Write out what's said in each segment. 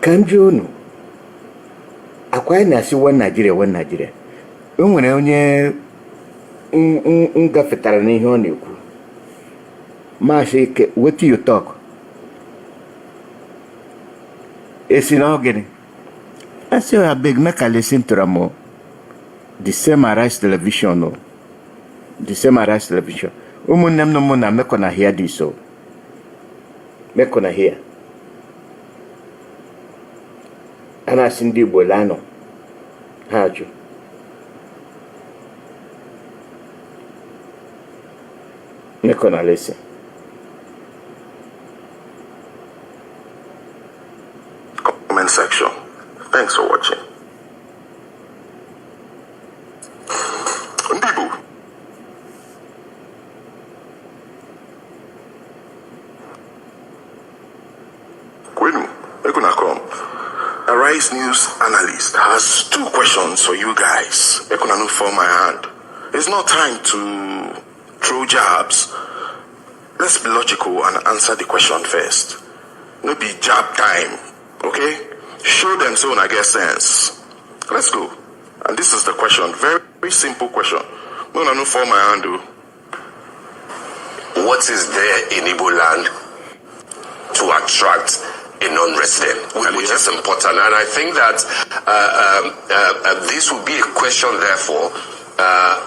Kanjono. Akwa na si one Nigeria. Nwere onye ngafetara n'ihe ọ na-ekwu. Mashi, what do you talk? It's in organ. I say, I beg, make I listen to them. The same Arise television, no. The same Arise television. Umunnem no muna, make on hear this, so. Make on hear. And I sing the bolano. How'd you? Make on listen. Comment section. Thanks for watching. People. Arise News analyst has 2 questions for you guys. I can for my hand. It's not time to throw jabs. Let's be logical and answer the question first. No be jab time, okay? Show them so I get sense. Let's go. And this is the question. Very, very simple question. No for my hand. What is there in Igbo land to attract a non-resident, which is important? And I think that this will be a question, therefore,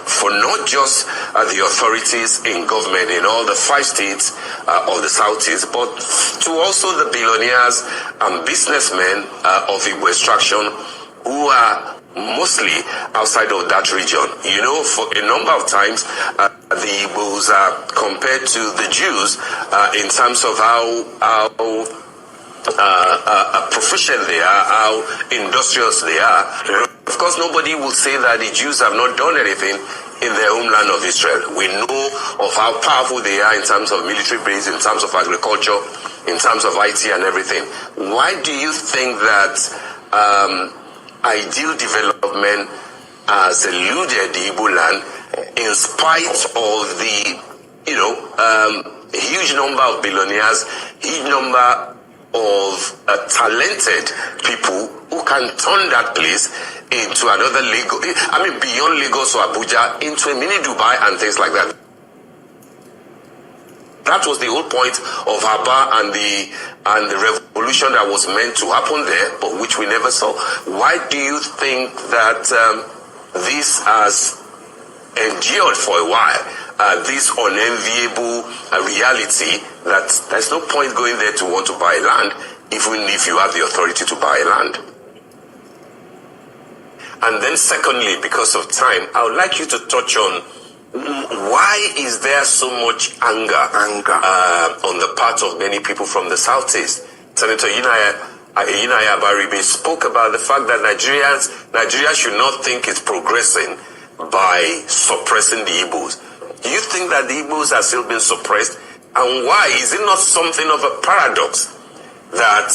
for not just the authorities in government in all the 5 states of the Southeast, but to also the billionaires and businessmen of Igbo extraction who are mostly outside of that region. You know, for a number of times, the Igbos are compared to the Jews in terms of how proficient they are, how industrious they are. Of course, nobody will say that the Jews have not done anything in their homeland of Israel. We know of how powerful they are in terms of military base, in terms of agriculture, in terms of IT and everything. Why do you think that ideal development has eluded the Igbo land in spite of the, huge number of billionaires, huge number of talented people who can turn that place into another Lagos, beyond Lagos or Abuja, into a mini Dubai and things like that. That was the whole point of Aba and the revolution that was meant to happen there, but which we never saw. Why do you think that this has endured for a while? This unenviable reality that there's no point going there to want to buy land, even if you have the authority to buy land. And then secondly, because of time, I would like you to touch on why is there so much anger on the part of many people from the Southeast? Senator Yinaya Baribe spoke about the fact that Nigeria should not think it's progressing by suppressing the Igbos. Do you think that the Igbos are still being suppressed? And why? Is it not something of a paradox that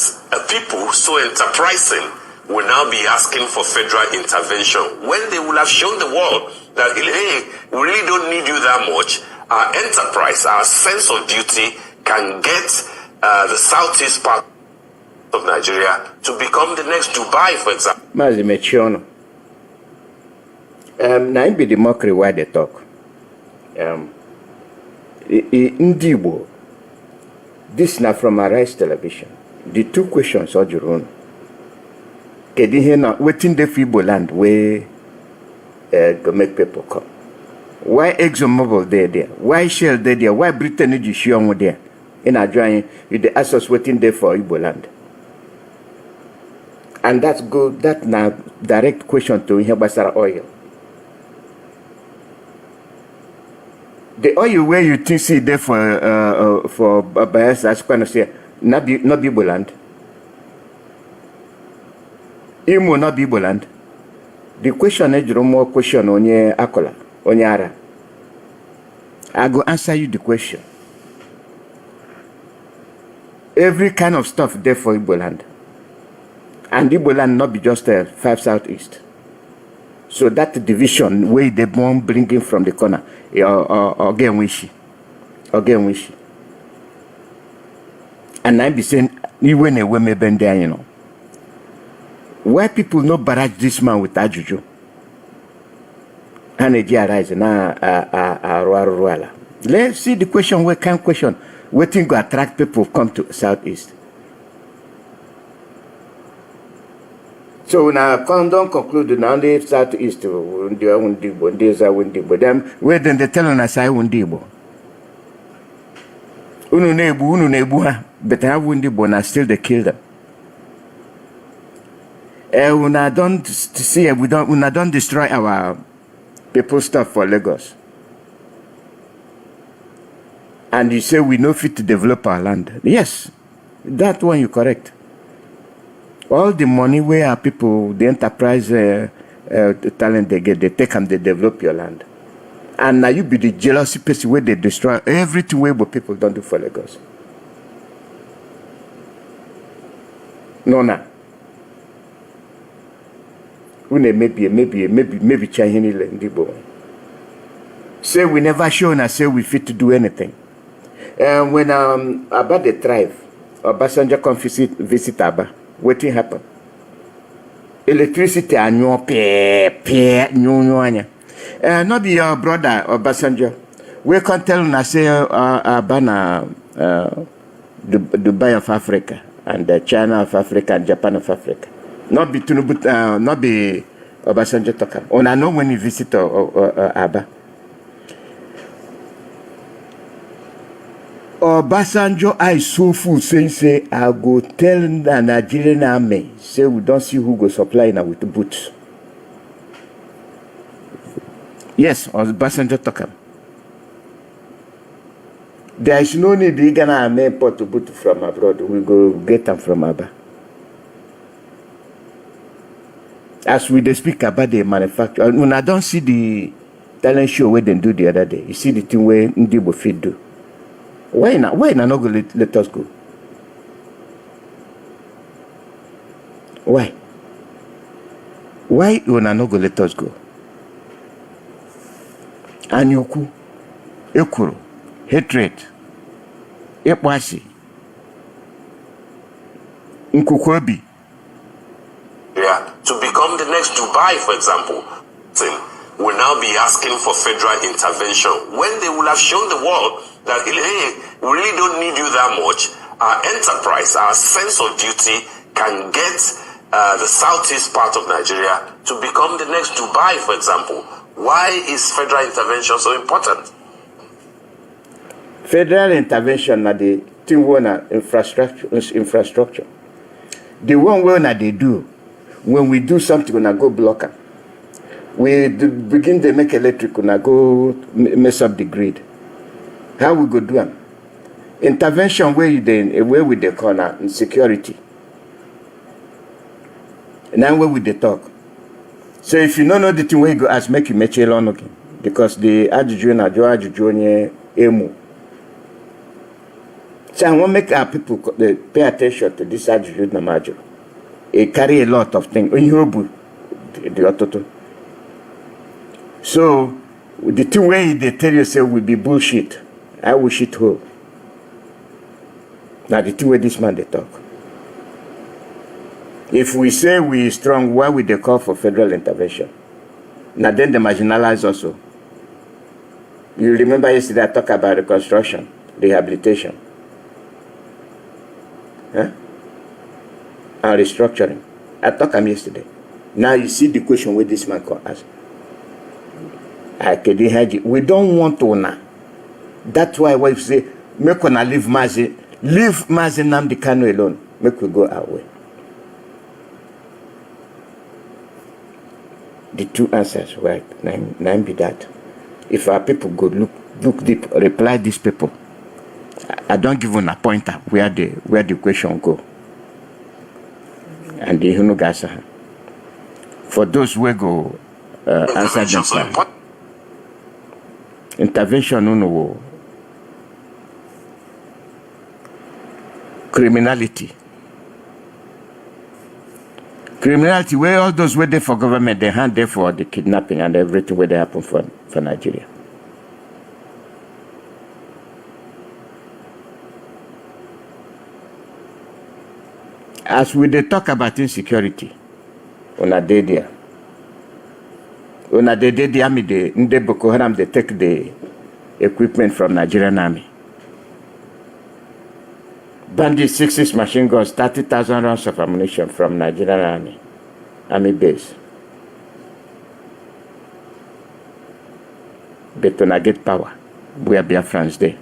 people so enterprising will now be asking for federal intervention when they will have shown the world that, hey, we really don't need you that much. Our enterprise, our sense of duty can get the southeast part of Nigeria to become the next Dubai, for example. Mazi Mechiono. Now be the mockery why they talk. Ndibo, this now from Arise television. The 2 questions are your own. Waiting the feeble land where go make people come. Why ExxonMobil there? Why Shell there? Why Britain is showing there? In a joint with the assets waiting there for Igbo land. And that's good. That now direct question to Basara oil. The oil where you think see there for bias, as kind of say, not Igbo land. Imo not Igbo land. The question is more question on your Akola, on Yara. I go answer you the question. Every kind of stuff there for Igbo land. And Igbo land not be just 5 Southeast. So that division where they won't bring in from the corner, or again wishy. And I be saying, even a women bend there, Why people no barrage this man with ajuju? And arise na ruala. Let's see the question. We can question. Waiting to attract people come to Southeast. So now, don't conclude now the Southeast. Them where then they tell us I wundibo. Unu nebu ha. But I wundibo na still they kill them. Una don't see we don't destroy our people stuff for Lagos. And you say we no fit to develop our land. Yes, that one you correct. All the money where our people, the enterprise the talent they get, they take and they develop your land. And now you be the jealousy person where they destroy everything where people don't do for Lagos. No, no. Maybe Chinese. Say we never shown us say we fit to do anything. When about the tribe, Obasanjo come visit Aba, what happened? Electricity annual not be your brother Obasanjo. We can tell na say Aba na Dubai of Africa and China of Africa and Japan of Africa. Not be Tinubu, not be Obasanjo talker. I know when you visit Aba. Obasanjo I so full say I go tell the Nigerian army say we don't see who go supply now with the boots. Yes, Obasanjo talker. There is no need the Ghana army import to boot from abroad. We go get them from Aba. As we speak about the manufacture, when I don't see the talent show where they do the other day, you see the thing where Ndibo fit do. Why not go let us go? Why? Why you not go let us go? Anyoku, ekuru, hatred, epwasi, nkukwebi. Yeah, to become the next Dubai, for example, will now be asking for federal intervention when they will have shown the world that, hey, we really don't need you that much. Our enterprise, our sense of duty can get the southeast part of Nigeria to become the next Dubai, for example. Why is federal intervention so important? Federal intervention na the thing where infrastructure. The one where they do. When we do something, we go block them. We begin to make electric, we go mess up the grid. How we go do them? Intervention where we the corner in security. And then where we the talk. So if you don't know the thing where you go ask, make you match it on again. Because the ajuju emu. So I want to make our people pay attention to this ajuju na majo. It carry a lot of things. So the two way they tell you say will be bullshit. I will shit hole. Now the two way this man they talk. If we say we strong, why would they call for federal intervention? Now then they marginalize also. You remember yesterday I talked about reconstruction, rehabilitation. Huh? And restructuring. I talked about yesterday. Now you see the question where this man can ask. We don't want to now. That's why we say, make we leave Mazi Nnamdi Kanu alone. Make we go our way. The two answers, right? Nine be that. If our people go look deep, reply these people. I don't give them a pointer where the question go. And the Hunugasa. For those who go answer themselves. Intervention no criminality where all those were there for government, they hand there for the kidnapping and everything where they happen for Nigeria. As we they talk about insecurity, Una dey there. Una dey the army, the Boko Haram, they take the equipment from Nigerian army. Bandit 6 machine guns, 30,000 rounds of ammunition from Nigerian army base. But una get power. We are Biafrans there.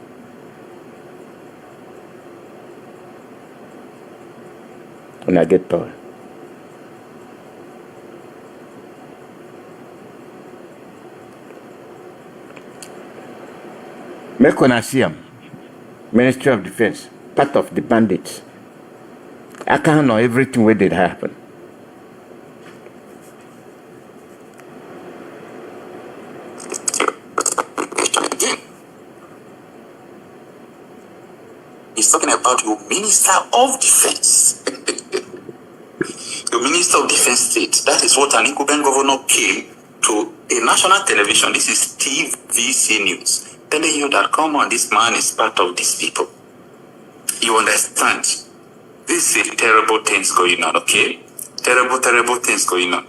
Una get power. Make una see am. Ministry of Defense, part of the bandits. I can't know everything where did happen. He's talking about your Minister of Defense. Your Minister of Defense state. That is what an incumbent governor came to a national television. This is TVC News. Telling you that, come on, this man is part of these people. You understand? This is terrible things going on, okay? Terrible things going on.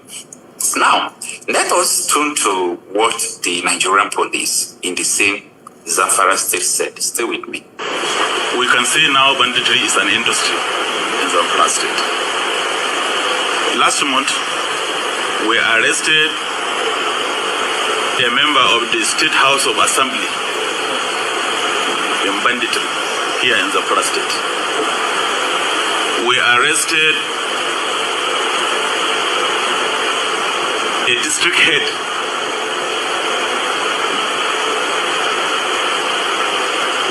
Now, let us turn to what the Nigerian police in the same Zamfara state said. Stay with me. We can say now banditry is an industry in Zamfara state. Last month, we arrested a member of the State House of Assembly in banditry here in Zamfara state. We arrested a district head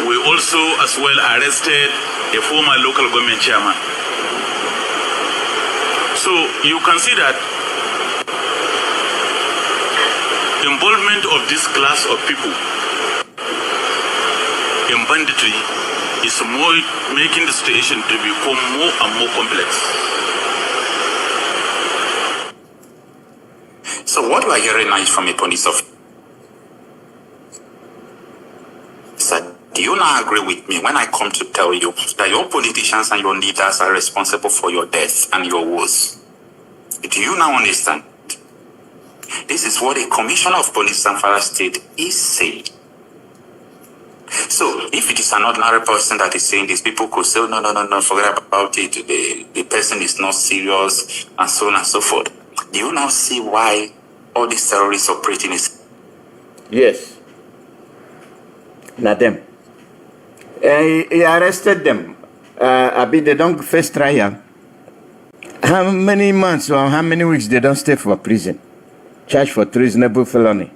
we also as well arrested a former local government chairman. So you can see that involvement of this class of people in banditry is more making the situation to become more and more complex. So what we are hearing now is from a police officer. Do you not agree with me when I come to tell you that your politicians and your leaders are responsible for your death and your woes? Do you now understand? This is what a commissioner of police in Zamfara state is saying. So if it is an ordinary person that is saying this, people could say, no, forget about it. The person is not serious and so on and so forth. Do you now see why all these terrorists operating is? Yes. Not them. He arrested them. They don't face trial. How many months or how many weeks they don't stay for prison? Charged for treasonable felony.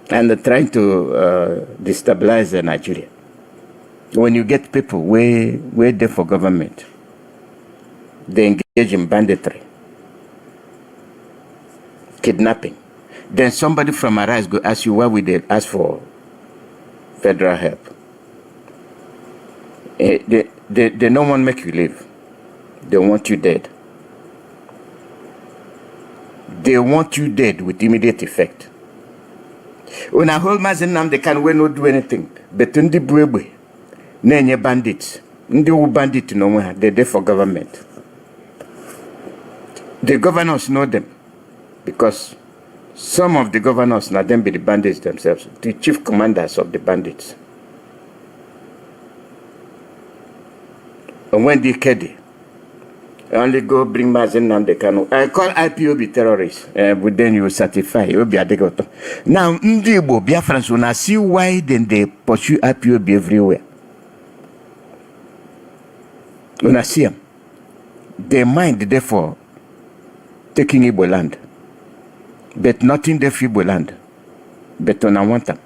And they're trying to destabilize Nigeria. When you get people way there for government, they engage in banditry, kidnapping. Then somebody from Arise go ask you why we did ask for federal help. They don't want to make you live. They want you dead. They want you dead with immediate effect. When I hold my name, they can not do anything. But in the Bwebe, Nenye bandits, Ndi bandit no one, they're there for government. The governors know them because some of the governors now them be the bandits themselves, the chief commanders of the bandits. And when they kill I only go bring Mazen Namdekano. I call IPOB terrorists, but then you certify. It will be a degoto. Now, Ndibo, Biafrans, when I see why then they pursue IPOB everywhere. When I see them, they mind, therefore, taking Igbo land. But not in the Igbo land. But when I want them.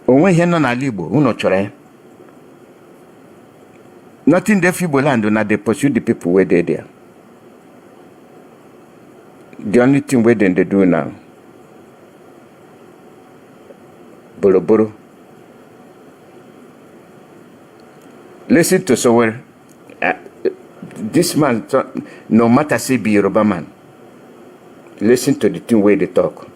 When you're not a Igbo, who not try? Not in the Igbo land, they pursue the people where they're there. The only thing where they do now, Boro. Listen to somewhere. This man, no matter say be Yoruba man, listen to the thing where they talk.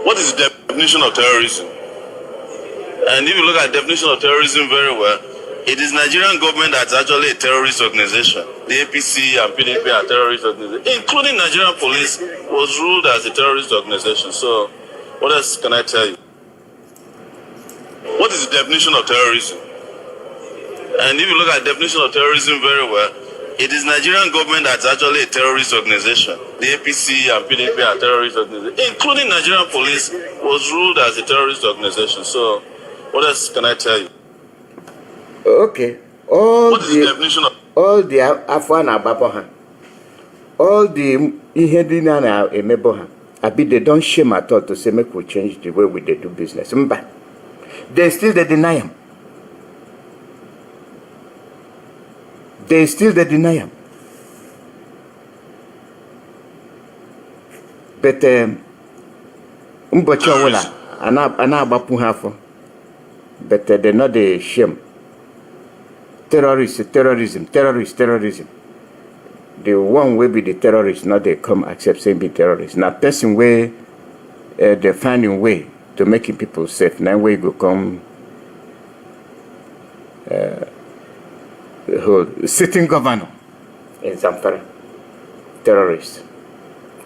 What is the definition of terrorism? And if you look at the definition of terrorism very well, It is Nigerian government that's actually a terrorist organization. The APC and PDP are terrorist organizations, including Nigerian police was ruled as a terrorist organization. So, what else can I tell you? What is the definition of terrorism? And if you look at the definition of terrorism very well, it is Nigerian government that's actually a terrorist organization. The APC and PDP are terrorist organizations, including Nigerian police was ruled as a terrorist organization. So, what else can I tell you? Okay. What is the definition of all the Afwan Ababohan, all the Ihedina na Emebohan, they don't shame at all to say make we change the way we do business. But they still deny him. They still deny him. But Mbocha ana abapu hafo. But they're not the shame. Terrorism. The one will be the terrorist, not they come accept saying be terrorist. Now person way they finding way to making people safe. Now way go come whole sitting governor in Zamfara. Terrorist.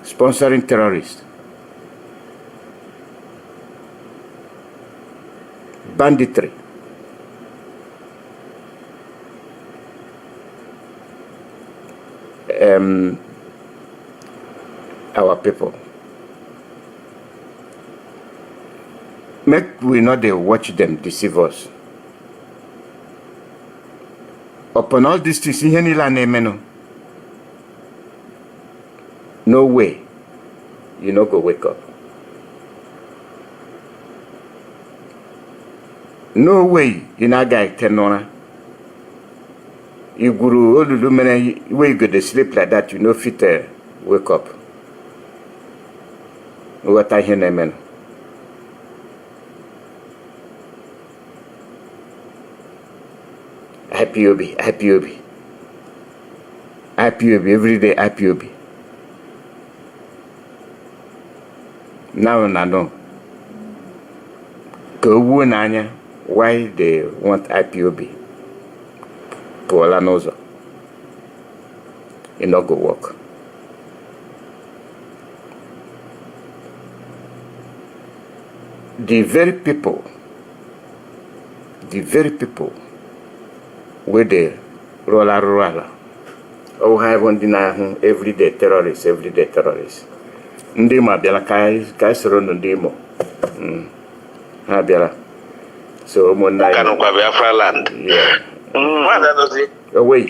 Sponsoring terrorists. Banditry. Our people. Make we not they watch them deceive us. Upon all these things, no way you no go wake up. No way you not get tenora. You guru all the many way you go to sleep like that, you know fit wake up. What I hear man. Happy Obi every day happy Obi. Now I know. Go nanya why they want IPOB. Paula knows it not go work. The very people where they roller. Oh, I won't deny everyday terrorists. Ndima biala kai sorono ndimo. Ha biala. So mo na Kanu kwa Biafra land. Yeah. What does it? Away.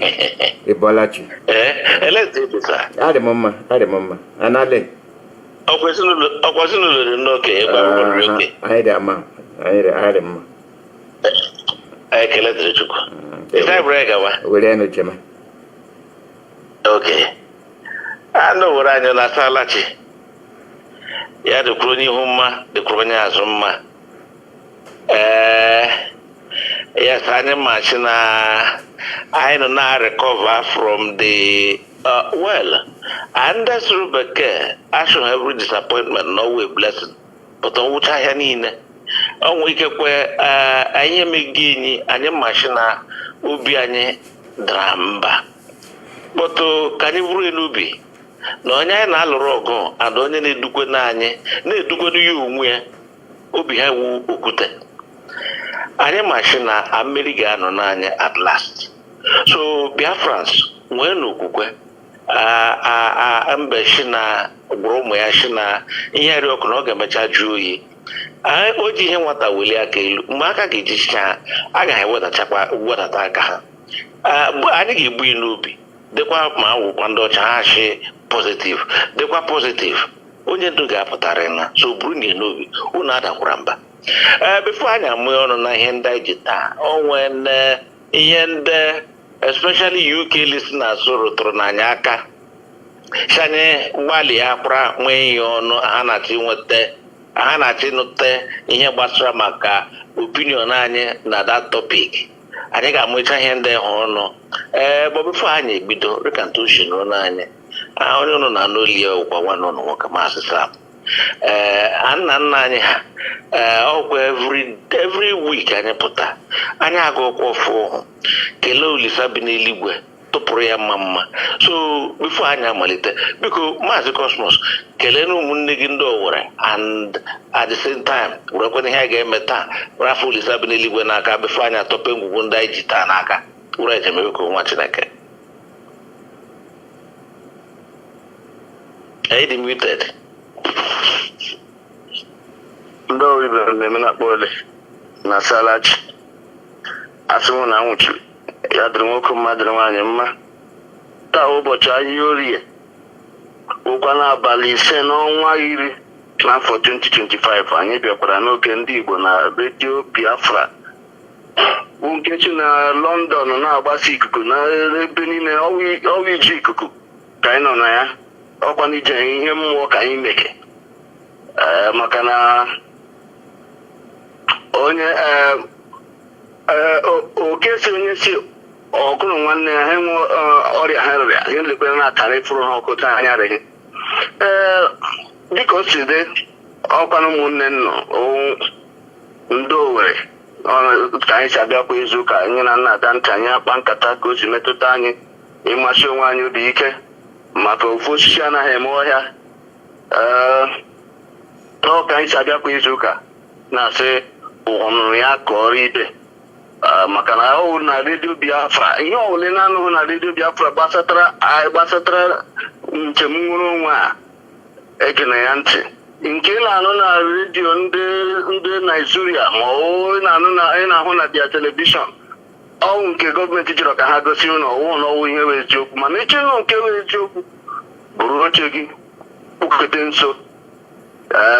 Ebolachi. Let's do this. Ade mama. Anale. Okwesinu no ke ba okay. Aide ama. Aide ma. Ai kele drichuko. Ita break awa. Wele no chema. Okay. Ando uranyo na salachi. Ya de kroni humma, de kroni azumma. Ya sanye machina I know now recover from the well. And that's Rebecca. I should have every disappointment, no way blessing. But on which I had in on week where I am a guinea and your machina will be any dramba. But can you really nubi? No, I na rogo and only need to go nanye, need to go to you where Obi have ukute. I am machina American on nanye at last. So Biafrans, when ukwe, ambeshina, bromoyashina, here you can organize Jewy. I oji him what I will yake, Maka Gijisha, I got what a chapa, what a taka. But I think you be nubi. The qua ma quando c'è positive, the qua positive. Onye nduga patarena, so Bruni nubi, unada kuramba. Before I am on a hand digita, or when especially UK listeners so tronanyaka. Shane wali apra when you know Hanachi wete, Hanachi note, ihe basra maka opinion anye na that topic. I think I'm with a hand there on but before I need to recantation on anye. I only know no Leo or one on Wakamasa. nna anyị ha ọgwụ every week anyị pụta anyị agụkwa ọfụ kelee Olisa bi n'eluigwe tụpụrụ ya mma so before anyị amalite biko Maazị Cosmos kelee na ụmụnne gị ndị Owerri and at the same time werekwana ihe a ga-eme taa rafa Olisa bi n'eluigwe n'aka before anyị atọpe ngwugwu ndị anyị ji taa n'aka ụra ejemebeko nwa Chineke. Are you muted? Ndo ibe mmemme na kpọle na salachi asịmụ na nwụchi ya dịrị nwoke mma dịrị nwaanyị mma taa ụbọchị ahịa orie ụkwa n'abalị 5 n'ọnwa 10 n'afọ 2025 anyị bịakwara n'oge ndị Igbo na redio Biafra nkechi na London na-agbasa ikuku na ebe niile ọwa iji ikuku ka anyị nọ na ya ọkwa n'ije ihe mmụọ ka anyị meke maka na onye oke si onye si ọgụrụ nwanne ya ha nwe ọrịa ha rịa ihe nlekwere na-atara ifuru ha ọkụ taa anya rịghị dịka o si dị ọkwanụ ụmụnne nọ ndị Owerri ka anyị si abịakwa izu ụka anyị na nna ada ntị anyị akpa nkata ka o si metụta anyị ịmasị onwe anyị obi ike maka ofu osisi anaghị eme ọhịa ka anyị si abịakwa izu ụka na-asị ọnụrụ ya ka ọrụ ibe maka na ọ na redio Biafra ihe ọbụla na-anụghị na redio Biafra gbasatara njem nwere onwe a egene ya ntị nke na-anụ na redio ndị Naijiria ma ị na-ahụ na dia telivishọn ọwụ nke gọọmenti chọrọ ka ha gosi na ọwụ ihe wee eziokwu mana ichenụ nke wee eziokwu bụrụ oche gị kwukete nso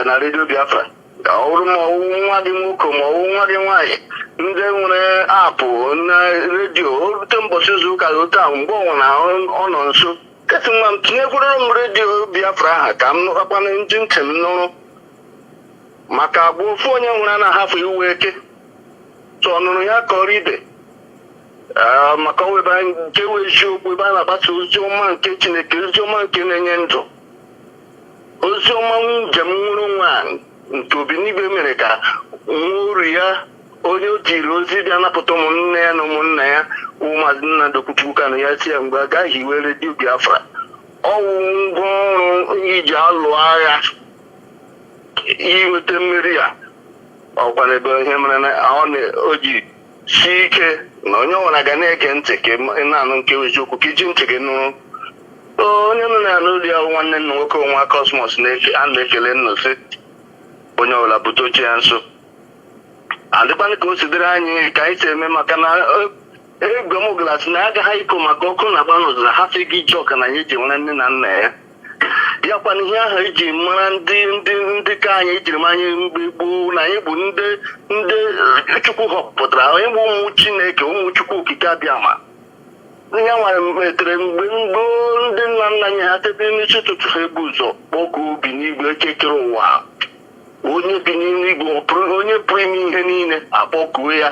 na redio Biafra ọrụ ma ọwụ nwa gị nwoke ma ọwụ nwa gị nwaanyị ndị nwere apụ na redio orute mbọchị izu ụka otu ahụ mgbe ọnwụ na ọ nọ nso kesị nwa m tinyekwurere m redio Biafra aha ka m nụkwana ndị ntị m nụrụ maka abụ ofu onye nwere na-ahafụ iwu eke tụ ọnụrụ ya ka ọrụ ibe maka owebe nke wee eziokwu ebe a na-agbasa ozi ọma nke Chineke ozi ọma nke na-enye ndụ ozi ọma njem nwere onwe a nke Obinigwe mere ka nwa uru ya onye o jiri ozi bịa napụta ụmụnne ya na ụmụnna ya Maazị Nnamdi Okwuchukwu Kanu ya si ya mgbe a gaghị iwe redio Biafra ọwụ ngwaọrụ iji alụ agha inweta mmeri ya ọkwa n'ebe ihe mere na o ji si ike na onye ọbụla ga na-ege ntị ka na-anụ nke eziokwu ka iji ntị gị nụrụ onye nọ na n'ụlọ ya nwanne nna nwoke nwa Cosmos a na-ekele nnọsi onye ọbụla bute oche ya nso adịkwana ka o si dịrị anyị ka anyị si eme maka na egwe m glasị na agaghị iko maka ọkụ na-agba n'ụzọ ha sị gị iji ọka na anyị ji nwere nne na nna ya yakwana ihe ahụ iji mara ndị ka anyị ejiri m anyị mgbe gboo na anyị bụ ndị Chukwu họpụtara anyị bụ ụmụ Chineke ụmụ Chukwu okike abịama ihe nwere metere mgbe gboo ndị nna nna anyị ha tebe n'isi ụtụtụ ha ebu ụzọ kpọkuo Obinigwe ekekere ụwa onye bi n'eluigwe onye pụrụ ime ihe niile akpọkuo ya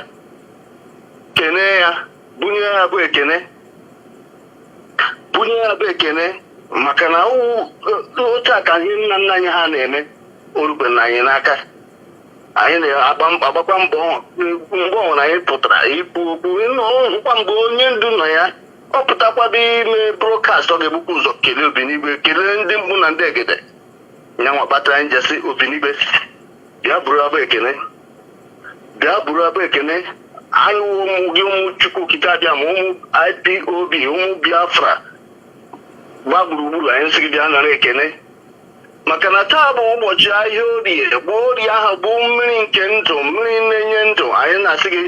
kene ya bunye ya bụ ekene maka na otu a ka ihe nna nna anyị ha na-eme orube na anyị n'aka anyị na-agbakwa mbọ mgbe ọnwụ na anyị pụtara ikwu okwu hụkwa mgbe onye ndu nọ ya ọ pụtakwado ime brọdkast ọ ga-ebukwa ụzọ kelee Obinigwe kelee ndị mbụ na ndị egede ya nwa kpatara anyị jesi Obinigwe bịa buru abụ ekene anyị ụmụ gị ụmụ Chukwu okike abịa ma ụmụ IPOB ụmụ Biafra gba gburugburu anyị sị gị bịa nara ekene maka na taa bụ ụbọchị ahịa orie bụ orie ahụ bụ mmiri nke ndụ mmiri na-enye ndụ anyị na-asị gị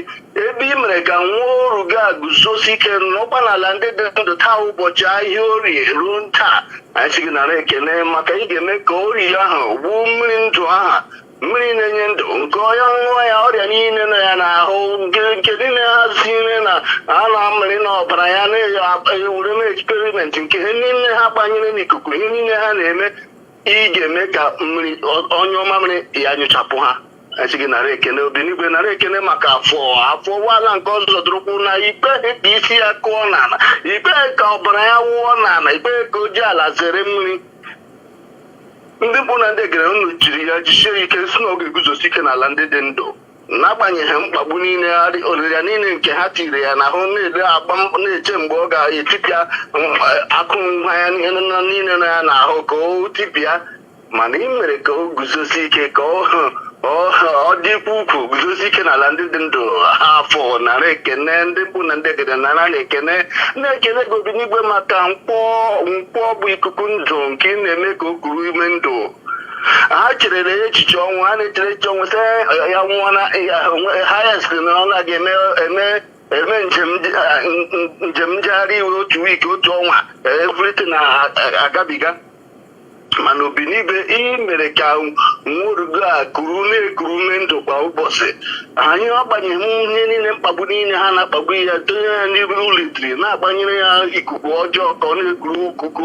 ebe ị mere ka nwa oru gị guzosi ike n'ọkwa n'ala ndị dị ndụ taa ụbọchị ahịa orie ruo taa anyị sị gị nara ekene maka ị ga-eme ka orie ahụ bụ mmiri ndụ aha mmiri na-enye ndụ nke onye nwa ya ọrịa niile nọ ya n'ahụ nke niile hazire na a na-amịrị n'ọbara ya na-ewere na eksperimenti nke ihe niile ha gbanyere n'ikuku ihe niile ha na-eme ị ga-eme ka mmiri onye ọma mmiri ya nyochapụ ha asị gị nara ekene Obinigwe nara ekene maka afọ wala nke ọzọ dụrụkwu na ikpe ka isi ya kụọ n'ala ikpe ka ọbara ya wụọ n'ala ikpe ka o ji ala zere mmiri ndị bụ na ndị gere unu jiri ya jisie ike si na ọ ga-eguzosi ike n'ala ndị dị ndụ n'agbanyeghị mkpagbu niile olili niile nke ha tiri ya n'ahụ na-ele agba na-eche mgbe ọ ga-etipịa akụ ngwa ya niile na ya n'ahụ ka o tipịa mana ị mere ka o guzosi ike ka ọ dịkwa ukwu guzosi ike n'ala ndị dị ndụ ha afọ nara ekene ndị bụ na ndị gede nara na-ekene gị Obidigwe maka nkwọ bụ ikuku ndụ nke ị na-eme ka o kuru ime ndụ ha chere echiche ọnwụ ha na-echere echiche ọnwụ sị ya nwụọ na ha ya siri na ọ na-aga eme njem njegharị iwe otu wiiki otu ọnwa everything na-agabiga mana Obidigwe ihe mere ka nworugo a na-ekuru ume ndụ kwa ụbọchị anyị agbanyeghị ihe niile mkpagbu niile ha na-akpagbu ya donye ya n'ime ụlitiri na-agbanyere ya ikuku ọjọọ ka ọ na-ekuru ikuku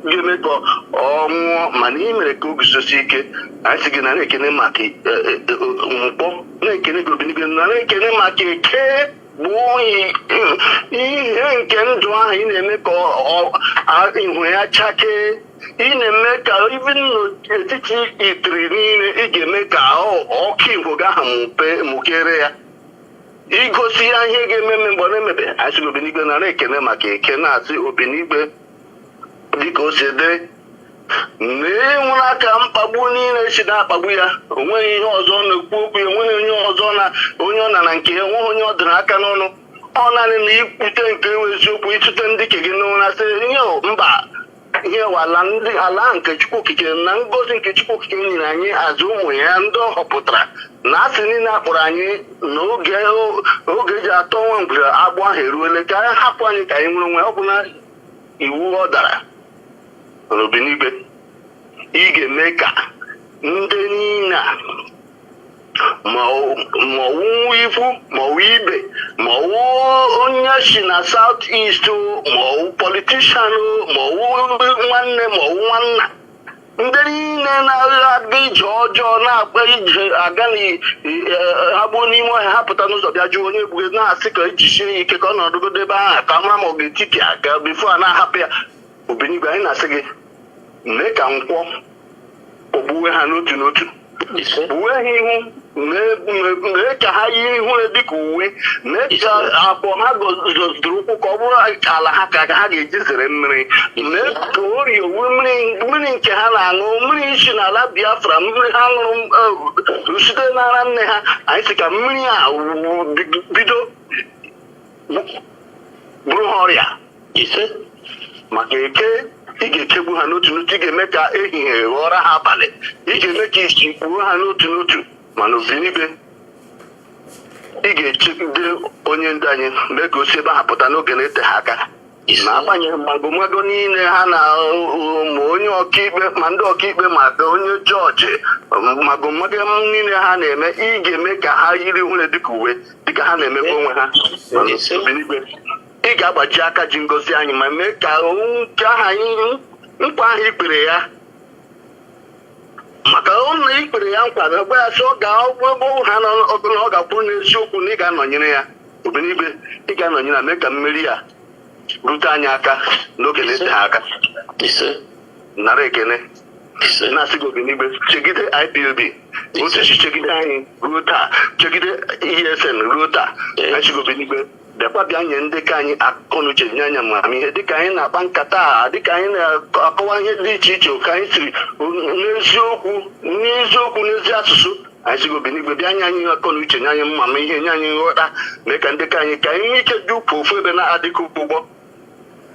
ga-eme ka ọ nwụọ mana ihe mere ka o guzosi ike anyị sị gị na na-ekene maka mkpọ na-ekene gị Obidigwe na na-ekene maka eke bụ ihe nke ndụ ahụ ị na-eme ka ihu ya chakee ị na-eme ka ibi n'etiti itiri niile ị ga-eme ka ọkụ igbo gị ahụ mụkere ya igosi ya ihe ga-ememe mgbe ọ na-emebe anyị sị Obidigwe nara ekene maka eke na-asị Obidigwe dịka o si dị na-enwere aka mkpagbu niile si na-akpagbu ya onweghị ihe ọzọ na-ekwu okwu ya onweghị onye ọzọ na onye ọ na nke ya onweghị onye ọ dịrị aka n'ọnụ ọ naanị na ikwute nke eziokwu ịtụte ndị ke gị n'ụra sị ihe mba ihe ala nke Chukwu Okike na ngozi nke Chukwu Okike nyere anyị azụ ụmụ ya ndị ọ họpụtara na asị niile akpọrọ anyị n'oge ji atọ nwa mgbe agbụ ahụ eruole ka anyị hapụ anyị ka anyị nwere onwe ọ bụ na iwu ọ dara Obidigwe ị ga-eme ka ndị niile ma ọwụ ifu ma ọwụ ibe ma ọwụ onye si na South East ma ọwụ politishan ma ọwụ nwanne ma ọwụ nwanna ndị niile na-aga ije ọjọọ na-akpa ije aga ha gbuo n'ime ọhịa ha pụta n'ụzọ bịa jụọ onye egbuge na-asị ka ejisie ike ka ọ nọdụgodo ebe ahụ ka mara ma ọ ga-etipịa ka bifo a na-ahapụ ya Obidigwe anyị na-asị gị mee ka nkwọ ogbuwe ha n'otu n'otu uwe ha ihu mee ka ha yi ihu dịka uwe mee ka abụọ ha gozidoro ụkwụ ka ọ bụrụ ala ha ka ha ga-eji zere mmiri mee ka orie uwe mmiri nke ha na-aṅụ mmiri isi n'ala Biafra mmiri ha ṅụrụ site n'ara nne ha anyị sị ka mmiri a bido bụrụ ha ọrịa maka eke ị ga-echegbu ha n'otu n'otu ị ga-eme ka ehihie ghọọrọ ha abalị ị ga-eme ka isi kpuo ha n'otu n'otu mana Obidigwe ị ga-echegide onye ndị anyị mee ka o si ebe ha pụta n'oge na-ete ha aka na-agbanyeghị mmagomago niile ha na ma onye ọkaikpe ma ndị ọkaikpe ma onye jọji magomago niile ha na-eme ị ga-eme ka ha yiri nwere dịka uwe dịka ha na-emekwa onwe ha Obidigwe ị ga-agbaji aka ji ngozi anyị ma mee ka nkwa ahụ ikpere ya maka ụlọ ikpere ya nkwa na gba ya sị ọ ga-agwụ ha na ọ ga-akwụ n'eziokwu na ị ga-anọnyere ya Obidigwe ị ga-anọnyere ya mee ka mmeri ya rute anyị aka n'oge na-ete ha aka nara ekene na-asị gị Obidigwe chegide IPOB otu esi chegide anyị ruo taa chegide ESN ruo taa anyị gị Obidigwe bịakwa bịa nye ndị ka anyị akọnuche nye anya ma ihe dịka anyị na-akpa nkata a dịka anyị na-akọwa ihe dị iche iche ka anyị siri n'eziokwu n'ezi asụsụ anyị sị gị Obidigwe bịa nye anyị akọnuche nye anyị mma ihe nye anyị nghọta mee ka ndị ka anyị nwee ike dị ukwu ofu ebe na-adịghị ụgbọ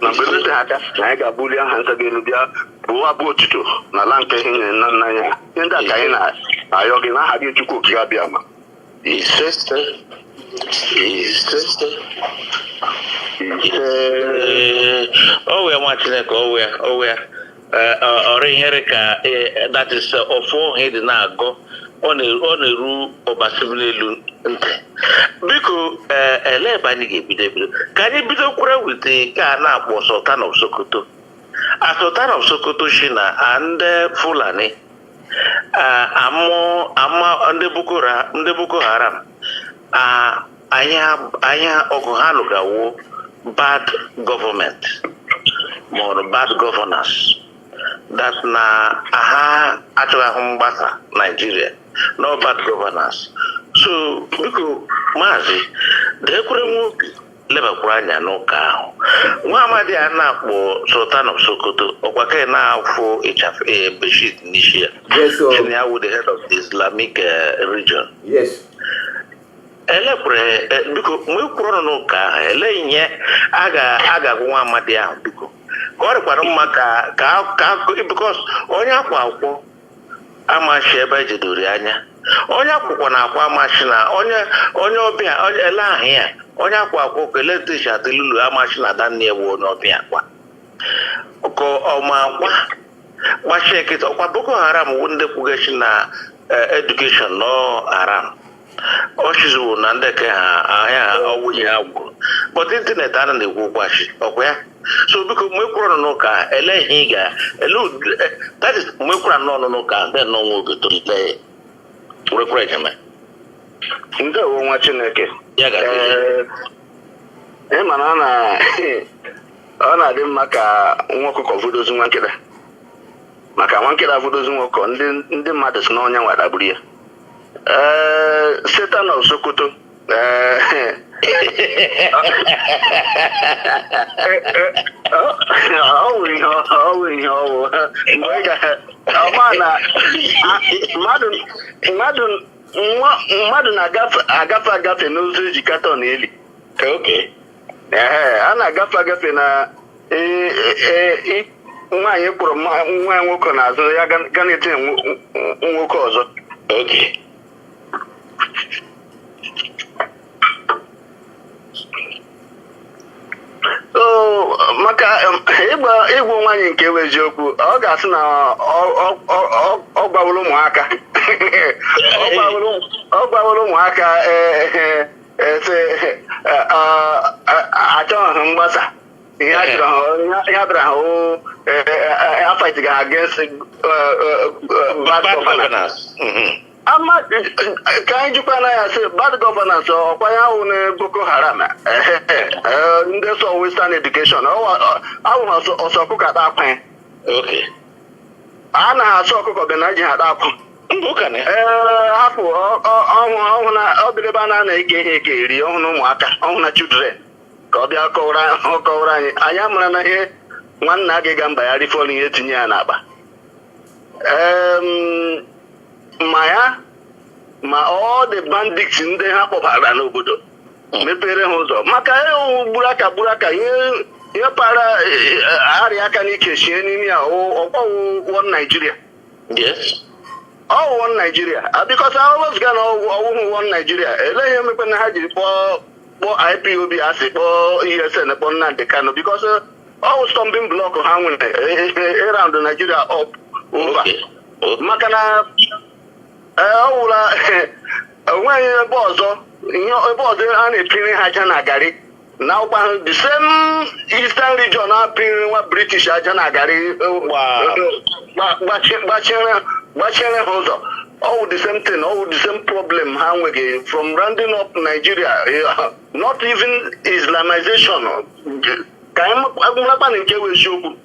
na mgbe lete ha aka na anyị ga-abụli aha nsa gị elu bịa bụ abụ otuto n'ala nke ihe nyere nna nna anyị ihe ndị a ka anyị na-ayọ gị n'aha gị Chukwu Okike abịa ma owe nwa Chineke owe ọrụ ihere ka that is ofu ohe dị na-agụ ọ na-eru ọbasịbụl elu ntị biko ele ebe anyị ga-ebido ka anyị bidokwara wite ka a na-akpọ Sultan of Sokoto Sultan of Sokoto shi na ndị Fulani ndị Boko Haram anya ọgụ ha lụgawo bad government more bad governance that na aha achọghị mgbasa Nigeria, no bad governance. So biko maazị dekwere nwoke lebakwuru anya n'ụka ahụ. Nwa amadi a na-akpọ Sultan of Sokoto ọkwa ka na-afụ ịchafụ Bashir n'isi ya. Yes, sir. And now with the head of the Islamic region. Yes. Elekwere biko mgbe kwuru n'ụka ahụ ele ihe a ga-agwụ nwa amadi ahụ biko ka ọ dịkwara mma ka because onye akwa akwụkwọ amachi ebe ejedori anya, onye akwụkwọ na-akwa amachi na onye ọbịa ele ahụ ya onye akwa akwụkwọ eletish atilulu amachi na danne ewu onye ọbịa akwa ka ọma akwa gbachie nkịta ọkwa Boko Haram wụ ndị kwugechi na education no haram ọchịzụ na ndị ke ha ahịa ọwụghị ha gwuru but internet a na-ekwu gwachi ọkwa ya. So biko mgbe kwuru n'ụka ele ihe ị ga that is mgbe kwuru n'ọnụ n'ụka then no nwoke tolite werekwuru ejeme ndị owo nwa Chineke ya ga mana ọ na-adị mma ka nwa ọkụkọ vodozi nwa nkịta, maka nwa nkịta vodozi nwa ọkụkọ ndị mmadụ si na onye nwa dagburu ya. Sultan of Sokoto mmadụ na-agafe n'ụzọ eji katọn eli. A na-agafe na nwaanyị kpọrọ nwa nwoke n'azụ ya ga na-etinye nwoke ọzọ. Maka ịgwụ nwaanyị nke bụ eziokwu, ọ ga-asị na ọ gbaworo ụmụaka ọ gbaworo ụmụaka achọghị mgbasa ihe abịara ha afitiga against bad governance. Ka anyị jikwa na ya sị bad governance ọkwa ya hụ na Boko Haram ndị so western education awụghị ọsọ ọkụkọ ata akwa ya. A na-asọ ọkụkọ be na ji ha ata akwa hapụ ọhụ na ọ dịrị ebe a na-eke ihe eke eri ọhụ na ụmụaka ọhụ na children ka ọ bịa kọwara anyị amara na ihe nwanna gị ga mba ya rifọrọ ihe tinye ya n'akpa ma ọ dị bandits ndị ha kpọbara n'obodo mepere ha ụzọ maka ewu gburu aka ihe para arịa aka n'ike chie n'ime ya ọkpọwụ one Nigeria. One Nigeria because always ga na ọwụhụ one Nigeria eleghị emekwe na ha jiri kpọọ IPOB asị kpọọ ESN kpọọ Nnamdi Kanu because ọwụ stumbling block ha nwere around Nigeria up over maka na ọwụla onweghị ebe ọzọ a na-epiri ha aja na garị na ụkwa the same eastern region na-apịrị nwa British aja na garị gbachire ha ụzọ. All the same thing, all the same problem ha nweghị from rounding up Nigeria, not even Islamization. Ka anyị makwa na nke eziokwu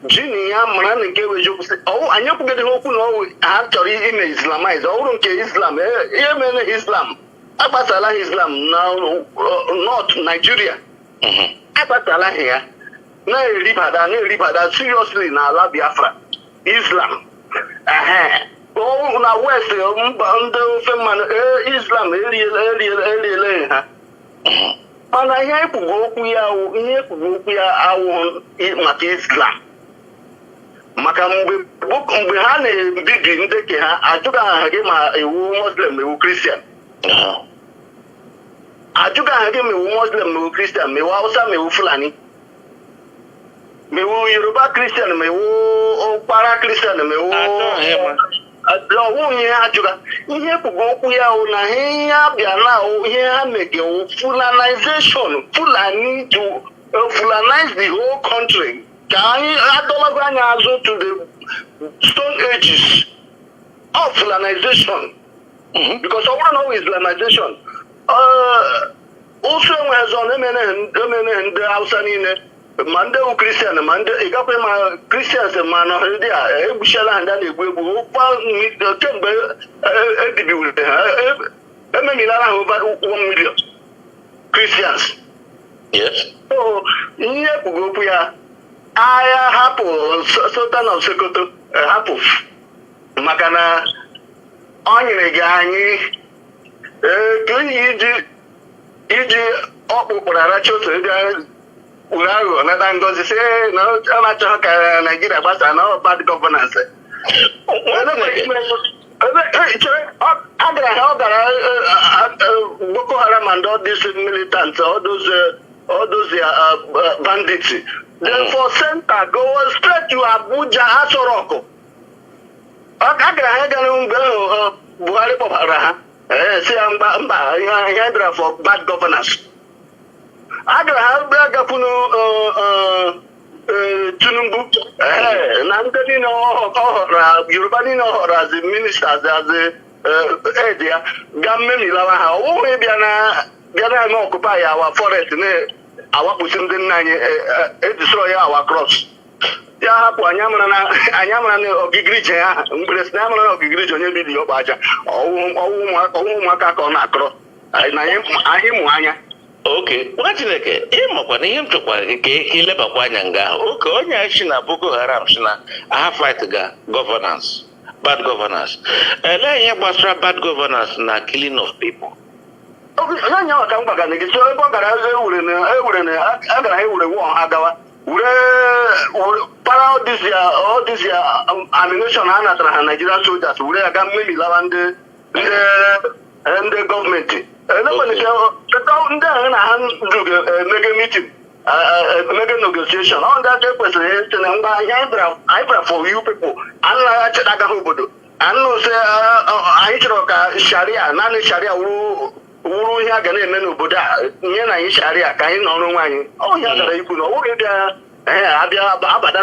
ji na ya mara na nke eziokwu sị anyị ekwughị okwu na ha chọrọ ime Islamize ọhụrụ nke Islam ihe mere Islam agbasala Islam na North Nigeria agbasala ya na-eribada seriously na ala Biafra Islam na West mba ndị ofe mmanụ Islam eriele ha mana ihe ekwugo okwu ya awụ maka Islam maka mgbe ha na-ebibi ndị ke ha ajụghị aha gị ma iwu Muslim ma iwu Christian ajụghị aha gị ma iwu Muslim ma iwu Christian ma iwu Hausa ma iwu Fulani ma iwu Yoruba Christian ma iwu Okpara Christian ma iwu ọwụ ihe ajụga ihe ekwugo okwu ya hụ na ihe abịa na ihe ha megewu Fulanization Fulani to Fulanize the whole country ka anyị adọlago anya azụ to the Stone Ages of Fulanization because ọ bụrụ na Islamization ụsụ enweghị ọzọ emene ndị Hausa niile Mande u Christian mande igape ma Christians ma no hedi a egbushela nda na egbu kwa kemgbe edibi wure ha ememilara ha over 1 million Christians. Yes. So ihe kwugo ya agha hapụ Sultan of Sokoto hapụ maka na ọ nyere gị anyị iji ọkpụkpụrụ aracha otu ebe uru aghụghọ nata ngozi si na ọ na-achọghị ka Naijiria gbasa na bad governance. Ọ gara Boko Haram and all these militants, all those bandits. Then for center, go straight to Abuja, Asoroko. I got Buhari Popara. Say I'm for bad governance. I got Tunumbu. Nandani no Yoruba as the ministers as the area. Gamme Milawa. Oh, maybe Gana occupy our forest. Our pushing the nine destroy our crops. Ya hapo anyamana ne ogigrije ya mgbres na amana ogigrije onye bi di obaja owu maka ka ọ na-akọrọ anyị mụ anya. Okay, nwa Chineke ịmakwa na ihe m chọkwa ka ilebakwa anya nga ahụ. Okay, onye si na Boko Haram si na ha fight ga governance, bad governance. Ele ihe gbasara bad governance na killing of people. Onye maka mgbaga na gị so ebe ọ gara agara ewure wọ ha gawa para all this ammunition ha natara ha Nigerian soldiers wure ya ga mmemi lawa ndị gọọmenti ndị ahụ na ha mege meeting mege negotiation ọ ndị aka ekwesịrị ịsị na mgba anyị bịara for you people anaghị achịdaga ha obodo anụsị anyị chọrọ ka sharia naanị sharia wuru ihe a ga na-eme n'obodo a nye na anyị sharia ka anyị nọrọ onwe anyị ọhịa a gara ikwu na ọwụghị bịa abịa abada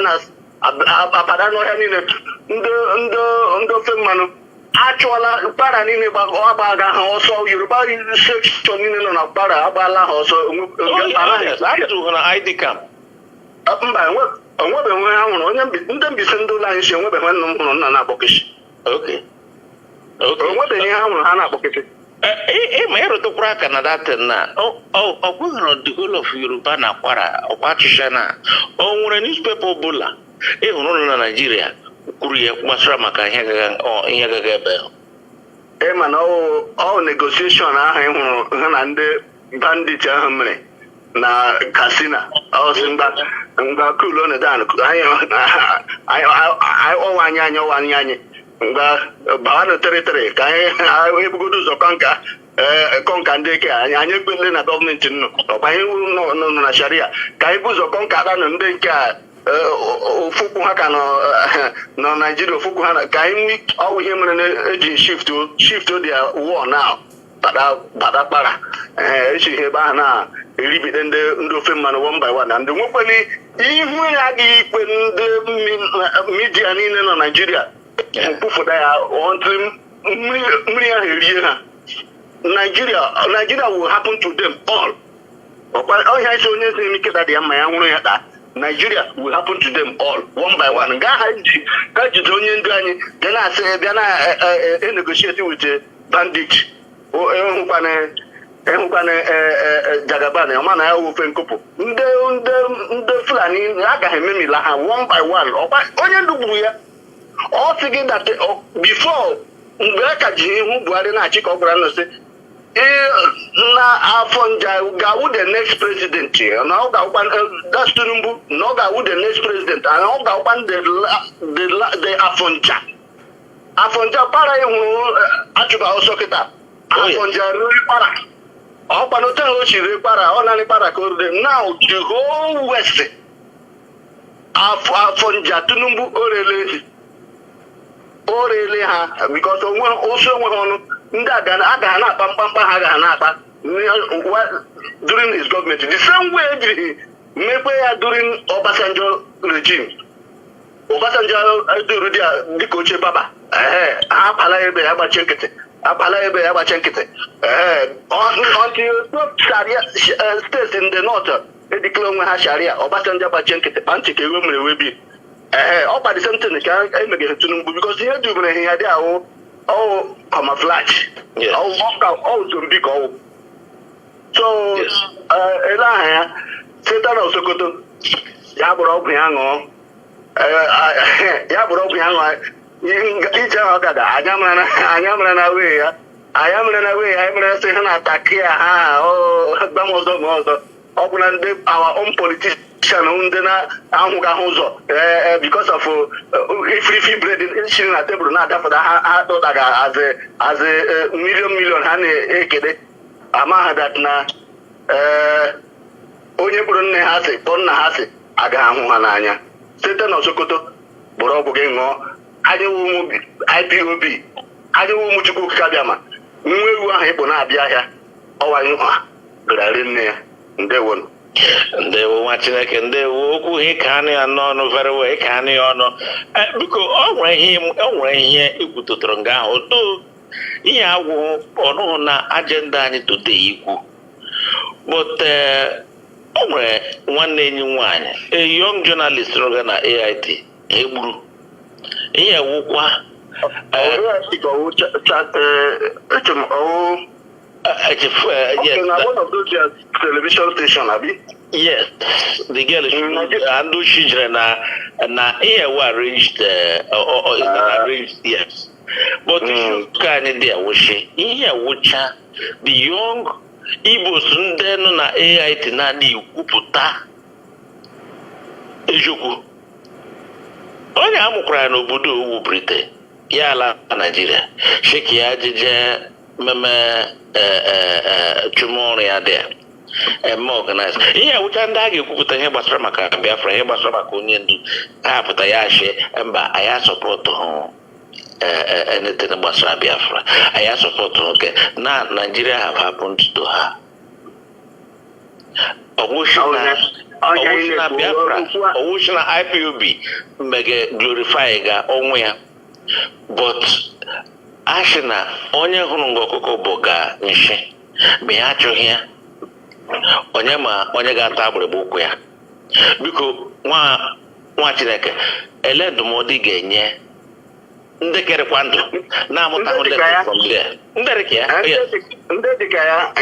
n'ọhịa niile ndị ofe mmanụ achụọla para niile agbaga ha ọsọ Yoruba section niile nọ na para agbaala ha ọsọ mba enwebeghị nwe ha nwụrụ onye ndị mbisi ndị ụlọ anyị si enwebeghị nwanne m hụrụ nna na-akpọkịsị enwebeghị ihe ha nwụrụ ha na-akpọkịsị. Ma ịrụtụkwara aka na datin na ọ gweghara the whole of Yoruba na Kwara ọkwa achịcha na o nwere newspaper ọbụla ịhụrụ ụlọ na Nigeria kwuru ya gbasara maka ihe gaga ebe ma na ọ negotiation ahụ ịhụrụ ha na ndị bandit ahụ mere na Katsina ọsị mgba kulu onedan ọwa anyị nga bawa teritori ka anyị ebugodo ụzọ kọnka ndị eke anyị ekpele na gọọmenti nnụ ọkwa anyị nọ na sharia ka anyị bụ ụzọ kọnka ada na ndị nke a ofukwu ha ka nọ Naijiria ofukwu ha ka anyị ọwụ ihe mere na eji shift dia war now badakpara echi ihe ebe ahụ na-eribide ndị ofe mmanụ one by one na ndị nwekweli ihu ya adịghị ikpe ndị midia niile nọ Naijiria mkpụfụta ya mmiri ahụ erie ha. Nigeria will happen to them all. Ọhịa isi onye ezi miketa dị ya mma ya nwụrụ ya taa. Nigeria will happen to them all one by one. Gaa ha jide onye ndị anyị bịa na negotiate with bandit ehụkwana Jagaban ọma na ya ofe nkụpụ ndị Fulani agaghị ememila ha one by one. Onye ndị gburu ya ọ sị gị that before mgbe a ka ji ihu Buhari na-achị ka ọ gwara nnọsị na afọ nja ga-awụ the next president na ọ ga-awụkwa that's Tinubu na ọ ga-awụ the next president na ọ ga-awụkwa the afọ nja para ịhụ achụba ọsọ kịta afọ nja riri para ọkwa n'otu ahụ o chiri para ọ naanị para ka o rere now the whole west afọ nja Tinubu o rele ha because osu onwe ha ọnụ ndị agaghị na-akpa mkpamkpa ha agaghị na-akpa during his government the same way ejiri mekpe ya during Obasanjo regime. Obasanjo duru dịka oche baba ha akpala ebe ya gbachi nkịtị until sharia states in the north edikla onwe ha sharia Obasanjo gbachie nkịtị kpantị ka ewe mere ewe bi ọ kpa the same thing ka emeghere Tinubu because ihe dubere ihe ya dị ahụ ọwụ camouflage ọwụ zombi ka ọwụ so ele aha ya seta na Sokoto ya bụrụ ọgwụ ya ṅụọ ije ahụ gaga anya mara na wee ya anyị mere sị ha na-ataki ya ha gba m ọzọ ma ọzọ ọ bụ na ndị our own politician ndị na-ahụghị ahụ ụzọ because of ifirifi bread shiri na tebụl na-adapụta ha tụtaga azị million ha na-ekele amaghị that na onye kpụrụ nne ha sị kpọọ nna ha sị agaghị ahụ ha n'anya site na Sokoto bụrụ ọgwụ gị ṅụọ adịwo ụmụ IPOB adịwo ụmụ Chukwu Kabiama nwa ewu ahụ ịkpụ na-abịa ahịa ọwa nha gararị nne ya ndewo nwa Chineke ndewo okwu ihe ka anụ ya n'ọnụ very well ka anụ ya ọnụ biko ọ nwere ihe ikwutụtụrụ nga ahụ otu ihe agwụ ọnụ na ajenda anyị today ikwu but o nwere nwanne enyi nwaanyị a young journalist rụga na AIT egburu ihe ewukwa television station abi yes the girl and she jere na ihe wa arranged is arranged yes but ka anyị dị awụshi ihe awụcha the young Igbos ndị nọ na AIT naanị ikwupụta eziokwu onye amụkwara n'obodo owu Britain ya ala Nigeria sheki ya ajije mmemme chụmọrụ ya dị eme organize ihe awụcha ndị a ga-ekwupụta ihe gbasara maka Biafra ihe gbasara maka onye ndu ha pụta ya ashe mba anyị sọpọtụ hụ anything gbasara Biafra anyị sọpọtụ nke na Nigeria have happened to her na Biafra ọwụshi na IPOB mege glorify ga ọnwụ ya but asị na onye hụrụ nga ọkụkọ bụ ga nshi ma ya achọghị ya onye ga-ata agbụrịgba ụkwụ ya biko nwa Chineke ele ndụmọdụ ga-enye ndị kerekwa ndụ na-amụtahụ ndị dịka ya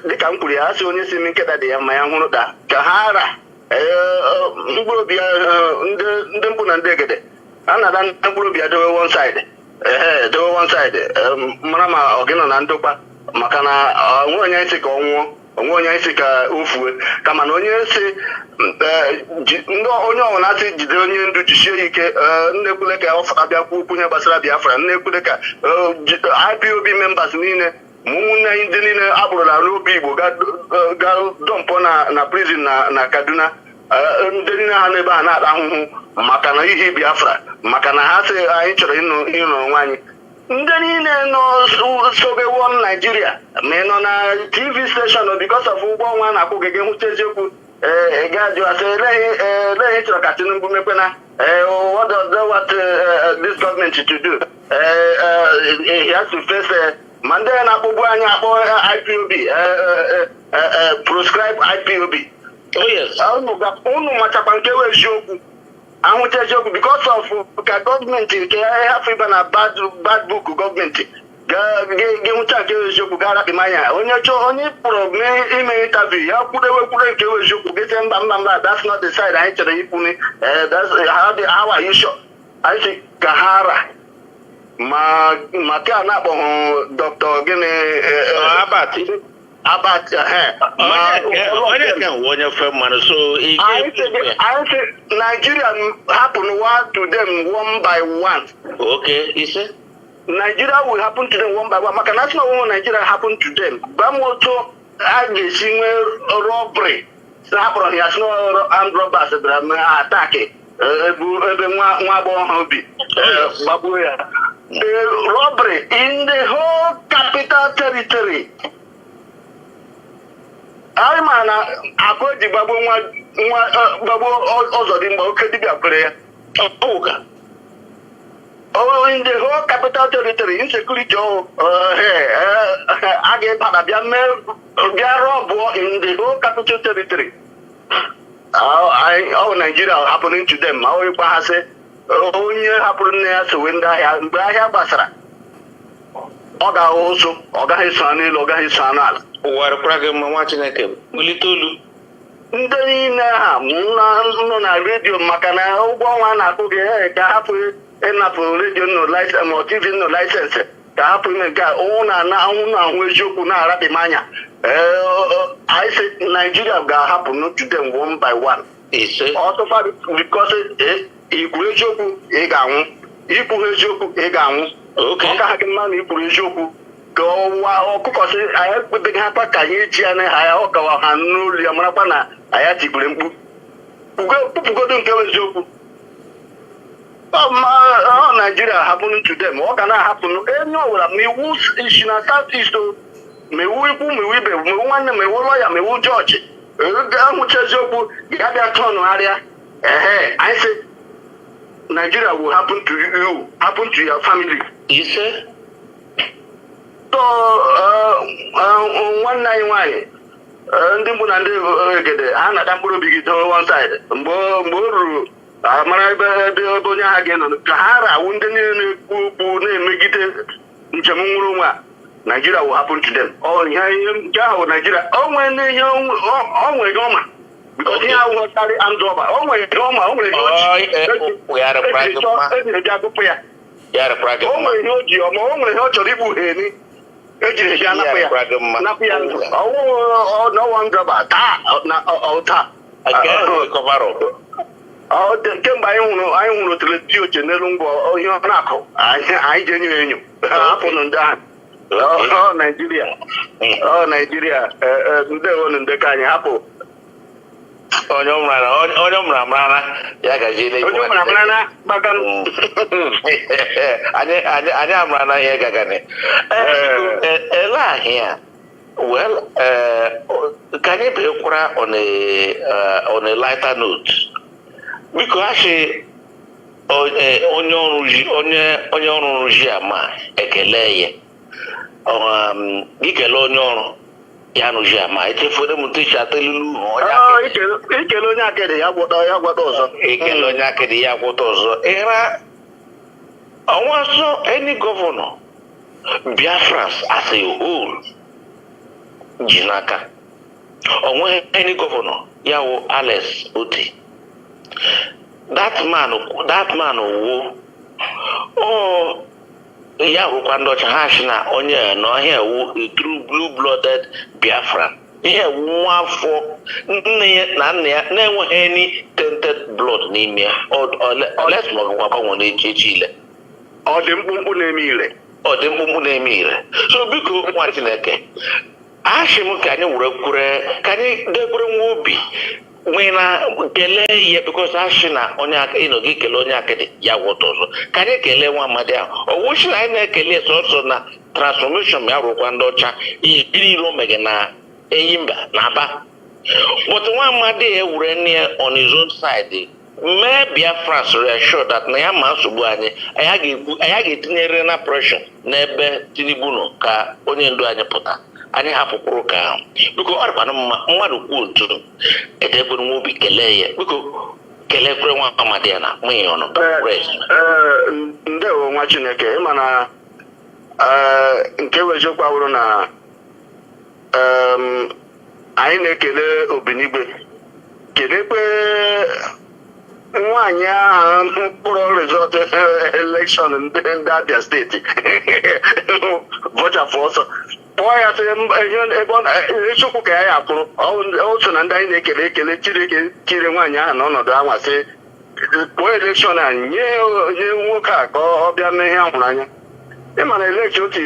dịka m kwuru ya asị onye si nkịta dị ya ma ya hụrụ da ka ha ara mkpụrụ obi ya ndị mpụ na ndị egede a na-ada mkpụrụ obi ya dowe one side mara ma ọ gị nọ na ndokwa maka na onwe onye isi ka ọ nwụọ onwe onye isi ka o fue kama na onye si onye ọwụna asị jide onye ndu jisie ya ike nnekwule ka ọ fara bịa kwuo okwu ihe gbasara Biafra nnekwule ka IPOB members niile ma ụmụnne anyị ndị niile akpụrụla n'obi Igbo ga dọmpụ na prison na Kaduna ndị niile ha n'ebe a na-ata ahụhụ maka na ihe Biafra maka na ha sị anyị chọrọ ịnọ onwe anyị ndị niile nọ sobe won Nigeria ma ị nọ na TV station because of ụgwọ ọnwa na-akwụ gị hụta eziokwu ga-ajụ asị eleghị chọrọ ka Tinubu mekwe na what does what this government to do he has to face ma ndị na-akpọgbu anyị akpọ IPOB proscribe IPOB unu machakwa nke wee eziokwu ahụcha eziokwu because of ka gọọmenti nke hafụ ịba na bad book gọọmenti ga-enwụcha nke eziokwu ga-arapịmanya onye kpọrọ ime interview ya kwudewekwure nke eziokwu gete mba that's not the side anyị chọrọ ikwuni how are you sure anyị si ka ha ara ma ka a na-akpọghụ Dr. gịnị Abat onye fe mmanụ so anyị si Nigeria happen to them one by one. Okay, ise Nigeria will happen to them one by one maka national women Nigeria happen to them gbamoto a ga-esi nwee robbery hapụrụ ya sno armed robbers bịara ataki ebe nwa agbọghọ ha obi gbagbuo ya robbery in the whole capital territory. anyị ma na akụ eji gbagbuo gbagbuo ọzọ dị mgbe oke dibịa kwere ya Oh, in the whole capital territory, insecurity, I get in the whole capital territory. Nigeria happening to them. How you pass it? Onye hapụrụ ya so wenda ahịa mgbe ahịa gbasara ọ ga-ahụ ọ gaghị so n'elu ọ gaghị so n'ala ụwarịkwara gị mma nwa Chineke bulite olu ndị niile ha nọ na redio maka na ụgwọ ọnwa na-akụ gị ka hapụ ịnapụ redio nọ laịsensị ma TV nọ laịsensị ka hapụ ime nke ọnwụ na-ahụ eziokwu na-arapị m anya I say Nigeria ga-ahapụ to them one by one ọtụkwa because ikwuru eziokwu ị ga-anwụ ikwuru eziokwu ị ga-anwụ ọ ka gị mma na ikwuru eziokwu ka ọwa ọkụkọ sị anyị ekpebeghị akpa ka anyị eji ya na ha ọ kawa ha n'olu ya marakwa na anyị tigburu mkpu kpụpụgodo nke eziokwu Nigeria happening to them ọ ga na-ahapụ enye ọbụla ma iwu isi na South East ma iwu ikwu ma iwu ibe ma iwu nwanne ma iwu lọya ma iwu jọji ga-ahụcha eziokwu ga-abịa tọnụgharịa I say Nigeria will happen to you, happen to your family. You say? So, one night, why? Ndị mbụ na ndị egede ha na-ada mkpụrụ obi gị to one side. Mgbe o ruru mara ebe onye agha gị nọ ka ha ra-awụ ndị niile na-ekwu okwu na-emegide njem nwụrụ onwe a. Nigeria will happen to them. Ihe nke ahụ Nigeria o nwere ihe ọma. Because here we carry armed robber. Oh my God, oh my God. We are a pragma. No one grabber. Oh, the came by I want to let you Nelungo. Oh, you're not. I genuine. Happen on that. Oh, Nigeria. Oh, Nigeria. They want in the kind of apple. Onye mara ya gajile onye mara bagan anyị amara na ihe gagane ele ahịa well ka anyị bekwara on a lighter note biko asị onye ọrụ ji ama ekele ya ikele onye ọrụ ya nụji ama echefere m ntechi atelulu ikele onye akịdị ya gwọta ọzọ ikele onye akịdị ya gwọta ọzọ ịra ọnwa so any governor Biafra as a whole ji n'aka onwe any governor ya wụ Alex Oti that man wo ya bụkwa ndị ọcha ha si na onye n'ọhịa ewu true blue-blooded Biafran ihe nwa afọ nne na nna ya na-enweghị any tainted blood n'ime ya olesmọgwụkwa gbanwe n'echichi ile ọ dị mkpụmkpụ na-eme ire so biko nwa Chineke asị m ka anyị were ka anyị dekwere nwa obi nwee na kelee ya because asị na onye gị kelee onye akịdị ya gwọta ọzọ ka anyị kelee nwa amadi ahụ ọwụchi na anyị na-ekele sọsọ na transformation ya rụkwa ndị ọcha ihe iro mege na Eyimba na Aba but nwa amadi ewure nne on his own side mee Biafra reassure that na ya ma nsogbu anyị ga-etinyere na pressure n'ebe Tinubu nọ ka onye ndu anyị pụta anyị hapụkwuru ka ahụ biko ọ dịkwana mma mmadụ kwuo otu edekwere nwa obi kelee ya biko kelekwere nwa amadi ya na nwunye ọnụ ndewo nwa Chineke ịma na nke weziokwu awụrụ na anyị na-ekele Obinigwe kelekwe nwaanyị ahụ mkpụrụ resọt elekshọn ndị Abia steeti bọchapụ ọsọ kpọọ ya sị ebe eziokwu ka ya akwụrụ o so na ndị anyị na-ekele ekele Chineke chiri nwaanyị ahụ n'ọnọdụ anwa sị kpọọ elekshọn a nye nwoke a ka ọ bịa mee ihe ahụrụ anya ịma na elekshọn otu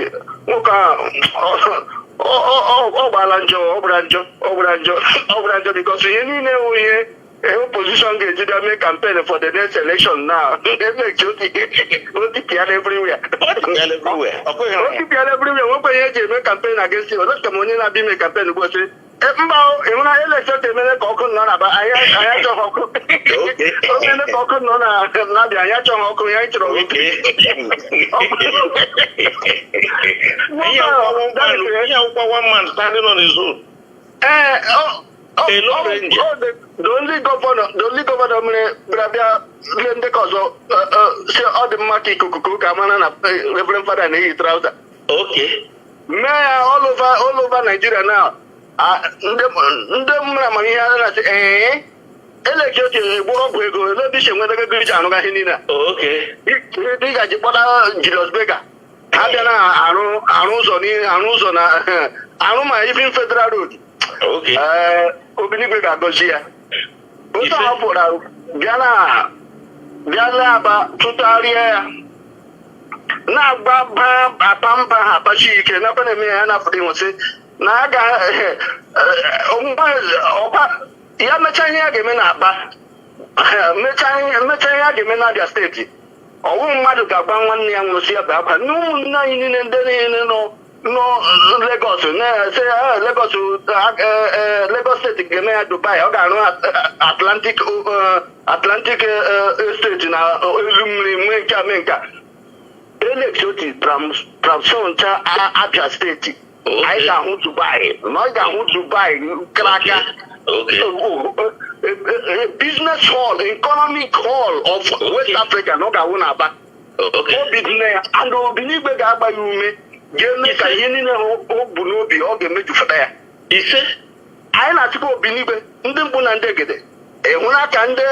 nwoke ahụ ọ gbara njọ ọ gbara njọ bikos ihe niile wụ ihe opposition ga-ejide mee campaign for the next election now. Otipiala everywhere. When we campaign against you, let's come on in and be campaign. Mbao, even I elected a minute cocoon, none about I had your hook. Okay, cocoon, none, not the Ayacho Hoko, one man standing on his own. The only governor, Brabia, Lende Coso, say all the Maki Kuku, Kamana, Reverend Father, and he trouser. Okay. Mayor all over Nigeria now. Ndị mma ihe na say election gboro go no bi shenwe daga gri anu ga hinina. Okay. Ị ga ji kpọta Julius Berger. Ha bịa na arụ ụzọ na arụ ma even federal road. Okay. Obinigwe ga-agọzi ya. Otu ahụ bịa na aba tụtagharịa ya. Na-agba apamba ha apachi ike na kwana eme ya na-afụrụ ịnwụsị na aga ọba ya mechaa ihe ya ga-eme na Aba mechaa ihe ya ga-eme na Abia steeti ọwụ mmadụ ga-agba nwanne ya nwụrụ si ya Aba na ụmụnne anyị niile ndị niile nọ Lagos na-ese Lagos steeti ga-eme ya Dubai ọ ga-arụ Atlantic steeti na elu mmiri nwee nke ame nka election transfer ncha Abia steeti anyị ga-ahụ Dubai na ọ ga-ahụ Dubai kraka business hall economic hall of West Africa na ọ ga-ahụ na Aba obidine ya and Obinigwe ga-agba ya ume ga-eme ka ihe niile o bu n'obi ọ ga-emejupụta ya ise anyị na-achịkwa Obinigwe ndị mkpu na ndị egede ehụla ka ndị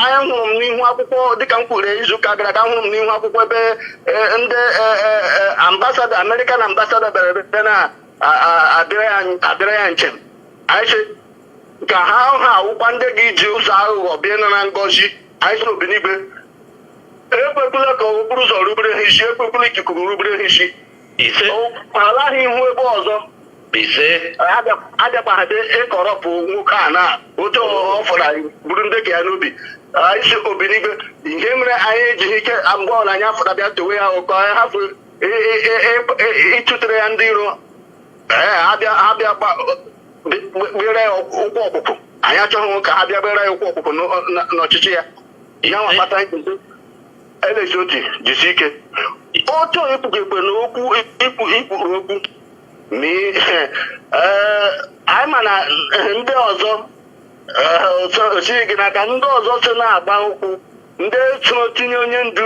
anyị hụrụ m n'ihu akwụkwọ dịka m kwuru izuụka gara aga hụrụ m n'ihu akwụkwọ ebe ndị ambassador American ambassador bịara na-abịara ya njem anyị sị ka ha awụkwa ndị ga-iji ụzọ aghụghọ bịa na ngọzi anyị sị Obinigwe ekwekwula ka o buru ụzọ rubere ha isi ekwekwula ikuku rubere ha isi ise alaghị ihu ebe ọzọ ise abịakpaghadị ịkọrọpụ nwoke a na otu ọ fọrọ buru ndị ka ya n'obi anyị sị Obinigwe ihe mere anyị ejighị ike mgbe ọla anyị afọra bịa towe ya ụkọ hafụ ịchụtere ya ndị iro abịa gbere ụkwụ ọkpụkpụ anyị achọghị ka ha bịa gbere ya ụkwụ ọkpụkpụ n'ọchịchị ya ya nwa kpata election jisi ike otu ikpugekwe na ikpuru okwu anyị ma na ndị ọzọ osighị gị n'aka ndị ọzọ so na-agba ụkwụ ndị so tinye onye ndu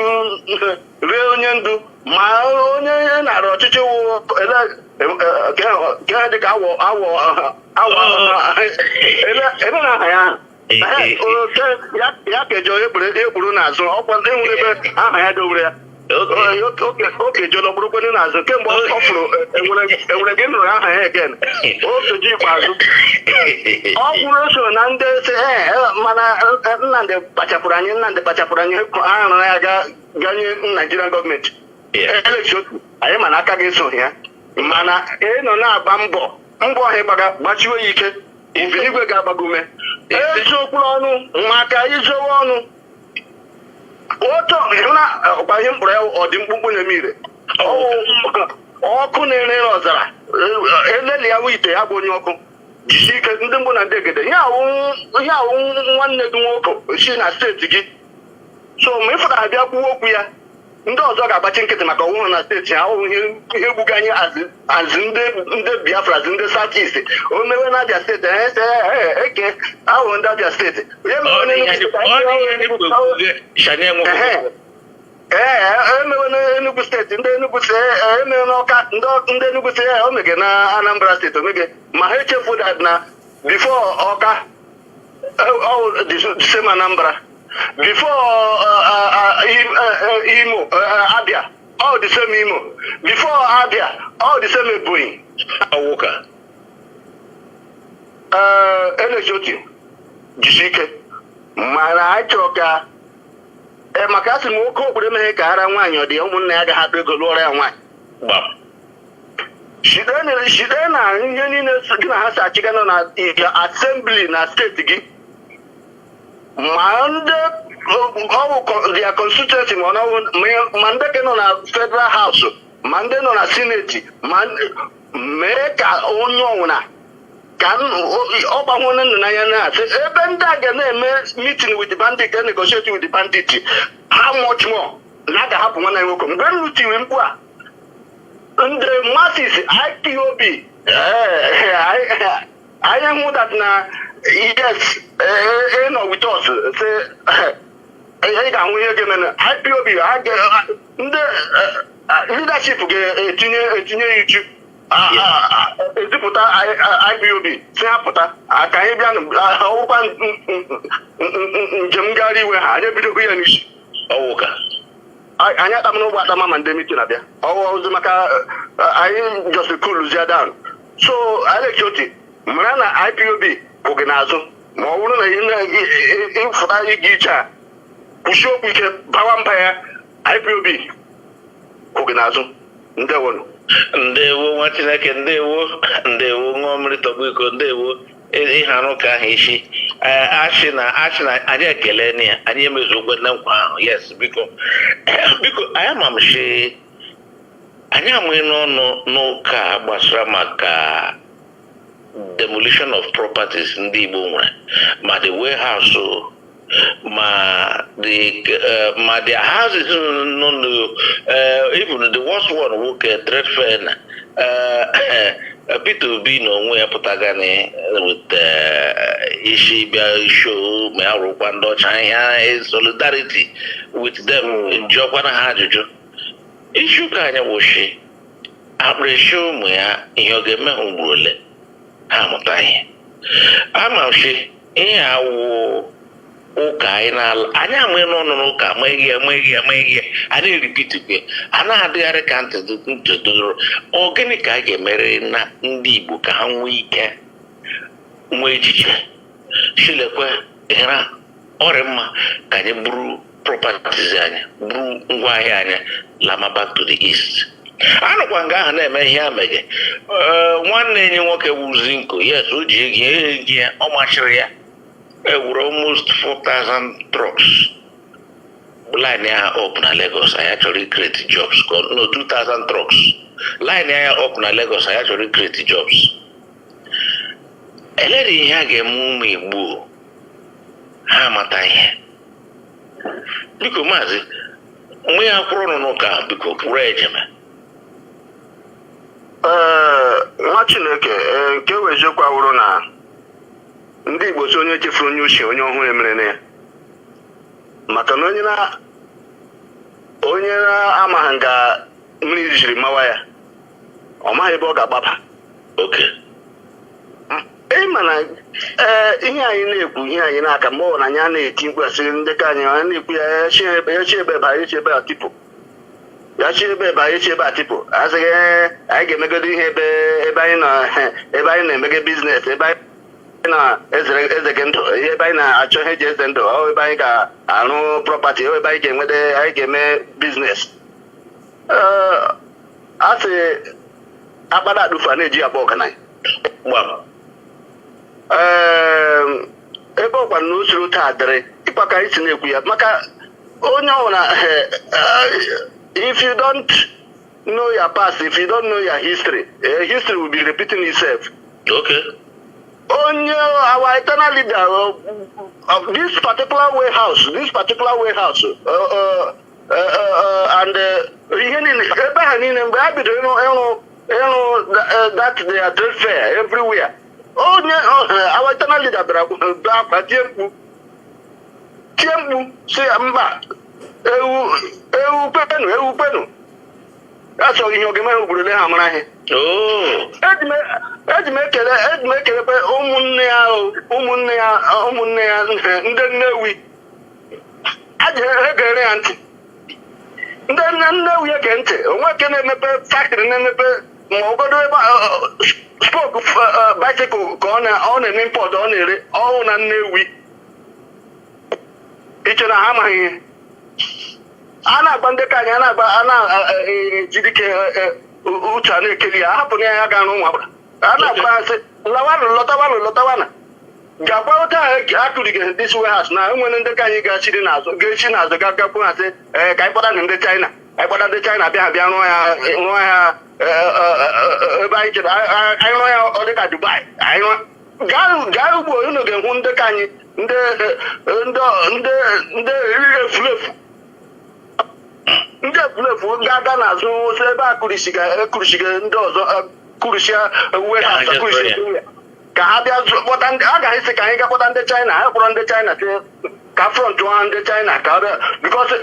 rie onye ndu ma onye nara ọchịchị ke dịka ebe na aha ya kejọ egburu n'azụ ọkwa enwere ebe aha ya dowere ya oke jọlọ gburugburu n'azụ kemgbe ọ fụrụ enwere gị nụrụ aha ya egen okeji ikpeazụ ọ kwuru so na ndị si mana Nnamdị kpachapụrụ anyị ahụrụ ya ganye Nigerian gọọmenti elekshọn anyị mana aka gị so ya mana ịnọ na-agba mbọ ha gbachiwe ya ike Obinigwe ga-agbagume eji okpuru ọnụ maka izowe ọnụ otu ịhụna ọkwa ihe mkpụrụ ya ọ dị mkpụmkpụ na-eme ire ọkụ na-ere ọzara eleli ya ite ya bụ onye ọkụ jisi ike ndị mgbụ na ndị egede ihe awụ nwanne gị nwoke si na steeti gị so ma ịfụta abịa kwuo okwu ya ndị ọzọ ga-agbachi nkịtị maka ọnwụhụ na steeti ha ọwụ ihe gbuga anyị azị ndị Biafra ndị South-East o mewe na Abia steeti eke ahụ ndị Abia steeti emewe na Enugu steeti ndị Enugu emewe n'Ọka ndị Enugu si o mege na Anambra steeti omege ma ha echefu that na before Ọka the same Anambra before Imo, Abia, all the same Imo. Before Abia, all the same Ebonyi. Awoka. Election jisike. Mana achọ ka maka asị m nwoke okpuru emeghe ka ara nwaanyị ọ dị ụmụnne ya ga-ahapụ ego lụọrọ ya nwaanyị. Shide na ihe niile gị na ha si achịga nọ na assembly na steeti gị ma ndị ọwụ their constituency ma ndị ke nọ na federal house ma ndị nọ na senate ma mee ka onye ọwụna ka ọ gbanwere ndụ n'anya na-asị ebe ndị a ga na-eme meeting with the bandit and negotiate with the bandit how much more na a ga-ahapụ nwanne nwoke mgbe m tiri mkpu a ndị masses IPOB anyị hụ that na yes nọ with us say ị ga-ahụ ihe ga-eme IPOB ndị leadership ga-etinye ya uchu ezipụta IPOB si ha pụta ka anyị bịa ọwụkwa njem ngagharị iwe ha anyị ebidogo ya n'isi ọwụka anyị atamana ụgbọ atama ma ndị mitin abịa ọzọ maka anyị just coolzie down so Alex Oti mara na IPOB kwụ gị n'azụ ma ọ bụrụ na ịfụta ịga iche a kwụsie okwu ike bawa mba ya IPOB kwụ gị n'azụ ndewonu ndewo nwa Chineke ndewo ṅụọ mmiri tọgbọ iko ndewo ịharụ ka ahụ isi achị na anyị ekele na ya anyị emezugwe na nkwa ahụ yes biko anyị amamshi anyị amụghị n'ọnụ n'ụka gbasara maka demolition of properties ndị Igbo nwere ma the warehouse ma their houses no even the worst one nwoke trade fair na Peter Obi na onwe ya pụtagani with isi bịa show ma ya rụkwa ndị ọcha ihe solidarity with them jụọkwana ha ajụjụ isi ụka anya wụshi akpịrịsị ụmụ ya ihe ọ ga-eme ha ugboro ole ha amụta ihe amashi ihe awụ ụka anyị na-ala anyị amaghị n'ọnụ n'ụka amaghị anyị eripitikwe a na-adịgharị ka ntụtụrụ ọ gịnị ka a ga-emere na ndị Igbo ka ha nwee ike nwee echiche chilekwe ịra ọrịa mma ka anyị buru properties anyị buru ngwaahịa anyị lama back to the east anụkwa nga ahụ na-eme ihe ameghe nwanne enyi nwoke wuzi nko yes o ji ego ya ọ machiri ya were almost 4,000 trucks. Line here up na Lagos, I actually create jobs. No, 2,000 trucks. Line here up na Lagos, I actually create jobs. Eleri ihe a ga-eme ụmụ Igbo ha amata ihe. Biko maazị, mgbe ya kwụrụ n'ụka biko kwụrụ ejeme. Nwa Chineke nke wezikwa wụrụ na ndị Igbo si onye chefuru onye ochie onye ọhụrụ emere na ya maka na onye na-amaghị nga mmiri jiri mawa ya ọ maghị ebe ọ ga-agbaba oke ịma na ihe anyị na-ekwu ihe anyị na-aka mgbe ọ na anyị na-eti mkpu asịrị ndị ka anyị na-ekwu ya chi ebe ba echi ebe atipụ ya chi ebe ba echi ebe atipụ asịghị anyị ga-emegodo ihe ebe anyị na-emege biznes ebe anyị na ezege ndụ ebe anyị na-achọ ihe eji eze ndụ ebe anyị ga-arụ prọpati ebe anyị ga-eme biznes a sị akpara adufa na-eji agba ọgananya ebe ọkwa na usoro taa dịrị ịkpa ka anyị si na-ekwu ya maka onye ọbụla if you don't know your past, if you don't know your history, history will be repeating itself. Okay. Our eternal leader of this particular warehouse, and that they are trade fair everywhere. Our eternal leader, Tiembu, say Amba, Penu. That's all in your game. Oh, Ed make spoke bicycle on an import on it all and it's an hammer. Ana bandeka ana jidike ucha na ekeli ahapụ na ya ga n'ụwa ana gbaasị lọtawana gakwa ụta akụrige this warehouse na enwere ndị ka anyị ga-echi n'azụ gakwu ha sị ka anyị kpọta ndị China bịa rụọ ya ebe anyị chere anyị rụọ ya ọ dịka Dubai anyị gaa ugbo unu ga-ehụ ndị ka anyị ndị efulefu ga-aga n'azụ osi ebe a kụrisiga ndị ọzọ kụrisia uwe ha ka ha bịa kpọta ndị a ga-esi ka anyị ga kpọta ndị China ha kpọrọ ndị China ka front ha ndị China ka ọ bịa because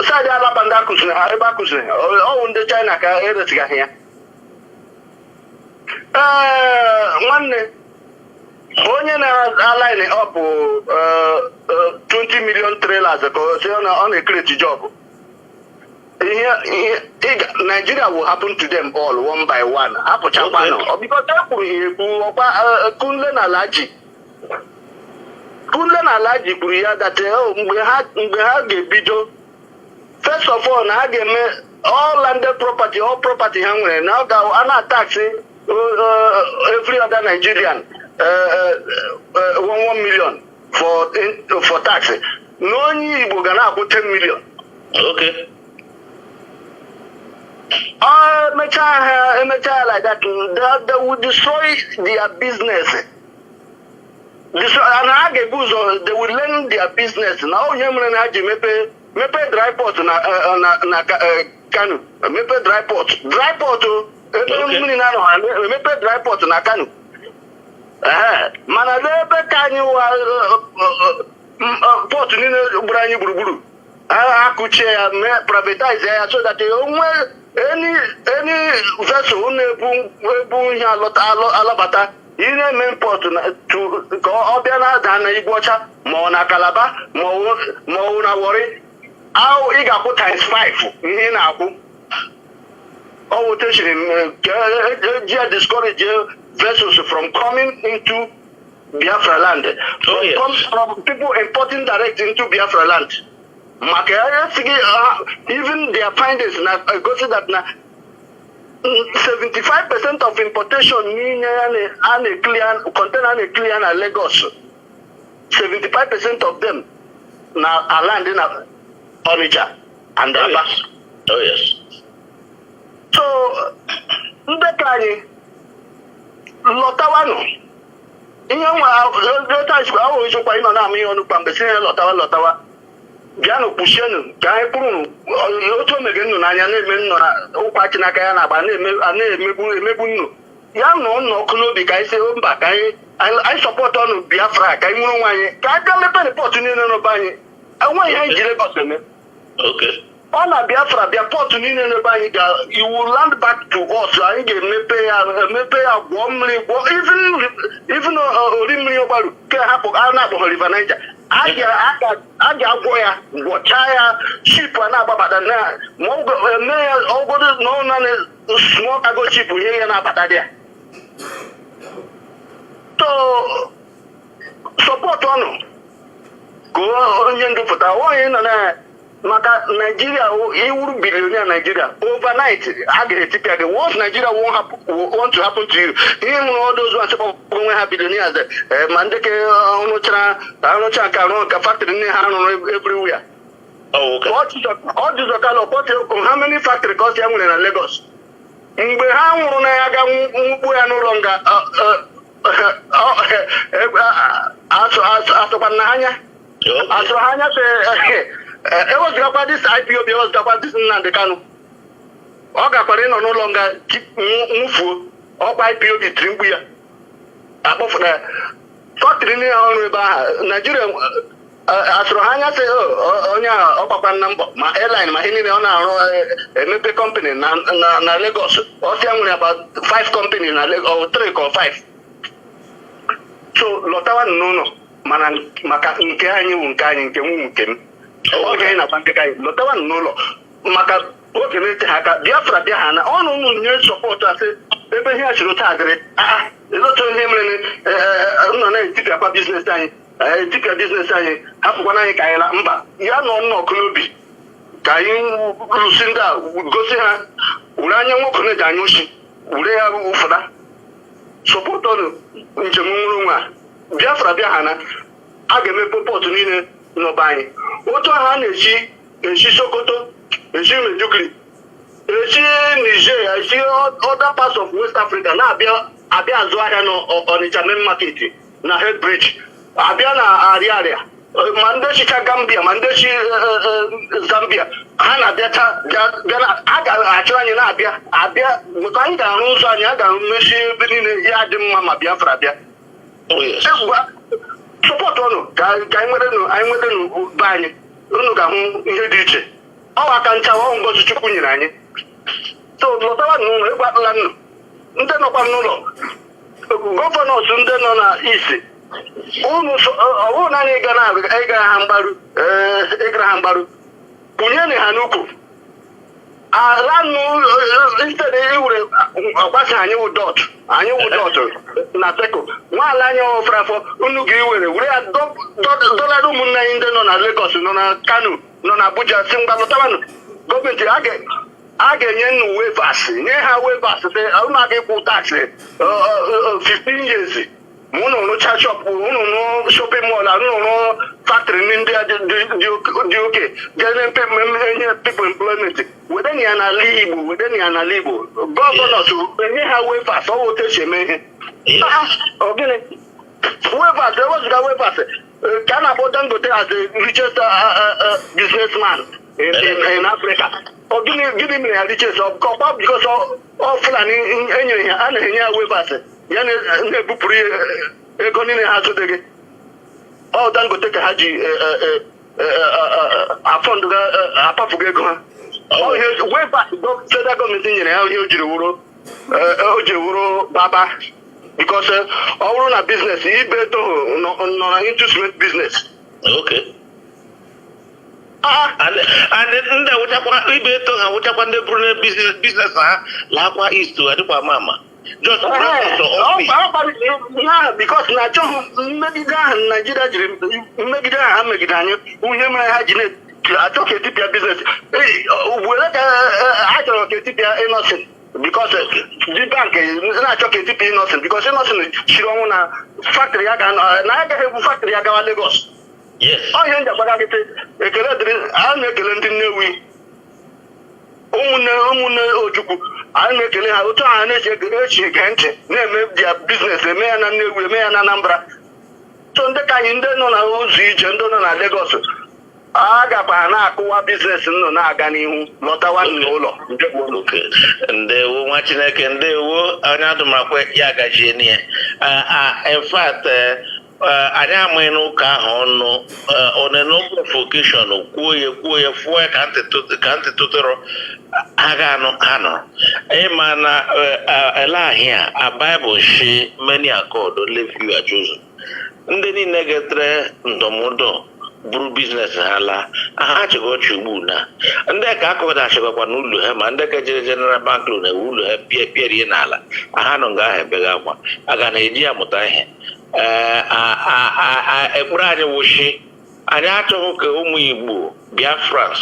saịdị alaba ndị akụziri ha ebe akụziri ọwụ ndị China ka eresigaghị ya nwanne onye na-align up 20 million trailers ka ọ na-ekreti job Nigeria will happen to them all one by one. Apụchakwanụ because ekwuru ya ekwu ọkwa Kunle na Alhaji kwuru ya that mgbe ha ga-ebido first of all na ha ga-eme all landed property ha nwere na ọ ga na-tax every other Nigerian 1 million for tax na onye Igbo ga na-akwụ 10 million. Okay. Emechaa like that, they will destroy their business. And they will learn their business. Now, you mepe dry port na Kanu. Mepe dry port. Dry port. Mepe dry port na Kanu. Mana lebe Kanu port nile branyi buruburu. Akuche ya privatize ya so that any vessel na-ebu ihe alabata ị na-eme import ka ọ bịa na-ada na Igbo ọcha ma ọ na Calabar ma ọ na Warri ahụ ị ga-akwụ times 5 ihe na-akwụ ọwụtechiri ji discourage vessels from coming into Biafra land from people importing direct into Biafra land. Even their findings goes that 75% of importation container clear na Lagos. 75% of them now are land in Onitsha and Aba. Oh yes. So ndekanye lotawano. Ihe nwa lota isku awo isokwa ino na ami onu pambesi lotawa. Biano pushenu ka anyị pụrụ otu omege nnu n'anya na-eme nnọ na ụkwa Chinaka ya na-agba na-emebu nnu ya nọ ọkụ n'obi ka anyị si mba ka anyị sọpọtụ ọnụ Biafra ka anyị nwụrụ nwaanyị ka a ga mepe pọtụ niile n'obe anyị enweghị ihe anyị ji Lagos eme ọ na Biafra bịa pọtụ niile n'obe anyị ga iwu land back to us anyị ga-emepe ya gwọọ mmiri gwọọ even ori mmiri ọgbaru ke hapụ a na-akpọ River Niger a ga-agwọ ya gwọchaa ya ship a na-agbabata na ma eme ya ọgọdụ na small cargo ship ihe ya na-abata dị ya so support ọnụ ka onye ndụpụta onye nọ na maka Nigeria iwuru billionaire Nigeria overnight a ga-etipịa gị once Nigeria want to happen to you ihe nwere all those ones onwe ha billionaires ma ndị ke ọrụcha ka arụ ka factory nne ha rụrụ everywhere ọ jụzọkala ọkpọtụ how many factory ka ọ ya nwere na Lagos mgbe ha nwụrụ na ya ga nwụkpu ya n'ụlọ nga asụkwa na anya asụrụ ha anya ewezụgakwa dis IPOB ewezụgakwa dis Nnamdi Kanu ọ gakwara ịnọ n'ụlọ nga nwụfuo ọkwa IPOB tiri mgbu ya akpọfụta factory niile ọrụ ebe ahụ Nigeria asụrụ ha anya sị onye ahụ ọgbakwa na mbọ ma airline ma ihe niile ọ na-arụ emepe company na Lagos ọsịa nwere about 5 company na Lagos 3 or 5 so lọtawa n'ụlọ mana maka nke anyị wụ nke anyị nke m nke m oge anyị na-agba nkeka anyị lọtawa n'ụlọ maka oge na-ete ha aka Biafra bịa ha na ọnụ ụmụ nye sọpọtụ asị ebe ihe a chịrị taa dịrị elotu ihe mere nọ na-etipịakwa biznes anyị etipịa biznes anyị hapụkwana anyị ka anyị la mba ya nọ nnọkụ n'obi ka anyị rụsi ndị a gosi ha were anya nwoke na-eji anya ochi were ya ụfọdụ sọpọtụ njem nwụrụ onwe a Biafra bịa ha na a ga-emepe pọtụ niile n'ọba anyị otu ahụ a na-echi Sokoto echi Maiduguri echi Niger echi other parts of West Africa na-abịa abịa azụ ahịa n'Ọnịcha main market na Head Bridge abịa na Ariaria ma ndị chicha Gambia ma ndị chi Zambia ha na-abịacha bịa na a ga-achọ anyị na-abịa mgbe anyị ga-arụ ụzọ anyị a ga-arụ mmechi ebe niile ya dị mma ma Biafra bịa sọpọtụ ụnụ ka anyị nwerenụ be anyị unu ga-ahụ ihe dị iche ọwa aka nchawa ngozi Chukwu nyere anyị so lọtawa n'ụlọ ịgbatala nnụ ndị nọkwa n'ụlọ gọvanọs ndị nọ na isi ọwụ naanị ịgara ha mgbaru kwụnyenụ ha n'ukwu ala nụ isted iwere ọgbasa anyị wụ dọt na teko nwaala anyị ọfere afọ unu ga-iwere were ya dọlara ụmụnne anyị ndị nọ na Lagos nọ na Kano nọ na Abuja si mgbalụtawanụ gọọmenti a ga-enye nnu wevas nye ha wevas sị unu aga ịkwụ taksị 15 years ma unu rụcha shọpụ unu rụọ shọpịn mọl unu rụọ factory ndị dị oke ga-enye people employment wedena ya n'ala Igbo gọvanọs enye ha wevas ọ otu esi eme ihe gịnị wevas ewezụga wevas ka a na-akpọ Dangote as the richest businessman in Africa. Gịnị mere ha riches ọkwa because ọ Fulani enyere ha a na-enye ha wevas ya na-ebupụrụ ego niile ha zụteghị ọ Dangote ka ha ji apapụga ego ha wevas federal gọọmenti nyere ha ihe o jiri wụrụ baba because ọ bụrụ na biznes ibe eto nọ na investment business and ndị awụchakwa ibe eto ha awụchakwa ndị bụrụ na biznes ha lakwa east adịkwa mama just because na achọghị mmegide ahụ Naijiria jiri mmegide ahụ ha megide anyị ihe mere ha ji na-achọ ka etipịa biznes were ka a chọrọ ka etipịa Innocent because the bank na-achọ ka etipịa Innocent because Innocent chiri ọnwụ na factory ya agaghị ebu factory ya gawa Lagos ihe njakwaga gịte ekele dịrị a na-ekele ndị Nnewi ụmụnne Ojukwu anyị na-ekele ha otu ha na-echi ege ntị na-eme dia biznes eme ya na Nnewi eme ya na Anambra so ndị ka anyị ndị nọ na ụzọ ije ndị nọ na Lagos a gakwa na-akụwa biznes nọ na-aga n'ihu lọtawa n'ụlọ ndewo nwa Chineke ndewo onye adụmakwe ya gajie n'ihe in fact anyị amaghị n'ụka ahụ ọnụ onenogwu fokeshọn kwuo ya fụọ ya ka ntị tụtụrụ agha anọ ịma na ele ahịa a Bible shi many accord only few are chosen ndị niile getere ndọmọdụ bụrụ biznes ha laa ha chịgọchi ugbu na ndị ka akọdachịgakwa n'ụlọ ha ma ndị ka jere General Bank loan ewu ụlọ ha pierie n'ala ha nọ nga ahụ ebeghị akwa aga na-eji ya mụta ihe ekpere anyị wụchi anyị achọghị ka ụmụ Igbo Biafrans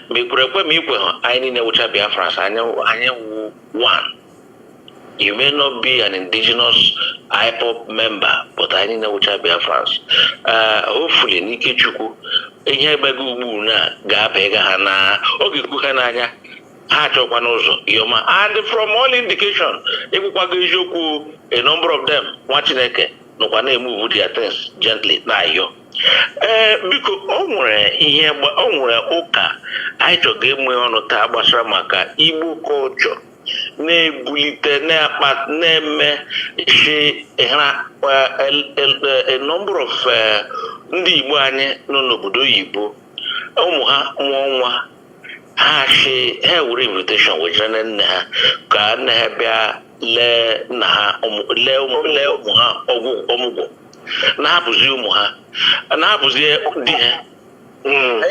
ma ekwere ekwe ma ikwe ha anyị niile wụcha Biafrans anyị wụ one. You may not be an indigenous IPOP member, but I need to watch Biafrans. Hopefully, Nike Chuku, ihe gbege ugbu na ga-apega ha na oge kuka n'anya ha chọkwa n'ụzọ yoma, and from all indication ekwukwago eziokwu a number of them nwa Chineke nọkwa na-emove their things gently na ayọ biko o nwere ụka anyị chọga enwe ọnụ taa gbasara maka Igbo culture na-ebulite na-eme a number of ndị Igbo anyị nọ n'obodo oyibo ụmụ ha nwa ọnwa ha were invitation wejere nne ha ka nne ha bịa lee ụmụ ha ọmụgwọ na-apụzi ụmụ ha na-apụzi di ha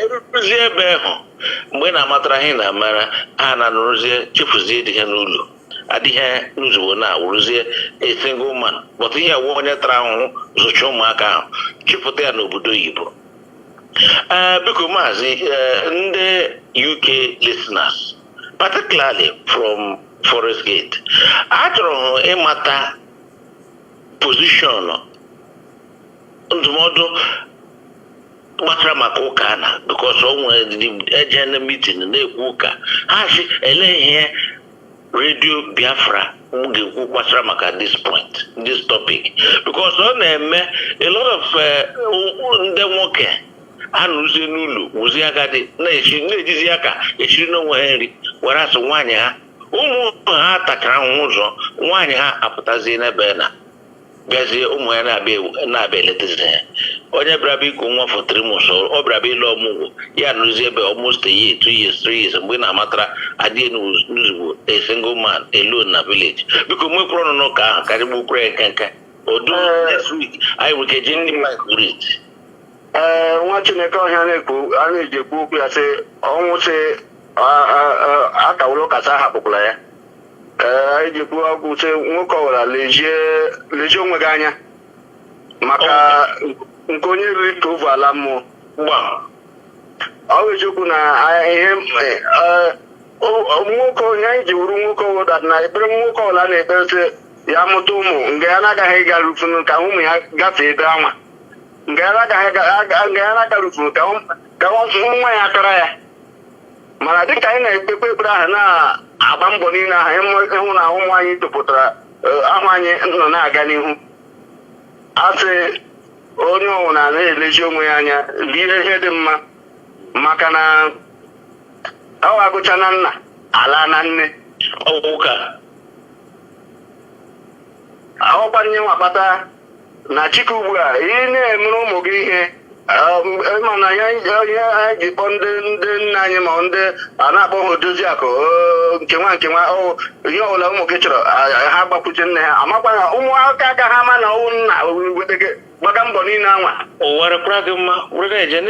erụzi ebe ahụ mgbe na-amatara ihe na-amara ha na-anụrụzie chefuzie dị ha n'ụlọ adịghị n'ụzọ na-awụrụzie a single man but ihe awụ onye tara ahụhụ zụcha ụmụaka ahụ chịpụta ya n'obodo oyibo biko maazị ndị UK listeners particularly from Forest Gate achọrọ m ịmata position ndụmọdụ gbasara maka ụka na because o nwere eje na meeting na-ekwu ụka ha si ele ihe redio Biafra gbasara maka this point, this topic, because ọ na-eme a lot of ndị nwoke a nụzie n'ụlọ wụzie agadi na-ejizi aka echiri n'onwe ha nri were asụ nwaanyị ha ụmụ ha takara ahụhụ ụzọ nwaanyị ha apụtazie n'ebe na bịazie ụmụ ya na-abịa eletezi ha onye bịara iku nwa for 3 months ọ bịara ịlụ ọmụgwọ ya nụzie ebe almost a year 2 years 3 years mgbe na-amatara adịghị n'uzugbo a single man alone na village biko mgbe kwụrụ ọnụ n'ụka ahụ karịgba ukwuru ya nkenke odu next week anyị nwere ike ji ndị mmadụ read nwa Chineke ọhịa na-ekwu a na-eji ekwu okwu ya sị ọnwụ sị akawụrụ kasa hapụkwara ya anyị ji ekwu okwu sị nwoke ọbụla lejie onwe gị anya maka nke onye riri ka ovu ala mmụọ ọ bụ eziokwu na ihe nwoke onye anyị ji wuru nwoke ọbụla na ekpere nwoke ọbụla na-ekpere sị ya mụta ụmụ nga ya na-agaghị ịga rufunu ka ụmụ ya gafee ebe anwa nga ya na-aga rufunu ka nwa ya akara ya mana dịka anyị na-ekpekpe ekpere ahụ na-agba mbọ niile ahụ ịhụ na ụmụ anyị topụtara ahụ anyị nọ na-aga n'ihu asị onye ọbụla na-elezi onwe ya anya lie ihe dị mma maka na ọ agụcha na nna ala na nne ọgbanye nwakpata na chike ugbu a ị na-emere ụmụ gị ihe mana ya anyị ji kpọ ndị nna anyị ma ndị a na-akpọ ha odozi akụ nkenwa ihe ọbụla ụmụ gị chọrọ ha gbakwuche nne ha amakwa na ụmụaka aka ha ama na ọwụ nna gbaga mbọ niile anwa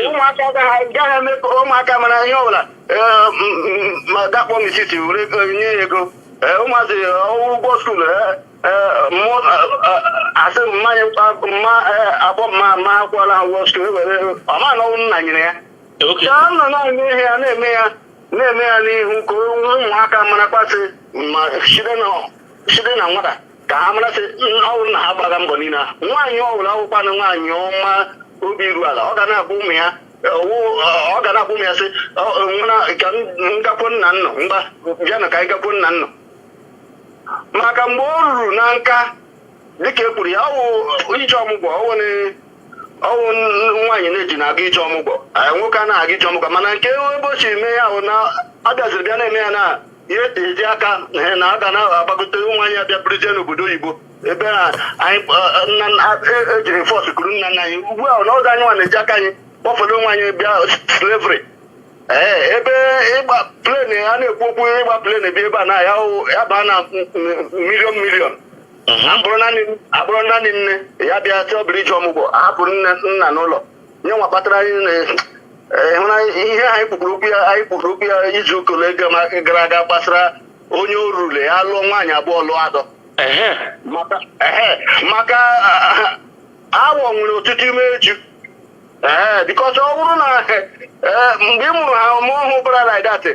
ụmụaka aka ha gaghị eme ụmụaka mara ihe ọbụla ma gakpọ misisi were nye ya ego ụmụazị ụgwọ skuulu asị mmanya abụọ ma akwụọla ha ụgwọ skuulu ewere ọma na ọnwụ nna nyere ya ka nọ na-eme ihe ya na-eme ya n'ihu ka ụmụaka marakpasị ma site na nwata ka ha marasị ọwụ na ha gbaga mbọ niile ahụ nwaanyị ọbụla ọgwụkwa na nwaanyị ọma obi iru ala ọ ga na-agba ụmụ ya sị ka m gakwuo nna nnọ mgba bịa na ka anyị gakwuo nna nnọ maka mgbe o ruru na nka dịka e kwuru ya ọwụ ije ọmụgwọ ọwụ nwaanyị na-eji na-aga ije ọmụgwọ nwoke a na-aga ije ọmụgwọ mana nke ebe o si eme ya ahụ na a bịaziri bịa na-eme ya na ihe eji aka na aga na-agbagote nwaanyị abịa bụrụzie n'obodo oyibo ebe anyị ejiri fọs kuru nna nna anyị ugbu a na ọzọ anyị nwa na-eji aka anyị kpọfere onwe anyị bịa slavery ebe ịgba plen a na-ekwu okwu ịgba plen ebe ebe a na ya baa na milion akpụrụ naanị nne ya bịa chọbiri ije ọmụgwọ ahapụ nna n'ụlọ nye nwa kpatara anyị hụra ihe anyị kpụrụ okwu ya izu ụka ole gara aga gbasara onye orule ya lụọ nwaanyị abụọ lụọ atọ maka awọ nwere ọtụtụ ime eju bikọs ọ bụrụ na mgbe ị mụrụ ha ọmụọhụ bara like that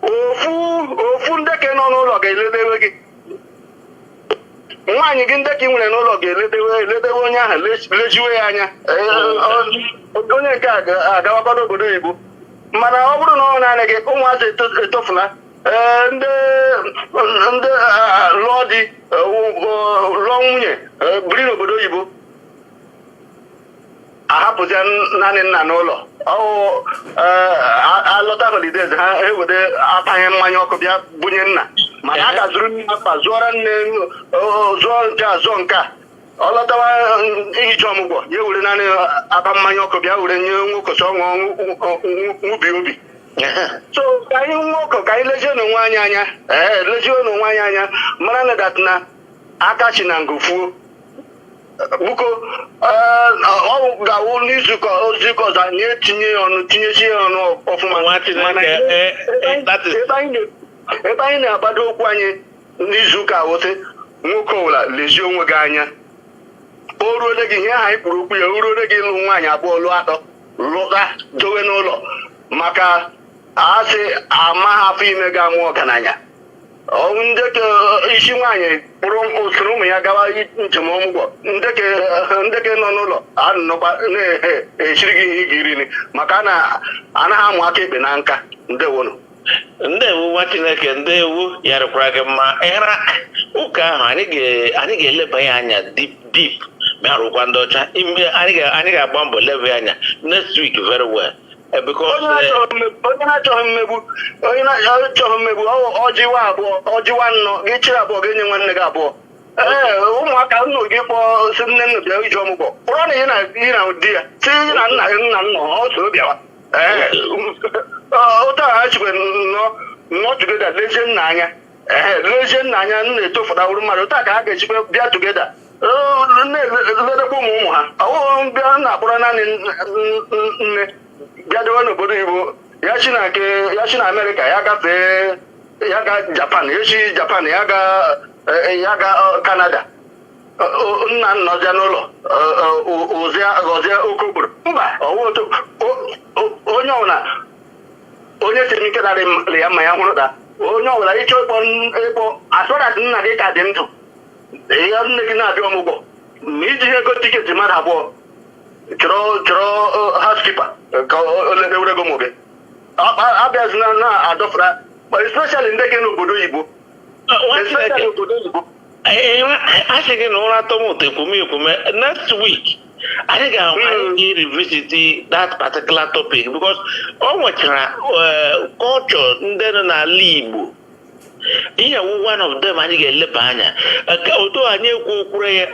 ofu ndeke nọ n'ụlọ ga-eledewe gị nwaanyị gị ndeke ị nwere n'ụlọ ga-eledewe onye ahụ lejiwe ya anya onye nke agawakwa n'obodo oyibo mana ọ bụrụ na ọ naanị gị ụmụazị etofuna ndị lụọ di lụọ nwunye biri n'obodo oyibo ahapụzia naanị nna n'ụlọ alọta holidays ha ewede apanye mmanya ọkụ bịa bunye nna mana a ga-azụrụ nne akpa zụọra nne zụọ nke a zụọ nke a ọ lọtawa ije ọmụgwọ ya were naanị akpa mmanya ọkụ bịa were nye nwoke sọ nwubi obi so ka anyị nwoke ka anyị lezie n'onwe anyị anya lezie n'onwe anyị anya mara na dat na aka chi na ngofuo buko ọ ga-awụ n'izuụka ọzọ anyị etinye ya ọnụ tinyesie ya ọnụ ọfụma mana ebe anyị na-agbado okwu anyị n'izuụka wụsị nwoke ọbụla lezie onwe gị anya o ruole gị ihe ahụ anyị kpụrụ okwu ya o ruole gị ịlụ nwaanyị abụọ lụọ atọ lụta dowe n'ụlọ maka asị ama hafụ ime ga amụ ọgaranya ndeke isi nwaanyị kpụrụ usoro ụmụ ya gawa njem ọmụgwọ ndeke nọ n'ụlọ anọkwa na-echiri gị ihe ị ga-iri maka anaghị amụ aka ekpe na nka ndewonu ndewo nwa Chineke, ndewo yarịkwara gị mma. Ịra ụka ahụ anyị ga-eleba ya anya deep ma arụkwa ndị ọcha. Anyị ga-agba mbọ leba ya anya next week very well. Because onye na-achọghị mmegbu ọjịwa abụọ ọjịwa nnọ gị chịrị abụọ ga-enye nwanne gị abụọ. Ụmụaka nnu gị kpọọ si nne nnu bịa ije ọmụgwọ kpọrọ na ị na di ya si na nna nna ọ so bịawa ụta ha chikwe nnọọ tugeda lezie nna anya lezie nna anya nna etofụtawuru mmadụ ụta ka ha ga-echikwe bịa tugeda na-eledekwa ụmụ ha ọwụghị bịa na-akpọrọ naanị nne bịa dewe n'obodo Igbo ya chi na Amerịka ya gafee ya ga Japan echi Japan ya ga Canada nna nọzia n'ụlọ gọzie oke obodo mba onye ọbụla onye siri ike narị ya mma ya hụrụ da onye ọbụla ịchọ ịkpọ asọrat nna gị ka dị ndụ ya nne gị na-abịa ọmụgwọ ma iji ego tiketi mmadụ abụọ chọrọ housekeeper ka o ledewere gị ụmụ gị abịazina na-adọfụra especially ndị gị n'obodo Igbo asị gị na ụra atọ m ụtọ ekwume next week anyị ga-revisit that particular topic because ọ nwechara culture ndị nọ n'ala Igbo. Ihe wu one of them anyị ga-eleba anya otu anyị ekwu okwuru ya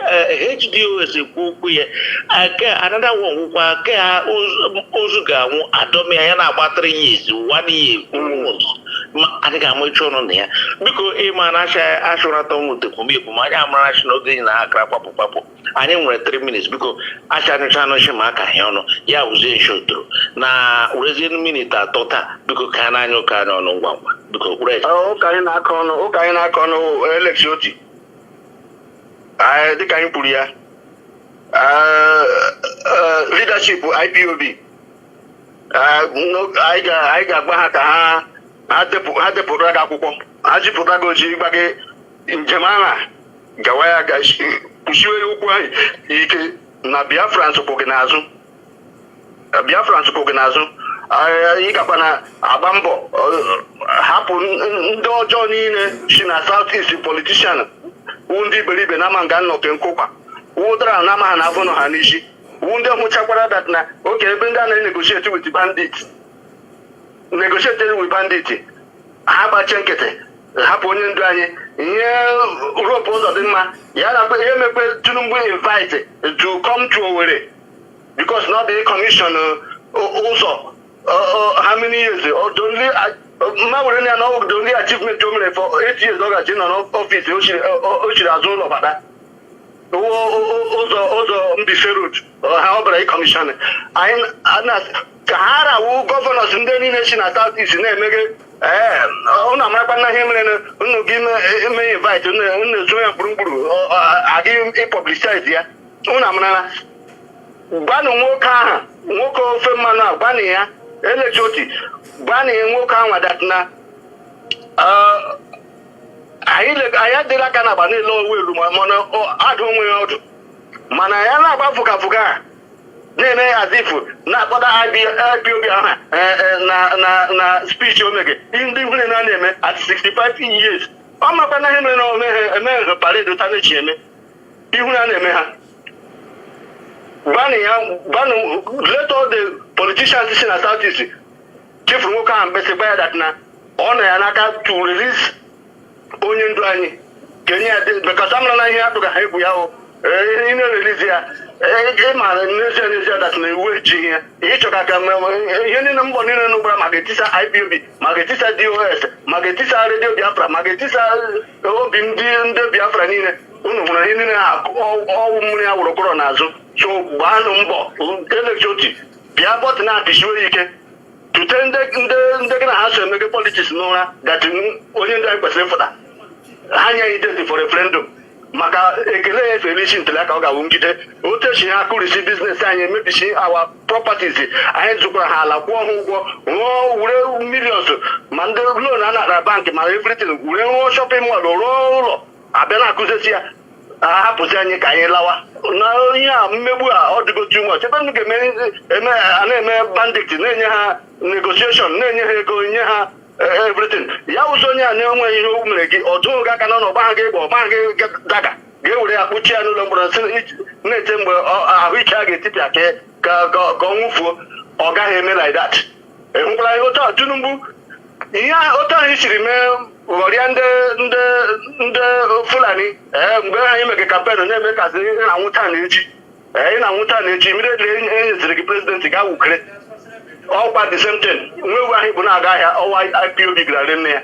HDOS ekwu okwu ya another one nwụkwa ke ha ozu ga-anwụ adọmịa ya na-agba 3 years 1 year anyị ga-ama ịchọ ọnụ na ya biko ịma na achụrata ụmụtekwumekwu ma anyị amara achị n'oge na akara kpapụ anyị nwere 3 minutes biko achị anyụcha anụchi ma aka ahịa ọnụ ya wụzie nshotoro na werezie minute 3 taa biko ka a na-anya ụka anyị ọnụ ngwa ngwa biko ụka anyị na-aka ọnụ election oti dịka anyị kwuru ya leadership IPOB anyị ga-agba ha ka ha depụtara gị akwụkwọ ha jipụta gị oji gba gị njem agha gawa ya kpuchiwe ya ụkwụ anyị ike na Biafran sụpụ gị n'azụ ị gakwa na agba mbọ hapụ ndị ọjọọ niile si na South East politician ndị iberibe na ama nga nnọke nkụkwa wụdara na ama ha na afọ nọ ha n'isi ndị hụchakwara dat na oke ebe ndị a na-negotiate with bandits ha gbache nkịtị hapụ onye ndu anyị ihe rope ụzọ dị mma ya na ihe mekwe Tinubu invite to come to Owerri because not the commission ụzọ how many years mma were ya na the only achievement o mere for 8 years ọ gaji nọ n'ọfịs o chiri azụ ụlọ bata ụzọ Mbaise road ha ọ bịara ịkọmishọn ka ha rawu gọvanọs ndị niile si na South East na-emeghe ụnụ amarakwa na ihe mere unu gị eme invite unu ezo ya gburugburu adịghị ịpublicize ya unu amarala gbanụ nwoke ahụ nwoke ofe mmanụ a gbanụ ya elekchoti gbanụ nwoke ahụ adatna anyị adịla aka na agba niile owe elu mana adụ onwe ya ọdụ mana ya na-agba fụka na-eme ya azifu na-akpọta IPOB aha na speech omege ndị nwere na-eme at 65 years ọ makwa na ihe mere na eme parade ụta na-echi eme ihu na-eme ha gbanụ let all the politicians si na South East chefuru nwoke ahụ mkpesị gba ya dat na ọ nọ ya n'aka to release onye ndu anyị kenye ya because amara na ihe atụga ha egwu ya ị na-erelizi ya ịmara n'ezie dat na iwu ejighị ya ịchọka ka ihe niile mbọ niile n'ụgbara ma ga-etisa IPOB ma ga-etisa DOS ma ga-etisa redio Biafra ma ga-etisa obi ndị Biafra niile unu hụrụ ihe niile ọwụ mmiri ya wụrụkọrọ n'azụ so gbaanụ mbọ elekchoti bịa bọtụ na-apịchiwe ike tute ndị gị na ha so emege politiks n'ụra gati onye ndị anyị kwesịrị ịfụta ha nye identi for referendum maka ekele ya efere isi ntụliaka ọ ga-awụ ngide otechi ha kụrisi biznes anyị emebisi awa properties anyị zụkwara ha ala kwụọ ha ụgwọ rụọ wure millions ma ndị loan a na-ara bankị ma everything wure rụọ shopping mall rụọ ụlọ abịa na-akụzesi ya hapụzi anyị ka anyị lawa na ihe a mmegbu a ọ dịgo too much ebe m ga-eme a na-eme bandit na-enye ha negotiation na-enye ha ego nye ha everything. Ya uzonya na enwe ihe o mere gị ọdụ ga aka na ọba gị gba ọba gị daga ga-ewere ya kpuchi ya n'ụlọ mkpọrọ na-ete mgbe ahụike a ga-etipịa ka ọ nwụfuo ọ gaghị eme like that. Hụkwara ihe otu a Tinubu ihe otu ahụ siri mee ghọrịa ndị Fulani mgbe anyị mege kampen na-eme kasị ị na-anwụta na echi immediately enyeziri gị prezidenti ga wukere ọgba the same thing nwewu ahụ bụ na-aga ahịa ọwa IPOB gara nne ya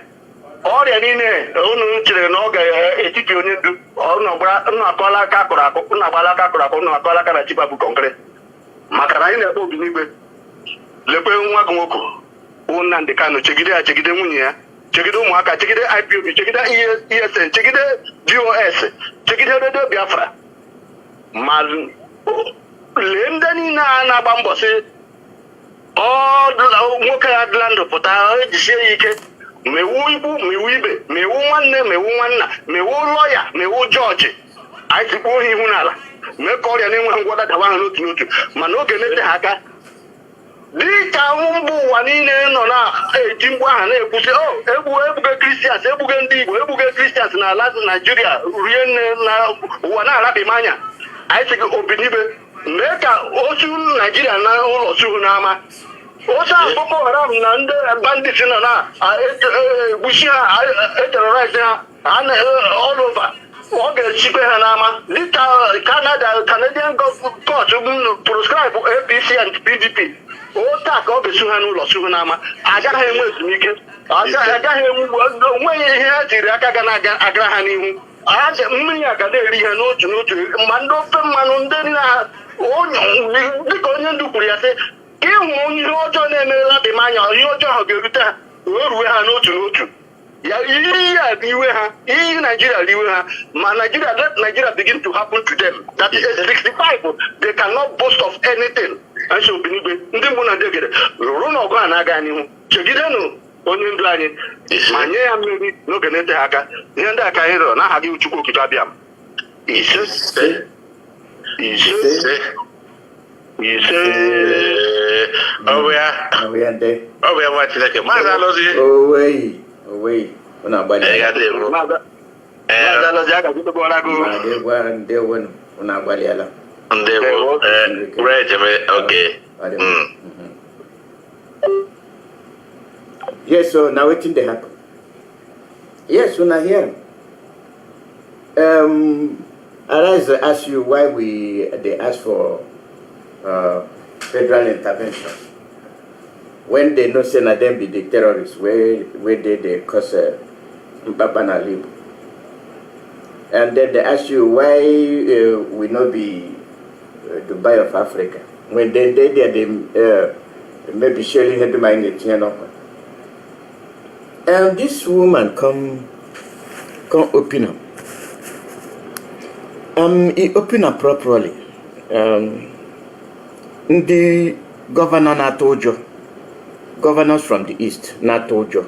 ọrịa niile unu chere na ọ ga-etiti onye ndu unu akọla aka akụrụ akụ unu agbala aka akụrụ akụ unu akọla aka na chiba bụ kọnkịrị maka na anyị na-ekpe obi n'igwe lekwe nwa gị nwoke bụ Nnamdi Kanu chegide ya chegide nwunye ya chegide ụmụaka chegide IPOB chegide ESN chegide DOS chegide redio Biafra ma lee ndị niile a na-agba mbọ sị nwoke ya adịla ndụ pụta ejisie ya ike mewu ibu mewu ibe mewu nwanne mewu nwanna mewu lọya mewu jọji anyị tikpuo ha ihu n'ala mee ka ọrịa na-enweghị ngwọta dawa ha n'otu n'otu mana oge na-ete ha aka dịka mba ụwa niile nọ na-eti mgbu aha na-ekwusi egbuge kristians egbuge ndị Igbo egbuge kristians na ala Naijiria rie nne na ụwa na-arapịm anya anyị sị gị Obinibe mee ka osu Naijiria na ụlọ suhu n'ama otu a Boko Haram na ndị bandits nọ na-egbuchi ha eterorize ha all over ọ ga-echikwe ha n'ama dịka Canadian court proscribe APC and PDP otu a ka ọ ga-esu ha n'ụlọ suhu n'ama agaghị enwe ezumike agaghị onweghị ihe ha jiri aka ga na-agara ha n'ihu mmiri a ga na-eri ihe n'otu n'otu ma ndị ofe mmanụ ndị dịka onye ndu kwuru ya sị ka ịhụ ihe ọjọọ na-emerela dị m anya ihe ọjọọ ahụ ga-erute ha o ruwe ha n'otu n'otu ya ihe a riwe ha ihe Nigeria riwe ha ma Nigeria let Nigeria begin to happen to them that is 65 they cannot boast of anything. Anyị Obinigwe ndị mbụ na ndị egede rụrụ n'ọgụ a na-aga n'ihu chegidenụ onye ndu anyị ma nye ya mmeri n'oge na-ete ha aka ihe ndị aka anyị rịọ n'aha gị Chukwu Okike abịa m ise ọbịa nwa Chineke maazị Alọzi Owei una gbali ndewo una gbali ala ndewo okay. Yes, so now wetin dey happen? Yes, una hear. Arise ask you why they ask for federal intervention when they know say na them be the terrorists where they cause Mpapa na Libo. And then they ask you why we not be Dubai of Africa when they there they maybe surely had to mind it, you know. And this woman come open up. He open up properly. The governor Natojo, governors from the east Natojo,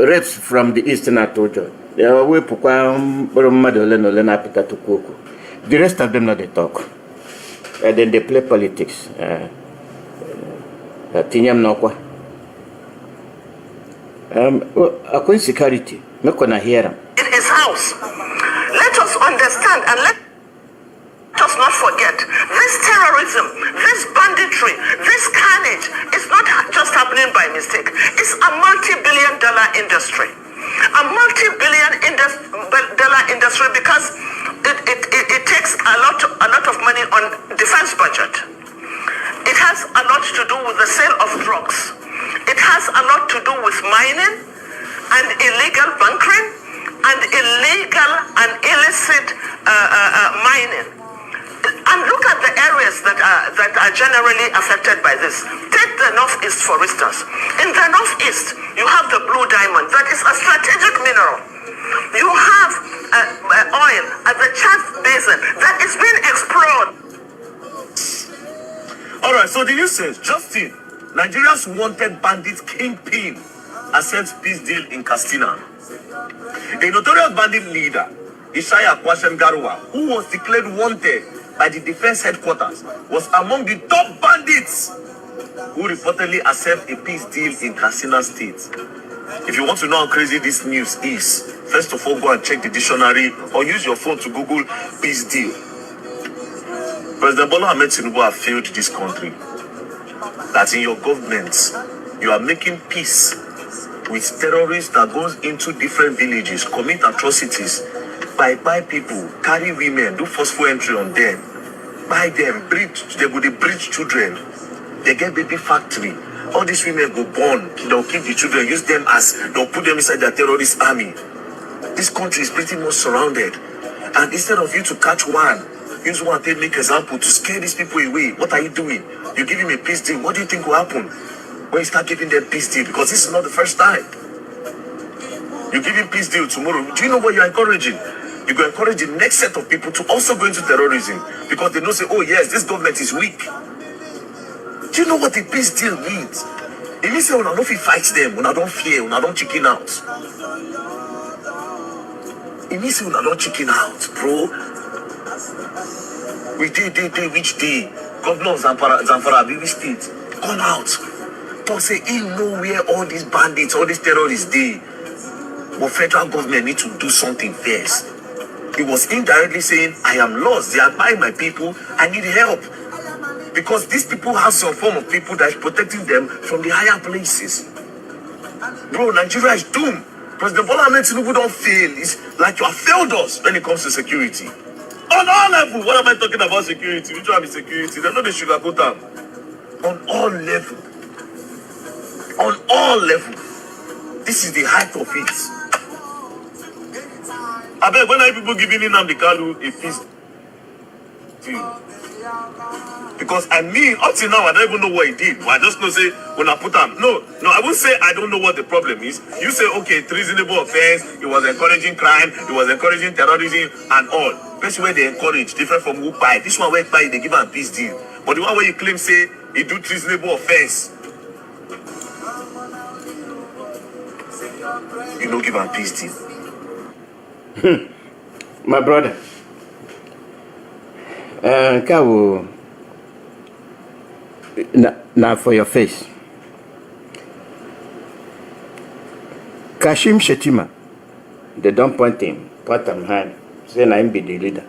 reps from the east Natojo. They are way the rest of them not they talk. And then they play politics. Tinyam nokwa. Akon security. Not gonna hear them. In his house. Let us understand and let us not forget this terrorism, this banditry, this carnage is not just happening by mistake. It's a multi-billion-dollar industry. A multi-billion-dollar industry because it takes a lot of money on defense budget. It has a lot to do with the sale of drugs. It has a lot to do with mining and illegal bunkering and illegal and illicit mining. And look at the areas that are generally affected by this. Take the Northeast, for instance. In the Northeast, you have the blue diamond. That is a strategic mineral. You have oil at the Chad Basin that is being explored. All right, so the news says, Justin, Nigeria's wanted bandit kingpin accepts peace deal in Castina. A notorious bandit leader, Ishaya Kwashem Garuwa, who was declared wanted by the defense headquarters, was among the top bandits who reportedly accept a peace deal in Katsina State. If you want to know how crazy this news is, first of all, go and check the dictionary or use your phone to Google peace deal. President Bola Ahmed Tinubu have failed this country. That in your government, you are making peace with terrorists that goes into different villages, commit atrocities, buy people, carry women, do forceful entry on them, buy them, breed, they go to breed children, they get baby factory. All these women go born, they'll keep the children, use them as, they'll put them inside their terrorist army. This country is pretty much surrounded. And instead of you to catch one, use one to make example to scare these people away, what are you doing? You give him a peace deal, what do you think will happen when you start giving them peace deal? Because this is not the first time. You give him peace deal tomorrow. Do you know what you're encouraging? You go encourage the next set of people to also go into terrorism because they know say, oh yes, this government is weak. Do you know what the peace deal means? It means say, when I don't fight them, when I don't fear, when I don't chicken out. It means say, when I don't chicken out, bro. We did which day? Governor of Zamfara, Bibi State, come out. Talk say, he know where all these bandits, all these terrorists dey. But federal government need to do something first. He was indirectly saying, I am lost. They are buying my people. I need help. Because these people have some form of people that is protecting them from the higher places. Bro, Nigeria is doomed. President Bola Ahmed Tinubu don't fail. It's like you have failed us when it comes to security. On all levels. What am I talking about security? Which one is security? They know the sugarcoat them. On all levels. On all levels. This is the height of it. I bet when are people giving Nnamdi Kanu a peace deal? Because I mean, up till now, I don't even know what he did. I just know say, when I put him, no, I won't say I don't know what the problem is. You say, okay, treasonable offense, he was encouraging crime, he was encouraging terrorism, and all. That's where they encourage, different from who buy. This one where buy, they give him a peace deal. But the one where you claim, say, he do treasonable offense, you don't give him a peace deal. My brother, Kawu, now for your face. Kashim Shetima, they don't point him hand, say I'm be the leader.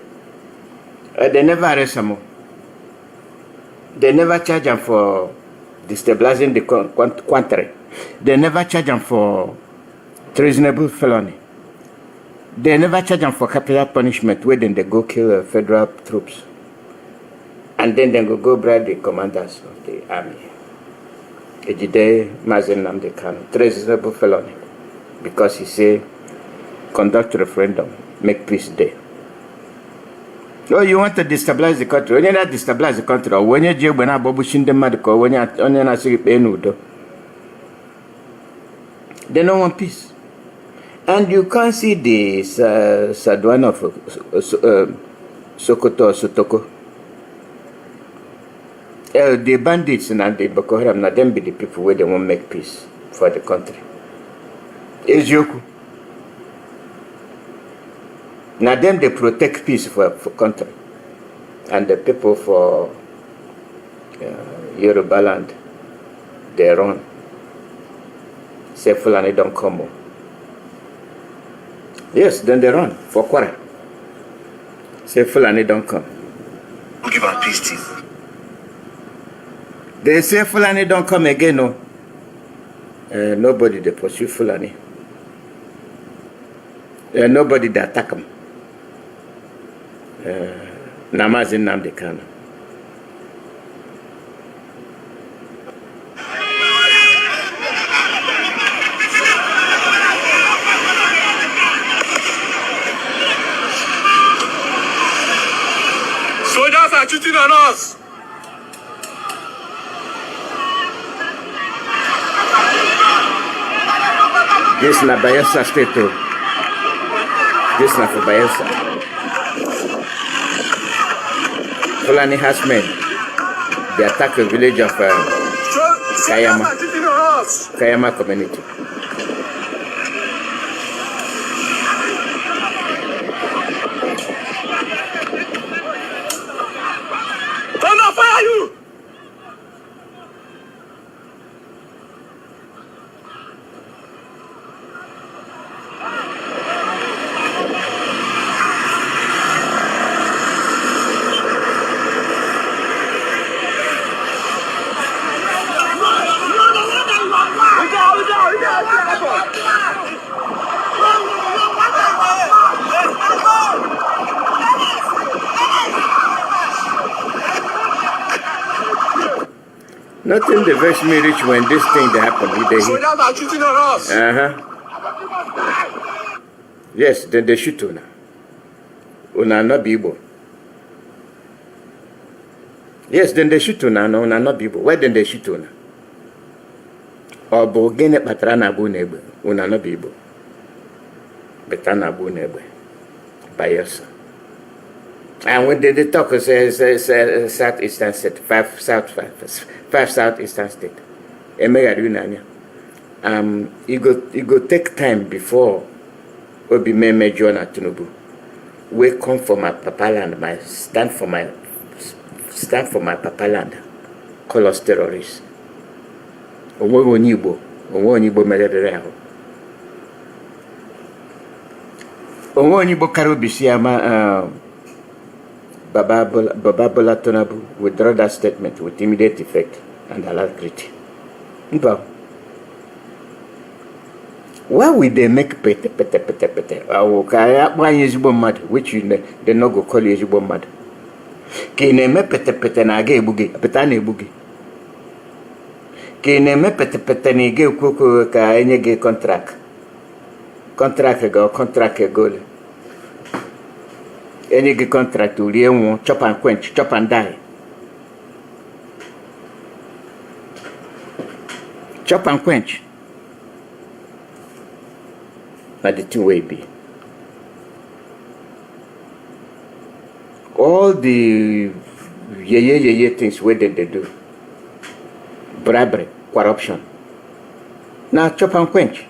They never arrest him. They never charge him for destabilizing the country. They never charge him for treasonable felony. They never charge them for capital punishment where then they go kill federal troops. And then they go bribe the commanders of the army. Ejide Mazen Nnamdi Kanu, treasonable felony. Because he say, conduct referendum, make peace day. Oh, you want to destabilize the country. When you not destabilize the country, or when you jail when I babu shinde madiko, when you not see penudo. They don't want peace. And you can't see the Sadwana of Sokoto or Sotoko. The bandits and the Boko Haram, now them be the people where they won't make peace for the country. It's Yoku. Now them they protect peace for country. And the people for Yoruba land, they run. Say Fulani don't come home. Yes, then they run for quarrel. Say Fulani don't come. Who give her peace deal? They say Fulani don't come again, no. Nobody they pursue Fulani. Nobody they attack them. Namazin Nnamdi Kanu. Soldiers are cheating on us. This na Biafra state too. This na for Biafra. Fulani herdsmen, they attack a village of Kayama community. Nothing the vex me rich when this thing that happened. So now they're cheating on us. Yes, then they shoot una. Una not be able. Yes, then they shoot una. No, una not be able. Why then they shoot una? Or bogene patrana bu nebe. Una not be able. Betana bu nebe. By yourself. And when they talk, say Southeastern State, five Southeastern State. It go take time before Obi Meme Jonah Tinubu. We come for my papa land, stand for my papa land. Call us terrorists. Onwe Onibo meredere ahụ. Onwe Onibo karubisi ama Baba Bola Tonabu withdraw that statement with immediate effect and alacrity. Why would they make pete? Which they no go call you mad. Kine me pete na ge bugi, petane bugi. Kine me pete ni ge kuku ka enye ge contract go. Any contract to Leon, chop and quench, chop and die. Chop and quench. But the two-way be. All the things where did they do? Bribery, corruption. Now chop and quench.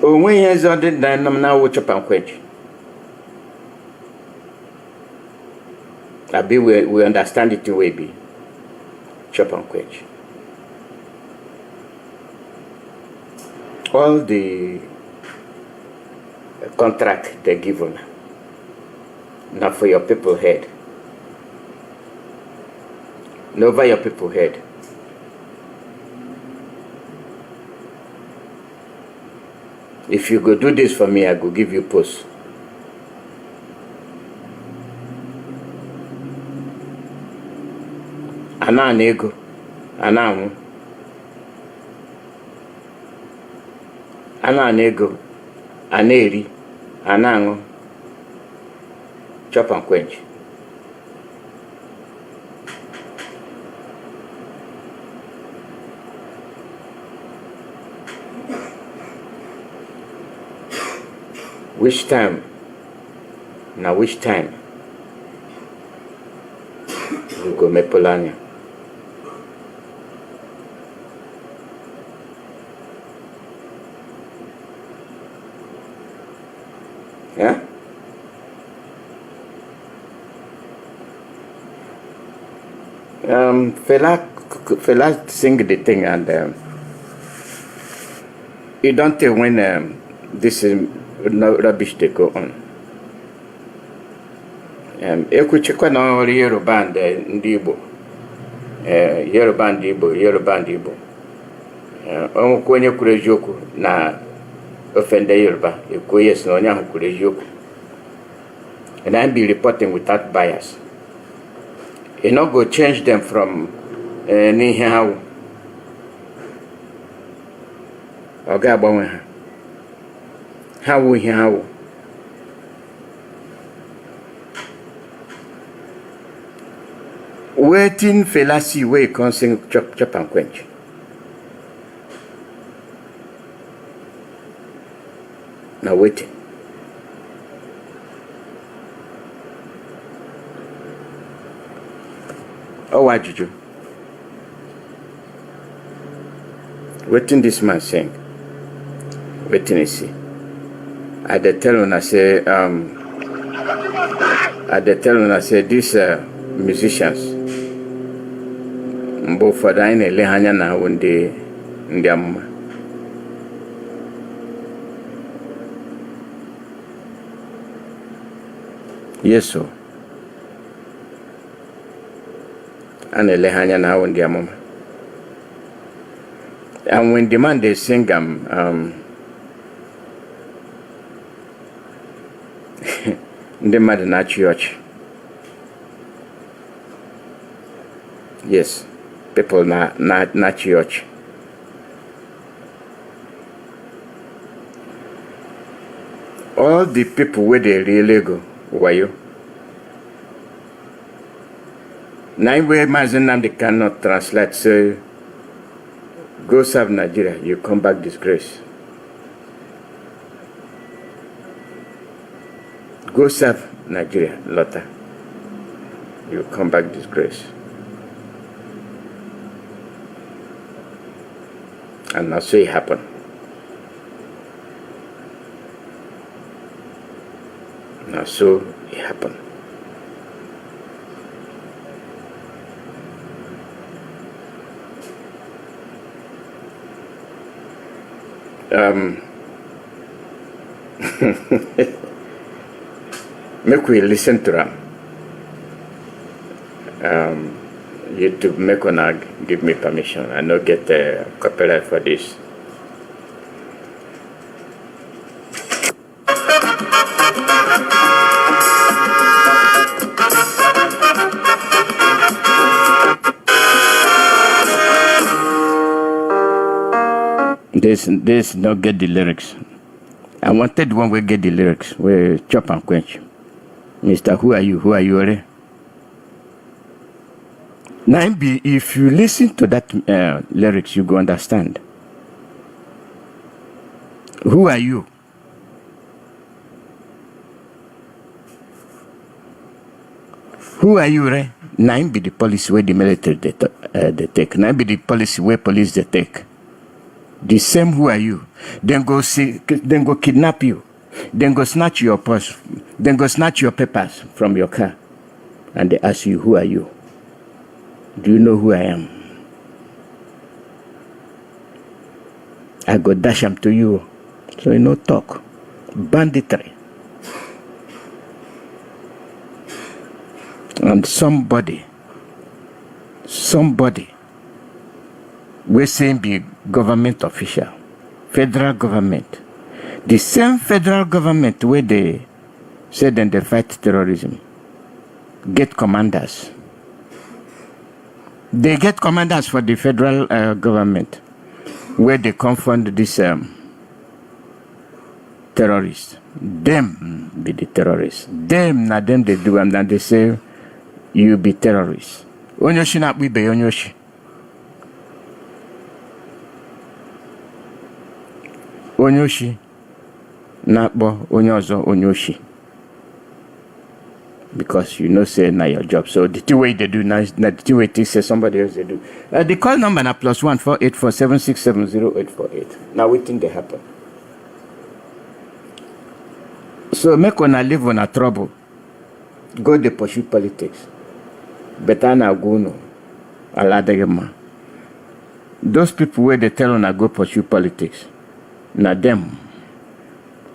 When years on the now chop and quench. I be we understand it way be. Chop and quench. All the contract they given, not for your people head. Not over your people head. If you go do this for me, I go give you post. Ana nego, ana nego, aneri, anango, chop and quench. Which time? Now which time? We go Mepolania. Yeah? Fela sing the thing and you don't tell when this is no rubbish they go on. Ekuchekwa na ori Yoruba ndị Igbo. Yoruba ndị Igbo. Onwekwa onye kwuru eziokwu na offende Yoruba. Ekwu yes na onye ahụ kwuru eziokwu. And I be reporting without bias. You not go change them from n'ihe ahụ. Ọ ga-agbanwe ha. How? Waiting fallacy where you can sing chop and quench. Now waiting. Oh, what did you? Waiting this man saying. Waiting and see. I tell when I say these musicians both for the lehanya na wonde ndiamma yes so and lehanya na wonde amma and when the man they sing ndị mmadụ na-achị ọchị. Yes, people na-achị ọchị. All the people where they really go, wayo. Now where Mazenam they cannot translate, say, go serve Nigeria, you come back disgrace. Go serve Nigeria, Lotta, you come back disgrace. And that's what happened. Now, so it happened. Make we listen to them. YouTube, make una give me permission. I no get copyright for this. This not get the lyrics. I wanted one we get the lyrics. We chop and quench. Mr. Who are you? Who are you? Already? Now, if you listen to that lyrics, you go understand. Who are you? Who are you, right? Now be the policy where the military they take. Now be the policy where police they take. The same who are you. Then go kidnap you. Then go snatch your purse. Then go snatch your papers from your car. And they ask you, who are you? Do you know who I am? I go dash them to you. So you no talk. Banditry. And somebody we saying be government official, federal government, the same federal government where they said then they fight terrorism, get commanders. They get commanders for the federal government where they confront this terrorists. Them be the terrorists. Them na them they do and then they say you be terrorists. Onyoshi na we be onyoshi. Onyoshi nakpo onyozo onyoshi. Because you know say na your job. So the two way they do now, the two way they say somebody else they do. The call number na +1 48476708848. Now waiting they happen. So make una live on a trouble. Go they pursue politics. Better na go no. Aladegema. Those people where they tell una go pursue politics. Na them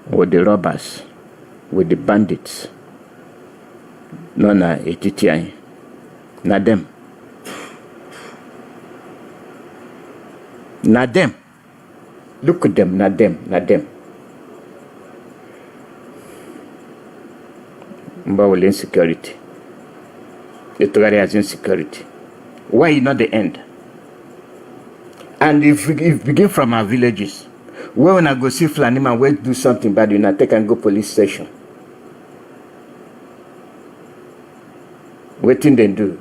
with the robbers, with the bandits. No na etitiai. Na them. Na them. Look at them, na them, na them. Mbawul insecurity. The Togari has insecurity. Why not the end? And if we begin from our villages, where when I go see Flanima, where do something bad, you take and go police station. What thing they do?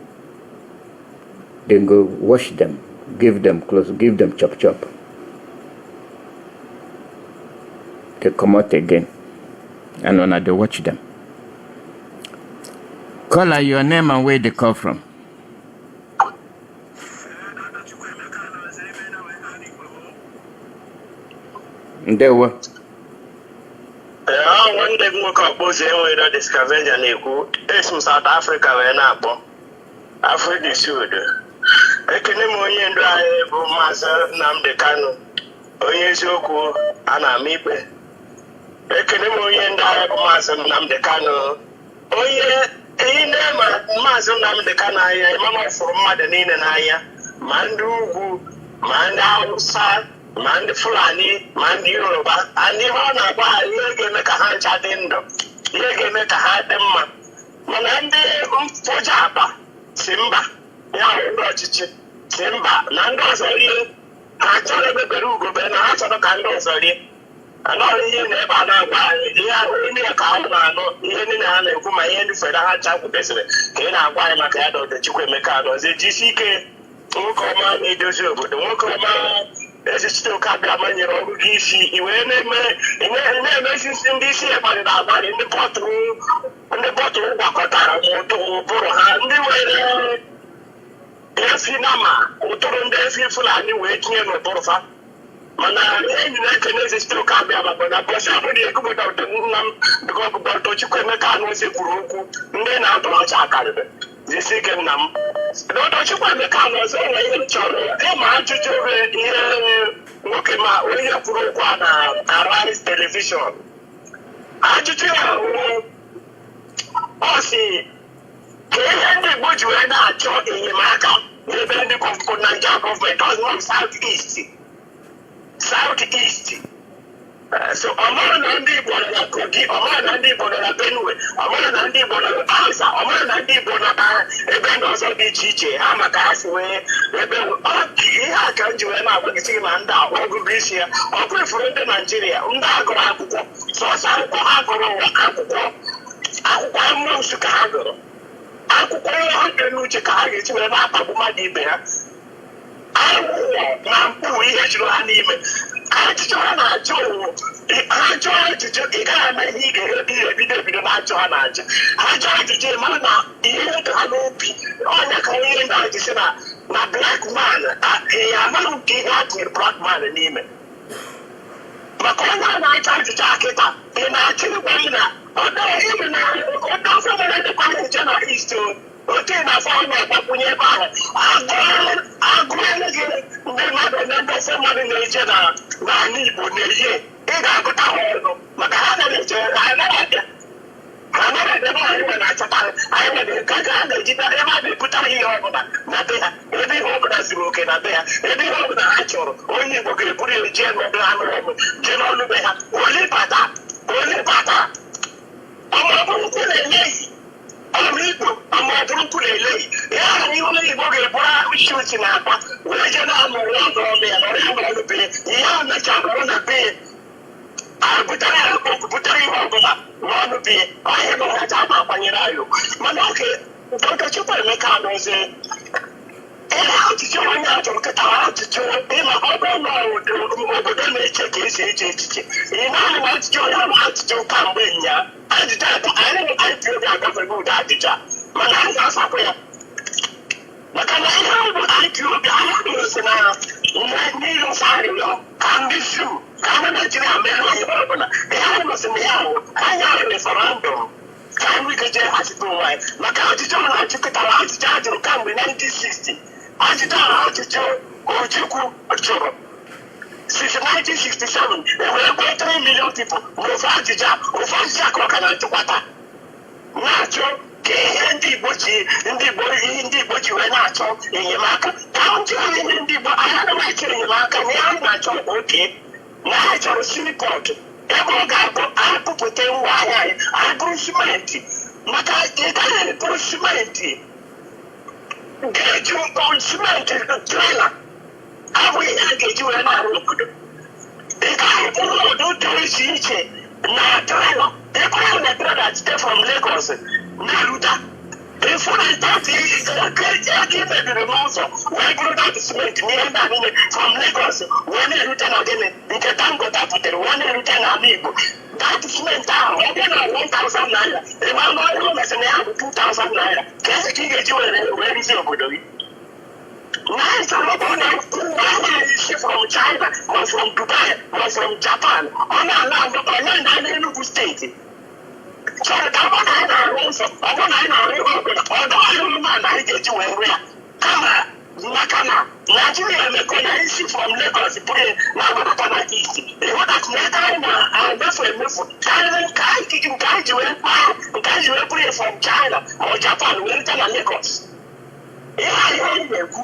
Then go wash them, give them clothes, give them chop. They come out again, and when they watch them. Call her your name and where they come from. There were. One day we come both way that is scavenger neku. It's from South Africa where na bo. Africa Sud. Ekene mo yen do aye bo masa nam de kanu. Onye sioku ana mipe. Ekene mo yen do aye bo masa nam de kanu. Onye Master Nam the Canaya, Mamma from Madanina Naya, Mandu, Manda Sa, Mand Fulani, Mand Yoruba, and the Hana by Yoga Nakahan Chatindo. ihe ga-eme ka ha dị mma mana ndị mfoja aba si mba ya ndị ọchịchị si mba na ndị ọzọ rie ha chọrọ ebebere ugobe na ha chọrọ ka ndị ọzọ rie anọghị ihe na ebe a na-agwa anyị ihe ahụ niile ka ahụ na-anụ ihe niile ha na-ekwu ma ihe ndị fere ha chakwutesịrị ka ị na-agwa anyị maka ya na Odechukwu Emeka Anọzie jisi ike nwoke ọma na-edozi obodo nwoke ọma ezichite oke abịama nyere ọrụ gị isi iwee na-emesisi ndị isi agbalị na agbalị ndị bọtụrụ gwakọtara ma ụbụrụ ha ndị were efi nama ụtụrụ ndị efi Fulani wee tinye n'ụbụrụ fa mana enyi na-ekene ezechite oke abịama bụ na bọsị ahụ na-ekwupụta nna m dịka ọbụbọ Odechukwu Emeka Anọzie kwuru okwu ndị na-atụ ọcha akarịrị jisi ike nna m Odechukwu Emeka Anọzie enwe ihe m chọrọ ịma ajụjụ ihe nwoke ma onye kwuru okwu a na Arise telivishọn ajụjụ ya ọ si ka ihe ndị Igbo ji wee na-achọ enyemaka n'ebe ndị Naija gọọmenti ọzọ South East so ọmara na ndị Igbo nọ na Kogi ọmara na ndị Igbo nọ na Benue ọmara na ndị Igbo nọ na Bayelsa ọmara na ndị Igbo nọ na ebe ndị ọzọ dị iche iche ha maka ha si wee ebe ihe a ka m ji wee na-agbaghịsị gị na ndị ọgụgụ isi ya ọ bụ ifuru ndị Naijiria ndị agụrụ akwụkwọ sọsọ akwụkwọ ha gụrụ akwụkwọ amụsụ ka ha gụrụ akwụkwọ ihe ha dị n'uche ka ha ga-esi wee na-akpagbu mmadụ ibe ha aghụghọ na mpụ ihe juru ha n'ime ajụjụ ha na-ajụ ha jụọ ajụjụ ị gaghị ama ihe ị ga-ebido ebido na-ajụ ha na-ajụ ha jụọ ajụjụ ị mara na ihe dị ha n'obi ọnya ka onye na-ajụ si na black man ya amaghị nke ihe a tinyere black man n'ime maka onye a na-ajụ ajụjụ akịta ị na-achịrịkwa gị na ọdọọfọ mere dịkwa nje na East oke na afọ a na-agbakwunye ebe ahụ agụele gị ndị mmadụ na ndọfọ mmadụ na-eje n'ala Igbo na-eyi ị ga-agụta ha ọnụ maka ha na-eje ha na-abịa ebe anyị na-achọta anyị nwere gaga ha na-ejide ebe a na-ebutara ihe ọbụla na be ha ebe ihe ọbụla zuru oke na be ha ebe ihe ọbụla ha chọrọ onye Igbo ga-eburu ya jee n'ọdụ ha n'ọnụ jee n'ọnụ be ha ole bata ọmọbụrụkwu na-eleghị ọrụ Igbo ọmọbụrụkwu na-eleghị ya anyị onye Igbo ga-eburu isi osi na akpa wee jee na-amụ ụlọ ọnụ ya nọrọ ya n'ọnụ be ihe a mechara ọrụ na be bụtara ya bụtara ihe ọbụla n'ọnụ be ọhịa na ọhaja ama akwanyere anyị mana oge Odechukwu Emeka Anọzie ihe ajụjụ onye ajụrụ nkịta ajụjụ ịma ọ bụrụ na obodo na-eche ka esi eche echiche ị naanị na ajụjụ onye ahụ ajụjụ kamgbe nya ajụjụ anyị IPOB agafego ụdị ajụjụ mana anyị ga-asakwa ya maka na ihe ọ bụ IPOB anyị na-esi na n'iru arịrịọ ka ndị Suu ka ndị Naijiria mere anyị ọbụla ihe anyị mesị na ya bụ anya referendum ka anyị ga-eje hazite onwe anyị maka ajụjụ ọ na-ajụkọtara ajụjụ ajụrụ kamgbe 1960 ajụjụ ahụ ajụjụ Ojukwu jụrụ since 1967 enwere gwa 3 million people n'ofe ajụjụ ka ọ ka na-ajụkwata na-achọ ka ihe ndị Igbo ji wee na-achọ enyemaka ka ndị ihe ndị Igbo anyị anaghị achọ enyemaka na ya na-achọ oke na ha chọrọ sinipọt ebe ọ ga-abụ apụpụta ngwa ahịa anyị abụrụ simenti maka ị gaghị ebụrụ simenti ga-eji simenti trela abụghị ihe a ga-eji wee na-arụ obodo ị gaghị bụrụ ọdụ dị iche iche na trela ebe ahụ na trela site from Lagos na-eruta ịfụnatati ego imebiri n'ụzọ wee bụrụ dat simenti n'ihe nna niile from Lagos wee na-erute na gịnị nke Dangote butere wee na-erute n'ala Igbo dat simenti ahụ ọ bịa na 1,000 naira ebe anụ ọhụrụ mesị na ya bụ 2,000 naira ka ezi ka ị ga-eji wee rụzie obodo gị from China or from Dubai or from Japan ọ na-ala Enugu steeti chọrọ ka ọ bụ na anyị na-arụ ụzọ ọ bụ na anyị na-arụ ihe ọbụla ọdọ ahụrụmana anyị ga-eji wee rụọ ya kama maka na Naijiria emekọ na isi from Lagos bụrụ na-agbadata na East ịhụdata na ego anyị na-emefu emefu karịrị nke anyị ji wee bụrụ ya from China ma Japan wee rute na Lagos ihe anyị na-ekwu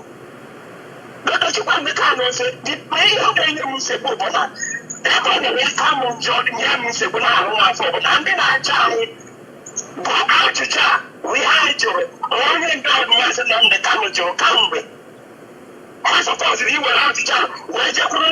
Odechukwu Emeka Anọzie ihe ọ ga-enye m nsogbu bụ na ebe ọ na-eme ka mụ njọ nye m nsogbu na-arụ afọ bụ na ndị na-achọ anyị bụ ajụjụ a bụ ihe anyị jụrụ onye ndị ọdụmasị na ndị Kanu jụrụ kamgbe ọ sọpọziri iwere ajụjụ a wee jekwuru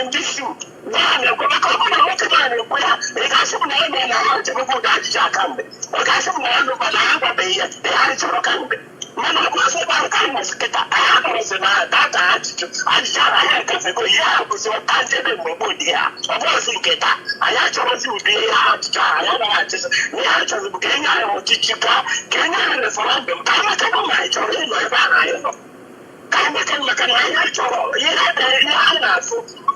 ndị su gwa ha na-ekwe maka ọ bụ na nwoke na na-ekwe ya ị ga-asị m na ọ mee na ha jebekwa ụdị ajụjụ a kamgbe ọ ga-asị m na ya nụkwa na ha agwabeghị ya ihe anyị jụrụ kamgbe mana ọ bụzi ebe ahụ ka anyị nọzi kịta anyị anọrọzi na data ajụjụ ahụ anyị agafego ihe a bụzi ọta njebe mgbe gboo dị ya ọ bụrụzi nke taa anyị achọrọzi ụdị ihe ajụjụ ahụ anyị anaghị achịzi ihe anyị chọrọ bụ ka enye anyị ọchịchị ka enye anyị referendum ka anyị maka ma anyị chọrọ ịnọ ebe ahụ anyị nọ ka anyị maka na anyị chọrọ ihe anyị na-afụ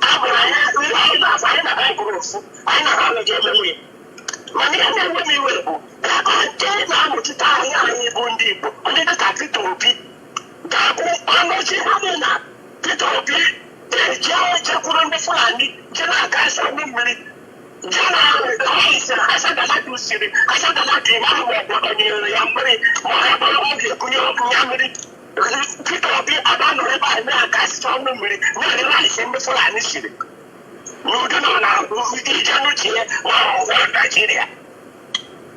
abụrụ ihe anyị na-afụ anyị na ha bụrụ ofu anyị na ha meji emenwe mana ihe na-enwe m iwe bụ ndị na-amụchite anya anyị bụ ndị Igbo ndị dịka Peter Obi ga-abụ ọnụchi ha dị na Peter Obi ga-eji jekwuru ndị Fulani je na-aga asa ndị mmiri je na asadaladu siri asadaladu ime ahụ ọgbọdọnyere ya mmiri ma ọ bụrụ ọ ga-ebunye ọkụ ya mmiri Peter Obi abanọrọ ebe anyị na-aga asịcha ọnụ mmiri na-erere ise ndị Fulani siri n'udo nọ na ije n'uche ya ma ọ gwara Naijiria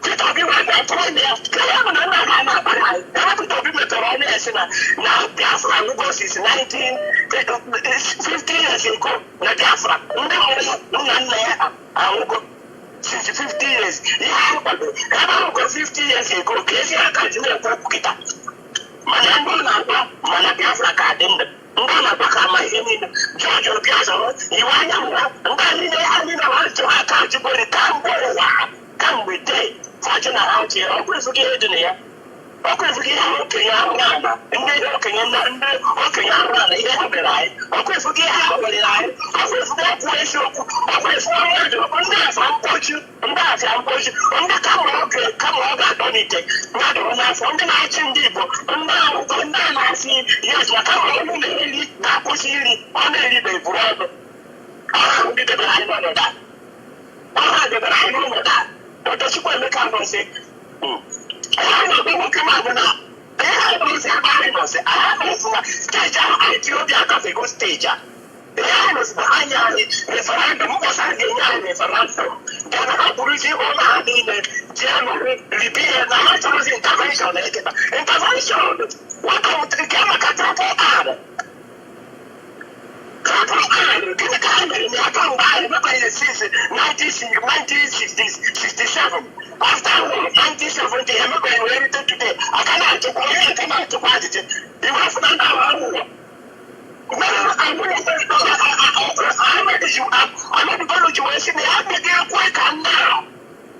Peter Obi were na-atụrụ ya ka ya bụ na nna ha na-akpara anyị ebe Peter Obi metara ọnụ ya si na Biafra Lagos 50 years ago na Biafra ndị nwere nna nna ya anwụgo since 50 years ihe ahụ kwadoro ebe ahụ kwa 50 years ago ka ezi aka ji na-ekwu okwu kịta mana ndị ọ na-agba mana Biafra ka dị ndụ ndị ọ na-agba ka ama ihe niile George Obi azọrọ iwe anya mgba ndị niile ha niile ha jụ aka jụgori kamgbe ụwa kamgbe dee fọjụ na ha ji ọkụ efughị ihe dị na ya ọkụ efughị ihe okenye ahụ na-ana ndị okenye ahụ na ihe ha bịara anyị ọkụ efughị ihe ha werere anyị ọkụ efughị okwu eziokwu ọkụ efughị mmadụ ndị afọ mkpochi ndị kama ọ ga-adọ n'ite mmadụ n'afọ ndị na-achị ndị Igbo ndị akwụkwọ ndị a na-asị yes maka ọnụ na-eri ga-akwụsị iri ọ na-eribe buru ọnụ ọha ndị debere anyị n'ọnọdụ a Ọtọchukwu Emeka nọsị ọnọdụ nwoke mmadụ na ihe nọsị ebe anyị nọsị nọsị na steji ahụ anyị ji obi agafego steji a ihe nọsị na anya anyị referendum ụbọchị a ga-enye anyị referendum gana ha bụrụzi ụlọ ha niile ji anọrị ribe ihe na ha chọrọzi intervention eketa intervention nwata nke maka trapụ gịnị ka ha mere n'aka mgbe anyị mebeghị since 1967 after 1970 emebeghị wee rute today aka na-achịkwa onye aka na-achịkwa ajụjụ iwe afọ na ndị ahụ aghụghọ Ahmadu wee sị na ya adịghị ekwe ka nna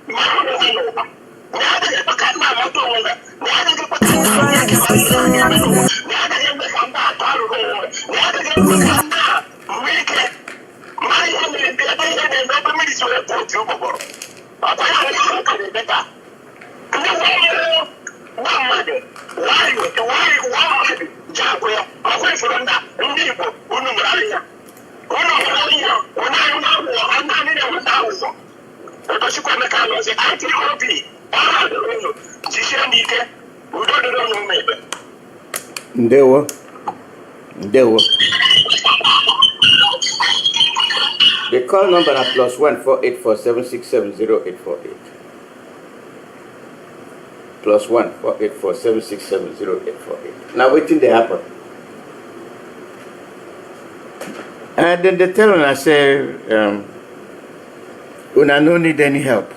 ma ọrụ ha n'ụwa na ya adịghị ekwe ka nna amata onwe ya na ya adịghị ekwe ka nna amata onwe ya na ya adịghị ekwe ka nna atọ arụrụ onwe na ya adịghị ekwe ka nna nwee ike mara ihe na-ebe ebe mmiri si wee pụọ otu ụgbọgbọrọ ọkwa ya nwere ahụ ka na-ebe taa ndị nwa mmadụ nwayọ ji agwụ ya ọkwa ifuru ndị Igbo unu mụrụ anya ụnyaahụ na-awụọ ndị anyị na-enweta awụzọ Ọtọchukwu Emeka nọzi atịrị obi ọha dịrị unu jisie n'ike udo dịrị unu ụmụ Igbo ndewo The call number is +14847670848. +14847670848. Now waiting they happen. And then they tell us, say, una no need any help.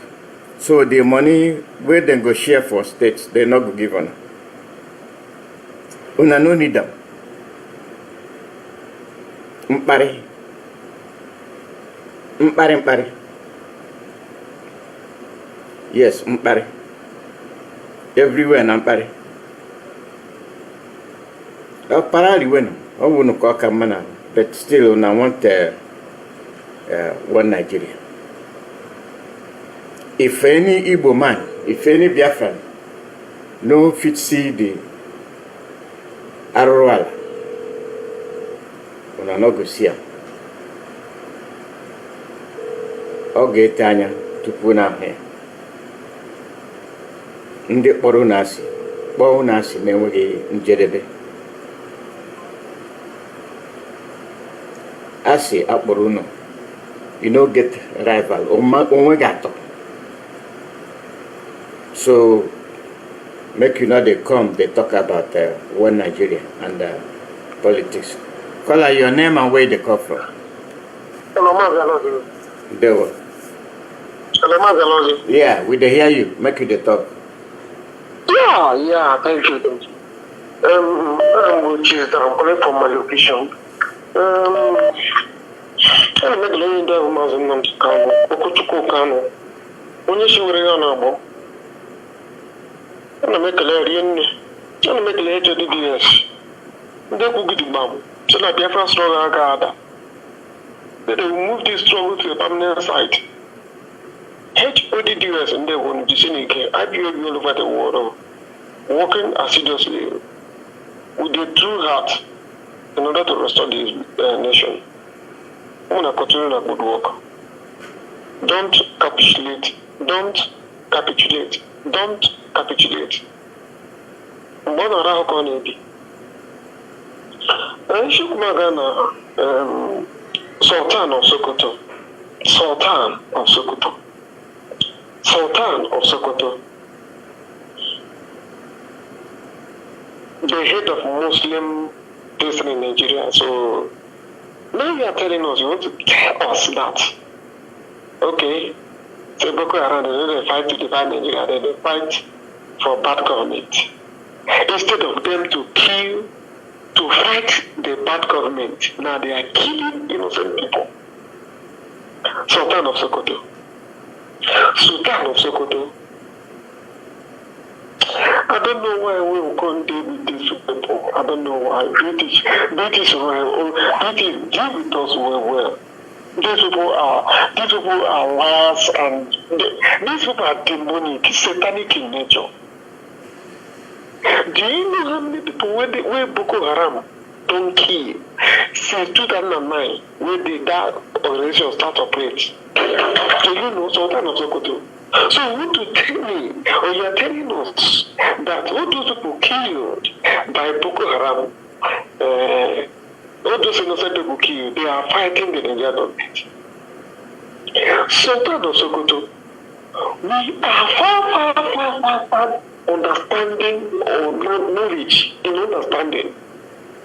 So the money where they go share for states, they not go give on. Una no need them. Mpare. Yes, mpare. Everywhere na mpare. Parali wenu. I wouldn't call Kamana, but still, I want one Nigeria. If any Igbo man, if any Biafran, no fit see the Arroala, una no go see am. Oge tanya tupu na he. Ndị kpọrọ na-asị na-enweghị njedebe. Asị akpọrọ unu you know, get rival. Omegato. So, make you know they come, they talk about one Nigeria and politics. Call out your name and where they come from. They were. Yeah, we they hear you. Make you the talk. Yeah, thank you. I'm calling from my location. I'm not going to Muslim Kano, Okuchuku Kano. When you see where you're now, I'm make a lady in I'm make a lady to the DS. They will get the bomb. So that Biafra struggle Agada. They will move this struggle to a permanent site. HODDUS and they will be seen again. IPOB all over the world, working assiduously with a true heart in order to restore this nation. I'm going to continue that good work. Don't capitulate. Don't capitulate. Don't capitulate. Mbona raho kwa nibi? Aishi kumagana Sultan of Sokoto. Sultan of Sokoto. Sultan of Sokoto. The head of Muslim person in Nigeria. So now you are telling us, you want to tell us that, okay, so Boko Haram, they fight to divide Nigeria, they fight for bad government. Instead of them to kill, to fight the bad government, now they are killing innocent people. Sultan of Sokoto. Sultan of Sokoto. I don't know why we will go and deal with these people. I don't know why. British deal with us well. These people are liars and these people are demonic, satanic in nature. Do you know how many people where Boko Haram don't kill since 2009 when that organization start operating? Do you know Sultan of Sokoto? So you want to tell me, or you are telling us that all those people killed by Boko Haram, all those innocent people killed, they are fighting the Nigerian government. Sultan of Sokoto, we are far understanding or knowledge in understanding.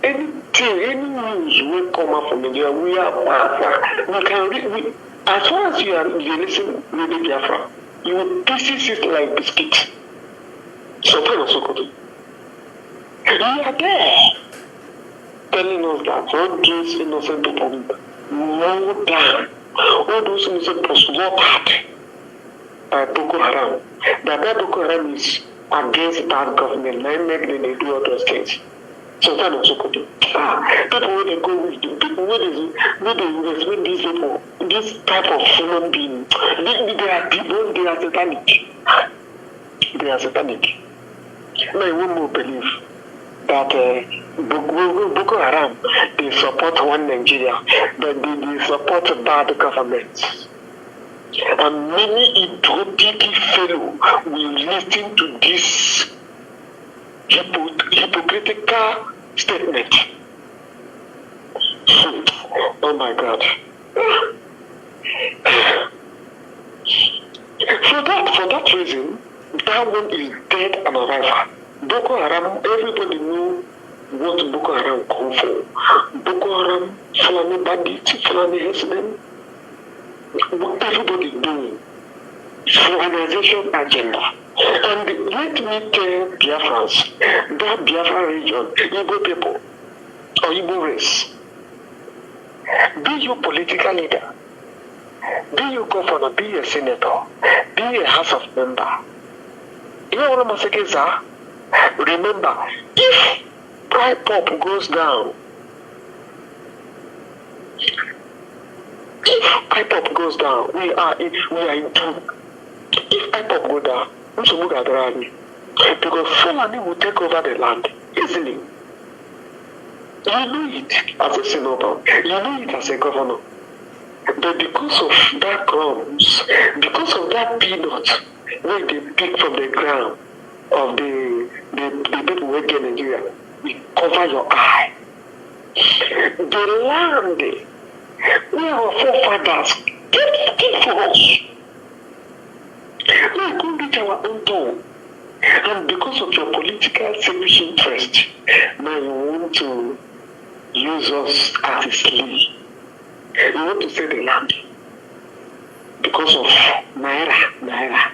Anything, any news will come up from Nigeria, we are far. We can read, as far as you listen to Biafra, you will pieces it like biscuit. Sultan of Sokoto. You are there telling us that all those innocent people more than all those innocent people slaughtered by Boko Haram. That Boko Haram is against bad government. Nine make they do all those things. Sultan of Sokoto. People when they go with people when they respect these people, this type of human being, they are people, they are satanic. They are satanic. Now you won't believe that Boko Haram, they support one Nigeria, but they support bad governments. And many idiotic fellow will listen to this hypocritical statement. Oh my God. For that reason, that one is dead and alive. Boko Haram, everybody knew what Boko Haram come for. Boko Haram, Fulani bandits, Fulani herdsmen, what everybody doing. Organization agenda. And let me tell Biafrans, that Biafra region, Igbo people, or Igbo race, be you political leader, be you governor, be a senator, be a house of member. You know what I'm saying, sir? Remember, if price pop goes down, if IPOP goes down, we are in doom. If IPOP go down, because Fulani will take over the land easily. You know it as a senator, you know it as a governor. But because of that crumbs, because of that peanut where they pick from the ground of the people who get Nigeria, we cover your eye. The land where our forefathers Keep for us. Now go reach our own door. And because of your political selfish interest, now you want to use us as a slave. You want to sell the land because of Naira.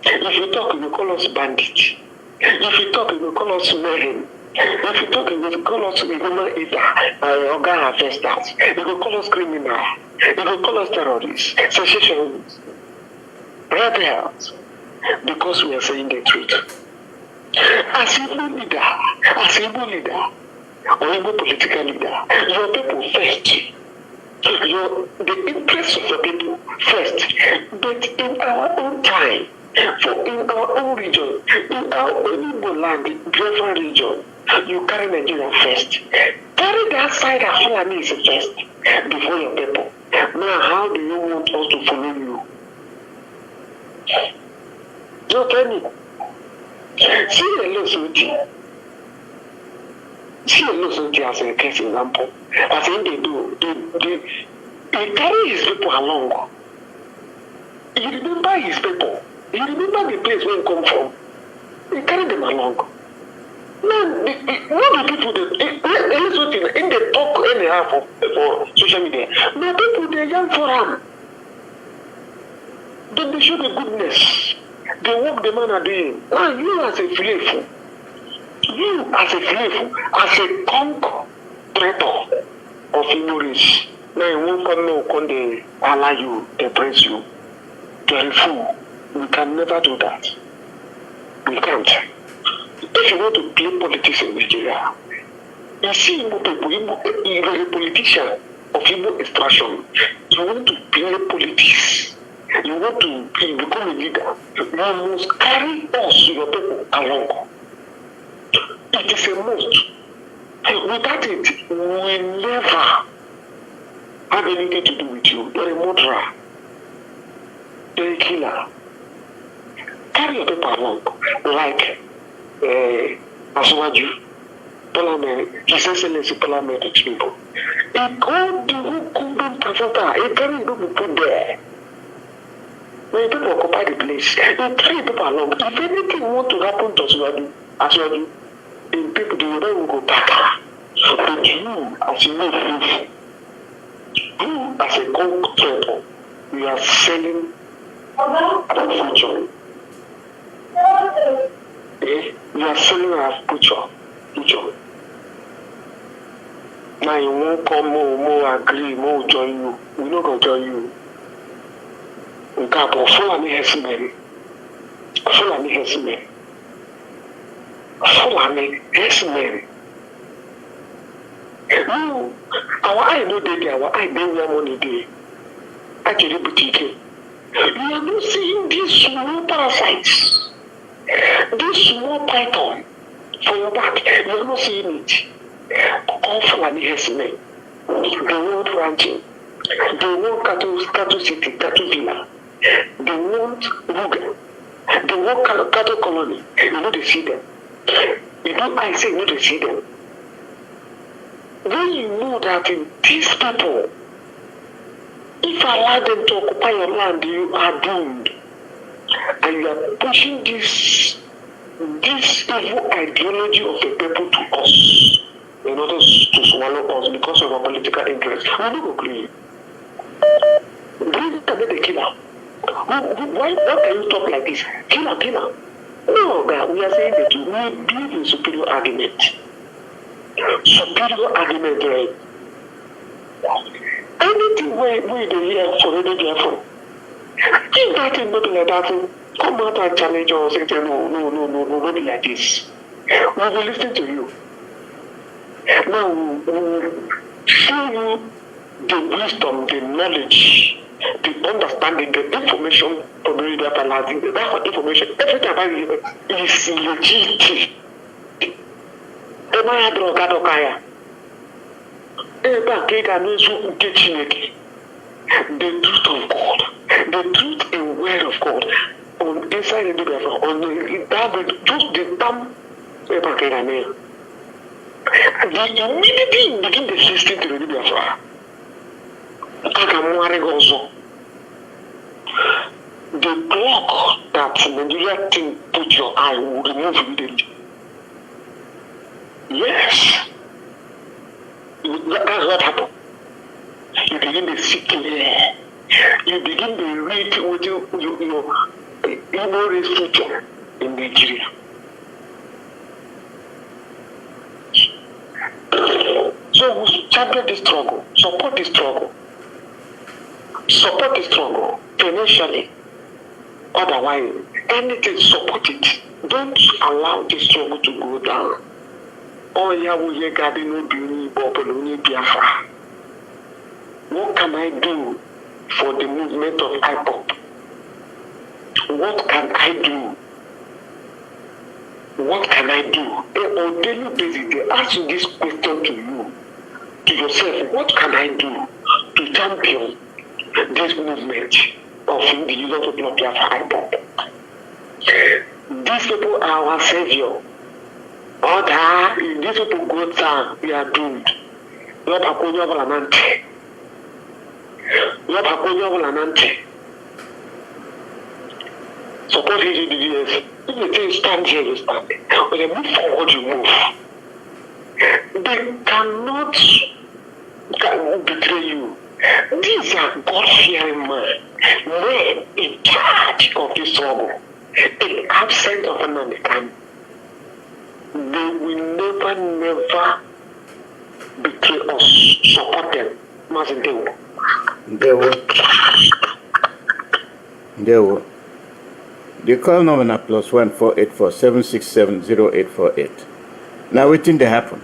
If you talk, you will call us bandits. If you talk, you will call us mayhem. If you talk, you will call us human eater, organ harvesters. You will call us criminal. You will call us terrorists, secessionists, rebels, because we are saying the truth. As Igbo leader, or Igbo political leader, your people first. The interests of the people first. But in our own time, in our own region, in our own Igbo land, Biafra region, you carry Nigeria first. Carry that side of Fulani first before your people. Now, how do you want us to follow you? No, tell me. See a Losuti as a case example. As in they do, they carry his people along. He remember his people. He remember the place where he come from. He carry them along. No, the people that in the talk anyhow for social media. No people they young for him. Then they show the goodness. The work the man are doing. Now you as a slave, as a conqueror of ignorance, now you won't come no when they allow you, they praise you. You're a fool. We can never do that. We can't. If you want to play politics in Nigeria, you see Igbo people, you're a politician of Igbo extraction. You want to play politics. You want to become a leader. You must carry us, your people, along. It is a must. Without it, we will never have anything to do with you. You're a murderer. You're a killer. Carry your people along. Like Aswaju, Parliament, His Excellency Parliament people. He called the whole Kundun Presenter. He carried people put there. When people occupy the place, they carry people along. If anything want to happen to Aswaju, in people, they will go back. But you, as you know, you as a conqueror, you are selling our future. You are selling our future. Now you won't come more agree, more join you. We're not going to join you. We can't go Fulani Hesman. No, our eye no day, our eye no where money day. Actually, boutique. You are not seeing these small parasites, this small python for your back. You are not seeing it. All Fulani Hesman. They want ranching. They want cattle city, cattle villa. They want Ruga. They want cattle colony. You know they see them. You know I say you know they see them. When you know that these people, if you allow them to occupy your land, you are doomed. And you are pushing this evil ideology of the people to us in order to swallow us because of our political interest. We don't agree. Bring it to the killer. Why can you talk like this? Killer. No, God, we are saying that we believe in superior argument. Right? Anything we do here for any Biafra. If that is not like that, come out and challenge us and say, no, not like this. We will listen to you. Now, we will show you the wisdom, the knowledge, the understanding, the information from the Biafra land. That information, everything about it is legit. Emaya drogaya. Eba kega nezu ukechineke. The truth of God, the truth and word of God, on inside the Biafra, on the just the damn eba kega ne. They immediately begin to listen to the Biafra. The clock that Nigeria thing put your eye will remove immediately. Yes. That's what happened. You begin to see clear. You begin to read what you race future in Nigeria. So champion the struggle, support the struggle financially. Otherwise, anything support it. Don't allow the struggle to go down. Oh yeah, we got no beauty, Biafra. What can I do for the movement of IPOP? What can I do? What can I do? On daily basis, they ask you this question to yourself. What can I do to champion this movement of the users of Biafra IPOP? These people are our savior. If these people go down, we are doomed. Lord Hakonya Volanante. Suppose you do this. If you think stand here, you stand. When you move forward, you move. They cannot betray you. These are God-fearing men in charge of this struggle. In the absence of an understanding, they will never betray us, support them. They will. The call number na +1 484 767 0848. Now waiting to happen.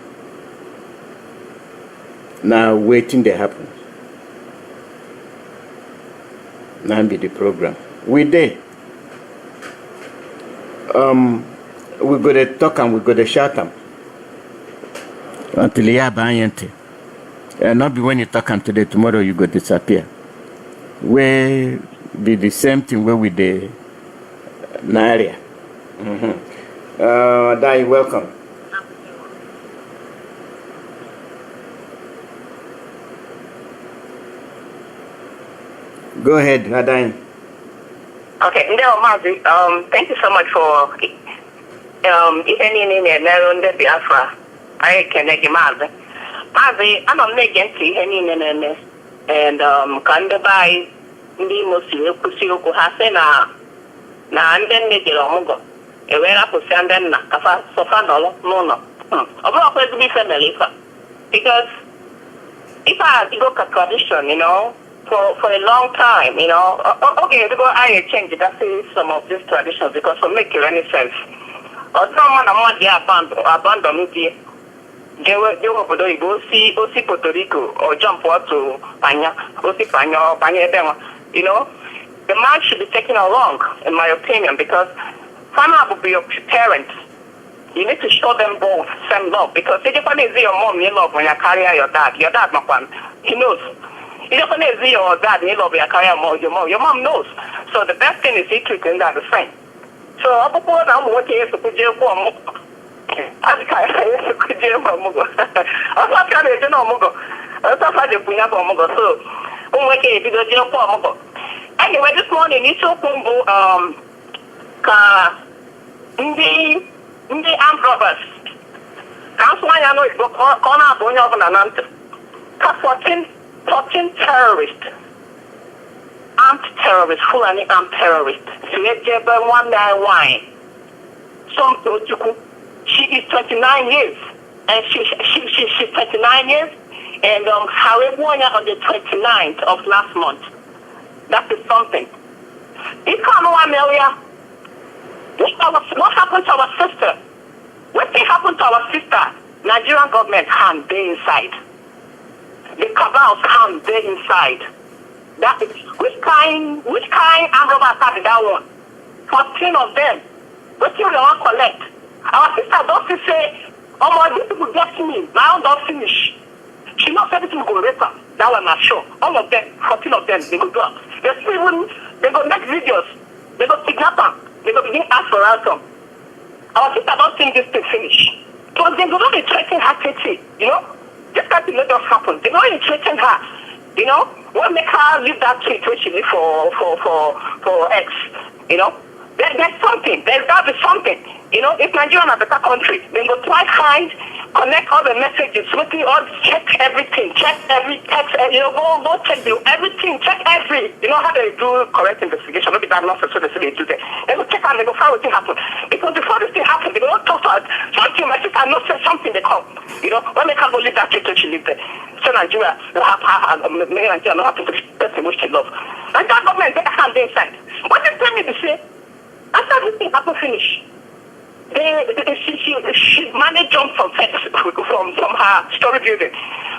Now be the program. We there. We go to talk and we go to shout them. Until you are and not be when you talk and today, tomorrow you go disappear. We be the same thing where we the Naria. Dai, welcome. Go ahead, Adai. Okay, thank you so much for if any name on the Biafra. I can make him Mazi, I'm not making any name and can buy the Muslim Kusioko Hasena and then make it on a way up with Sandan Kafa Sofano, no. About to be family because if I look at tradition, for a long time, okay, I change it. I see some of these traditions because it make any sense. Or someone I want to abandon it. They were go see Puerto Rico or jump out to Panya, go see Panya, the man should be taken along, in my opinion, because Fana will be your parents. You need to show them both same love because if you see your mom, you love when you carry your dad, he knows. You don't see your dad, you love your career more, your mom knows. So the best thing is he treating that the same. So I'm working to put you for anyway, this morning it's so in the armed robbers. That's why I know it's going 14 terrorists, armed terrorists, Fulani armed terrorists. She is 29 years, and she's 29 years, and Haribuanya on the 29th of last month. That is something. What happened to our sister? What happened to our sister? Nigerian government hand they inside. The cabal's hand they inside. That is which kind armed robbers started that one? 14 of them. What you want to collect? Our sister don't say, oh my, these people get me. Now don't finish. She knows everything will go rape her. That one not sure. All of them, 14 of them, they go do. They go make videos. They go kidnap them. They go begin ask for ransom. Our sister don't think this thing finish. So they go not be threatening her, This kind of thing not just happen. They don't even threaten her. You know, what make her leave that tweet which she did for X? You know, there's something. There's got to be something. You know, if Nigeria is a better country, then go try find, connect all the messages with you, or check everything, check every text, you know, go check everything, check every, you know how they do correct investigation, maybe that nonsense, so they say they do that. They go check and they go find what thing happen. Because before this thing happen, they go talk to us, something, my sister not say something, they come. You know, when they can't go leave that church, she live there. So Nigeria, Nigeria not happen to the person which she love. And that government, they can't be inside. What they tell me to say, after this thing happen finish, she managed jump from her story building,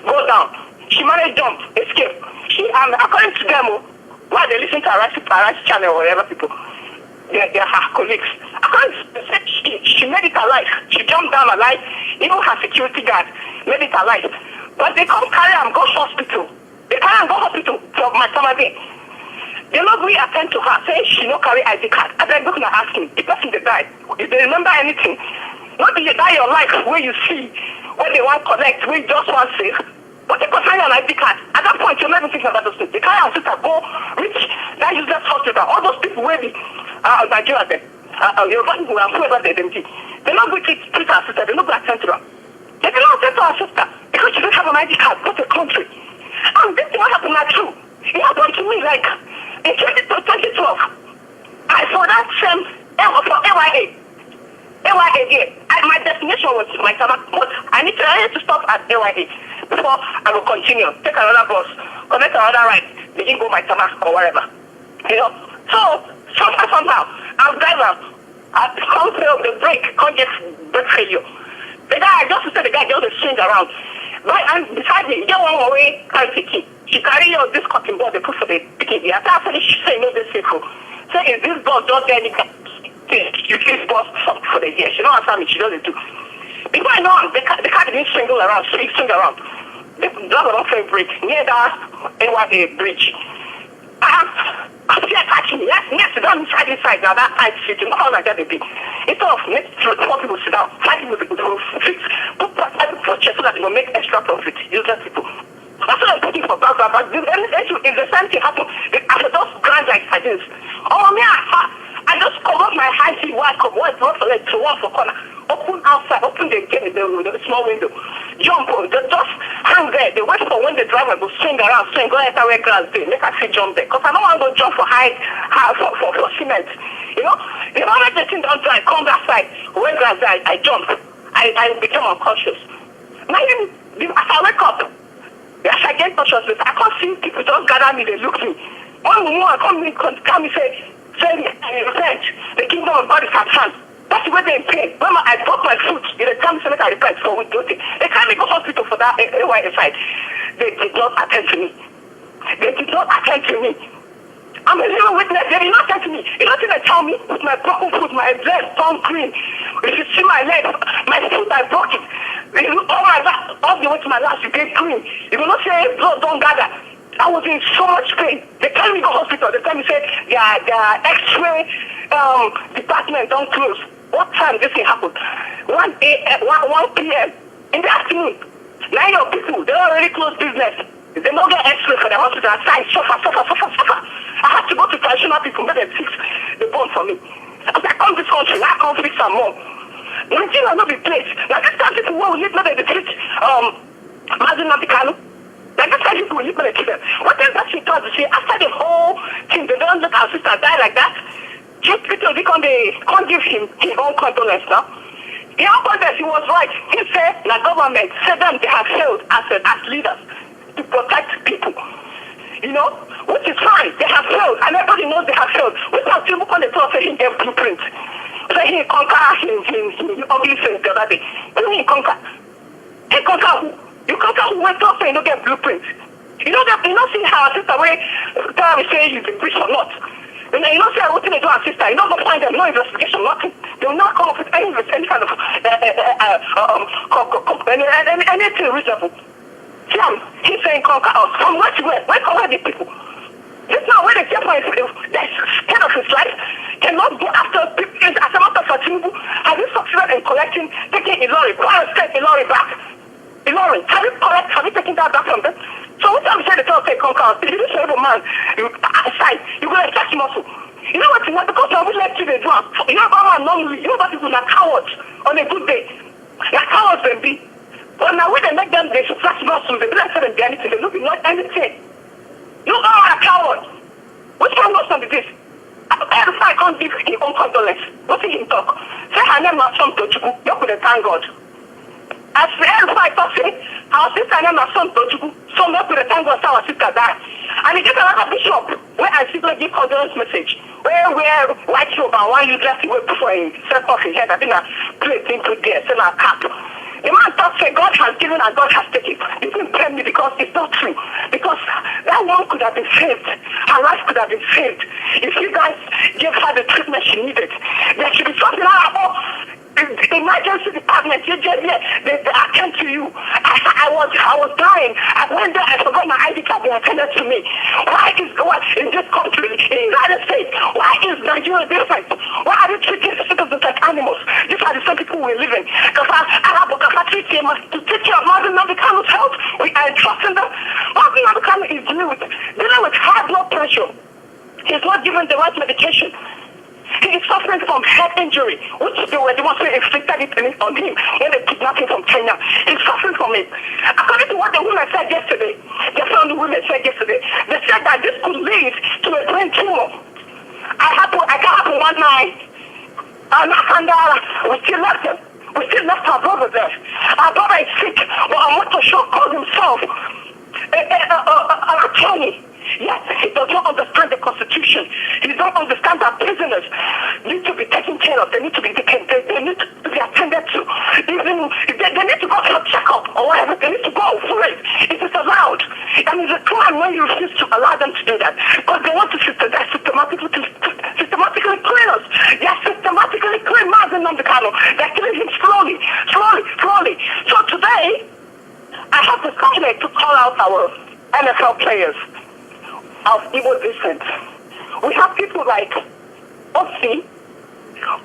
go down. She managed jump, escape. She according to them, while they listen to Arise channel or whatever people, they're her colleagues. According to them, she made it alive. She jumped down alive. Even her security guard made it alive. But they come carry and go hospital. They carry and go hospital for my family. They not really attend to her, say she no carry ID card. And then looking at asking, the person they died, if they remember anything, what do you die your life where you see, when they want collect, we just want save. But they consign an ID card. At that point, you're not even thinking about those things. They carry and sister go reach that useless hospital. All those people where the Nigeria then, Yoruba people and whoever they them did. They not go treat our sister, they not go attend to her. They don't attend to our sister because she don't have an ID card, go to the country. And this thing what happened not true. It happened to me like in 2012, I saw that same for AYA here. My destination was my stomach, but I need to stop at AYA before I will continue. Take another bus, connect another ride, begin go my stomach or wherever. You know. So somehow I'm driver. I can't fail the brake, can't get brake failure. The guy, I just said the guy just swing around. Right, and beside me, get one away, carry the key. She carry this cotton ball, they put for the ticket. After she say no, this people. Say, is this bus just any you please bus something for the year? She don't answer me, she doesn't do. Before I know, the car didn't swing around. The driver don't fail break near that NYA bridge. I see her catching me. Yes, sit down inside now. That side seat, you know how like that they be. Instead of next 4 people sit down, 5 people will fix, put 5 people for chest so that they will make extra profit. Useless people. That's what I'm putting for back. But if the same thing happen, after those grand like this, I just come up my high heel, one for leg to one for corner. Open outside, open the small window. Jump, just hang there. They wait for when the driver will swing around, go enter where grass day. Make us see jump there. Because I don't want to go jump for for cement. You know? The moment the thing don't drive, come that side. When grass day, I jump. I became unconscious. As I wake up, as I get conscious, I can't see people just gather me, they look me. One woman come me say, repent. The kingdom of God is at hand. That's the way they pay. When I broke my foot, they tell me to make a repent for we guilty. They can't go hospital for that AYA side. They did not attend to me. I'm a living witness. They did not attend to me. You know what they tell me? With my broken foot, my leg turned green. If you see my leg, my foot, I broke it. All the way to my last, you get green. You will not say blood don't gather. I was in so much pain. They tell me go hospital. They tell me say their X-ray department don't close. What time this thing happened? 1 p.m. in the afternoon. Now your people, they already closed business. They don't get X-ray for the hospital. I suffer. I had to go to traditional people, make them fix the bone for me. As I come to this country, I can't fix some more. Nigeria not be place. Now this time people will live, not they treat Mazin Nabikano. Like this time people will live, not they treat them. What is that she does? She after the whole thing, they don't let our sister die like that. Just because they can't give him his own condolence now. In own condolence, he was right. He said the government said them they have failed as leaders to protect people. You know, which is fine. They have failed, and everybody knows they have failed. We have people on the top say he gave blueprint. Say he conquer his ugly face the other day. When he conquer who? You conquer who went up and you don't get blueprint. You know see how our sister way tell me say he's a priest or not. You know see what they do our sister. You don't go find them, no investigation, nothing. They will not come up with any kind of anything reasonable. He's saying conquer us. From where to where? Where conquer the people? This now where the people that's scared of his life cannot go after people. As a matter of Tinubu, have you succeeded in collecting, taking Ilori, go and take Ilori back? Ilori, have you taken that back from them? So what I'm saying, the talk say conquer. If you do serve a man, you aside, you go to touch muscle. You know what? Because I will let you do. You know about man normally. You know about people are cowards on a good day. They're cowards and be. But now when they make them, they should flash muscles. They don't say them be anything. They look not anything. You all are cowards. Which one was on this? I can't give his own condolence. What did he talk? Say her name not some to you. You could thank God. As the L5 say, our sister name not some to you. So you could thank God our sister died. And he gets another bishop where I see like give condolence message. Where white robe and one you dress away before he set off his head. I think I plate into there, send a cap. The man talks say God has given and God has taken. He didn't tell me because it's not true. Because that one could have been saved. Her life could have been saved. If you guys gave her the treatment she needed, there should be something about the emergency department. They attend to you. I was dying. I went there. I forgot my ID card. They attended to me. Why is God in this country, in the United States? Why is Nigeria different? Why are they treating the citizens like animals? These are the same people we're living. Because I treat them to take care of Martin Navikano's health. We are entrusting them. Martin Navikano is dealing with high blood pressure. He's not given the right medication. He is suffering from head injury, which they were the ones who inflicted it on him when they kidnapped him from Kenya. He's suffering from it. According to what the women said yesterday, the family women said yesterday, they said that this could lead to a brain tumor. I got up one night, and we still left them. We still left our brother there. Our brother is sick, but I want to show called himself an attorney. Yes, he does not understand the Constitution. He does not understand that prisoners need to be taken care of. They need to be attended to. Even they need to go for a checkup or whatever. They need to go for it. It is allowed. And it's a crime when you refuse to allow them to do that. Because they want to systematically clean us. They are systematically clean Martin Namdekano. They're killing him slowly. So today, I have decided to call out our NFL players of Igbo descent. We have people like Osi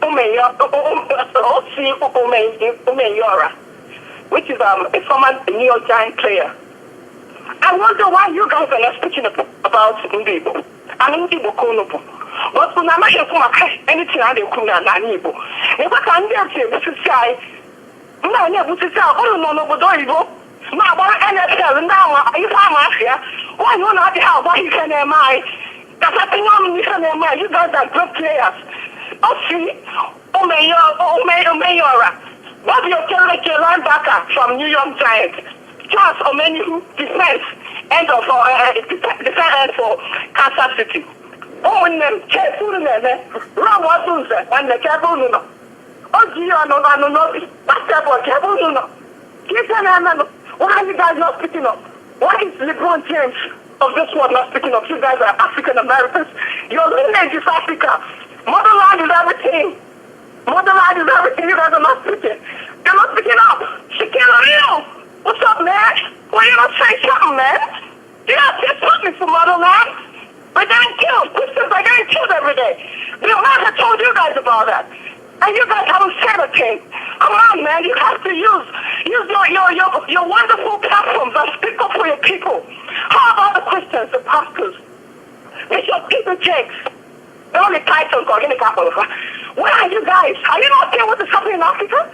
Umeyora, which is a former New York Giant player. I wonder why you guys are not speaking about Igbo. I'm Igbo Konobo. But when I'm not here anything on the Kuna Nanibo. If I can't get to say, no, my boy NFL now, if I'm here, why you not have why you can that's what you guys are good players. Osi Umeyora. What's your linebacker from New York Giants? Charles Omenu, defense end of defense end for Kansas City. Careful run what and the careful basketball careful. Why are you guys not speaking up? Why is LeBron James of this world not speaking up? You guys are African Americans. Your lineage is Africa. Motherland is everything. Motherland is everything. You guys are not speaking. You're not speaking up. Shakira, what's up, man? Why you not saying something, man? Yeah, say something for Motherland. We're getting killed. Christians are getting killed every day. Bill Maher had told you guys about that. And you guys haven't said a thing. Come on, man. You have to use your wonderful platforms and speak up for your people. How about the Christians, the pastors? Bishop Peter Jakes. The only title called in the capital. Where are you guys? Are you not there what is happening in Africa?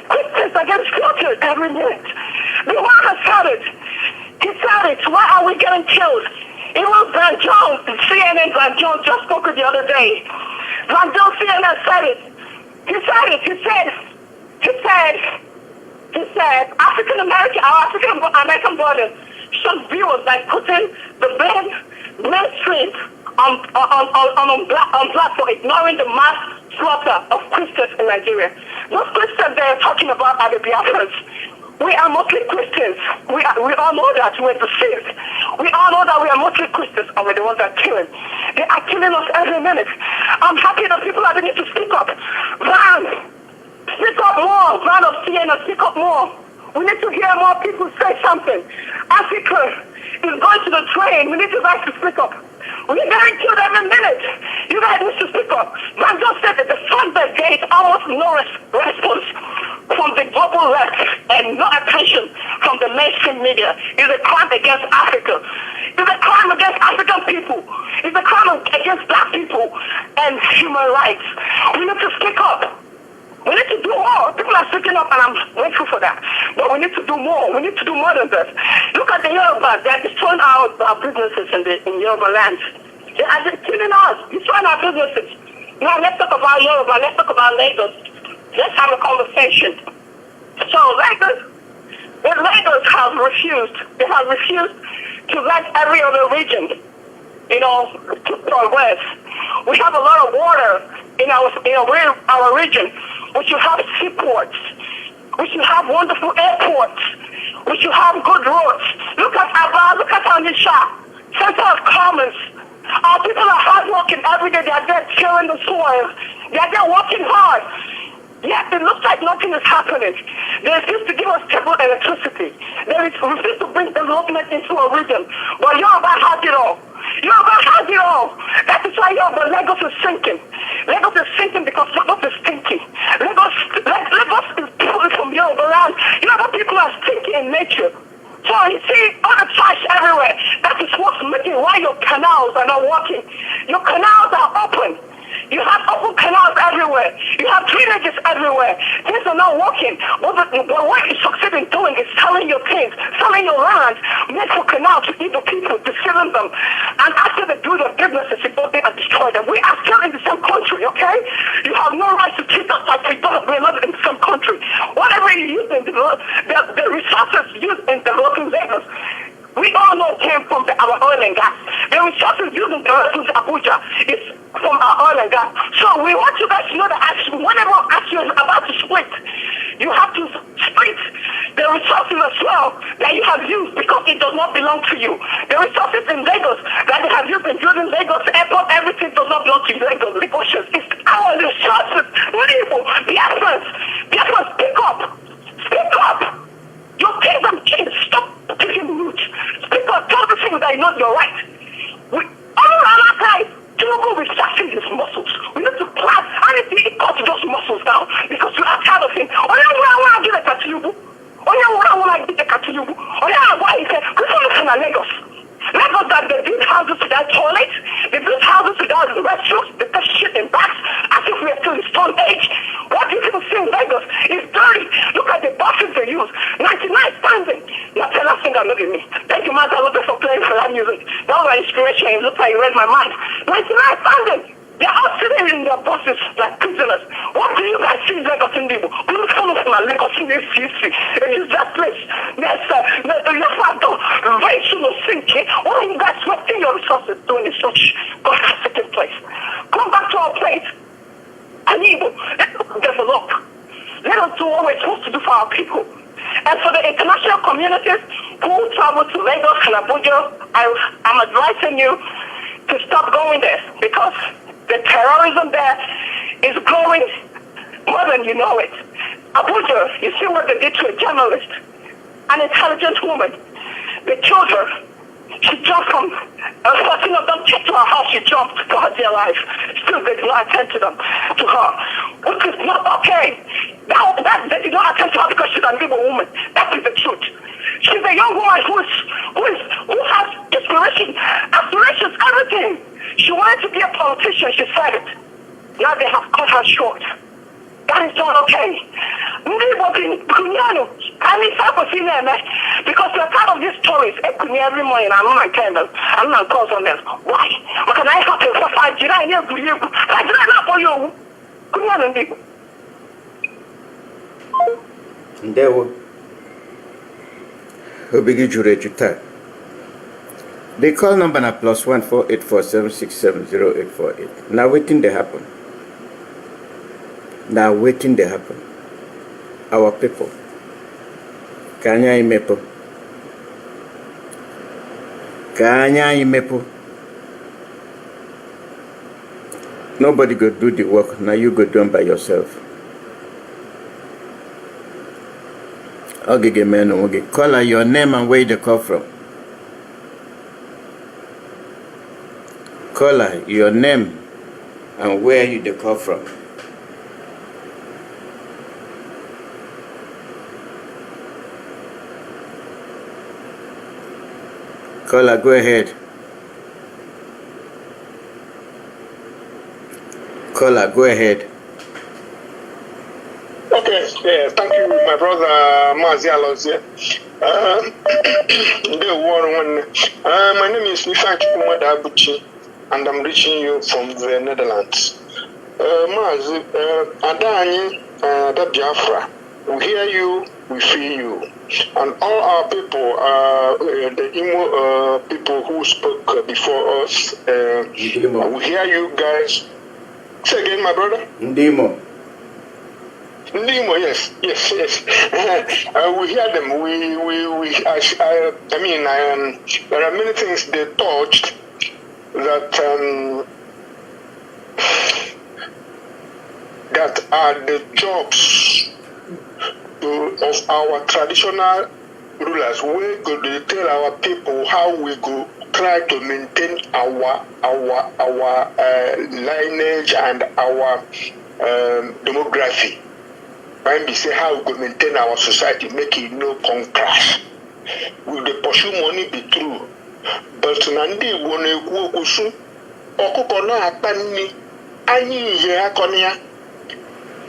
Christians are getting slaughtered every minute. The one has said it. He said it. Why are we getting killed? It was Van Jones, CNN Van Jones just spoke the other day. Van Jones, CNN said it. He said, African American borders should view us like putting the mainstream on black for ignoring the mass slaughter of Christians in Nigeria. Those Christians they are talking about are the Biafrans. We are mostly Christians. We all know that we're deceived. We all know that we are mostly Christians and we're the ones that are killing. They are killing us every minute. I'm happy that people are beginning to speak up. Van, speak up more. Van of Siena, speak up more. We need to hear more people say something. Africa is going to the train. We need you guys to speak up. We're getting killed every minute. You guys need to speak up. Man just said that the Sunday gate almost no response from the global people left and no attention from the mainstream media is a crime against Africa. It's a crime against African people. It's a crime against black people and human rights. We need to speak up. We need to do more. People are speaking up and I'm grateful for that. But we need to do more. We need to do more than this. Look at the Yorubas. They are destroying our businesses in Yoruba land. They are just killing us, destroying our businesses. Now let's talk about Yoruba. Let's talk about Lagos. Let's have a conversation. So Lagos have refused. They have refused to let every other region, to progress. We have a lot of water in our region. We should have seaports. We should have wonderful airports. We should have good roads. Look at Aba, look at Anisha, center of commerce. Our people are hardworking every day. They are there tilling the soil. They are there working hard. Yet it looks like nothing is happening. They refuse to give us stable electricity. They refuse to bring development into a region. But Yoruba has it all. Yoruba has it all. That is why Lagos is sinking. Lagos is sinking because Lagos is stinking. Lagos is pulling from Yoruba land. Yoruba people are stinking in nature. So you see all the trash everywhere. That is what's making why your canals are not working. Your canals are open. You have open canals everywhere. You have drainages everywhere. Things are not working. But what you succeed in doing is selling your things, selling your land, made for canals to eat the people, deceiving them. And after they do their businesses, you go there and destroy them. We are still in the same country, okay? You have no right to treat us like we're not in the same country. Whatever you use in the resources used in developing Lagos, we all know came from our oil and gas. The resources used in developing Abuja is from our oil and gas. So we want you guys to know that whenever action is about to split, you have to split the resources as well that you have used because it does not belong to you. The resources in Lagos that they have used in building Lagos airport, everything does not belong to Lagos. It's our resources. Biafrans, speak up. Speak up. Your kingdom king, stop taking root. Speak up. Tell the things that you know you're right. All around our time, Tinubu is flashing his muscles. We need to clap and it cuts those muscles down because we are tired of him. Oh yeah, I want to get a Tinubu. Oh yeah, I want to get a Tinubu. Oh yeah, why is it? We're looking at Lagos. Lagos that they build houses without toilets, they build houses without restrooms, they put shit in bags as if we are still in Stone Age. What do you people see in Lagos is dirty. Look at the buses they use. 99 standing. Now tell us singer, look at me. Thank you, Martha Lopez, for playing for that music. That was my inspiration. It looks like you read my mind. 99 standing. They're all sitting in their buses like prisoners. What do you guys see in Lagos in Dibu? We look from Lagos in this city. It is that place. There's very soon of sinking. What are you guys wasting your resources doing in such godforsaken place? Come back to our place. And let us develop. Let us do what we're supposed to do for our people. And for the international communities who travel to Lagos and Abuja, I'm advising you to stop going there because the terrorism there is growing more than you know it. Abuja, you see what they did to a journalist, an intelligent woman. They killed her. She jumped from 14 of them came to her house. She jumped for her dear life. Still, they did not attend to her, which is not okay. That they did not attend to her because she's an evil woman. That is the truth. She's a young woman who has aspirations, everything. She wanted to be a politician. She said it. Now they have cut her short. That is not okay. Because we're part of these stories every morning. I'm on my candles. I'm not calls on them. Why? Because I have to fight. Did I hear you? I did not for you. Ndewo. Obigi Jurejuta. The call number na +1 4847670848. Now waiting they happen. Now waiting they happen. Our people. Kanya imepo. Nobody go do the work. Now you go do it by yourself. Okay, man. Okay, call her your name and where you call from. Call her your name and where you call from. Caller, go ahead. Caller, go ahead. Okay, yeah, thank you, my brother Mazi Alozie. My name is Mifak Kumadabuchi, and I'm reaching you from the Netherlands. Mazi, Adani, the Biafra, we hear you, we feel you. And all our people, the Imo people who spoke before us, we hear you guys. Say again, my brother? Ndimo, yes. We hear them. There are many things they touched that that are the jobs of our traditional rulers. We go to tell our people how we go try to maintain our lineage and our demography. When we say how we go maintain our society, make it no crash. Will the pursue money be true? But Nandi won't go kusu. Okukona atani ani yeakonia.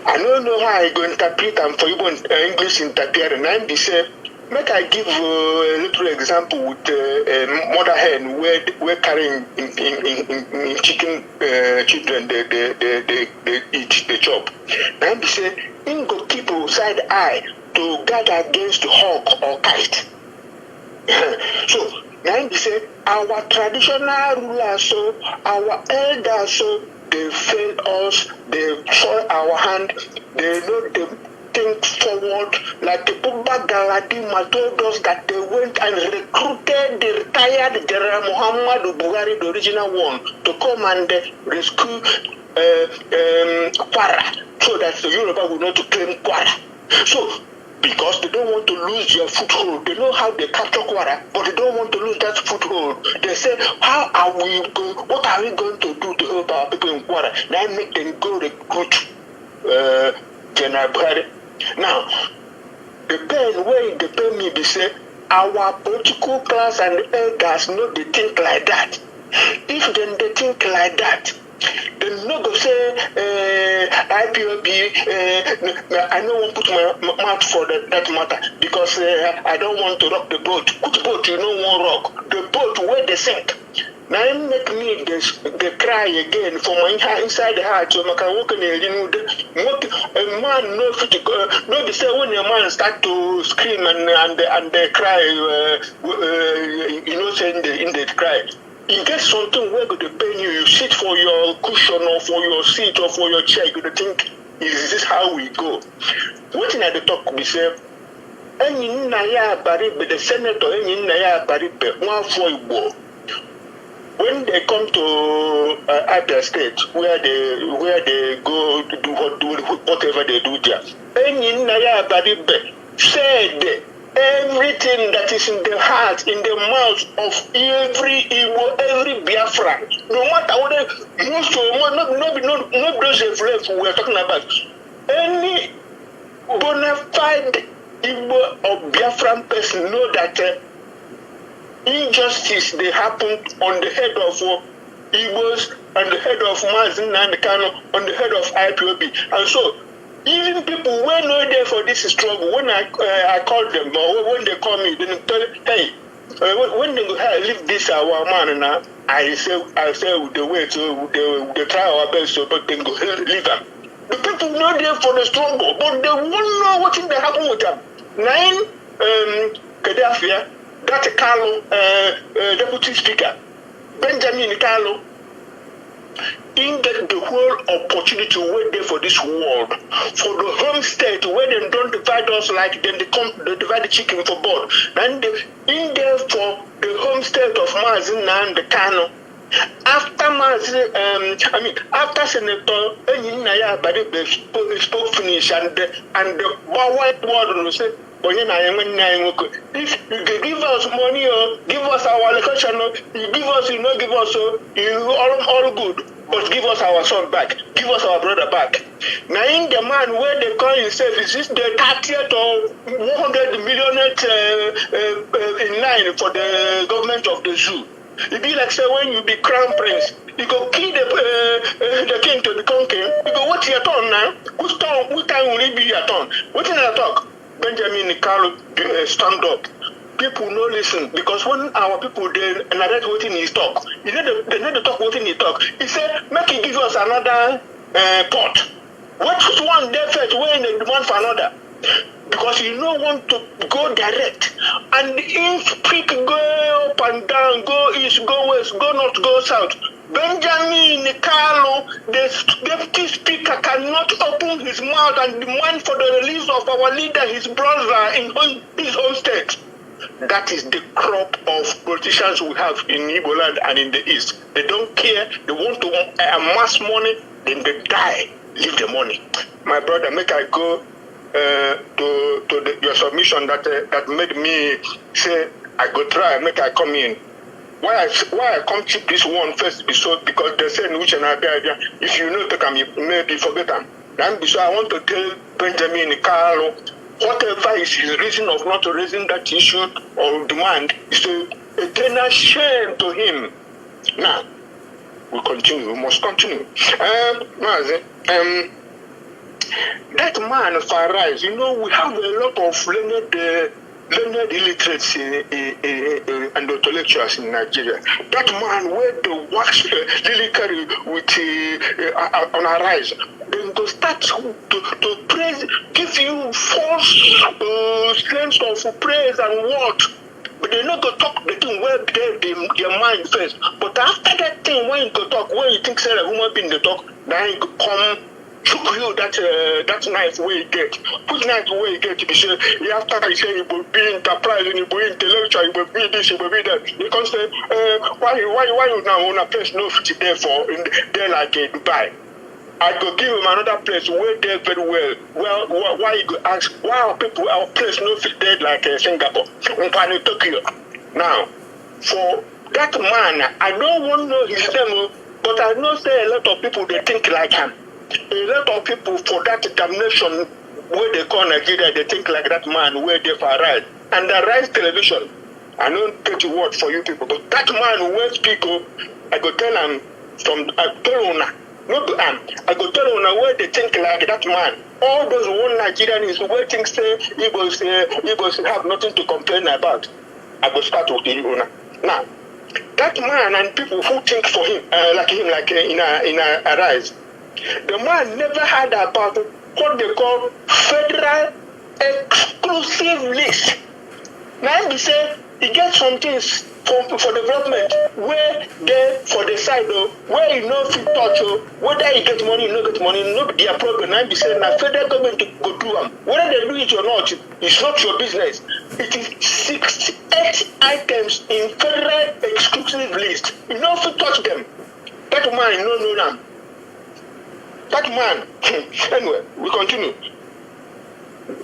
I don't know how I go interpret and for you English interpret. And I say, make I give a little example with mother hen where carrying in chicken children they eat the chop. And I say, in go people side eye to guard against hawk or kite. So now they say our traditional rulers, so our elders, so they fail us, they fall our hand, they know they think forward, like the Bumba Galadima told us that they went and recruited the retired General Muhammad Buhari, the original one, to come and rescue Kwara, so that the Yoruba will not to claim Kwara. So, because they don't want to lose their foothold, they know how they capture Kwara, but they don't want to lose that foothold. They say, how are we going? What are we going to do to help our people in Kwara? Now make them go recruit General Buhari. Now, the pain way they pay me, they say our political class and elders know they think like that. If then they think like that, they no go say IPOB. I don't want to put my mouth for that matter because I don't want to rock the boat. Which boat you don't want rock? The boat where they sink. Now it make me they cry again for my inside the heart. So I can walk in the a man no be say when a man start to scream and they cry, saying in the cry. In case something where going to pain you, you sit for your cushion or for your seat or for your chair, you're going to think, is this how we go? What in the talk we say, the senator, when they come to Abia State, where they go to do whatever they do there, said everything that is in the heart, in the mouth of every Igbo, every Biafran, no matter what most of not those left we are talking about, any bona fide Igbo or Biafran person know that injustice they happen on the head of Igbos, on the head of Mazin and Kano, on the head of IPOB, and so. Even people who are not there for this struggle, when I call them or when they call me, they tell, hey, when they leave this our man now, I say with the way to they try our best, so but they go leave them. The people not there for the struggle, but they won't know what is going to happen with them. 9 Gaddafi, that Carlo, Deputy Speaker, Benjamin Carlo. In the whole opportunity wait there for this world, for the home state where they don't divide us like them, they divide the chicken for board. And in there for the home state of Mazin and the Kano. After Mazin, after Senator Naya Badi spoke finish and the white word will say, If you give us money or give us our location, you give us, you know, give us all good. But give us our son back. Give us our brother back. Now in the man where they call himself is this the 30th or 100 millionth in line for the government of the zoo. It be like say when you be crown prince, you go kill the king to become king. You go, what's your turn now? Whose time will it be your turn? What in I talk? Benjamin Carlo stand up. People no listen because when our people they narrate what in his talk, they need to talk what in he talk. He said, make he give us another pot. What one they first when they demand for another? Because you don't want to go direct. And if pick go up and down, go east, go west, go north, go south, Benjamin Carlo, the deputy speaker, cannot open his mouth and demand for the release of our leader, his brother, in his own state. That is the crop of politicians we have in Igbo land and in the east. They don't care. They want to amass money, then they die. Leave the money. My brother, make I go to your submission that made me say I go try, make I come in. Why I come cheap this one first episode because they say which and idea. If you know take you maybe forget them. Then so I want to tell Benjamin Carlo whatever is his reason of not raising that issue or demand is a eternal shame to him. Now we continue. We must continue. That man Farais, you know, we have a lot of learned illiterates and intellectuals in Nigeria. That man where the wax lyrically with on a rise, then go start to praise, give you false sense of praise and what. But they not go talk the thing where their mind first. But after that thing, when you go talk, when you think say a human being they talk, then you come. Took you that knife way you get. Put knife way you get to be sure. After you say you will be enterprising, you will be intellectual, you will be this, you will be that. You can say, why you now own a place no fit there for there like Dubai? I go give him another place where they're very well. Well, why you go ask why our place no fit there like Singapore, Tokyo? Now, for that man, I don't want to know his name, but I know say a lot of people they think like him. A lot of people for that damnation where they call Nigeria, they think like that man where they for right. And the Rise Television, I don't get a word for you people, but that man where people, I go tell him I go tell him where they think like that man. All those one Nigerians where think say Igbos have nothing to complain about. I go start with the Igbo now. That man and people who think for him, like in a Rise. The man never heard about what they call federal exclusive list. Now he say he gets some things for development where they for the side where you know fit touch whether you get money, you no get money, no be their problem. Now he say now federal government to go do them. Whether they do it or not, it's not your business. It is 68 items in federal exclusive list. You know fit touch them. That man no them. That man, anyway, we continue.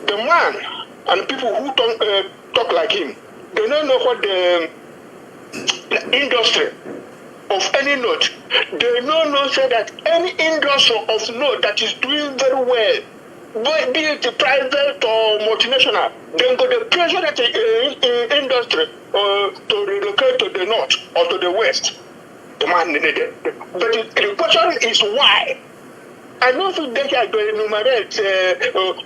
The man and people who talk like him, they don't know what the industry of any note. They don't know say that any industry of note that is doing very well, be it private or multinational, then go the pressure that the industry to relocate to the north or to the west. The man needed it. But the question is why? I don't think they can enumerate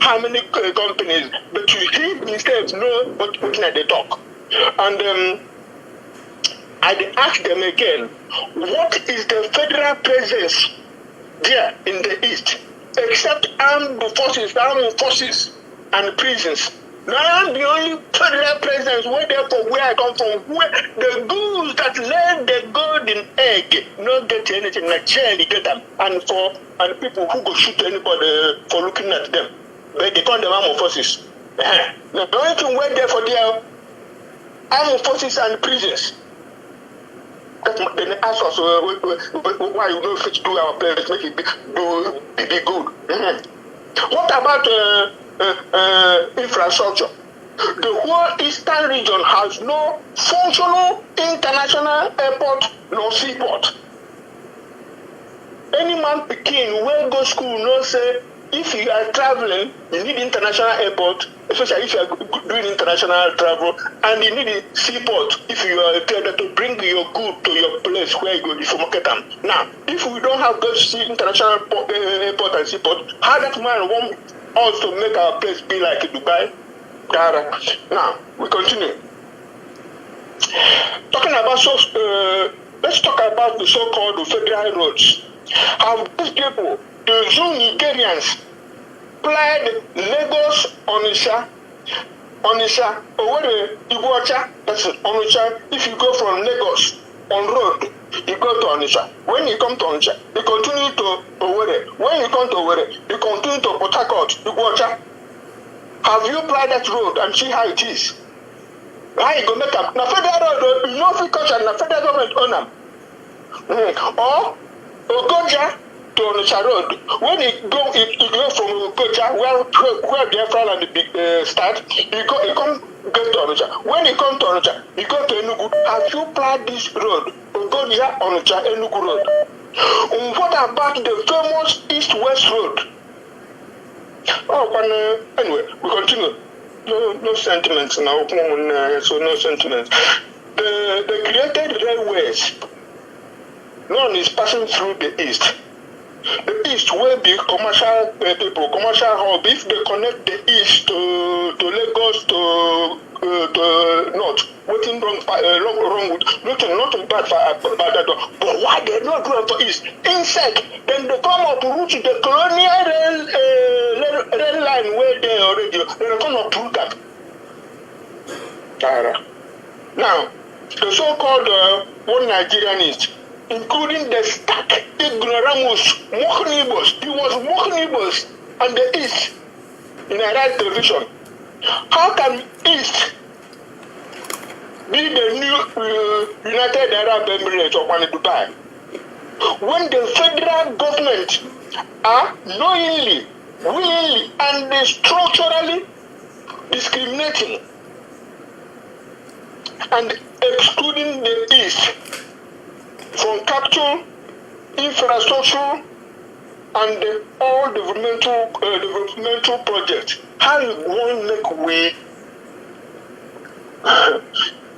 how many companies, but he himself know what they talk. And I asked them again, what is the federal presence there in the east, except armed forces and prisons? Now the only federal presence where I come from, where the ghouls that lay the golden egg not get anything, like charity get them, and people who go shoot anybody for looking at them. But they call them armed forces. The only thing where there for their armed forces and prisons. Then they ask us why you don't fit do our place, make it be good. What about infrastructure? The whole eastern region has no functional international airport nor seaport. Any man pikin wey go school know say if you are traveling, you need international airport, especially if you are doing international travel, and you need a seaport if you are a trader to bring your good to your place where you go to market them. Now, if we don't have those international airport and seaport, how that man want us to make our place be like Dubai? Now, we continue. Talking about let's talk about the so-called federal roads. Have these people, the Zoo Nigerians, plied Lagos, Onitsha, Owerri, Iguacha, that's Onitsha. If you go from Lagos on road, you go to Onitsha. When you come to Onitsha, you continue to Owerri. When you come to Owerri, you continue to Port Harcourt, Iguacha. Have you plied that road and see how it is? How you go make them? Now federal road, you know if you catch and the federal government own them. Or Ogoja to Onitsha Road. When you go from Ogoja, where Biafra and the big start, you come get to Onitsha. When you come to Onitsha, you go to Enugu. Have you plied this road? Ogoja, Onitsha, Enugu Road. What about the famous East-West Road? Anyway, we continue. No sentiments now. So no sentiments. The created railways. None is passing through the east. The east will be commercial people, commercial hub. If they connect the east to Lagos to north, nothing wrong with nothing bad about that. But why they not do it for east? Inside, then they come up to route the colonial rail line where they already. They come up to that. Now, the so-called one Nigerianist, including the stark ignoramus, Moknibus. He was Moknibus and the East in a right television. How can East be the new United Arab Emirates of Dubai when the federal government are knowingly, willingly, and structurally discriminating and excluding the East from capital, infrastructure, and all developmental projects? How you want to make way?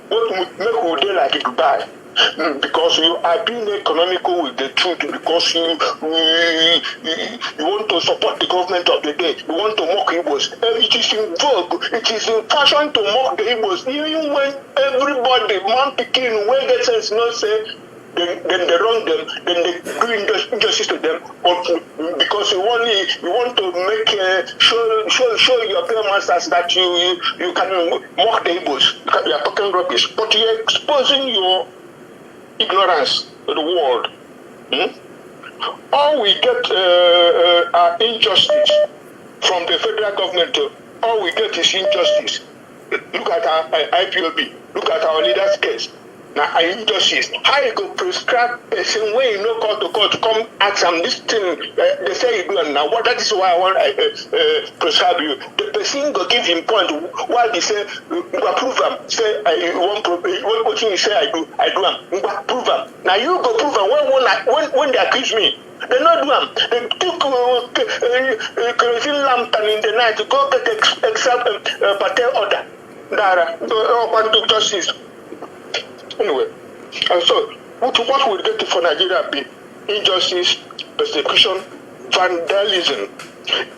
What make we do like Dubai? Because you are being economical with the truth, because you want to support the government of the day. You want to mock Igbos. It is in vogue. It is in fashion to mock the Igbos. Even when everybody, man picking, when they sense no say, then they wrong them, then they do injustice to them. But because you want to make show your paymasters that you can mock the Igbos. You are talking rubbish, but you are exposing your ignorance to the world. All we get are injustice from the federal government. All we get is injustice. Look at our IPOB. Look at our leaders' case. Now, injustice. How you go prescribe the same way you know call to court to come ask them this thing they say you do, and now what? That is why I want prescribe you. The person go give him point while they say you approve them. Say you want what you say I do them. You prove them. Now you go prove them when they accuse me. They not do them. They took kerosene lantern in the night to go get except patel order. Dara, go to justice. Anyway, and so what will get for Nigeria be? Injustice, persecution, vandalism,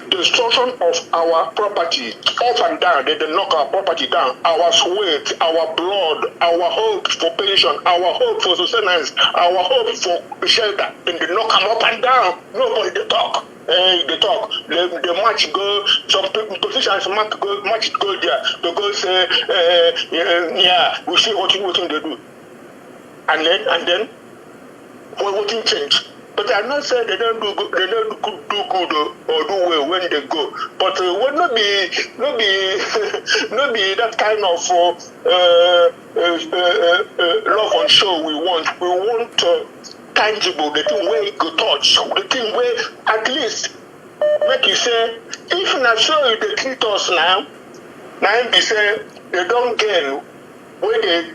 destruction of our property, up and down. They knock our property down, our sweat, our blood, our hope for pension, our hope for sustenance, our hope for shelter. Then they knock them up and down. Nobody they talk. They talk. They march go. Some politicians march go there. They go say, yeah, we see what they do. And then what will change? But I'm not saying they don't do good or do well when they go. But will not be that kind of love and show we want. We want tangible, the thing where you go touch, the thing where at least make you say, if not so you they treat us now, Now they say they don't gain when they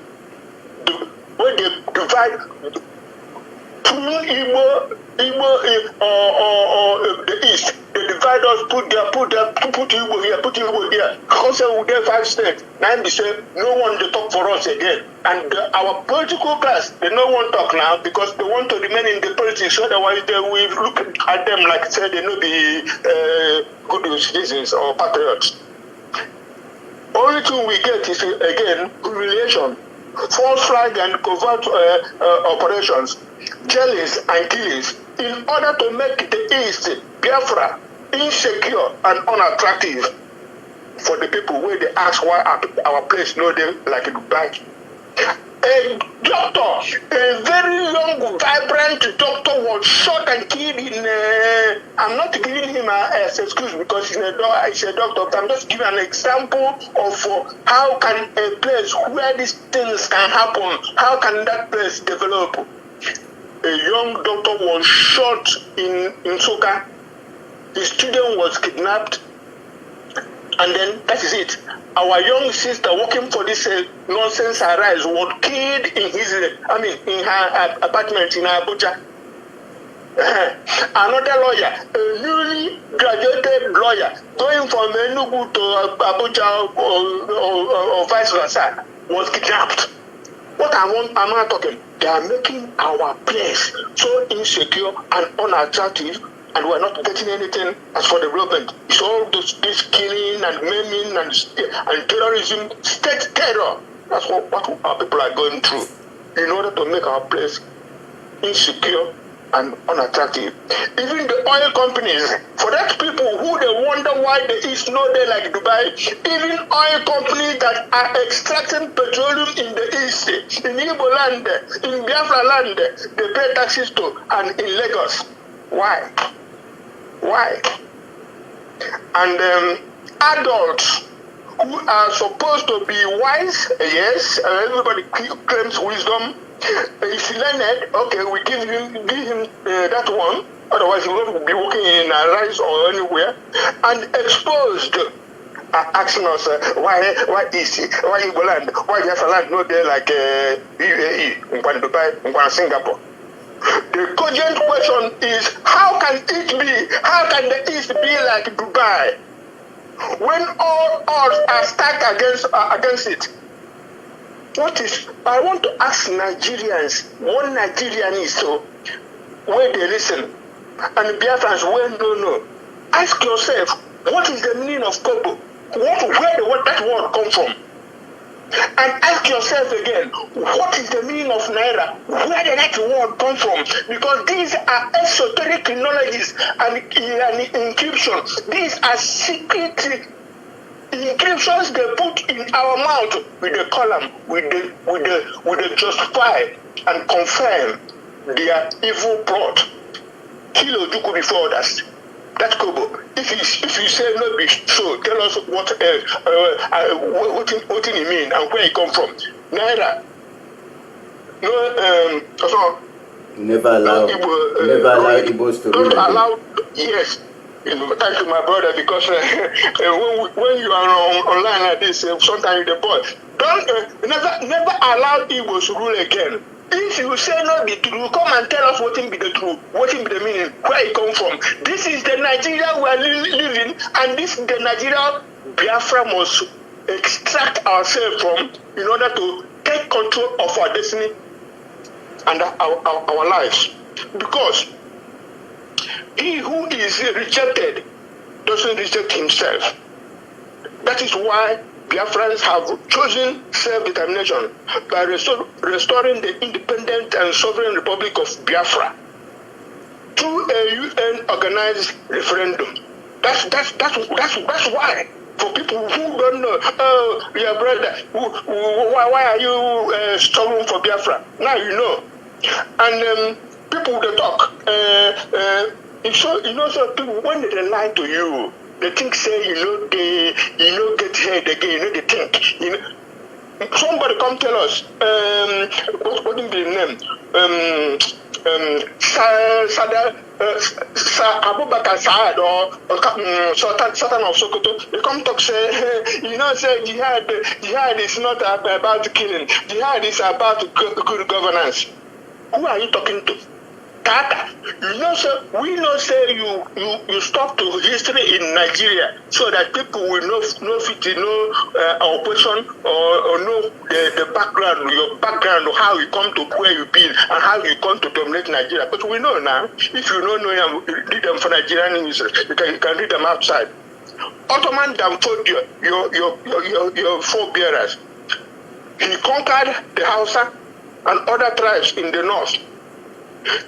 divide through Igbo or the East. They divide us, put Igbo here, put Igbo here. Also, we get 5 states. Now they say no one they talk for us again. And our political class, they don't want to talk now because they want to remain in the politics. Otherwise, they will look at them like say they no be good citizens or patriots. Only thing we get is again humiliation, false flag and covert operations, jailings and killings, in order to make the East, Biafra, insecure and unattractive for the people where they ask why our place no they like Dubai. A doctor, a very young, vibrant doctor was shot and killed in. I'm not giving him as excuse because he's a doctor. But I'm just giving an example of how can a place where these things can happen, how can that place develop? A young doctor was shot in Soka. His student was kidnapped, and then that is it. Our young sister working for this nonsense arise was killed in in her apartment in Abuja. Another lawyer, a newly graduated lawyer, going from Enugu to Abuja or vice versa, was kidnapped. What am I talking? They are making our place so insecure and unattractive, and we're not getting anything as for development. It's all this killing and maiming and terrorism, state terror. That's what our people are going through in order to make our place insecure and unattractive. Even the oil companies, for that people who they wonder why the East no day like Dubai, even oil companies that are extracting petroleum in the East, in Igbo land, in Biafra land, they pay taxes to, and in Lagos. Why? And adults who are supposed to be wise, yes, everybody claims wisdom. If he learned, okay, we give him that one. Otherwise, he won't be working in a rise or anywhere. And exposed, asking us why Igbo land, why Biafra land not there like UAE, Dubai, Singapore. The cogent question is, how can it be? How can the East be like Dubai when all odds are stacked against it? I want to ask Nigerians, one Nigerian is so, where they listen, and Biafrans where no. Ask yourself, what is the meaning of Kobo? Where that word come from? And ask yourself again, what is the meaning of Naira? Where did that word come from? Because these are esoteric knowledges and encryption. These are secret encryptions they put in our mouth with the column, with the justify and confirm their evil plot. Kill Ojuku before others. That Kobo. If you say no be so, tell us what it mean and where it come from. Naira. No, never allow Igbos to don't allow. Yes. Thank you, my brother, because when you are online like this, sometimes the boy don't never allow Igbos to rule again. If you say not be true, come and tell us what be the truth, what be the meaning, where it come from. This is the Nigeria we are living, and this is the Nigeria Biafra must extract ourselves from in order to take control of our destiny and our lives. Because he who is rejected doesn't reject himself. That is why Biafrans have chosen self-determination by restoring the independent and sovereign Republic of Biafra through a UN-organized referendum. That's why. For people who don't know, your brother, why are you struggling for Biafra? Now you know. And people that talk, so people, when they lie to you, they think say they get head again, they think somebody come tell us what is the name Abubakar Saad or Sultan of Sokoto, they come talk say, say jihad is not about killing. Jihad is about good governance. Who are you talking to? Tata, we say you stop to history in Nigeria so that people will know our position or know the background, your background, how you come to where you been and how you come to dominate Nigeria. But we know now, if you don't know them, read them for Nigerian news, you can read them outside. Ottoman Damfodio, your forebearers, he conquered the Hausa and other tribes in the north.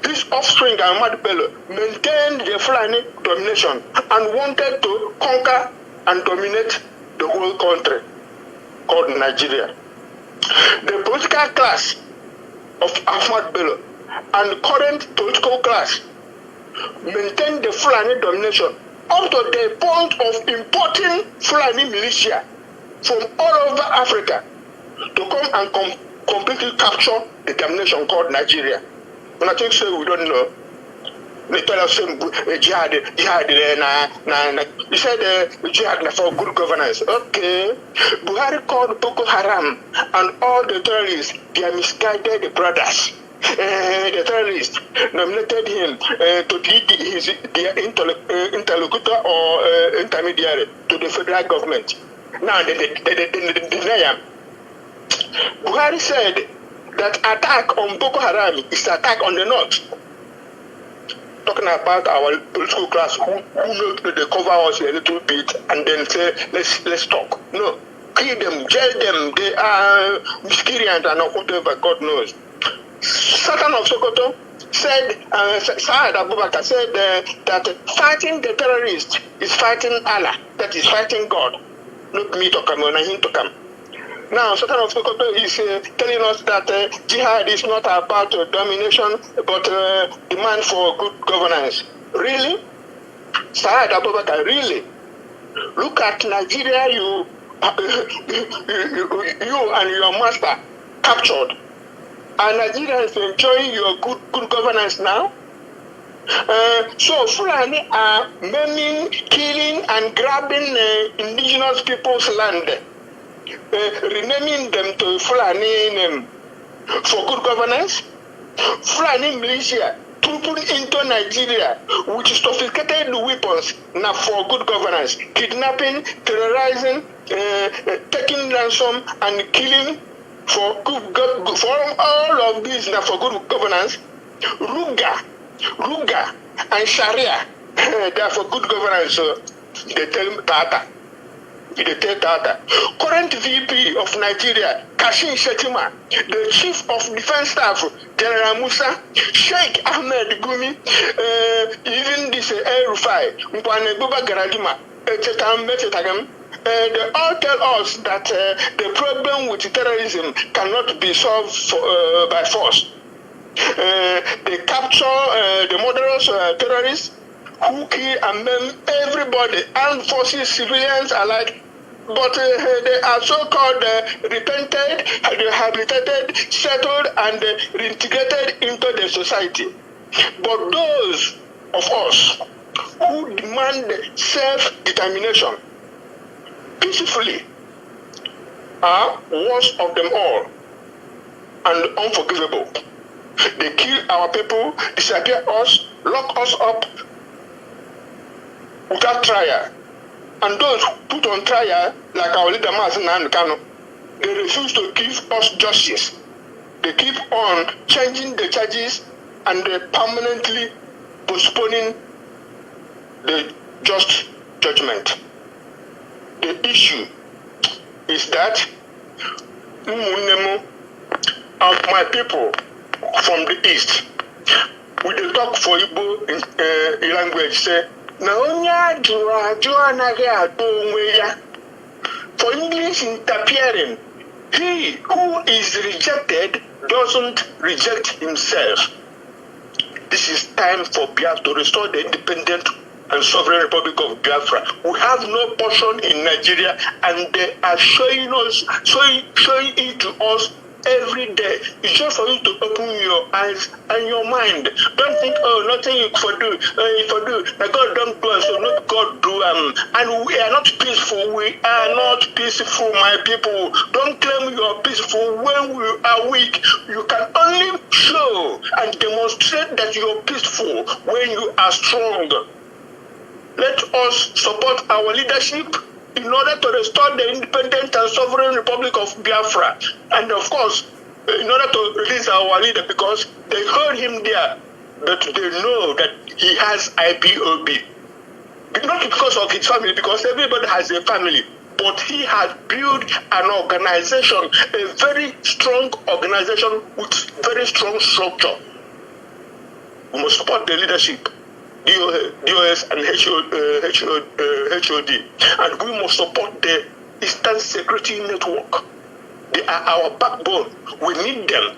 This offspring, Ahmad Bello, maintained the Fulani domination and wanted to conquer and dominate the whole country called Nigeria. The political class of Ahmad Bello and current political class maintained the Fulani domination up to the point of importing Fulani militia from all over Africa to come and completely capture the domination called Nigeria. When I think so, we don't know. They tell us jihad. You said jihad for good governance. Okay. Buhari called Boko Haram and all the terrorists, they are misguided brothers. The terrorists nominated him to be their interlocutor or intermediary to the federal government. Now they deny him. Buhari said that attack on Boko Haram is attack on the north. Talking about our political class who know they cover us a little bit and then say let's talk. No, kill them, jail them. They are miscreant and whatever God knows. Sultan of Sokoto said, Saad Abubakar said that fighting the terrorists is fighting Allah, that is fighting God. Not me to come, not him to come. Now, Sultan of Sokoto is telling us that jihad is not about domination, but demand for good governance. Really? Saad Abubakar, really? Look at Nigeria, you and your master captured. And Nigeria is enjoying your good governance now. So Fulani are maiming, killing, and grabbing indigenous people's land, renaming them to Fulani name for good governance. Fulani militia trooping into Nigeria with sophisticated weapons now for good governance, kidnapping, terrorizing, taking ransom, and killing for all of these now for good governance. Ruga, and Sharia, they are for good governance. So they tell Tata. Current VP of Nigeria, Kashin Shetima, the Chief of Defense Staff, General Musa, Sheikh Ahmed Gumi, even this El-Rufai, Mpane Buba Garadima, etc. They all tell us that the problem with terrorism cannot be solved by force. They capture the murderous terrorists who kill and maim everybody, armed forces, civilians alike. But they are so-called repented, rehabilitated, settled, and reintegrated into the society. But those of us who demand self-determination peacefully are worst of them all and unforgivable. They kill our people, disappear us, lock us up without trial. And those put on trial, like our leader Mazen and Kano, they refuse to give us justice. They keep on changing the charges and permanently postponing the just judgment. The issue is that of my people from the east, we dey talk for Igbo in language, say, na onye ajụ anaghị adụ onwe ya. For English interfering, he who is rejected doesn't reject himself. This is time for Biafra to restore the independent and sovereign Republic of Biafra. We have no portion in Nigeria, and they are showing it to us every day. It's just for you to open your eyes and your mind. Don't think, oh, nothing you for do. That God don't do, so not God do. And we are not peaceful. We are not peaceful, my people. Don't claim you are peaceful when we are weak. You can only show and demonstrate that you are peaceful when you are strong. Let us support our leadership in order to restore the independent and sovereign Republic of Biafra. And of course, in order to release our leader, because they heard him there, but they know that he has IPOB. Not because of his family, because everybody has a family, but he has built an organization, a very strong organization with very strong structure. We must support the leadership. DOS and HOD, and we must support the Eastern Security Network. They are our backbone. We need them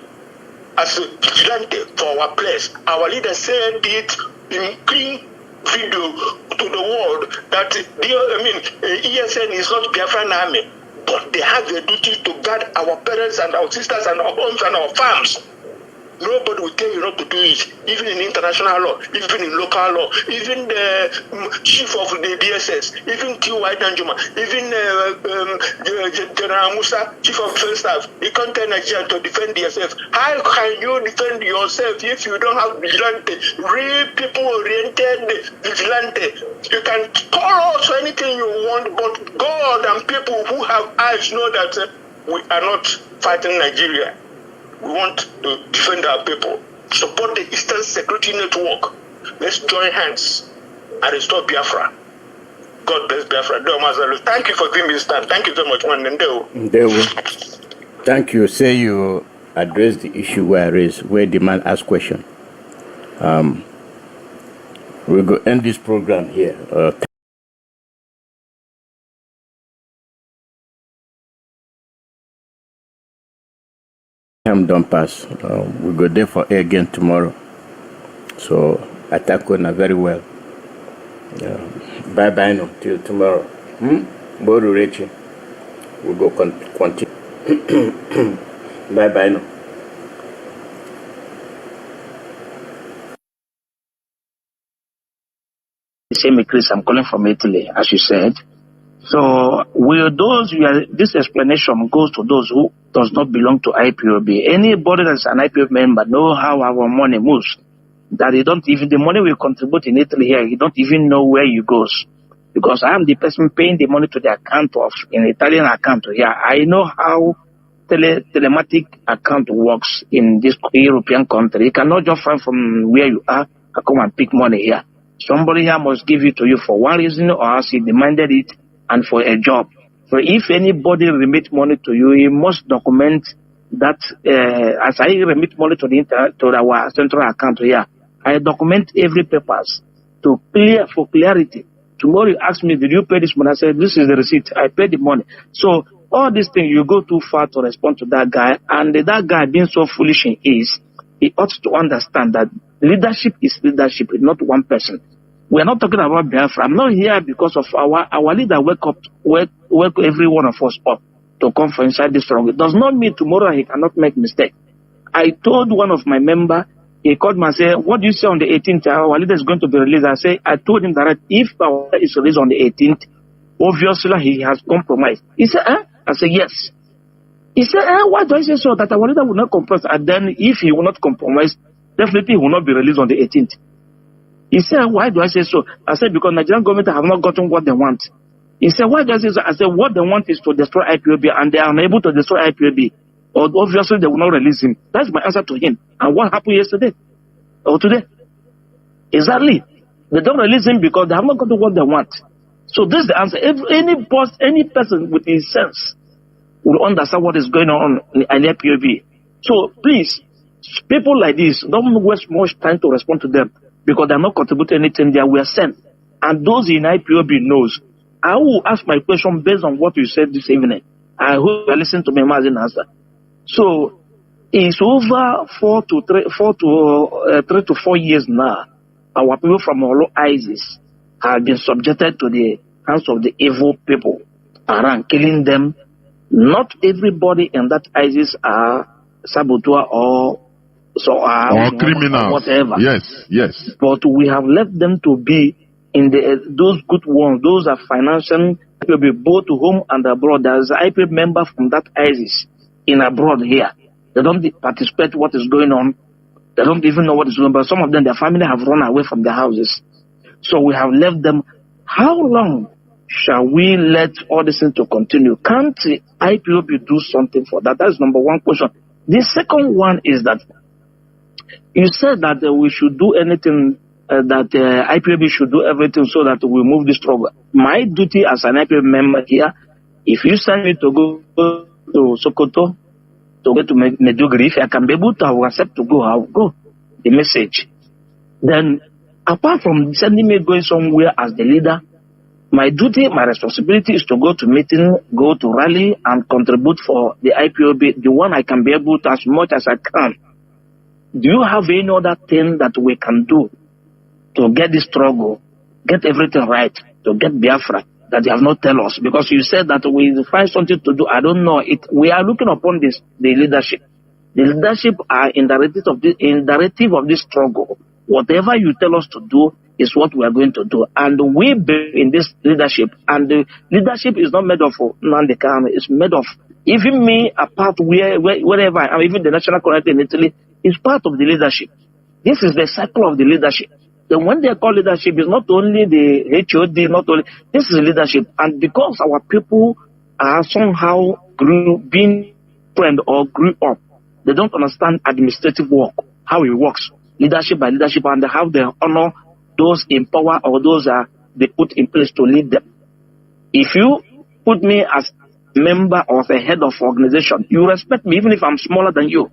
as a vigilante for our place. Our leader said it in clean video to the world that ESN is not Biafran army, but they have the duty to guard our parents and our sisters and our homes and our farms. Nobody will tell you not to do it, even in international law, even in local law, even the chief of the DSS, even T.Y. Danjuma, even General Musa, chief of defense staff. He can't tell Nigeria to defend yourself. How can you defend yourself if you don't have vigilante, real people-oriented vigilante? You can call us anything you want, but God and people who have eyes know that we are not fighting Nigeria. We want to defend our people. Support the Eastern Security Network. Let's join hands and restore Biafra. God bless Biafra. Thank you for giving me this time. Thank you so much, man. Thank you. Say you address the issue where the man asked question. We'll go end this program here. Time don't pass. We'll go there for air again tomorrow. So attack on very well. Bye bye now till tomorrow. Boru Rechi. We'll go continue. Bye bye now. Same Chris, I'm calling from Italy, as you said. So, this explanation goes to those who does not belong to IPOB. Anybody that's an IPOB member know how our money moves. That the money we contribute in Italy here, you don't even know where it goes. Because I am the person paying the money to the account in Italian account here. I know how telematic account works in this European country. You cannot just find from where you are and come and pick money here. Somebody here must give it to you for one reason or else he demanded it and for a job. So if anybody remit money to you, he must document that as I remit money to our central account here, I document every papers for clarity. Tomorrow you ask me, did you pay this money? I said, this is the receipt. I paid the money. So all these things, you go too far to respond to that guy. And that guy being so foolish he ought to understand that leadership is leadership, not one person. We are not talking about Biafra. I'm not here because of our leader wake every one of us up to come for inside this struggle. It does not mean tomorrow he cannot make mistake. I told one of my member, he called me and said, what do you say on the 18th? Our leader is going to be released. I told him that if our leader is released on the 18th, obviously he has compromised. He said, I said, yes. He said, why do I say so? That our leader will not compromise. And then if he will not compromise, definitely he will not be released on the 18th. He said, why do I say so? I said, because Nigerian government have not gotten what they want. He said, why do I say so? I said, what they want is to destroy IPOB, and they are unable to destroy IPOB. Or obviously, they will not release him. That's my answer to him. And what happened yesterday? Or today? Exactly. They don't release him because they have not gotten what they want. So this is the answer. If any person with his sense will understand what is going on in IPOB. So please, people like this, don't waste much time to respond to them, because they're not contributing anything. They were sent. And those in IPOB knows. I will ask my question based on what you said this evening. I hope you listen to me as an answer. So, it's over 3 to 4 years now. Our people from all ISIS have been subjected to the hands of the evil people around, killing them. Not everybody in that ISIS are saboteur or criminals, or whatever. Yes. But we have left them to be in those good ones. Those are financial people, both home and abroad. There is an IP member from that ISIS in abroad here. They don't participate what is going on. They don't even know what is going on. But some of them, their family have run away from their houses. So we have left them. How long shall we let all this thing to continue? Can't the IPOB do something for that? That's number one question. The second one is that you said that we should do anything, that IPOB should do everything so that we move this struggle. My duty as an IPOB member here, if you send me to go to Sokoto, to go to Meduguri, if I can be able to accept to go, I'll go. The message. Then, apart from sending me going somewhere as the leader, my duty, my responsibility is to go to meeting, go to rally, and contribute for the IPOB, the one I can be able to as much as I can. Do you have any other thing that we can do to get this struggle, get everything right, to get Biafra, that you have not tell us? Because you said that we find something to do. I don't know. We are looking upon this, the leadership. The leadership are in directive of this struggle. Whatever you tell us to do is what we are going to do. And we be in this leadership. And the leadership is not made of Nandekam. It's made of, even me, apart wherever I am, even the national community in Italy, is part of the leadership. This is the cycle of the leadership. Then when they call leadership, it's not only the HOD, this is leadership. And because our people are somehow being trained or grew up, they don't understand administrative work, how it works, leadership by leadership, and how they honor those in power or those they put in place to lead them. If you put me as a member or a head of organization, you respect me even if I'm smaller than you.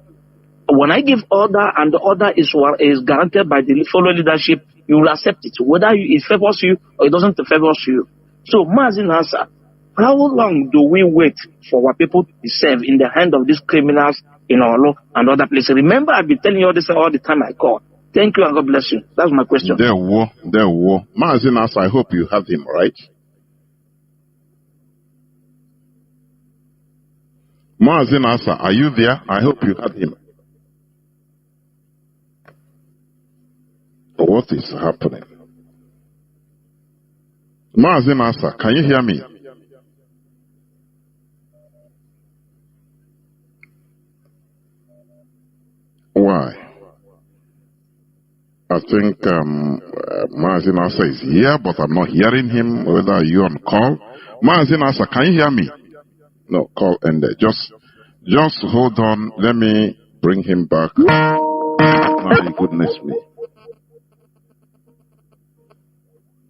When I give order and the order is guaranteed by the follow leadership, you will accept it, whether it favors you or it doesn't favor you. So, Mazin answer, how long do we wait for our people to be saved in the hand of these criminals in our law and other places? Remember, I've been telling you all this all the time I call. Thank you and God bless you. That's my question. There were. Mazin answer, I hope you have him, right? Mazin answer, are you there? I hope you have him. What is happening? Mazin Asa, can you hear me? Why? I think Mazin Asa is here, but I'm not hearing him. Whether you're on call. Mazin Asa, can you hear me? No, call ended. Just hold on. Let me bring him back. My goodness me.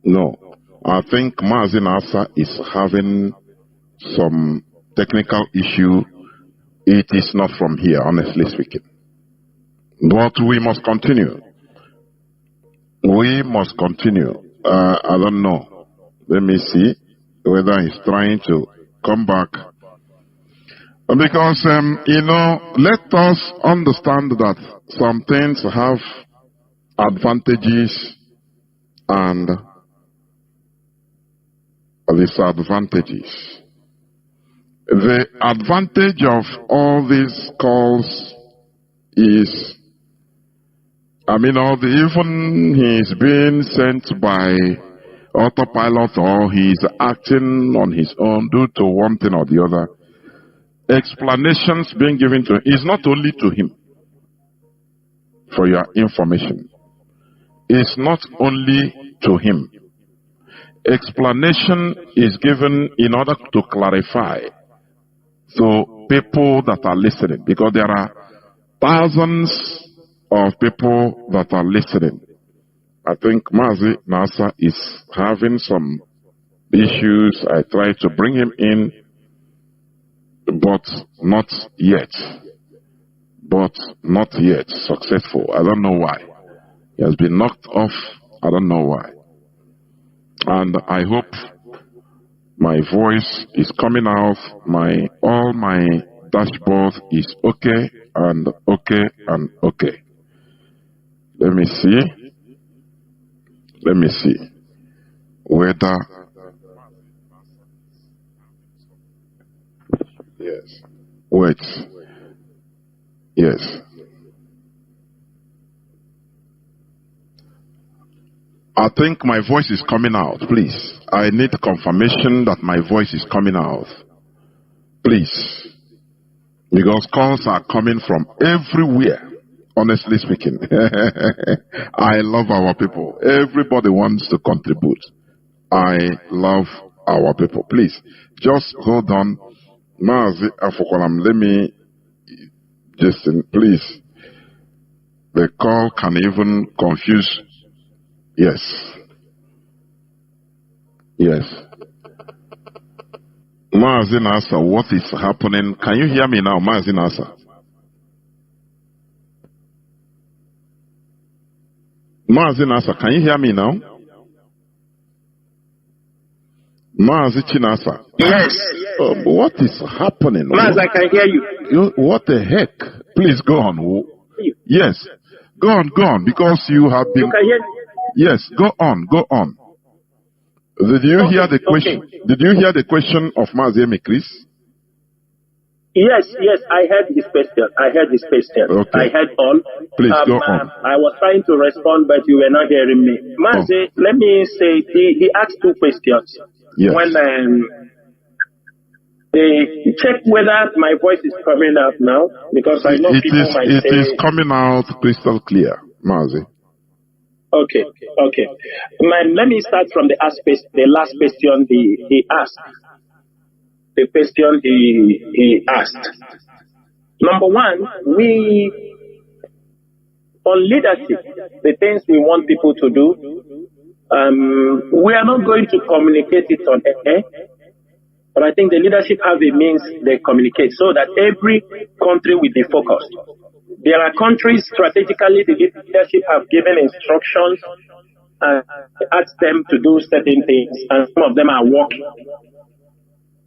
No, I think Mazin Asa is having some technical issue. It is not from here, honestly speaking. But we must continue. We must continue. I don't know. Let me see whether he's trying to come back. Because, let us understand that some things have advantages and disadvantages. The advantage of all these calls is, even he's being sent by autopilot or he's acting on his own due to one thing or the other. Explanations being given to him is not only to him, for your information. It's not only to him. Explanation is given in order to clarify to people that are listening, because there are thousands of people that are listening. I think Mazi Nasa is having some issues. I tried to bring him in, but not yet. Successful. I don't know why. He has been knocked off. I don't know why. And I hope my voice is coming out. All my dashboard is okay and okay and okay. Let me see whether, yes, wait. Yes. I think my voice is coming out, please. I need confirmation that my voice is coming out. Please. Because calls are coming from everywhere, honestly speaking. I love our people. Everybody wants to contribute. I love our people. Please, just hold on. Mazi Afokolam, let me just, please. The call can even confuse. Yes. Yes. Mazi Nasa, what is happening? Can you hear me now, Mazi Nasa? Mazi Nasa, can you hear me now? Mazi Chinasa. Yes. What is happening? Maz, I can hear you. What the heck? Please go on. Yes. Go on, because you have been... You can hear me? Yes, go on. Did you hear the question? Okay. Did you hear the question of Mazemi Chris? Yes, I heard his question. Okay. I heard all. Please go on. I was trying to respond, but you were not hearing me. Mazi, Let me say, he asked two questions. Yes. When they check whether my voice is coming out now, because I know people might say... It is coming out crystal clear, Mazi. Okay. Let me start from the last question he asked. The question he asked. Number one, on leadership, the things we want people to do, we are not going to communicate it on air, but I think the leadership have a means they communicate so that every country will be focused. There are countries strategically the leadership have given instructions and asked them to do certain things, and some of them are working.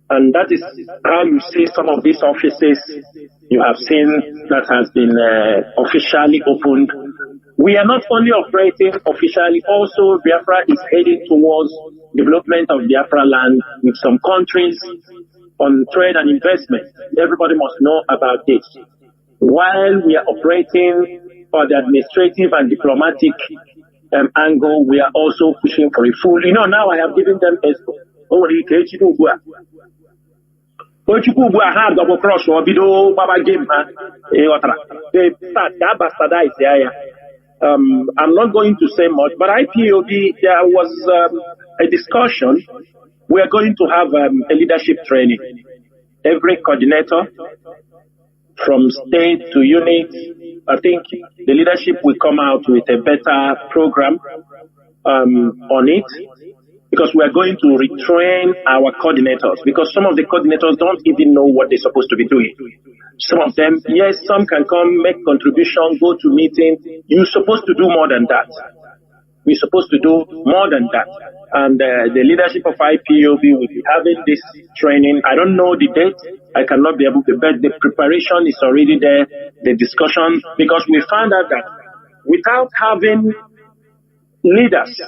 And that is how you see some of these offices you have seen that has been officially opened. We are not only operating officially, also Biafra is heading towards development of Biafra land with some countries on trade and investment. Everybody must know about this. While we are operating on the administrative and diplomatic angle, we are also pushing for a full. Now I have given them a cross or video Baba game. They start that bastardize there. I'm not going to say much, but IPOB, there was a discussion. We are going to have a leadership training. Every coordinator, from state to unit, I think the leadership will come out with a better program on it, because we are going to retrain our coordinators, because some of the coordinators don't even know what they're supposed to be doing. Some of them, yes, some can come, make contributions, go to meetings. You're supposed to do more than that. We're supposed to do more than that. And the leadership of IPOB will be having this training. I don't know the date. I cannot be able to, but the preparation is already there, the discussion, because we found out that without having leaders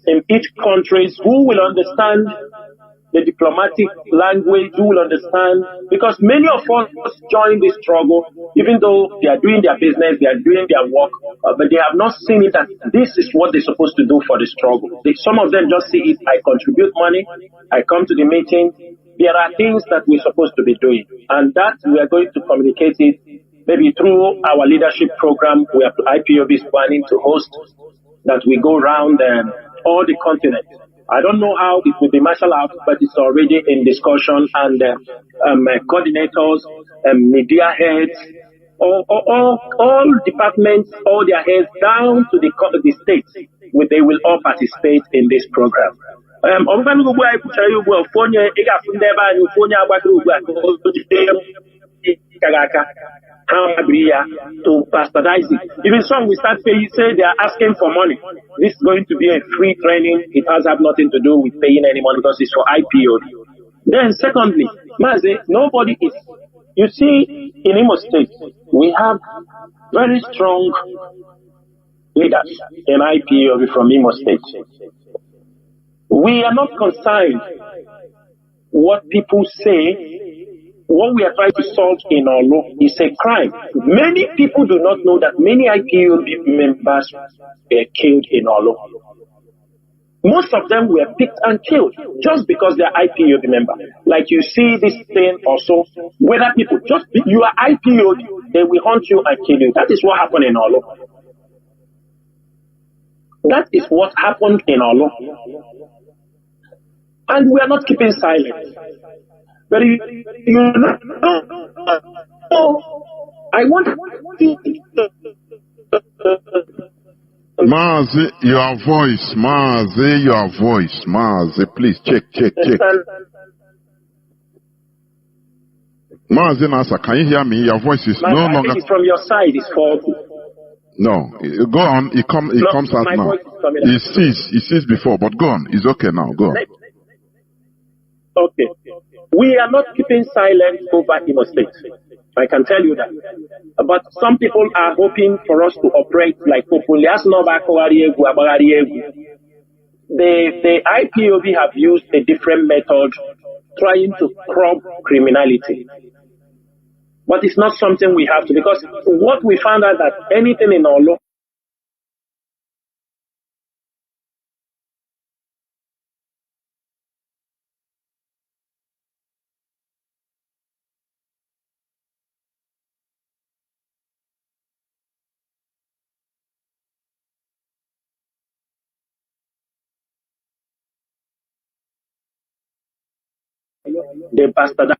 in each country who will understand the diplomatic language, who will understand, because many of us join this struggle, even though they are doing their business, they are doing their work, but they have not seen it that this is what they're supposed to do for the struggle. Some of them just see it, I contribute money, I come to the meeting. There are things that we're supposed to be doing, and that we are going to communicate it maybe through our leadership program. We have IPOB is planning to host that we go around all the continent. I don't know how it will be marshaled out, but it's already in discussion, and coordinators, media heads, all departments, all their heads down to the states, they will all participate in this program. To bastardize it. Even some we start paying, say they are asking for money. This is going to be a free training. It has nothing to do with paying any money, because it's for IPO. Then secondly, Mazi, nobody is, you see, in Imo State, we have very strong leaders in IPO from Imo State. We are not concerned what people say what we are trying to solve in our law is a crime. Many people do not know that many IPOB members were killed in our law. Most of them were picked and killed just because they are IPOB members. Like you see this thing also, whether people just, you are IPOB, they will hunt you and kill you. That is what happened in our law. That is what happened in our law. And we are not keeping silent. But you know, I want Mazi, your voice, Mazi, your voice, Mazi, please check. Mazi Nasa, can you hear me? Your voice is no longer. I think it's from your side, it's faulty. No, go on. It comes out now. It ceased before, but go on. It's okay now. Go on. Okay. We are not keeping silent over Imo State. I can tell you that. But some people are hoping for us to operate like the IPOB have used a different method trying to curb criminality. But it's not something we have to, because what we found out that anything in our law the bastard.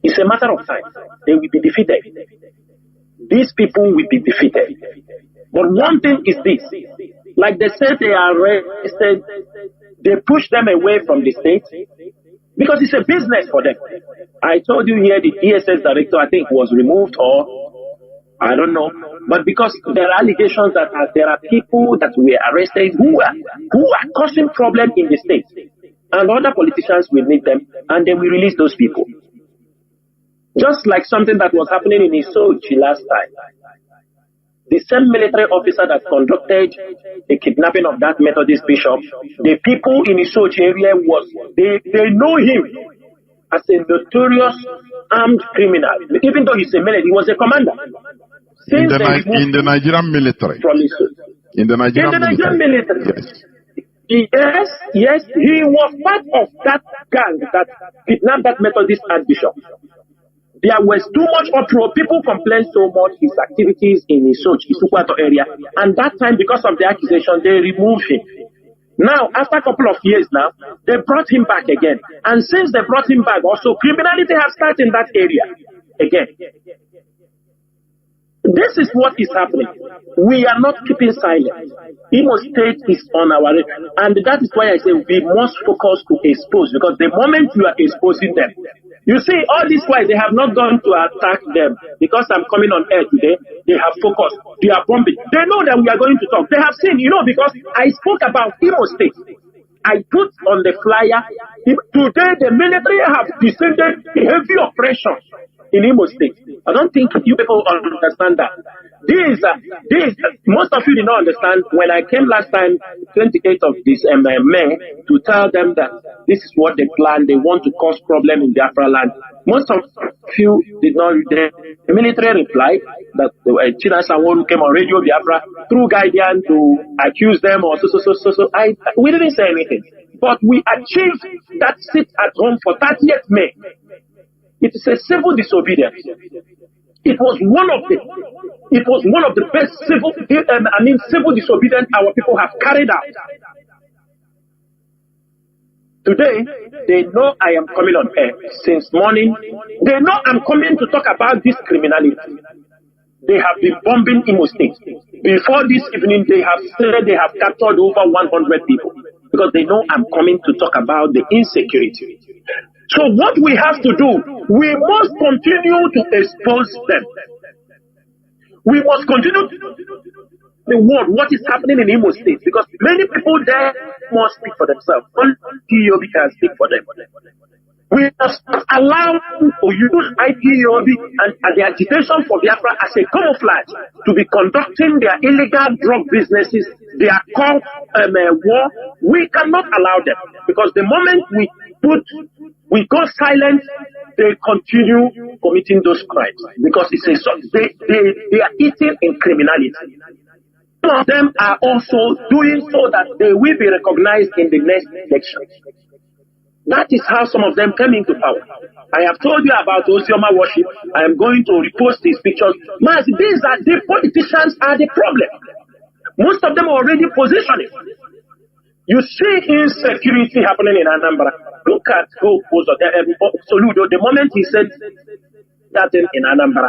It's a matter of time. They will be defeated. These people will be defeated. But one thing is this. Like they said, they are arrested. They push them away from the state because it's a business for them. I told you here the DSS director, I think, was removed, or I don't know. But because there are allegations that there are people that were arrested who are causing problem in the state. And other politicians will meet them and they will release those people. Just like something that was happening in Isochi last time. The same military officer that conducted the kidnapping of that Methodist bishop, the people in Isochi area they know him as a notorious armed criminal. Even though he's a military, he was a commander. In the Nigerian military. From Isochi. In the Nigerian military. Yes. Yes, he was part of that gang that kidnapped that Methodist archbishop. There was too much uproar. People complained so much his activities in Isukwato area. And that time, because of the accusation, they removed him. Now, after a couple of years now, they brought him back again. And since they brought him back, also criminality has started in that area again. This is what is happening. We are not keeping silent. Imo State is on our way. And that is why I say we must focus to expose, because the moment you are exposing them, you see, all this while they have not gone to attack them. Because I'm coming on air today, they have focused. They are bombing. They know that we are going to talk. They have seen, because I spoke about Imo State. I put on the flyer, today the military have descended heavy oppression in Imo State. I don't think you people understand that. Most of you did not understand when I came last time, 28th of this May, to tell them that this is what they plan. They want to cause problem in Biafra land. Most of you did not. The military replied that China Sawolu came on Radio Biafra through Guardian to accuse them or so. We didn't say anything, but we achieved that sit at home for 30th May. It is a civil disobedience. It was one of the best civil disobedience our people have carried out. Today, they know I am coming on air since morning. They know I'm coming to talk about this criminality. They have been bombing Imo State. Before this evening, they have said they have captured over 100 people because they know I'm coming to talk about the insecurity. So what we have to do, we must continue to expose them. We must continue. the world what is happening in Imo State, because many people there must speak for themselves. Only IPOB can speak for them. We must allow to use IPOB and the agitation for Biafra as a camouflage to be conducting their illegal drug businesses, their call war. We cannot allow them, because the moment we go silent, they continue committing those crimes, because they are eating in criminality. Some of them are also doing so that they will be recognized in the next election. That is how some of them came into power. I have told you about Osioma worship. I am going to repost these pictures. Mas, these are the politicians are the problem. Most of them are already positioning. You see insecurity happening in Anambra. Look at Soludo. The moment he said that in Anambra,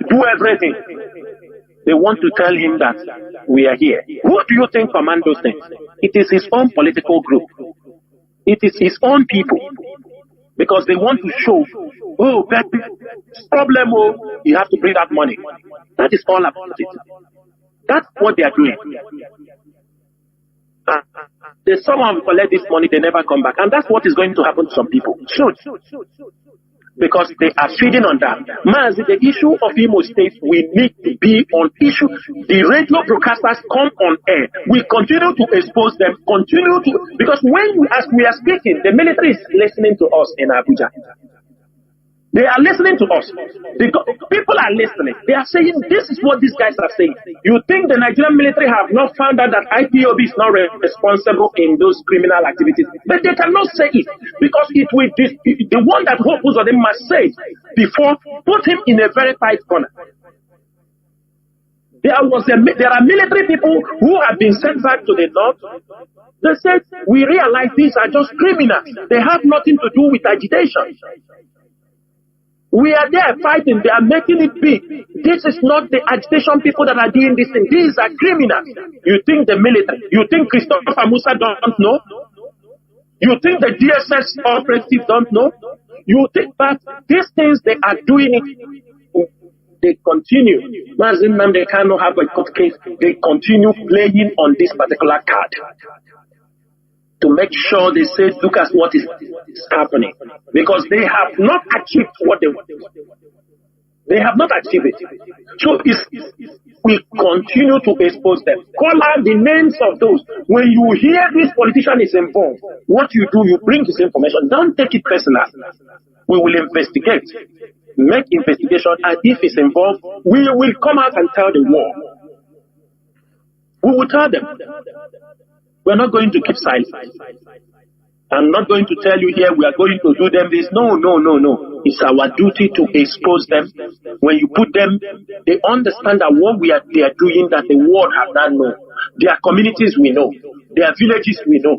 do everything. They want to tell him that we are here. Who do you think commandos them? It is his own political group. It is his own people. Because they want to show, that problem, you have to bring out money. That is all about it. That's what they are doing. The someone collect this money, they never come back. And that's what is going to happen to some people. Soon. Because they are feeding on that. Mas, the issue of Imo State, we need to be on issue. The radio broadcasters come on air. We continue to expose them, because as we are speaking, the military is listening to us in Abuja. They are listening to us. People are listening. They are saying, this is what these guys are saying. You think the Nigerian military have not found out that IPOB is not responsible in those criminal activities? But they cannot say it, because it will the one that hopes on them must say it before put him in a very tight corner. There are military people who have been sent back to the north. They said, we realize these are just criminals. They have nothing to do with agitation. We are there fighting. They are making it big. This is not the agitation people that are doing this thing. These are criminals. You think the military, you think Christopher Musa don't know? You think the DSS operatives don't know? You think that these things they are doing it, they continue. They cannot have a court case. They continue playing on this particular card to make sure they say, look at what is happening. Because they have not achieved what they want. They have not achieved it. So we continue to expose them. Call out the names of those. When you hear this politician is involved, what you do, you bring this information. Don't take it personal. We will investigate. Make investigation, and if it's involved, we will come out and tell the world. We will tell them. We're not going to keep silent. I'm not going to tell you here we are going to do them this. No. It's our duty to expose them. When you put them, they understand that what they are doing that the world have not known. Their communities we know. Their villages we know.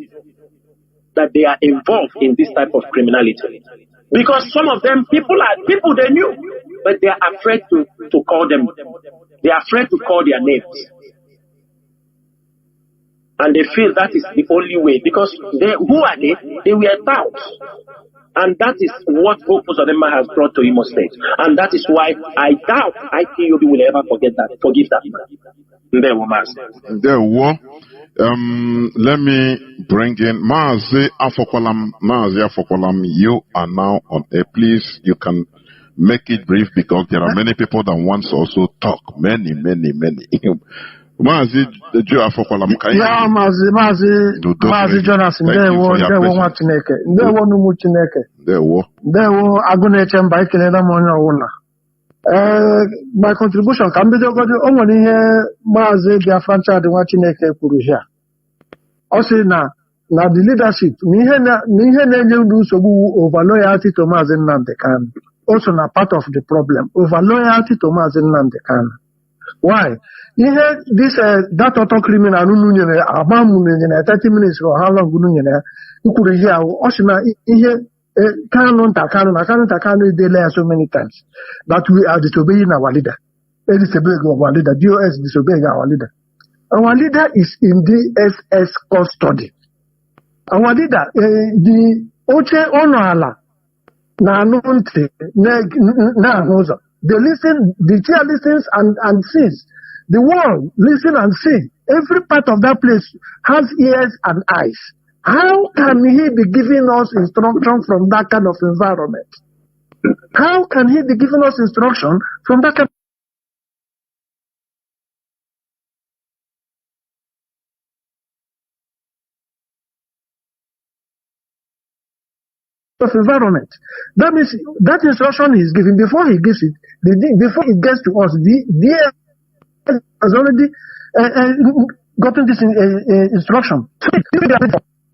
That they are involved in this type of criminality. Because some of them, people they knew, but they are afraid to call them. They are afraid to call their names. And they feel that is the only way, because who are they? They were doubts. And that is what Hope Uzodinma has brought to Imo State. And that is why I doubt IPOB will ever forgive that man. Let me bring in Mazi Afokwalam. You are now on air. Please, you can make it brief, because there are many people that want to also talk. Many. Mazi Afokwalam. Yeah, Mazi Jonas, ndewo nwa Chineke. Ndewo numu Chineke. Ndewo aguneche mba ikele na monyo ọwụla. My contribution can be o nwere ihe Mazi Biafran nwa Chineke kwuru here. Ọ sị na the leadership ihe na-enye ndị nsogbu over loyalty to Mazi Nnamdi Kanu. Also na part of the problem, over loyalty to Mazi Nnamdi Kanu. Why? That auto criminal unu nyere agbamu nyere 30 minutes or how long unu nyere ikwuru ihe ahụ ọ sị na ihe Kanu dey there so many times that we are disobeying our leader. Disobeying our leader. DOS disobeying our leader. Our leader is in DSS custody. Our leader, the Oche Onoala, They listen, the chair listens and sees. The world listen and see. Every part of that place has ears and eyes. How can he be giving us instruction from that kind of environment? How can he be giving us instruction from that kind of environment? That means that instruction is given before he gives it. Before it gets to us, the has already gotten this instruction.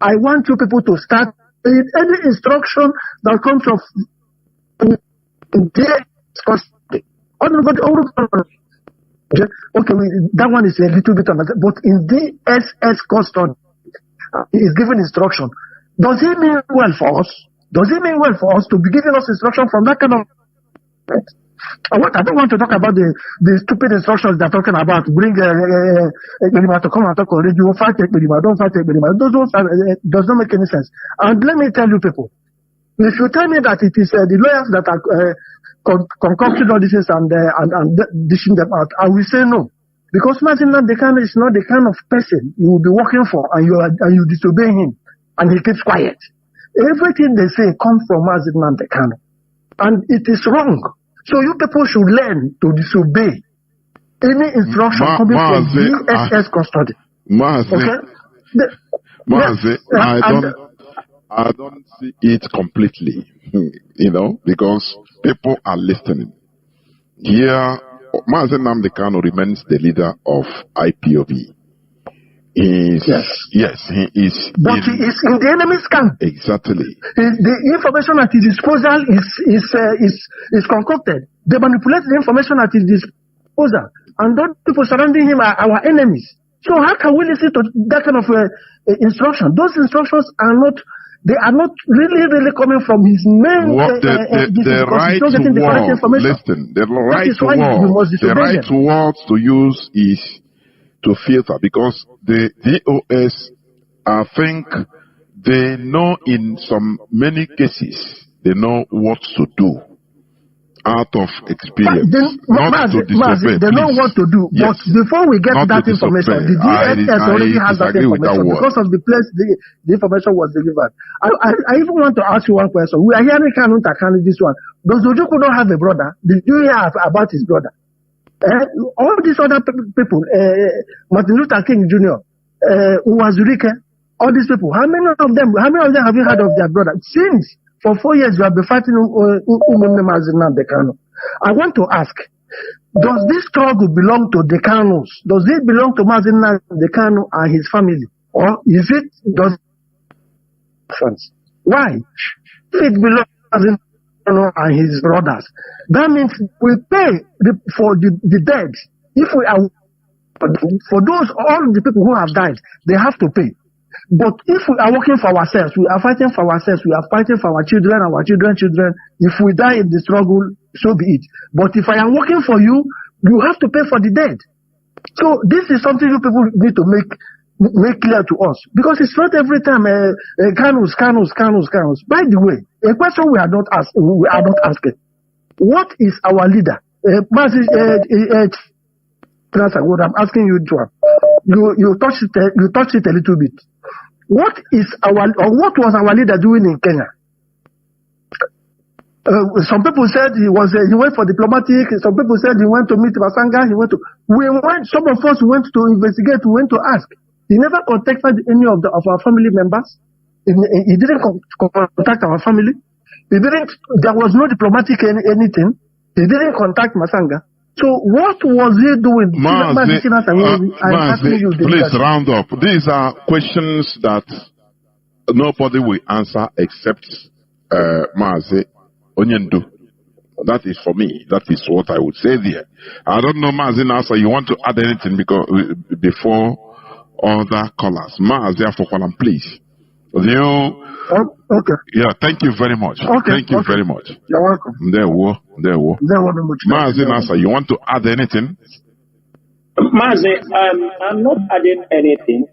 I want you people to start any instruction that comes from okay, that one is a little bit, but in DSS custody, he is giving instruction. Does he mean well for us? Does it mean well for us to be giving us instruction from that kind of... I don't want to talk about the stupid instructions they're talking about. Bring to come and talk already. You fight Ekberima, don't fight Ekberima. Those does not make any sense. And let me tell you people, if you tell me that it is the lawyers that are concocting all this and dishing them out, I will say no. Because Martin Dekano is not the kind of person you will be working for and you disobey him and he keeps quiet. Everything they say comes from Martin Dekano. And it is wrong. So you people should learn to disobey any instruction coming from DSS custody. I don't see it completely, because people are listening. Here, Mazen Namdekano remains the leader of IPOB. Yes, he is. But he is in the enemy's camp. Exactly. The information at his disposal is concocted. They manipulate the information at his disposal. And those people surrounding him are our enemies. So how can we listen to that kind of instruction? Those instructions are not really coming from his main... The right word, listen, the right word to use is to filter, because the DOS, I think they know in many cases, they know what to do out of experience. Not to disobey. They know what to do. Yes. But before we get that information, the DSS already has that information because of the place the information was delivered. I even want to ask you one question. We are hearing Kanu Takani this one. Does Ojukwu not have a brother? Did you hear about his brother? All these other people, Martin Luther King Jr., Uwazurike, all these people, how many of them have you heard of their brother? Since for 4 years you have been fighting Dekano. I want to ask, does this struggle belong to Dekanos? Does it belong to Mazin Dekano and his family? Or is it why? If it belongs to and his brothers, that means we pay for the dead. If we are for all the people who have died, they have to pay. But if we are working for ourselves, we are fighting for ourselves, we are fighting for our children, children. If we die in the struggle, so be it. But if I am working for you, you have to pay for the dead. So this is something you people need to make clear to us, because it's not every time Kanus. By the way, a question we are not asking. What is our leader? I'm asking you, Joan. You touched it a little bit. What was our leader doing in Kenya? Some people said he went for diplomatic. Some people said he went to meet Masanga. Some of us went to investigate. We went to ask. He never contacted any of our family members. He didn't contact our family. There was no diplomatic anything. He didn't contact Masanga. So what was he doing? Please round up. These are questions that nobody will answer except Maze Onyendu. That is for me. That is what I would say there. I don't know, Maze Nasa, you want to add anything before other callers? Maze Afokwalam, please. Okay. Yeah, thank you very much. Okay. Thank you very much. You're welcome. There were. Mazi Nasa, you want to add anything? Mazi, I'm not adding anything.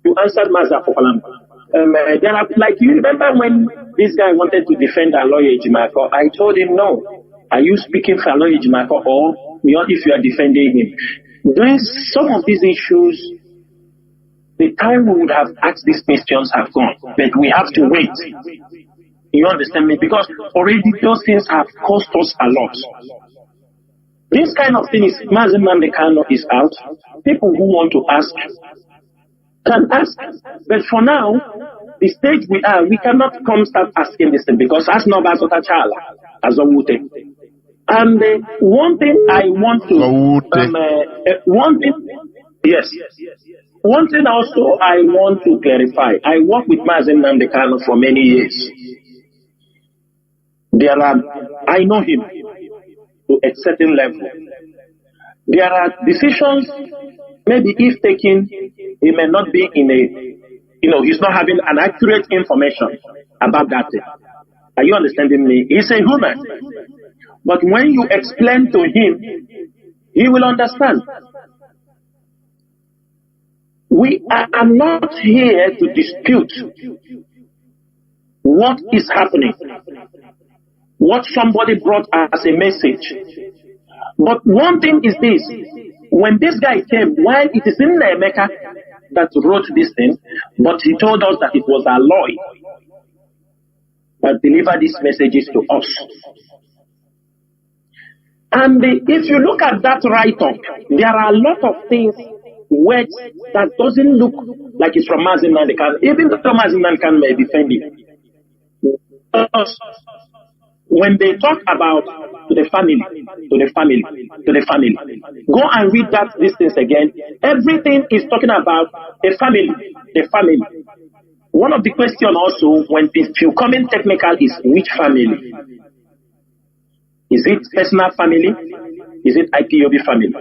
You answered Mazi Apokalam. There are, like, you remember when this guy wanted to defend Aloy Ejimako, I told him, no. Are you speaking for Aloy Ejimako or if you are defending him? Then some of these issues, the time we would have asked these questions have gone, but we have to wait. You understand me? Because already those things have cost us a lot. This kind of thing is, Mazen Namdekano is out. People who want to ask can ask. But for now, the stage we are, we cannot come start asking this thing because as no Basota Chala, as a Wute. And one thing I want to, one thing also I want to clarify. I worked with Mazen Namdekano for many years. I know him to a certain level. There are decisions, maybe if taken, he may not be in a, he's not having an accurate information about that thing. Are you understanding me? He's a human. But when you explain to him, he will understand. We are not here to dispute what is happening, what somebody brought as a message. But one thing is this, when this guy came, while it is in Emeka that wrote this thing, but he told us that it was Aloy that delivered these messages to us. And if you look at that write-up, there are a lot of things, words that doesn't look like it's from Mazen Namdekano, even though Mazen Namdekano may defend it. When they talk about to the family, go and read these things again. Everything is talking about the family. One of the questions also, when if you come in technical, is which family? Is it personal family? Is it IPOB family?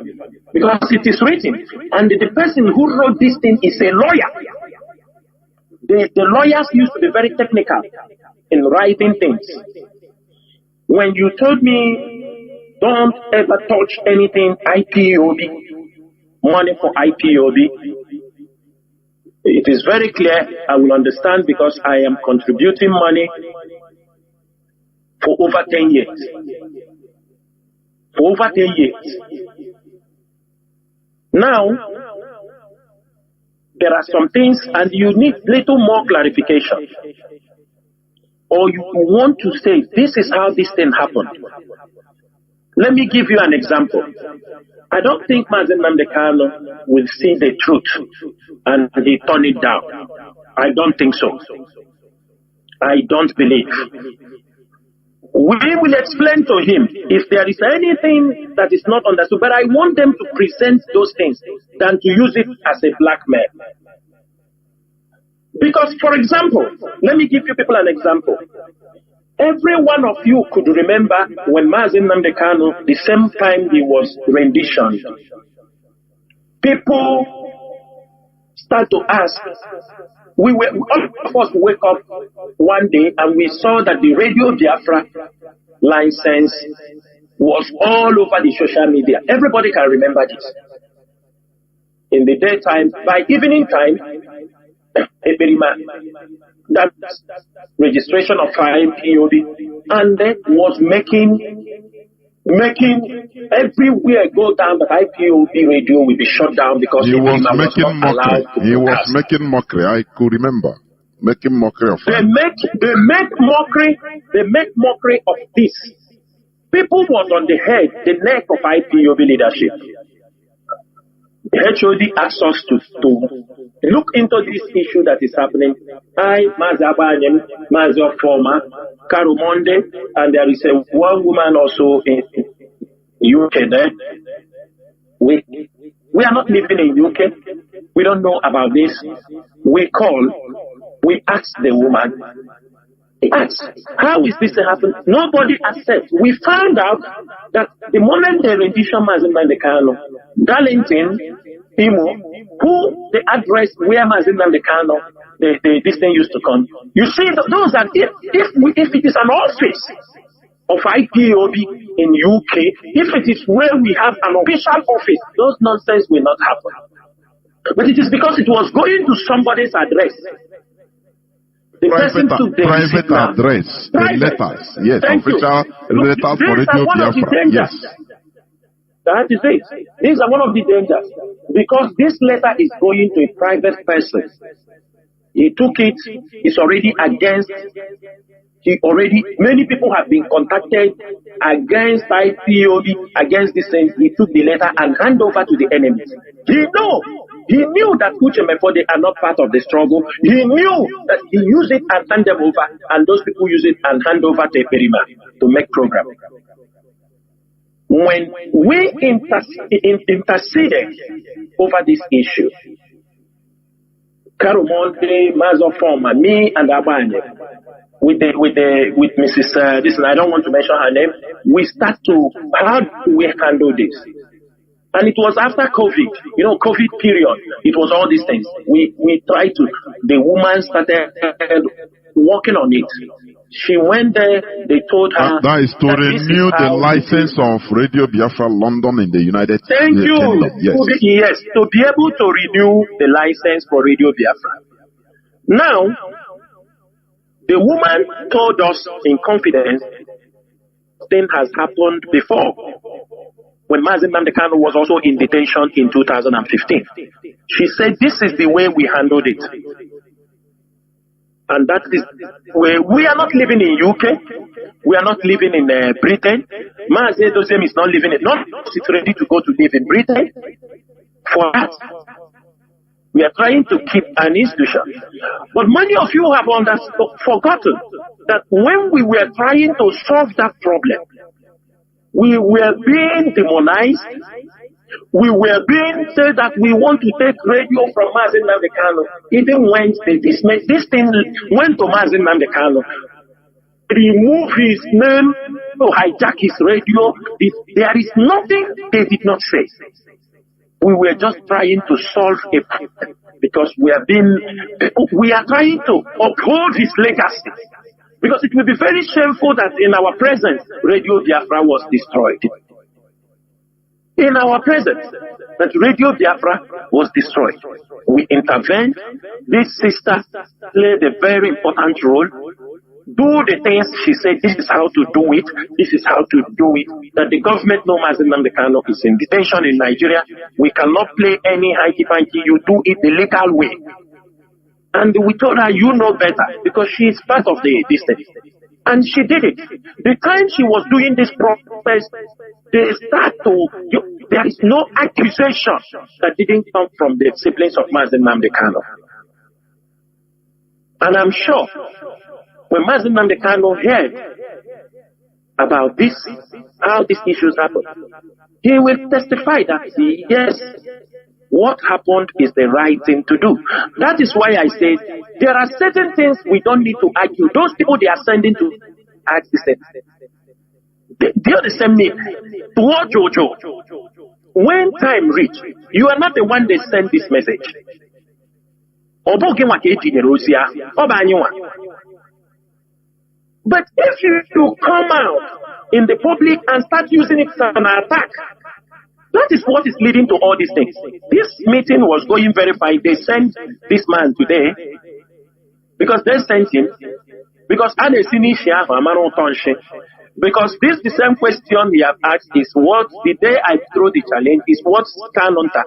Because it is written, and the person who wrote this thing is a lawyer. The lawyers used to be very technical in writing things. When you told me, don't ever touch anything IPOB, money for IPOB, it is very clear, I will understand because I am contributing money for over 10 years. For over 10 years. Now, there are some things and you need little more clarification. Or you want to say, this is how this thing happened. Let me give you an example. I don't think Mazen Namdekano will see the truth and he turn it down. I don't think so. I don't believe. We will explain to him if there is anything that is not understood, but I want them to present those things than to use it as a blackmail. Because, for example, let me give you people an example. Every one of you could remember when Mazen Namdekano, the same time he was renditioned, people start to ask. All of us wake up one day and we saw that the Radio Biafra license was all over the social media. Everybody can remember this. In the daytime, by evening time, that registration of IPOB, and that was making everywhere go down that IPOB radio will be shut down because he was making mockery. He was making mockery. I could remember making mockery of they make mockery of this. People was on the neck of IPOB leadership. The HOD asked us to look into this issue that is happening. I, Mazabanyem, Mazio Former, Karumonde, and there is one woman also in UK there. We are not living in UK. We don't know about this. We asked the woman. He asked, how is this happening? Nobody accepts. We found out that the moment the rendition Mazen Namdekano, Darlington, Imo, who the address where Mazen Namdekano, this thing used to come. You see, those are, if it is an office of IPOB in UK, if it is where we have an official office, those nonsense will not happen. But it is because it was going to somebody's address. The person took the private address, the letters, yes, official letters for Radio Biafra, yes. That is it. These are one of the dangers. Because this letter is going to a private person. He took it, it's already against, many people have been contacted against IPOB, against this thing. He took the letter and handed over to the enemies. He knew that Uche Mefode are not part of the struggle. He knew that he used it and hand them over, and those people use it and hand over to Perima to make program. When we interceded over this issue, Karumonde, Mazofoma, me and Abanye, with Mrs. I don't want to mention her name, we start to, how do we handle this? And it was after COVID, COVID period. It was all these things. We tried to, the woman started working on it. She went there, they told her. That is to renew the license of Radio Biafra London in the United States. Thank you. Yes, to be able to renew the license for Radio Biafra. Now, the woman told us in confidence, thing has happened before. When Mazi Nnamdi Kanu was also in detention in 2015. She said, this is the way we handled it. And that is where we are not living in UK. We are not living in Britain. Mazi Dosem is not living in, not ready to go to live in Britain. For us, we are trying to keep an institution. But many of you have forgotten that when we were trying to solve that problem, we were being demonized. We were being said that we want to take radio from Mazi Nnamdi Kanu. Even when this thing went to Mazi Nnamdi Kanu, remove his name, to hijack his radio. There is nothing they did not say. We were just trying to solve a problem because we are trying to uphold his legacy. Because it will be very shameful that in our presence, Radio Biafra was destroyed. In our presence, that Radio Biafra was destroyed. We intervened. This sister played a very important role. Do the things she said, this is how to do it, this is how to do it. That the government knows Mazi Nnamdi Kanu is in detention in Nigeria. We cannot play any hanky-panky. You do it the legal way. And we told her, you know better, because she is part of this thing. And she did it. The time she was doing this process, there is no accusation that didn't come from the siblings of Mazi Nnamdi Kanu. And I'm sure, when Mazi Nnamdi Kanu heard about this, how these issues happen, he will testify that, yes, what happened is the right thing to do. That is why I said there are certain things we don't need to argue. Those people they are sending to ask this thing. They understand me. To what Jojo? When time reach, you are not the one that send this message. But if you come out in the public and start using it as an attack, that is what is leading to all these things. This meeting was going very fine. They sent this man today because they sent him because this the same question he have asked is what the day I throw the challenge is what can on that.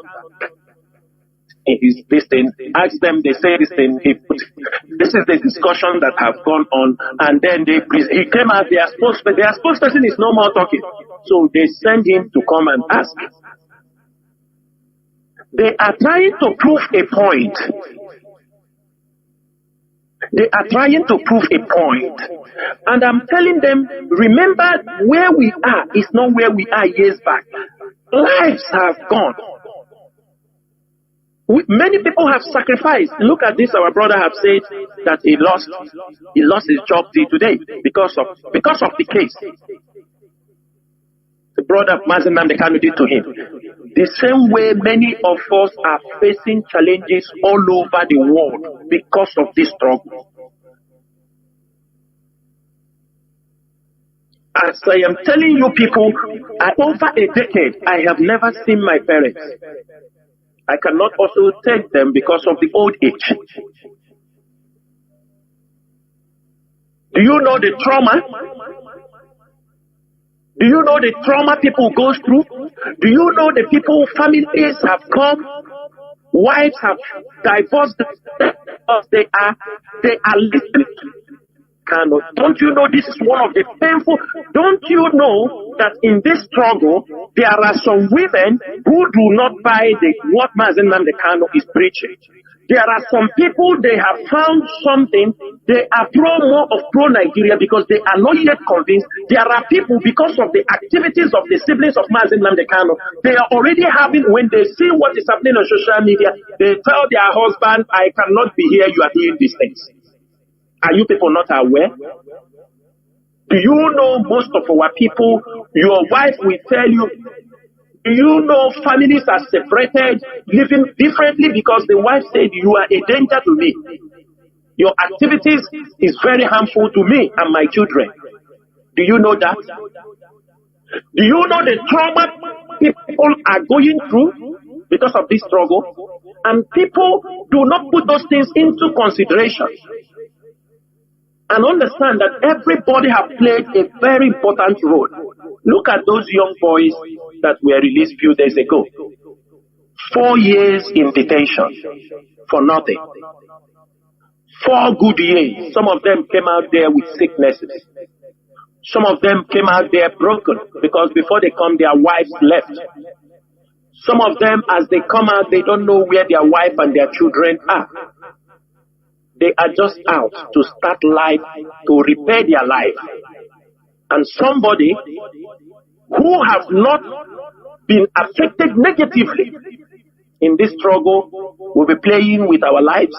Is this thing? Ask them. They say this thing. This is the discussion that have gone on, and then he came out. Their spokesperson is no more talking, so they send him to come and ask. They are trying to prove a point. They are trying to prove a point, and I'm telling them, remember where we are is not where we are years back. Lives have gone. Many people have sacrificed. Look at this. Our brother have said that he lost his job till today because of the case. The brother Mazi Nnamdi Kanu did to him. The same way many of us are facing challenges all over the world because of this struggle. As I am telling you people, over a decade, I have never seen my parents. I cannot also take them because of the old age. Do you know the trauma? Do you know the trauma people go through? Do you know the people, families have come, wives have divorced because they are listening? Don't you know this is one of the painful? Don't you know that in this struggle there are some women who do not buy what Mazi Nnamdi Kanu is preaching? There are some people, they have found something, they are more pro Nigeria because they are not yet convinced. There are people, because of the activities of the siblings of Mazi Nnamdi Kanu, they are already having, when they see what is happening on social media, they tell their husband, I cannot be here, you are doing these things. Are you people not aware? Do you know most of our people, your wife will tell you, do you know families are separated, living differently because the wife said, you are a danger to me. Your activities is very harmful to me and my children. Do you know that? Do you know the trauma people are going through because of this struggle? And people do not put those things into consideration. And understand that everybody have played a very important role. Look at those young boys that were released few days ago. 4 years in detention for nothing. 4 good years. Some of them came out there with sicknesses. Some of them came out there broken because before they come, their wives left. Some of them, as they come out, they don't know where their wife and their children are. They are just out to start life, to repair their life. And somebody who have not been affected negatively in this struggle will be playing with our lives.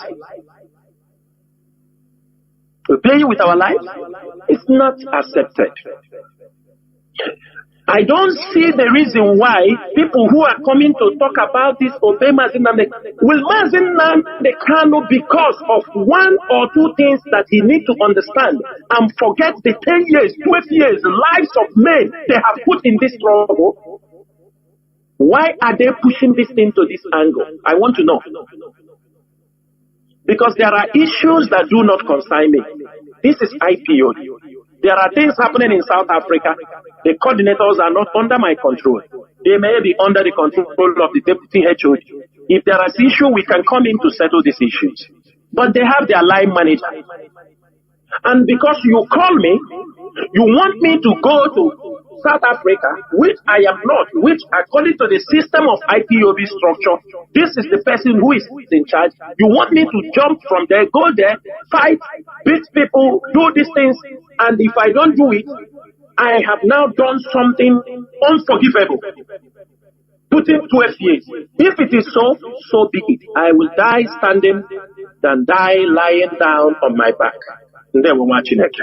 We're playing with our lives. It's not accepted. I don't see the reason why people who are coming to talk about this obey Mazi Nnamdi will Mazi Nnamdi Kanu because of 1 or 2 things that he needs to understand and forget the 10 years, 12 years, lives of men they have put in this struggle. Why are they pushing this thing to this angle? I want to know. Because there are issues that do not concern me. This is IPOD. There are things happening in South Africa. The coordinators are not under my control. They may be under the control of the deputy HOD. If there is issue, we can come in to settle these issues. But they have their line manager. And because you call me, you want me to go to South Africa, which I am not, which according to the system of IPOB structure, this is the person who is in charge. You want me to jump from there, go there, fight, beat people, do these things, and if I don't do it, I have now done something unforgivable. Put in 12 years. If it is so, so be it. I will die standing than die lying down on my back. And then we're watching it.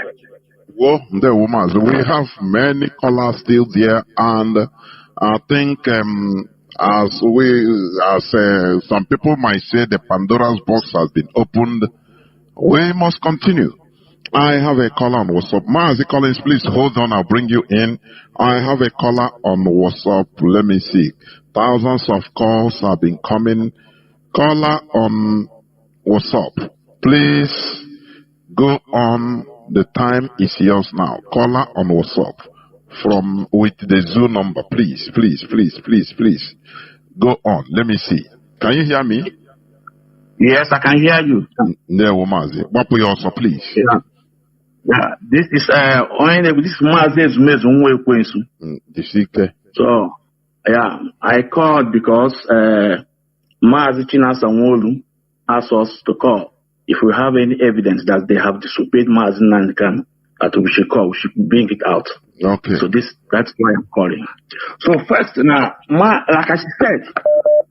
Well, the woman, we have many callers still there, and I think as some people might say the Pandora's box has been opened, we must continue. I have a caller on WhatsApp. Mazi Collins, please hold on, I'll bring you in. I have a caller on WhatsApp. Let me see. Thousands of calls have been coming. Caller on WhatsApp, please go on. The time is yours now. Caller on WhatsApp with the Zoom number. Please. Go on. Let me see. Can you hear me? Yes, I can hear you. Wapu also, please. Yeah. This is Mazi So, yeah, I called because Mazi Chinasa Nwolu asked us to call. If we have any evidence that they have disobeyed Mazi Nnamdi Kanu, that we should call, we should bring it out. Okay. So that's why I'm calling. So first, now, like I said,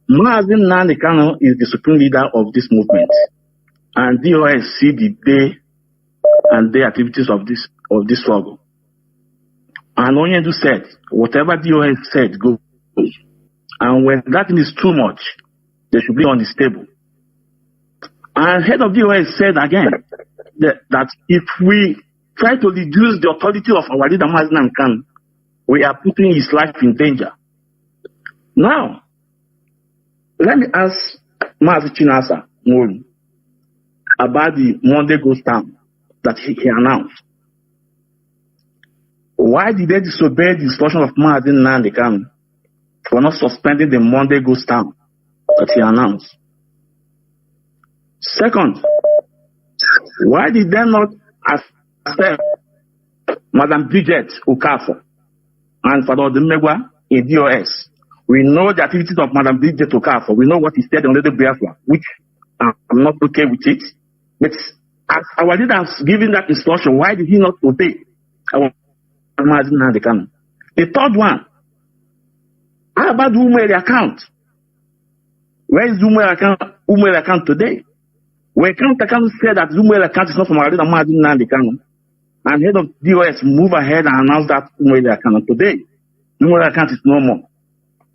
Mazi Nnamdi Kanu is the supreme leader of this movement, and DOS see the day and the activities of this struggle. And Onyendu said, whatever DOS said goes. And when that is too much, they should be on the table. And head of DOS said again that if we try to reduce the authority of our leader Mazi Nnamdi Kanu, we are putting his life in danger. Now, let me ask Mazi Chinasa Nwolu about the Monday Ghost Town that he announced. Why did they disobey the instruction of Maazin Nnamdi Kanu for not suspending the Monday ghost town that he announced? Second, why did they not accept Madam Digest Okafor and Father Odumegwa in DOS? We know the activities of Madam Digest Okafor. We know what he said on the Biafra, which I'm not okay with it. But as our leaders giving that instruction, why did he not obey our Maazin Nnamdi Kanu? The third one, how about the Umwele account? Where is the Umwele account today? When Kanu said that the Umwele account is not from our leader Maazin Nnamdi Kanu, and head of DOS move ahead and announce that Umwele account today, the Umwele account is no more.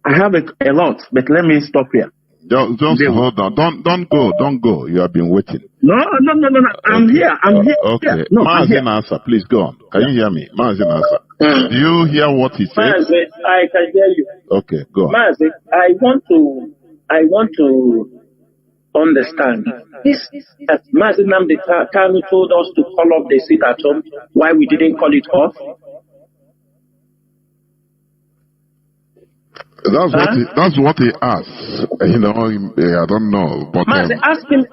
I have a lot, but let me stop here. Just hold on. Don't go. You have been waiting. No. I'm here. Okay. No, Maazin Asa, please go on. Can you hear me? Maazin Asa. Do you hear what he said? Maazin, I can hear you. Okay, go on. Maazin, I want to understand. This, as Maazin Nnamdi Kanu told us to call off the sit at home, why we didn't call it off? That's what he asked. You know, I don't know. But Maazin, ask him.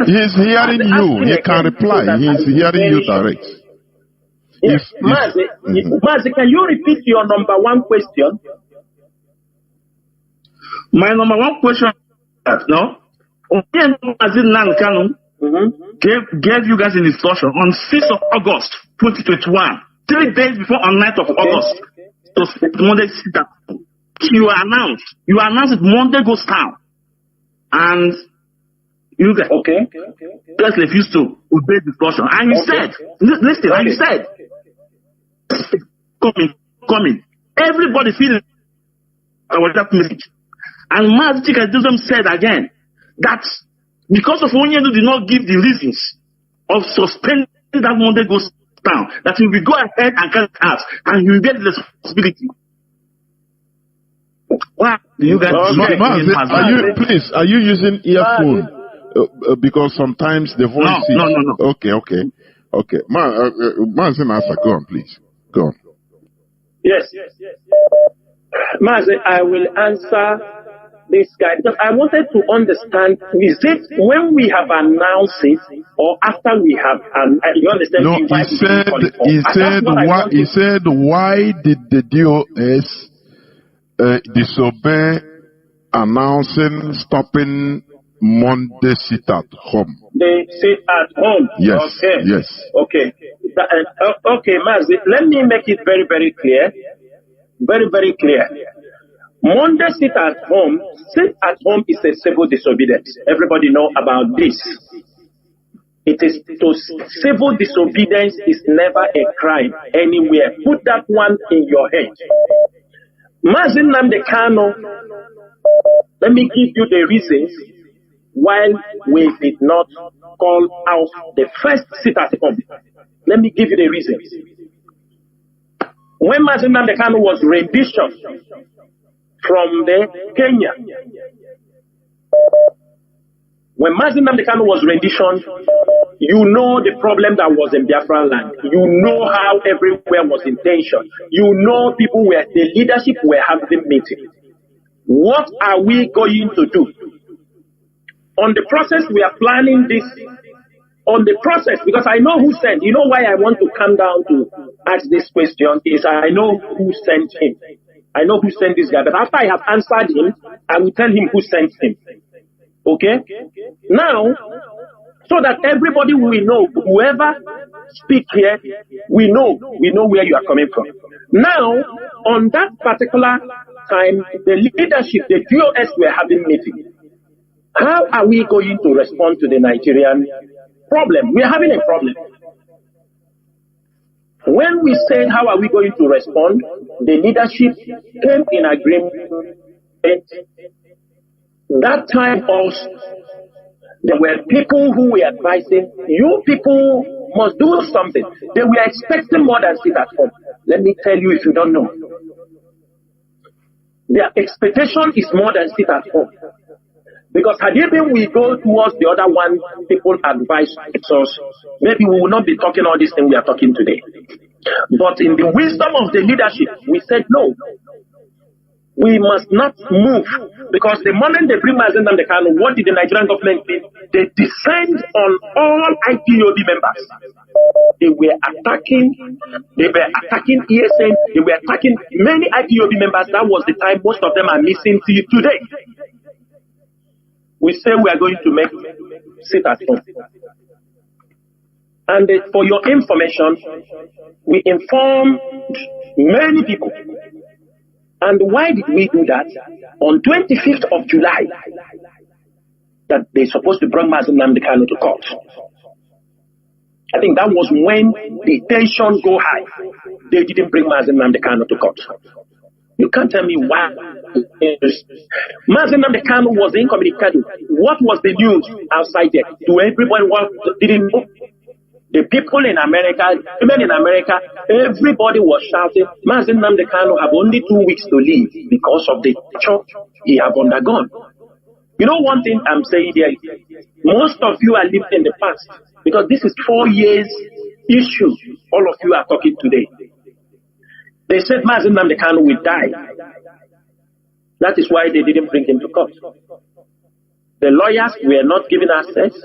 He's hearing you. He can reply. He's hearing you direct. Yes, Maazin, can you repeat your number one question? My number one question, no? Maazin Nnamdi Kanu gave you guys an instruction on 6th of August 2021, 3 days before on 9th of August. So Monday sit down. You announced it Monday goes down, and you guys just refused to obey the instruction. And you said, listen, and you said, coming. Everybody feeling our that message. And Maazin Chikadizum said again that because of unyielding did not give the reasons of suspending that Monday goes down, that he will go ahead and carry out, and he will get the responsibility. What do you guys are you using earphone? Because sometimes the voice is... No. Okay. Maazin Asa, go on, please. Go on. Yes. Maazin, I will answer this guy because I wanted to understand, is it when we have announced it or after we have, you understand? No, he said, why did the DOS disobey announcing stopping Monday sit at home? They sit at home. Yes. Okay. Yes. Okay. Okay, Maazin, let me make it very, very clear. Very, very clear. Monday sit at home is a civil disobedience. Everybody know about this. It is civil disobedience is never a crime anywhere. Put that one in your head. Maazin Nnamdi Kanu, let me give you the reasons why we did not call out the first sit at home. Let me give you the reasons. When Maazin Nnamdi Kanu was renditioned from the Kenya, when Maazin Nnamdi Kanu was renditioned, you know the problem that was in Biafran land. You know how everywhere was in tension. You know the leadership were having meetings. What are we going to do? On the process, we are planning this. On the process, because I know who sent. You know why I want to come down to ask this question is I know who sent him. I know who sent this guy. But after I have answered him, I will tell him who sent him. Okay? Now, so that everybody will know, whoever speak here, we know where you are coming from. Now, on that particular time, the leadership, the DOS were having meetings. How are we going to respond to the Nigerian problem? We are having a problem. When we said how are we going to respond, the leadership came in agreement. That time also, there were people who were advising, you people must do something. They were expecting more than sit at home. Let me tell you if you don't know. Their expectation is more than sit at home. Because had even we go towards the other one, people advise us, maybe we will not be talking all this thing we are talking today. But in the wisdom of the leadership, we said no. We must not move, because the moment they bring Mazen Namdekano, what did the Nigerian government do? They descend on all IPOB members. They were attacking ESN, they were attacking many IPOB members. That was the time most of them are missing till today. We say we are going to make sit at home. And for your information, we informed many people. And why did we do that? On 25th of July, that they're supposed to bring Mazen Namdekano to court. I think that was when the tension go high. They didn't bring Mazen Namdekano to court. You can't tell me why. Mazen Namdekano was incommunicado. What was the news outside there? To everybody didn't know. The people in America, women in America, everybody was shouting, Mazen Namdekano have only 2 weeks to live because of the shock he have undergone. You know one thing I'm saying here, most of you are living in the past, because this is 4 years issue all of you are talking today. They said Mazen Namdekano will die. That is why they didn't bring him to court. The lawyers were not given access.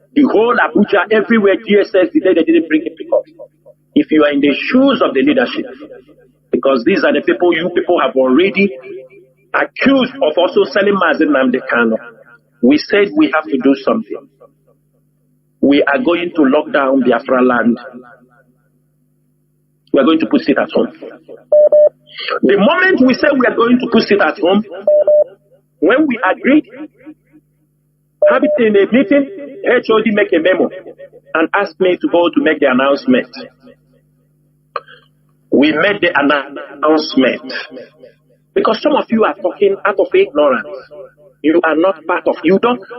The whole Abuja, everywhere, DSS, the day they didn't bring him to court. If you are in the shoes of the leadership, because these are the people you people have already accused of also selling Mazen Namdekano, we said we have to do something. We are going to lock down Biafra land. We are going to put it at home. The moment we said we are going to put it at home, when we agreed, have it in a meeting, HOD make a memo and ask me to go to make the announcement. We made the announcement. Because some of you are talking out of ignorance. You are not part of,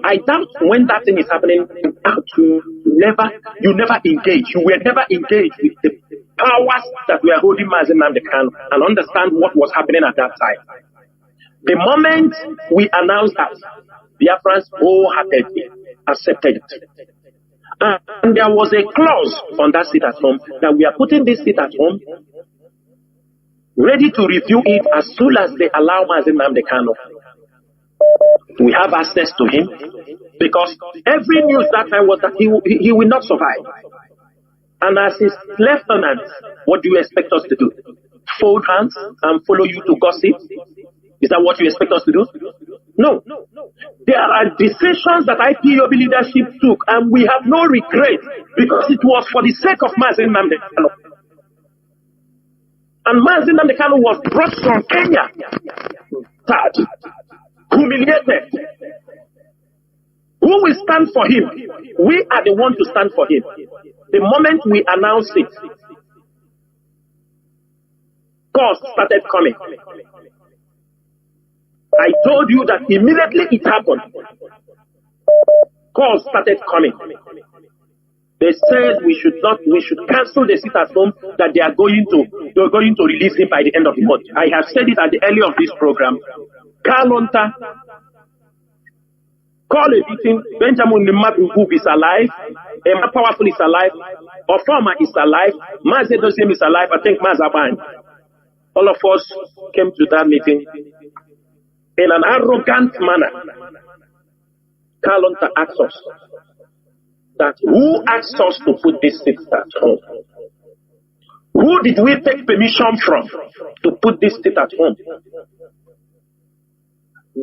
I doubt when that thing is happening, you never engage. You were never engaged with the powers that were holding Mazen Namdekano and understand what was happening at that time. The moment we announced that, Biafrans wholeheartedly accepted it. And there was a clause on that sit at home that we are putting this sit at home ready to review it as soon as they allow Mazen Namdekano. We have access to him because every news that time was that he will not survive. And as his lieutenant, what do you expect us to do? Fold hands and follow you to gossip? Is that what you expect us to do? No. There are decisions that IPOB leadership took, and we have no regret because it was for the sake of Mazen Namdekano. And Mazen Namdekano was brought from Kenya, sad, humiliated. Who will stand for him? We are the one to stand for him. The moment we announce it, calls started coming. I told you that immediately it happened. Calls started coming. They said we should cancel the sit at home, that they're going to release him by the end of the month. I have said it at the early of this program. Kalonta, call a meeting. Benjamin Nimabu is alive. Emma Powerful is alive. Ofama is alive. Mazedosiem is alive. I think Mazaban. All of us came to that meeting in an arrogant manner. Kalonta asked us that who asked us to put this sit at home? Who did we take permission from to put this sit at home?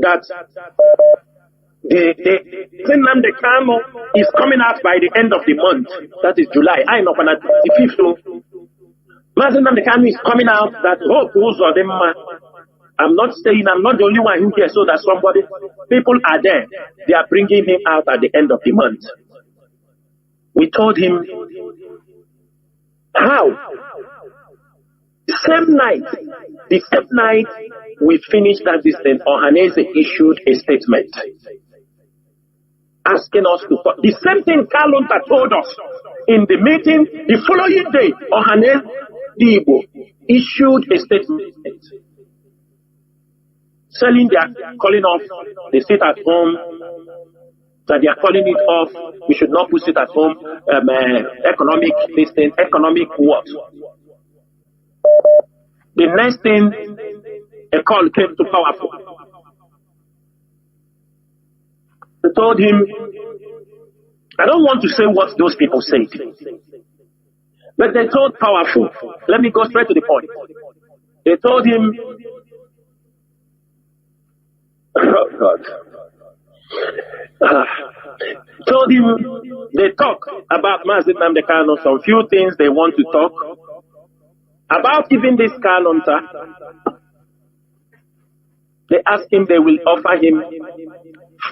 That the Namdekano is coming out by the end of the month. That is July. I know on the 5th. Mazen Namdekano is coming out that I'm not saying I'm not the only one who cares, so that people are there. They are bringing him out at the end of the month. We told him, how? The same night we finished that distance, Ohaneze issued a statement asking us to talk. The same thing Kalonta told us in the meeting. The following day, Ohaneze issued a statement calling off the sit at home, that they are calling it off. We should not put it at home. Economic what? The next thing, a call came to Powerful. They told him, I don't want to say what those people said, but they told Powerful, let me go straight to the point. They told him, oh God. Told him they talk about Mazi Nnamdi Kanu, some few things they want to talk about. Even this Kanonta, they asked him, they will offer him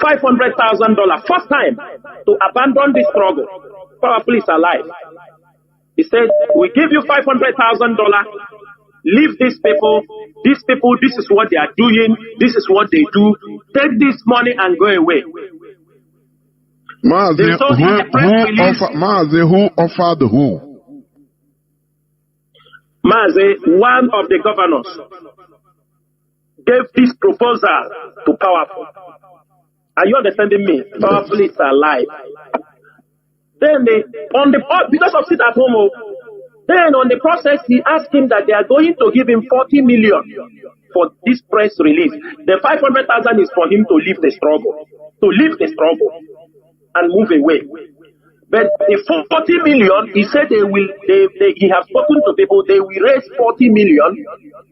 $500,000 first time to abandon the struggle. Powerful is alive. He said, we give you $500,000. Leave these people, this is what they are doing, this is what they do. Take this money and go away. Mazi, who offered who? Mazi, one of the governors, gave this proposal to Powerful. Are you understanding me? Powerful is alive. Then because of sit at home, then on the process, he asked him that they are going to give him 40 million for this press release. The 500,000 is for him to leave the struggle, and move away. But the 40 million, he said he has spoken to people, they will raise 40 million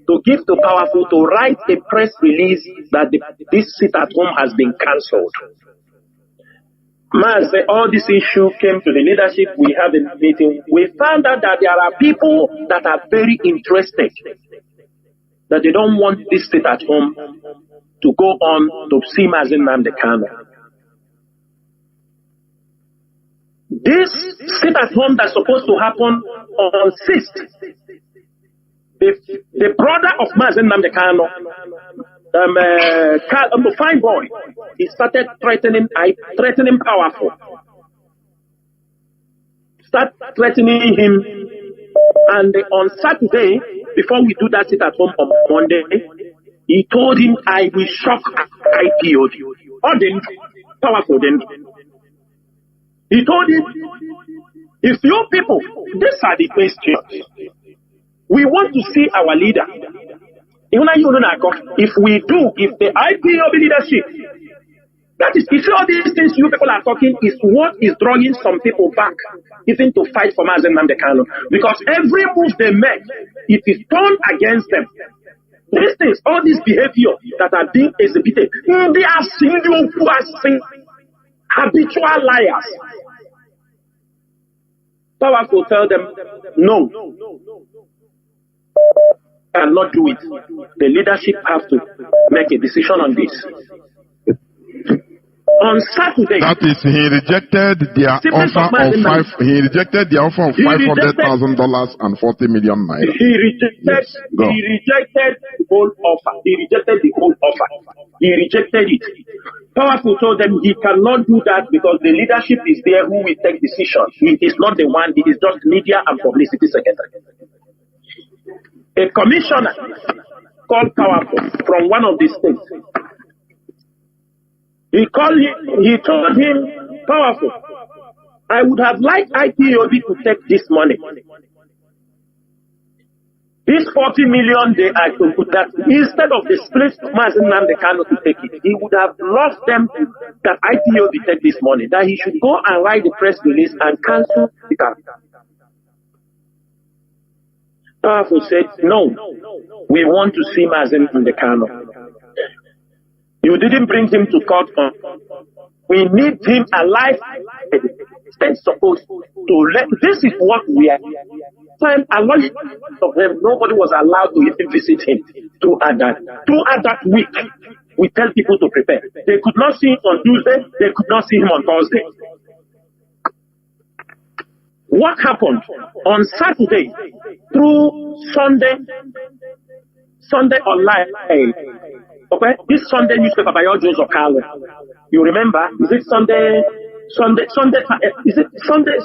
to give to Powerful to write a press release that this sit at home has been cancelled. All this issue came to the leadership. We had a meeting. We found out that there are people that are very interested, that they don't want this sit at home to go on to see Mazi Nnamdi Kanu. This sit at home that's supposed to happen on 6th, the brother of Mazi Nnamdi Kanu, fine boy, he started threatening Powerful. Start threatening him, and on Saturday, before we do that sit at home on Monday, he told him, I will shock IPOD. Or didn't Powerful didn't. He told him, if you people, these are the questions. We want to see our leader. If the IPOB leadership, that is, if all these things you people are talking is what is drawing some people back, even to fight for Mazi Nnamdi Kanu. Because every move they make, it is turned against them. These things, all this behavior that are being exhibited, they are single who are habitual liars. Powerful tell them, no. Cannot do it. The leadership have to make a decision on this. On Saturday, that is, he rejected their offer of $500,000 and 40 million naira. He rejected the whole offer. He rejected it. Powerful told them he cannot do that because the leadership is there who will take decisions. He is not the one. He is just media and publicity secretary. A commissioner called Powerful from one of the states. He told him, Powerful, I would have liked IPOB to take this money. This 40 million they are to put that, instead of the split Mazi Nnamdi Kanu to take it, he would have loved them that IPOB take this money, that he should go and write the press release and cancel the capital. Powerful said, no, we want to see Mazi Nnamdi Kanu. You didn't bring him to court. We need him alive. State's supposed to let. This is what we are. A lot of them, nobody was allowed to even visit him throughout that week. We tell people to prepare. They could not see him on Tuesday. They could not see him on Thursday. What happened on Saturday through Sunday online? Okay, this Sunday newspaper by Joseph Carlo. You remember? Is it Sunday? Is it Sunday?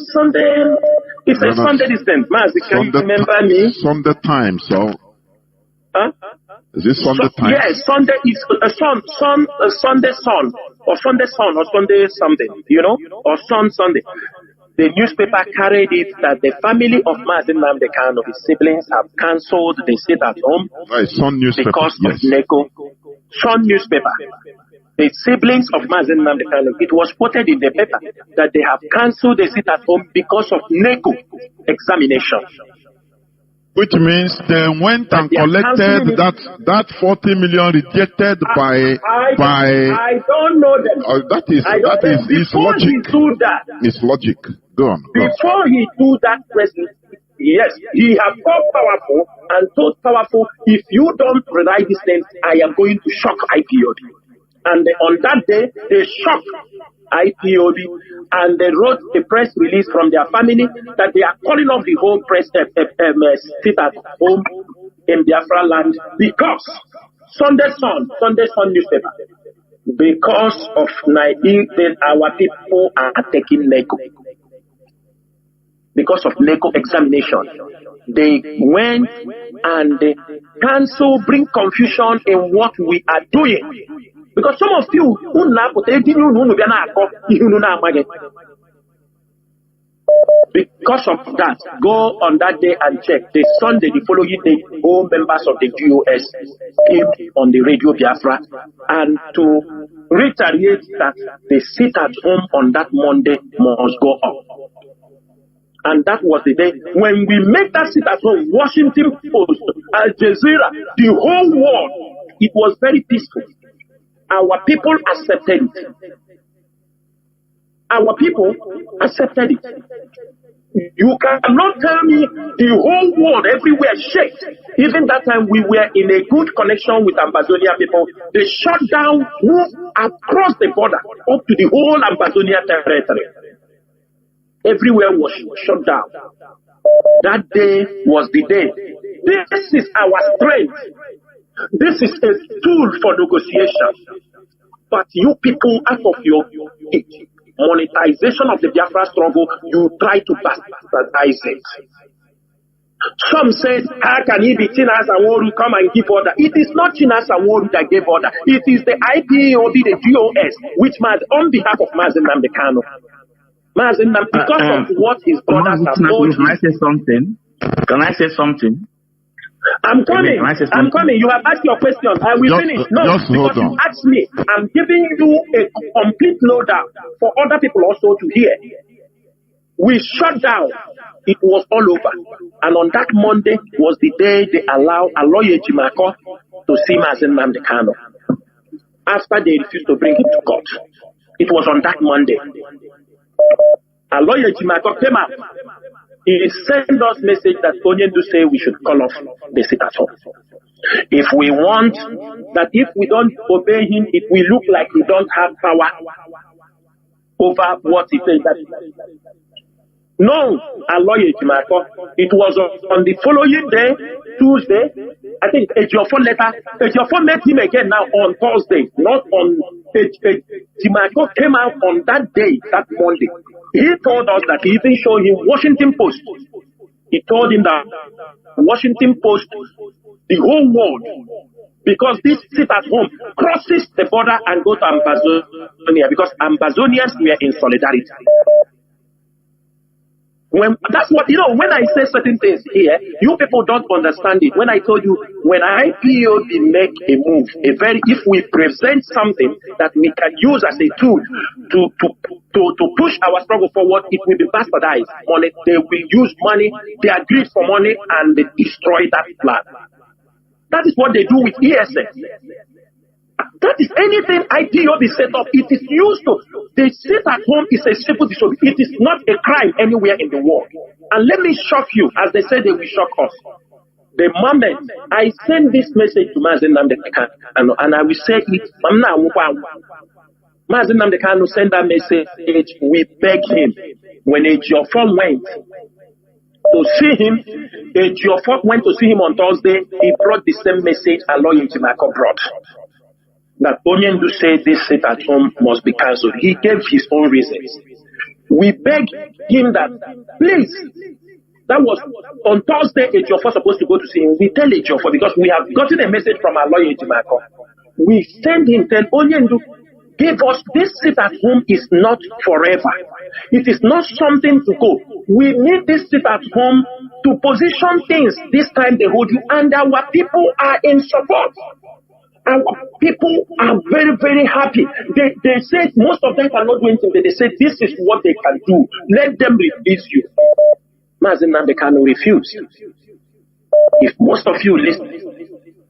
It's a Sunday distance. Can you remember me? Sunday Times, so. Huh? Is it Sunday Times? Yes, Sunday is Sunday Sun, or Sunday Sun, or Sunday something, or Sunday. The newspaper carried it that the family of Mazen Nnamdi Kanu, his siblings, have cancelled the sit at home because of NECO. Sun newspaper. The siblings of Mazen Nnamdi Kanu, it was quoted in the paper that they have cancelled the sit at home because of NECO examination. Which means they went and collected that 40 million rejected by. I don't know them. That is logic. It's logic. Go on. Before he do that, President, yes, he has called powerful and told powerful, if you don't rely these things, I am going to shock IPOB. And on that day, they shocked IPOB, and they wrote a press release from their family that they are calling off the whole press sit at home in Biafra land because Sunday Sun newspaper, because of that our people are taking NECO. Because of NECO examination, they went and they cancel, bring confusion in what we are doing. Because some of you, because of that, go on that day and check. The Sunday, the following day, all members of the GOS came on the radio Biafra and to reiterate that the sit at home on that Monday must go up. And that was the day when we made that sit at home, Washington Post, Al Jazeera, the whole world, it was very peaceful. Our people accepted it. Our people accepted it. You cannot tell me the whole world everywhere shakes. Even that time we were in a good connection with Ambazonia people. They shut down, moved across the border up to the whole Ambazonia territory. Everywhere was shut down. That day was the day. This is our strength. This is a tool for negotiation. But you people, out of your monetization of the Biafra struggle, you try to bastardize it. Some say, how can he be Chinas Aworu come and give order? It is not Chinas Aworu that gave order. It is the IPOB, the GOS, which must, on behalf of Mazen Nnamdi Kanu. Mazen Nnamdi, because of what his brothers have told you. Can I say something? Can I say something? I'm coming. I'm coming. You have asked your question. I will finish. No, because you asked me. I'm giving you a complete lowdown for other people also to hear. We shut down. It was all over. And on that Monday was the day they allowed Aloye Jimako to see Mazen Nnamdi Kanu. After they refused to bring him to court. It was on that Monday. Aloye Jimako came out. He sent us message that Onyendu say we should call off the sit at home. If we want that if we don't obey him, it will look like we don't have power over what he says. No, Aloye Jimako. It was on the following day, Tuesday. I think Ejiofor met him again now on Thursday, not on Jimako came out on that day, that Monday. He told us that he even showed him Washington Post. He told him that Washington Post, the whole world, because this sit at home crosses the border and go to Ambazonia, because Ambazonians were in solidarity. That's what, when I say certain things here, you people don't understand it. When I told you, when IPOB make a move, if we present something that we can use as a tool to push our struggle forward, it will be bastardized. Money, they will use money, they agree for money, and they destroy that plan. That is what they do with ESS. That is anything IPOB set up. It is used to. They sit at home is a simple disobedience. It is not a crime anywhere in the world. And let me shock you, as they say they will shock us. The moment I send this message to Mazen Nnamdi Kanu, and I will say it, Mazen Nnamdi Kanu send that message. We beg him. When Ejiofor went to see him, Ejiofor went to see him on Thursday. He brought the same message Aloye Jimako brought. That Onyendu said this sit at home must be cancelled. He gave his own reasons. We begged him that, please, that was on Thursday, Ejiofor supposed to go to see him. We tell Ejiofor, because we have gotten a message from our lawyer Jimako. We send him, tell Onyendu, give us this sit at home is not forever. It is not something to go. We need this sit at home to position things this time they hold you, and our people are in support. Our people are very, very happy. They say most of them cannot do anything, but they say this is what they can do. Let them release you. Mazen Nandekano refused. If most of you listen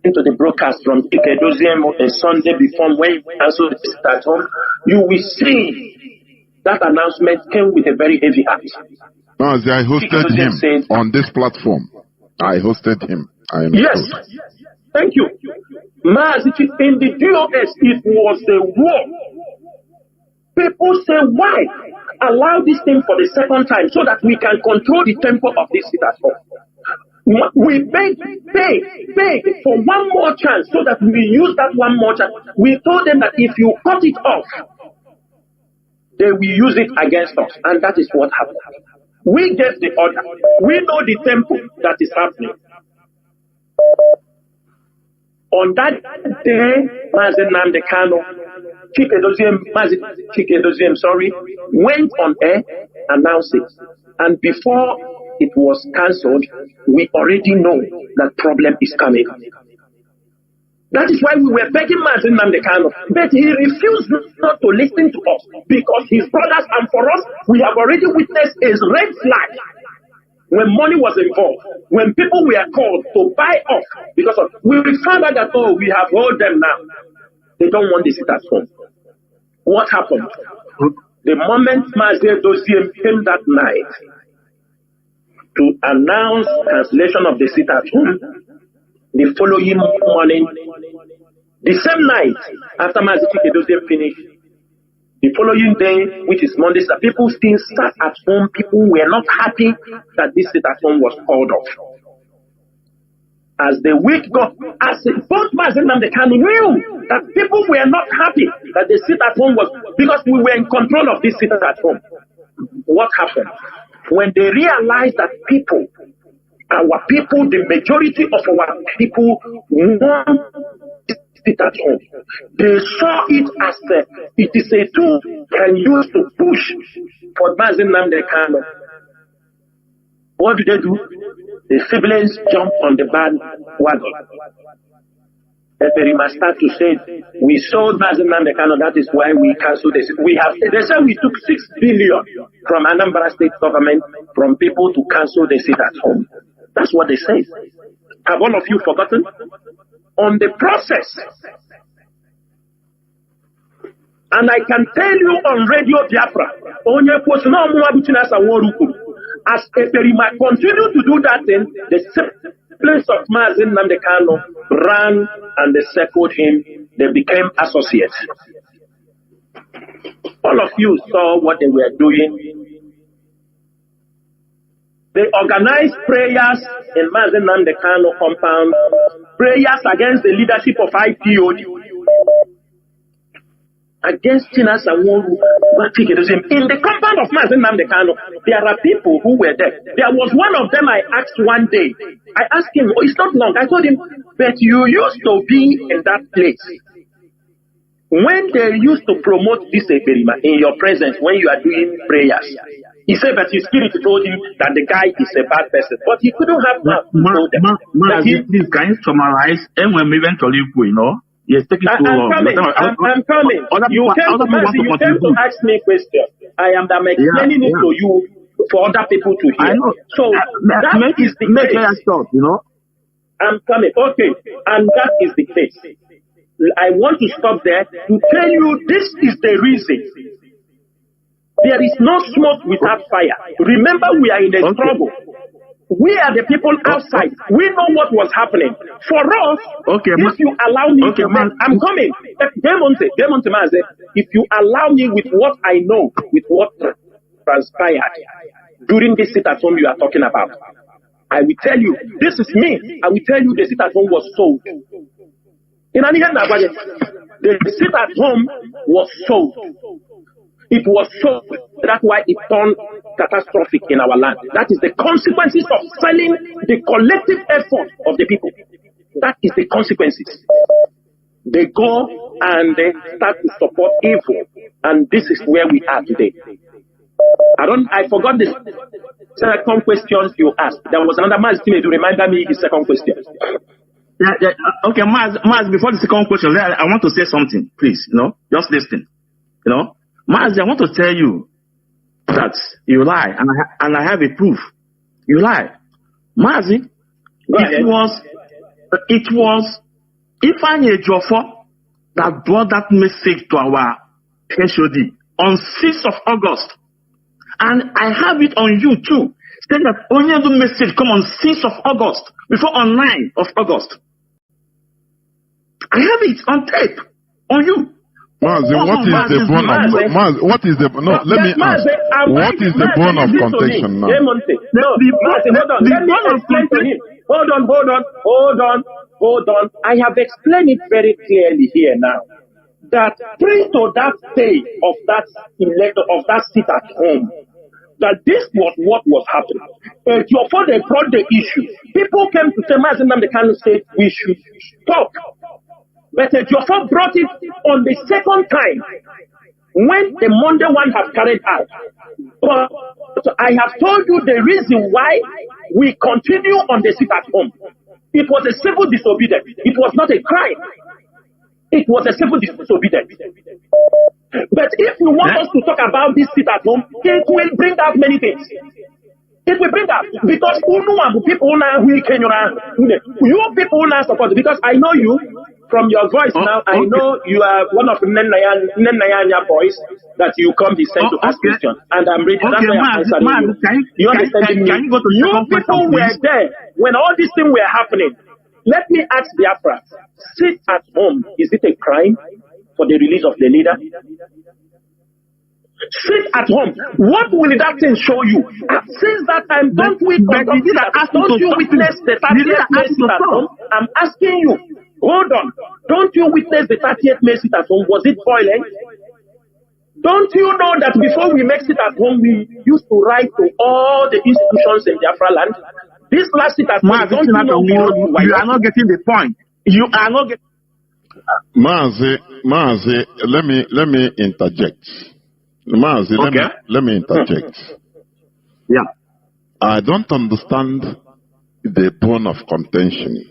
to the broadcast from Ikedoziem a Sunday before when we cancelled the sit at home, you will see that announcement came with a very heavy heart. Mazi, I hosted him on this platform. I hosted him. Yes. Thank you. Mazi, in the DOS, it was a war. People say, why allow this thing for the second time so that we can control the tempo of this sit at home? We beg for one more chance so that we use that one more chance. We told them that if you cut it off, they will use it against us. And that is what happened. We gave the order. We know the tempo that is happening. On that day, Mazen Nandekano, Chikedoziem, went on air, announced it. And before it was cancelled, we already know that problem is coming. That is why we were begging Mazen Nandekano, but he refused not to listen to us because his brothers and for us, we have already witnessed a red flag. When money was involved, when people were called to buy off, because of, we found out that, oh, we have hold them now. They don't want this sit at home. What happened? The moment Mazen Dosiem came that night to announce cancellation of the sit at home, the following morning, the same night after Mazen Dosiem finished, the following day, which is Monday, people still sat at home. People were not happy that this sit at home was called off. As the week got, as both Mazen and the Kanu knew that people were not happy that the sit at home was, because we were in control of this sit at home. What happened? When they realized that people, our people, the majority of our people want sit at home, they saw it as it is a tool can use to push for Mazen Nandekano. What do? The siblings jump on the bandwagon. They must start to say, we sold Mazen Nandekano, that is why we cancelled this. They said we took 6 billion from Anambra state government, from people to cancel the sit at home. That's what they say. Have all of you forgotten? On the process. And I can tell you on Radio Biafra, as Eperima continued to do that thing, the siblings of Mazen Nandekano ran and they circled him. They became associates. All of you saw what they were doing. They organized prayers in Mazen Nandekano compound, prayers against the leadership of IPOD, against Tina Saworu. In the compound of Mazen Nandekano, there are people who were there. There was one of them I asked one day. I asked him, oh, it's not long. I told him, but you used to be in that place when they used to promote this Eberima in your presence when you are doing prayers. He said that his spirit told him that the guy is a bad person, but he couldn't have please, can you summarize? And when we went to live, you know, yes, take it too long. I'm coming. You came to ask me questions. I'm explaining it to you for other people to hear. So that is the case. You know, I'm coming. Okay, and that is the case. I want to stop there to tell you this is the reason. There is no smoke without fire. Remember, we are in a struggle. We are the people outside. We know what was happening. For us, if you allow me to I'm coming. If you allow me with what I know, with what transpired during this sit at home you are talking about, I will tell you, this is me. I will tell you the sit at home was sold. The sit at home was sold. It was so, that's why it turned catastrophic in our land. That is the consequences of selling the collective effort of the people. That is the consequences. They go and they start to support evil. And this is where we are today. I forgot the second question you asked. There was another man to remind me the second question. Yeah. Okay, Maz, before the second question, I want to say something, please. Just listen. Maz, I want to tell you that you lie, and I have a proof. You lie. Maz, it was Ifeanyi Ejiofor that brought that message to our HOD on 6th of August. And I have it on you too. Saying that only the message come on 6th of August, before on 9th of August. I have it on tape, on you. What is the bone of contention now? Hold on. I have explained it very clearly here now. That prior to that day of that sit at home, that this was what was happening. Before they brought the issue, people came to say, Mazinam, they can't say we should stop. But Ejiofor brought it on the second time when the Monday one has carried out. But I have told you the reason why we continue on the sit at home. It was a civil disobedience. It was not a crime. It was a civil disobedience. But if you want us to talk about this sit at home, it will bring out many things. It will bring out, because people now you people now support, because I know you from your voice now. I know you are one of the Nenayanya boys that you come be sent to ask questions, and I'm ready. That's why I'm answering you. You understand me? You people were there when all these things were happening. Let me ask Biafra: sit at home, is it a crime for the release of the leader? Sit at home. What will that thing show you? Since that time, don't you witness the 30th May sit at home? I'm asking you. Hold on. Don't you witness the 30th May sit at home? Was it violent? Don't you know that before we make sit at home, we used to write to all the institutions in Biafra land? This last sit at home, you are not getting the point. You are not getting. Mazi, let me interject. Mazi, let me interject. Yeah. I don't understand the bone of contention.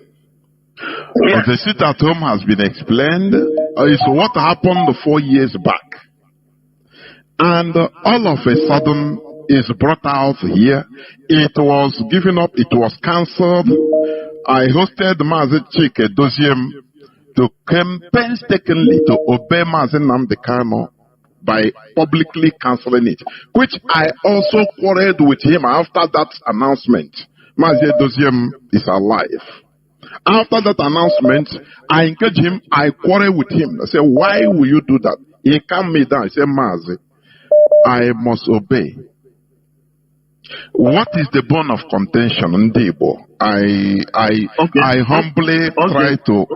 Yeah. The sit at home has been explained. It's what happened 4 years back. And all of a sudden is brought out here. It was given up. It was cancelled. I hosted Mazi Chike Doziem to come painstakingly to obey Mazi Nnamdi Kanu by publicly cancelling it, which I also quarreled with him after that announcement. Mazi Doziem is alive. After that announcement, I engaged him, I quarreled with him. I said, why will you do that? He calmed me down. He said, Mazi, I must obey. What is the bone of contention, Ndebo? I humbly try to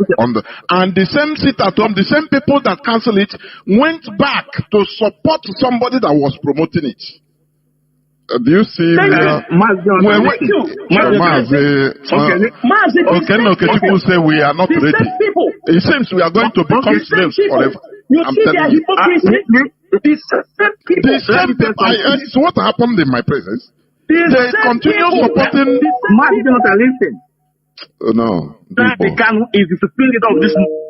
and the same sit at home, the same people that cancel it went back to support somebody that was promoting it. Do you see? People say we are not ready. It seems we are going to become slaves forever. I'm telling you. The same people. It's what happened in my presence. They continue supporting. No. Nnamdi Kanu is the supreme leader of this movement.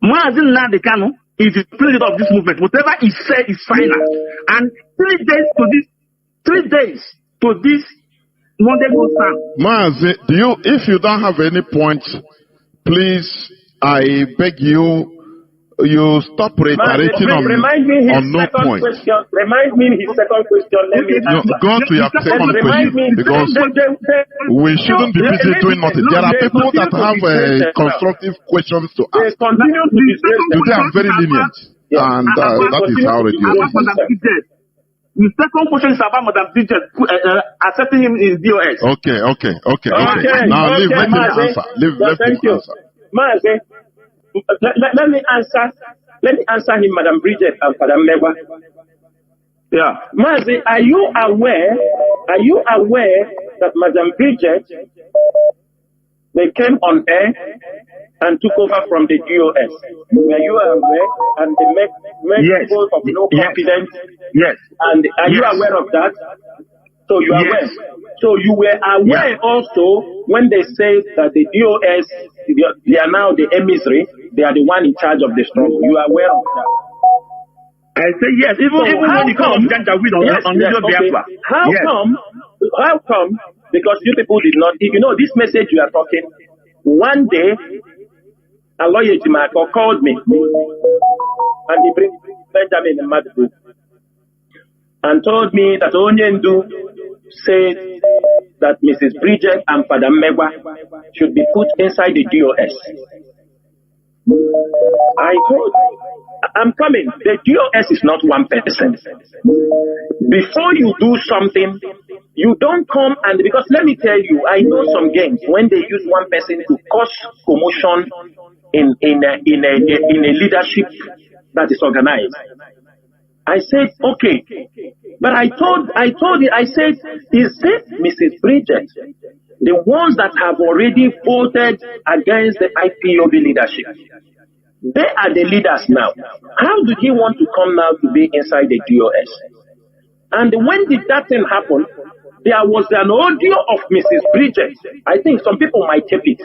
Mazi Nnamdi Kanu is the supreme leader of this movement. Whatever he said is final. And 3 days to this Monday goes down. Mazi, if you don't have any points, please, I beg you stop reiterating on no point. Remind me his second question. Go to your second question, because we shouldn't be busy doing nothing. There are people that have constructive questions to ask. They are very lenient, and that is how it is. The second question is about Madam Digest accepting him in DOS. Okay. Now let him answer. Thank you. Mazi, let me answer him, Madam Bridget and Madam Mewa. Yeah. Mazi, are you aware that Madam Bridget, they came on air and took over from the DOS. Were you aware? And the people of no confidence. Yes. And are you aware of that? So you are aware. So you were aware also when they say that the DOS, they are now the emissary, they are the one in charge of the struggle. You are aware of that? I say yes. Even when you come on Biafra. How come? Because you people did not, you know, this message you are talking, one day, a lawyer called me, and he brings Benjamin and Madu, and told me that Onyendu said that Mrs. Bridget and Father Megwa should be put inside the DOS. I told, I'm coming. The DOS is not one person. Before you do something, you don't come and, because let me tell you, I know some games when they use one person to cause commotion in a leadership that is organized. I said, okay. But I told you, I said, is it Mrs. Bridget, the ones that have already voted against the IPOB leadership? They are the leaders now. How did he want to come now to be inside the DOS? And when did that thing happen? There was an audio of Mrs. Bridget. I think some people might tape it,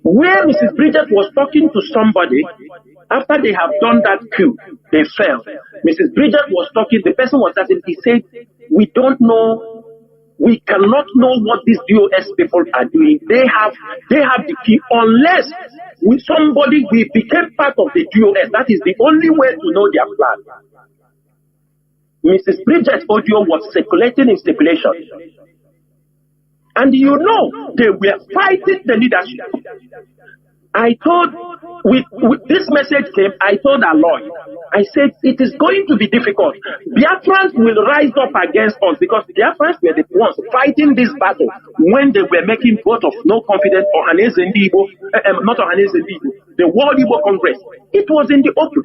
where Mrs. Bridget was talking to somebody after they have done that coup. They fell. Mrs. Bridget was talking, the person was asking, he said, we don't know, we cannot know what these DOS people are doing. They have the key. Unless somebody we became part of the DOS, that is the only way to know their plan. Mrs. Bridget's audio was circulating in stipulation. And you know, they were fighting the leadership. I told, with this message came, I told our lawyer, I said, it is going to be difficult. Biafrans will rise up against us because Biafrans were the ones fighting this battle when they were making vote of no confidence or not the World Igbo Congress. It was in the open.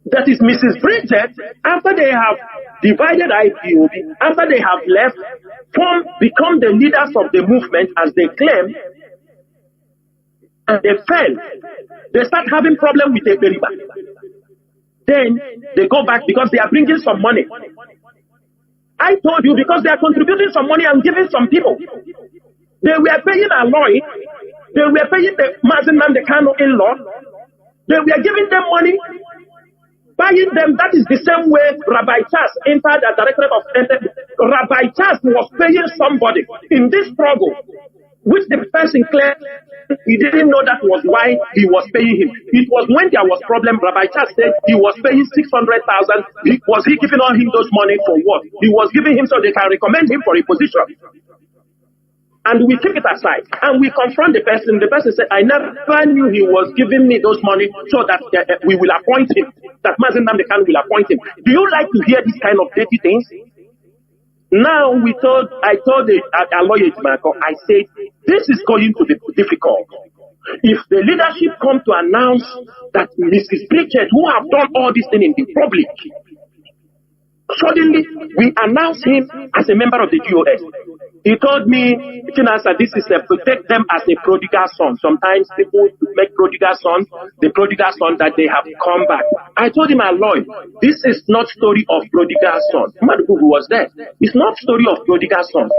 That is Mrs. Bridget, after they have divided IPOB, after they have left, become the leaders of the movement as they claim, and they fell. They start having problem with the Beriba. Then they go back because they are bringing some money. I told you because they are contributing some money and giving some people. They were paying Aloy. They were paying the Mazen Namdekano in-law. They were giving them money, buying them. That is the same way Rabbi Chas entered the directorate of Rabbi Chas was paying somebody in this struggle, which the person claimed he didn't know that was why he was paying him. It was when there was problem. Rabbi Chas said he was paying 600,000. Was he giving all him those money for what? He was giving him so they can recommend him for a position. And we keep it aside and we confront the person. The person said, I never knew he was giving me those money so that we will appoint him. That Mazen Namdekan will appoint him. Do you like to hear this kind of dirty things? Now I told our lawyer, I said, this is going to be difficult. If the leadership come to announce that Mrs. Bridget, who have done all this thing in the public, suddenly we announce him as a member of the GOS. He told me, this is protect them as a prodigal son. Sometimes people make prodigal sons, the prodigal son that they have come back. I told him, our lawyer, this is not story of prodigal son. Madugu was there. It's not story of prodigal son.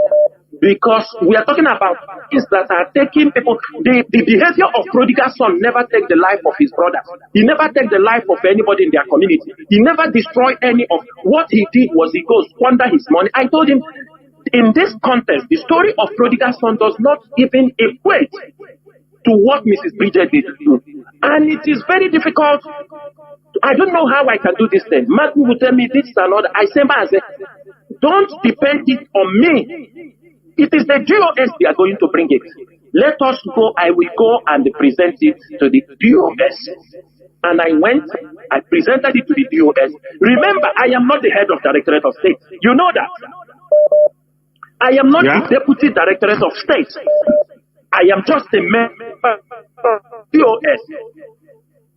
Because we are talking about things that are taking people. The behavior of prodigal son never take the life of his brother. He never take the life of anybody in their community. He never destroy any of what he did was he goes squander his money. I told him, in this context, the story of prodigal son does not even equate to what Mrs. Bridget did. And it is very difficult. I don't know how I can do this thing. Matthew will tell me this and another. I say, don't depend it on me. It is the GOS they are going to bring it. Let us go. I will go and present it to the GOS. And I went, I presented it to the GOS. Remember, I am not the head of Directorate of State. You know that. I am not the Deputy Directorate of State. I am just a member of GOS.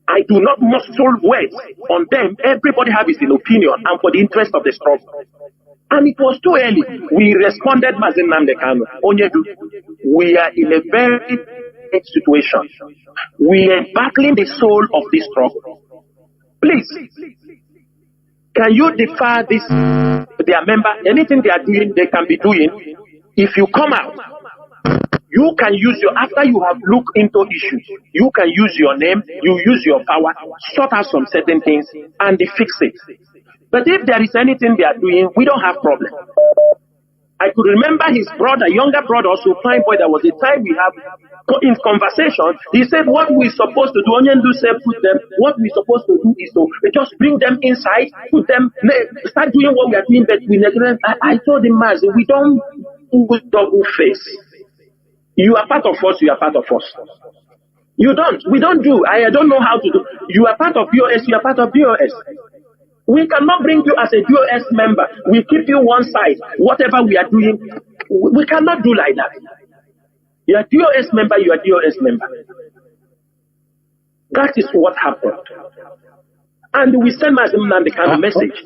I do not muscle words on them. Everybody has his opinion and for the interest of the struggle. And it was too early. We responded, Mazen Namdekano, Onyedu. We are in a very situation. We are battling the soul of this struggle. Please, can you defer this, their member, anything they are doing, they can be doing. If you come out, you can use your, after you have looked into issues, you can use your name, you use your power, sort out some certain things, and they fix it. But if there is anything they are doing, we don't have problem. I could remember his brother, younger brother, also fine boy. There was a time we have in conversation. He said, "What we're supposed to do, Onyendu said, put them. What we're supposed to do is to just bring them inside, put them, start doing what we are doing." But we neglect. I told him, Maz, we don't do double face. You are part of us. You are part of us. You don't. We don't do. I don't know how to do. You are part of BOS. You are part of BOS. We cannot bring you as a DOS member. We keep you one side. Whatever we are doing, we cannot do like that. You are DOS member, you are DOS member. That is what happened. And we sent Mazim the kind of message.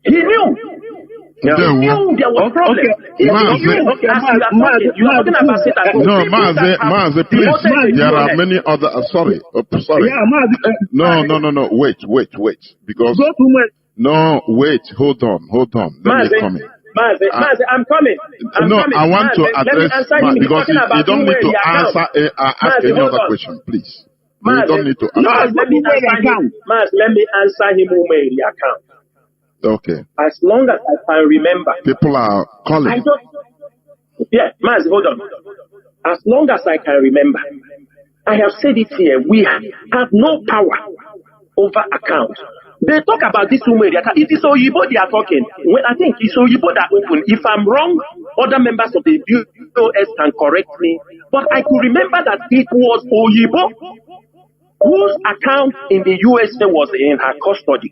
He knew. He knew there was a problem. You are talking about it. No, Maze, please. There are many other. Sorry. No. Wait. Because. No, wait. Hold on. Let me come in. Maze, I'm coming. I want to address because you don't need to ask any other question, please. You don't need to ask. Let me answer him who made the account. Okay. As long as I can remember. People are calling. Maz, hold on. As long as I can remember, I have said it here, we have no power over account. They talk about this woman. It is Oyibo they are talking. Well, I think it's Oyibo that open. If I'm wrong, other members of the BOS can correct me. But I could remember that it was Oyibo whose account in the USA was in her custody.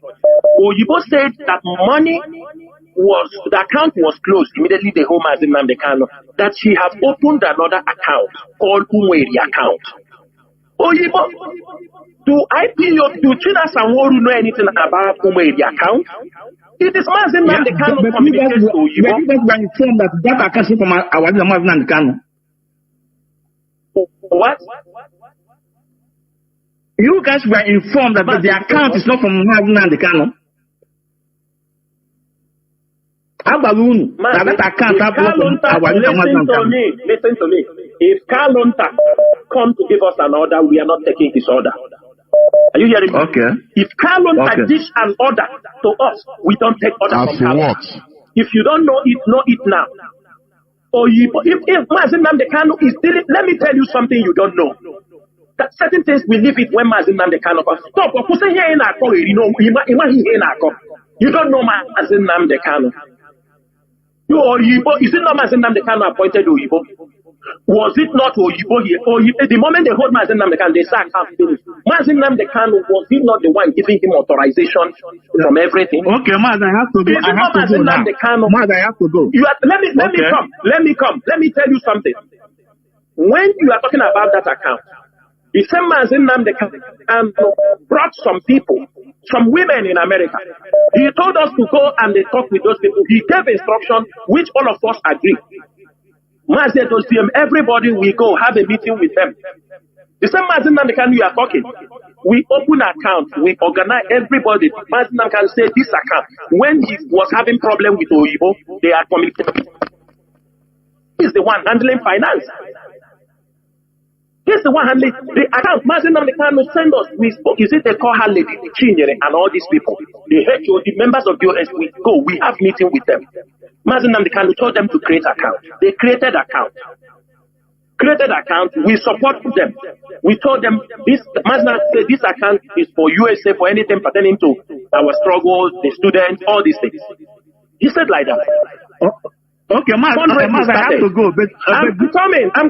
Oyibo said that the account was closed immediately the home as in Namdekano, that she has opened another account called Umweri account. Oyibo, do China Sanworu know anything about Umweri account? It is Mazin Namdekano communicates to Oyibo. That account from our Namdekano. What? You guys were informed that the account is not from Mazin Namdekano. Listen to me. If Kalonta come to give us an order, we are not taking his order. Are you hearing me? Okay. If Kalonta gives an order to us, we don't take orders from Kalonta. If you don't know it now. Or if Mazin Namdekano is dealing, let me tell you something you don't know. That certain things we leave it when Mazin Namdekano stop. You don't know Mazin Namdekano. You Oyibo, is it not Mazin Namdekano appointed Oyibo? Was it not Oyibo here? The moment they hold Mazin Namdekano, they sack half finished. Mazin Namdekano, was he not the one giving him authorization from everything? Okay, Maz, I have to go. I have to go. Let me come. Let me tell you something. When you are talking about that account, the same Mazin Namdekano brought some people, some women in America. He told us to go and they talk with those people. He gave instruction, which all of us agree. Mazin told them, everybody we go have a meeting with them. The same Mazin Namdekano you are talking. We open account, we organize everybody. Mazin Namdekano say this account. When he was having problem with Oyibo, they are communicating. He's the one handling finance. He's the one handling the account. Mazin Namdekano send us. We spoke. Is it they call her Lady Chinyere and all these people? The HO, the members of BOS, we go. We have meeting with them. Mazin Namdekano told them to create account. They created account. We support them. We told them this. Mazin said this account is for USA for anything pertaining to our struggles, the students, all these things. He said like that. Okay, Maz, I have to go. But I'm coming. The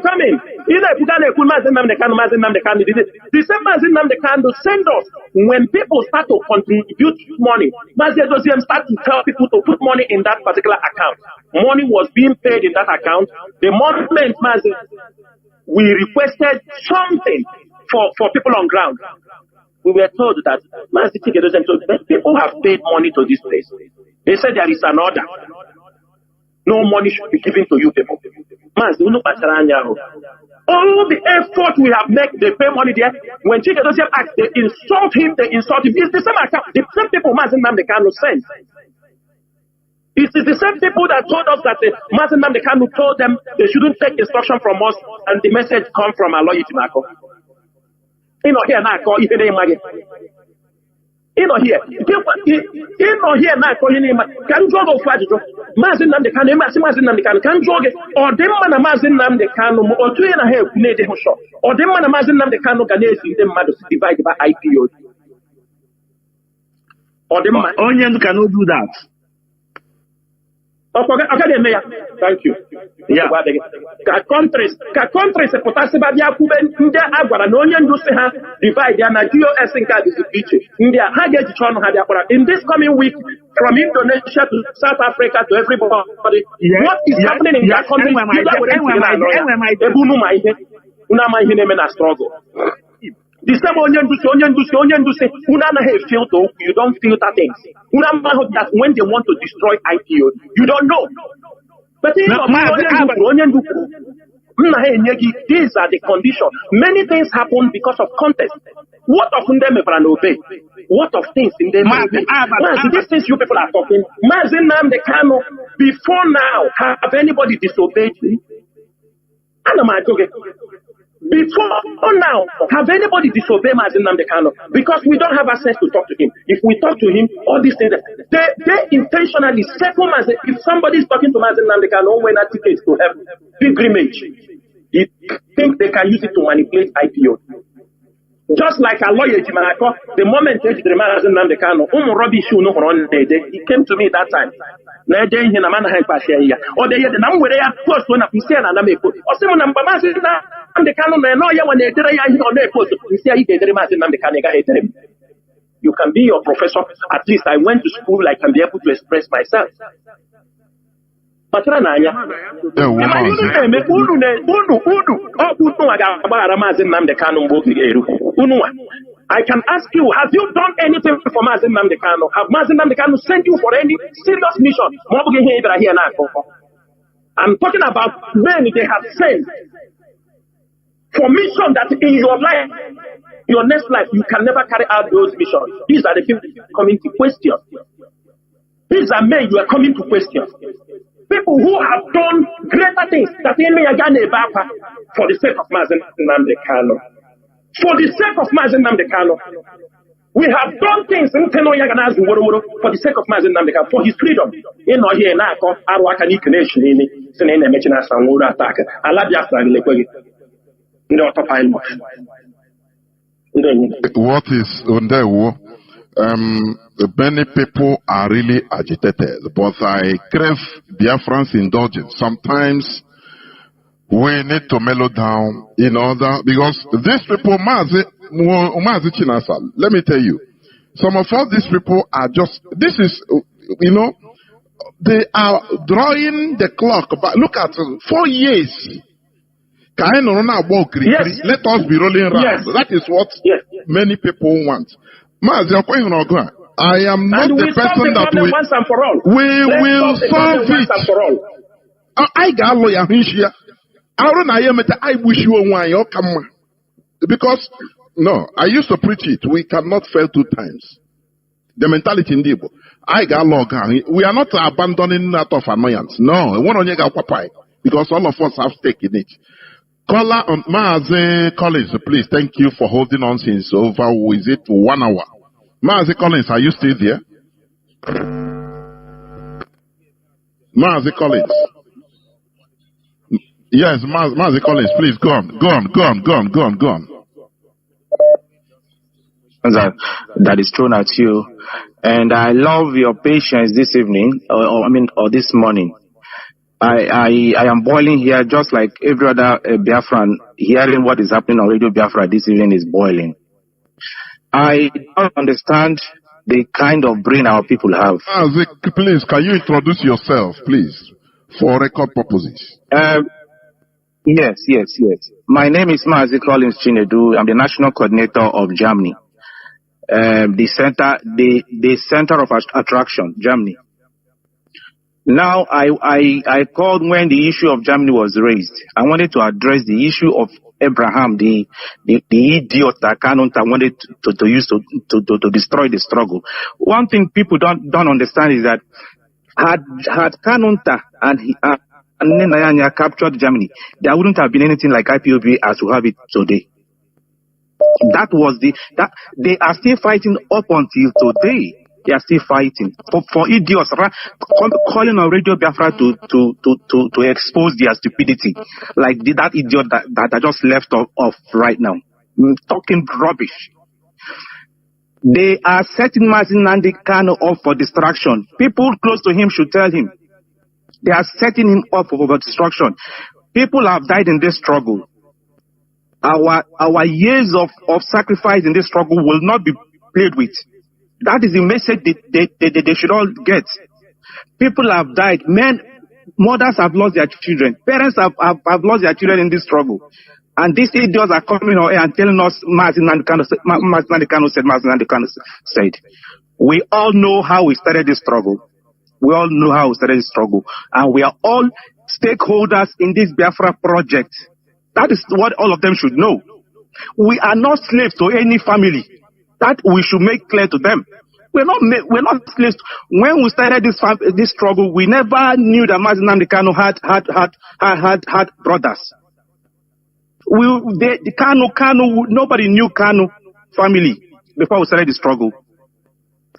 same Mazin Namdekano send us when people start to contribute money. Mazin start to tell people to put money in that particular account. Money was being paid in that account. The moment Mazin, we requested something for people on ground. We were told that Mazin people have paid money to this place. They said there is an order. No money should be given to you people. All the effort we have made, they pay money there. When Chike Dosiem acts, they insult him, It's the same account. The same people Mazi Nnamdi Kanu sent. It is the same people that told us that Mazi Nnamdi Kanu told them they shouldn't take instruction from us, and the message come from our lawyer Timako. You know, here now, call even name again. You know, here now, call your name. Can you go for it? Mazi Nnamdi Kanu, Mazi Nnamdi Kanu, can you go or them man Mazi Nnamdi Kanu, or 2.5 need the show, or them man Mazi Nnamdi Kanu can them mad to divide by IPO. Or them man. Onion cannot do that. Okay, Mayor. Thank you. Yeah. Countries se potase ba bia kube ndị agwara na onye ndu si ha divide ya na GOS nke dị iche. Ndị ha ga-ejicha ọnụ ha bịa kwara. In this coming week, from Indonesia to South Africa to everybody, what is happening in their country? Struggle. The same onion say, feel though, you don't feel that things. That when they want to destroy IPO, you don't know. But these are the conditions. Many things happen because of contest. What of them can obey? What of things in them obey? These things you people are talking. Mazi Nnamdi Kanu, before now, have anybody disobeyed me? Before now, have anybody disobeyed Mazi Nnamdi Kanu? Because we don't have access to talk to him. If we talk to him, all these things, they intentionally settle Mazi. If somebody is talking to Mazi Nnamdi Kanu, when that tickets to have pilgrimage, you think they can use it to manipulate IPO. Just like a lawyer, the moment they did Mazi Nnamdi Kanu, he came to me that time. Or they had the number they had post when I said, and I may put. Or someone number Mazi Nnamdi Kanu, no, when they did on their post, you say he did Mazi Nnamdi Kanu. You can be your professor. At least I went to school, I can be able to express myself. I can ask you, have you done anything for Mazi Nnamdi Kanu? Have Mazi Nnamdi Kanu sent you for any serious mission? I'm talking about men they have sent for mission that in your life, your next life, you can never carry out those missions. These are the people coming to question. These are men you are coming to question. People who have done greater things that they may for the sake of Mazi Nnamdi Kanu. For the sake of Mazi Nnamdi Kanu. We have done things for the sake of Mazi Nnamdi Kanu, for his freedom. In or here now, Arwakani Nation in the mention as a attack. I love Biafra. What is Undewo? Many people are really agitated, but I crave Biafran's indulgence. Sometimes we need to mellow down in order, because these people, Mazi Chinasa, let me tell you, some of all these people are just, this is, they are drawing the clock back. Look at 4 years. Yes. Let us be rolling around. Yes. That is what many people want. I am not the person that we will solve it. I got lawyer here. I wish you a while. Because, no, I used to preach it. We cannot fail 2 times. The mentality in Debo. I got log. We are not abandoning that of annoyance. No, because all of us have stake in it. Caller on Mazi Collins, please. Thank you for holding on since over, is it 1 hour? Mazi Collins, are you still there? Mazi Collins. Yes, Mazi Collins, please go on. That is thrown at you. And I love your patience this evening, or this morning. I am boiling here just like every other Biafran. Hearing what is happening on Radio Biafra this evening is boiling. I don't understand the kind of brain our people have. Please, can you introduce yourself, please, for record purposes? Yes. My name is Mazi Collins Chinedu. I'm the national coordinator of Germany. The center of attraction, Germany. Now, I called when the issue of Germany was raised. I wanted to address the issue of Abraham, the idiot that Kanunta wanted to use to destroy the struggle. One thing people don't understand is that had Kanunta and Nayanya captured Germany, there wouldn't have been anything like IPOB as we have it today. That they are still fighting up until today. They are still fighting for idiots calling on Radio Biafra to expose their stupidity, like that idiot that I just left off right now, talking rubbish. They are setting Mazin Nnamdi Kanu up for distraction. People close to him should tell him. They are setting him up for destruction. People have died in this struggle. Our years of sacrifice in this struggle will not be played with. That is the message they should all get. People have died. Mothers have lost their children. Parents have lost their children in this struggle. And these idiots are coming out and telling us Mazin Nnamdi Kanu said. We all know how we started this struggle. And we are all stakeholders in this Biafra project. That is what all of them should know. We are not slaves to any family. That we should make clear to them. We're not slaves. When we started this struggle, we never knew that Mazin Nnamdi Kanu had brothers. Nobody knew Kanu family before we started the struggle.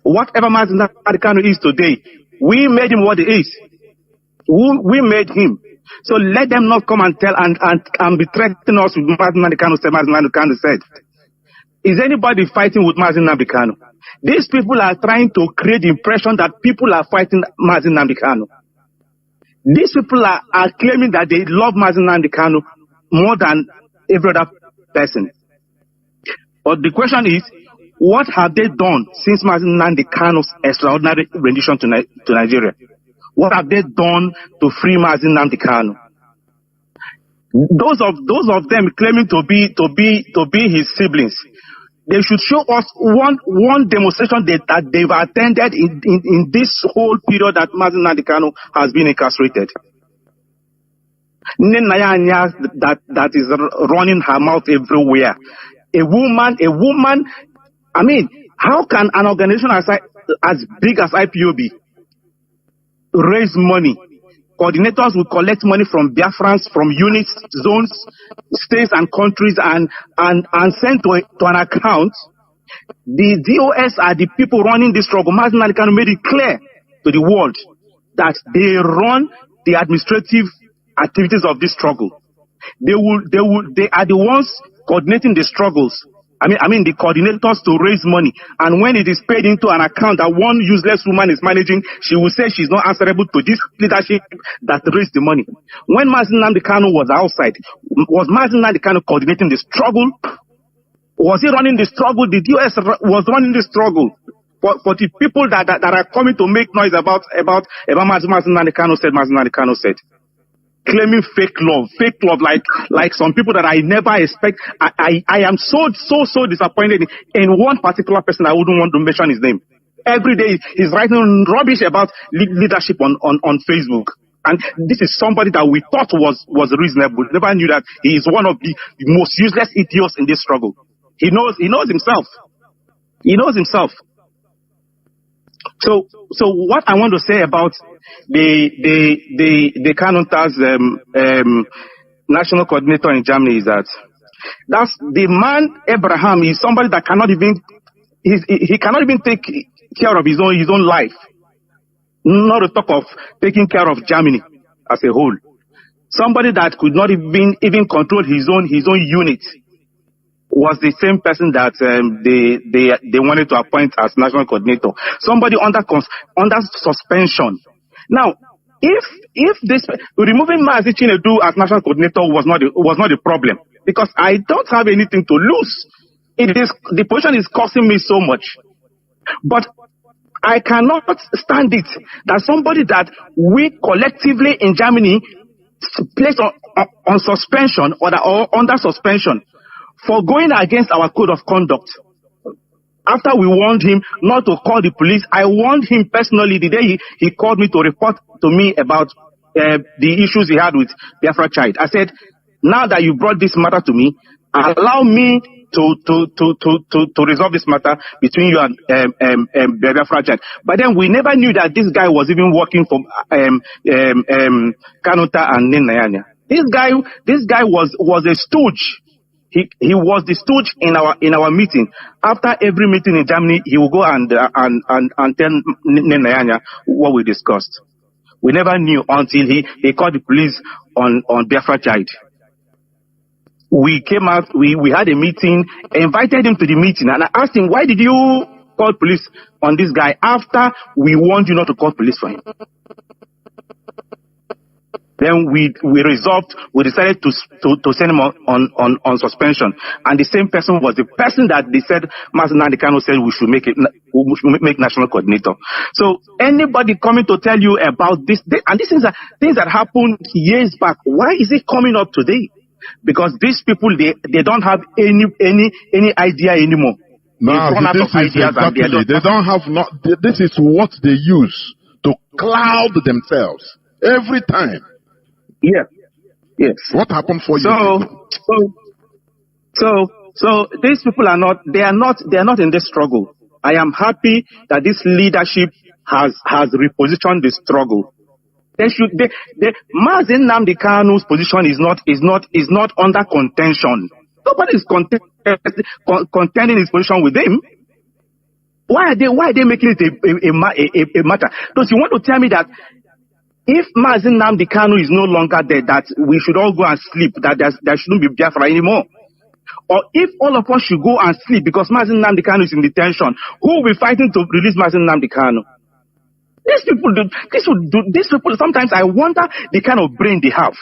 Whatever Mazin Nnamdi Kanu is today, we made him what he is. We made him. So let them not come and tell and be threatening us with Mazin Nnamdi Kanu said. Is anybody fighting with Mazin Nnamdi Kanu? These people are trying to create the impression that people are fighting Mazin Nnamdi Kanu. These people are claiming that they love Mazin Nnamdi Kanu more than every other person. But the question is, what have they done since Mazin Nnamdi Kanu's extraordinary rendition to Nigeria? What have they done to free Mazin Nnamdi Kanu? Those of them claiming to be his siblings, they should show us one demonstration that they've attended in this whole period that Mazin Nnamdi Kanu has been incarcerated. Nenayanya that is running her mouth everywhere. A woman. I mean, how can an organization as big as IPOB raise money? Coordinators will collect money from Biafrans, from units, zones, states, and countries, and send to an account. The DOS are the people running this struggle. Mazin Nnamdi Kanu made it clear to the world that they run the administrative activities of this struggle. They are the ones coordinating the struggles. I mean the coordinators to raise money. And when it is paid into an account that one useless woman is managing, she will say she's not answerable to this leadership that raised the money. When Mazin Nnamdi Kanu was outside, was Mazin Nnamdi Kanu coordinating the struggle? Was he running the struggle? The US was running the struggle. For the people that are coming to make noise about Mazin Nnamdi Kanu said. Claiming fake love like some people that I never expect. I am so disappointed in one particular person. I wouldn't want to mention his name. Every day he's writing rubbish about leadership on Facebook, and this is somebody that we thought was reasonable. Never knew that he is one of the most useless idiots in this struggle. He knows himself. So what I want to say about the Kanunta's national coordinator in Germany is that's the man Abraham is somebody that cannot even take care of his own life, not to talk of taking care of Germany as a whole. Somebody that could not even control his own unit was the same person that they wanted to appoint as national coordinator. Somebody under suspension. Now, if this removing Mazi Chinedu as national coordinator was not the problem, because I don't have anything to lose. The position is costing me so much, but I cannot stand it that somebody that we collectively in Germany placed on suspension or under suspension for going against our code of conduct. After we warned him not to call the police, I warned him personally the day he called me to report to me about the issues he had with Biafra child. I said, now that you brought this matter to me, allow me to resolve this matter between you and Biafra child. But then we never knew that this guy was even working for Kanuta and Ninayanya. This guy was a stooge. He was the stooge in our meeting. After every meeting in Germany, he will go and tell Ninayanya what we discussed. We never knew until he called the police on Biafra child. We came out, we had a meeting, invited him to the meeting, and I asked him, why did you call police on this guy after we warned you not to call police for him? Then we decided to send him on suspension. And the same person was the person that they said, Master Nandekano said we should make national coordinator. So anybody coming to tell you about this, and these things are things that happened years back, why is it coming up today? Because these people, they don't have any idea anymore. No, this is what they use to cloud themselves every time. Yeah. Yes. What happened for you? So these people are not in this struggle. I am happy that this leadership has repositioned the struggle. Mazi Nnamdi Kanu's position is not under contention. Nobody is contending his position with him. Why are they making it a matter? Because you want to tell me that if Mazi Nnamdi Kanu is no longer there, that we should all go and sleep, that there shouldn't be Biafra anymore? Or if all of us should go and sleep because Mazi Nnamdi Kanu is in detention, who will be fighting to release Mazi Nnamdi Kanu? These people, sometimes I wonder the kind of brain they have.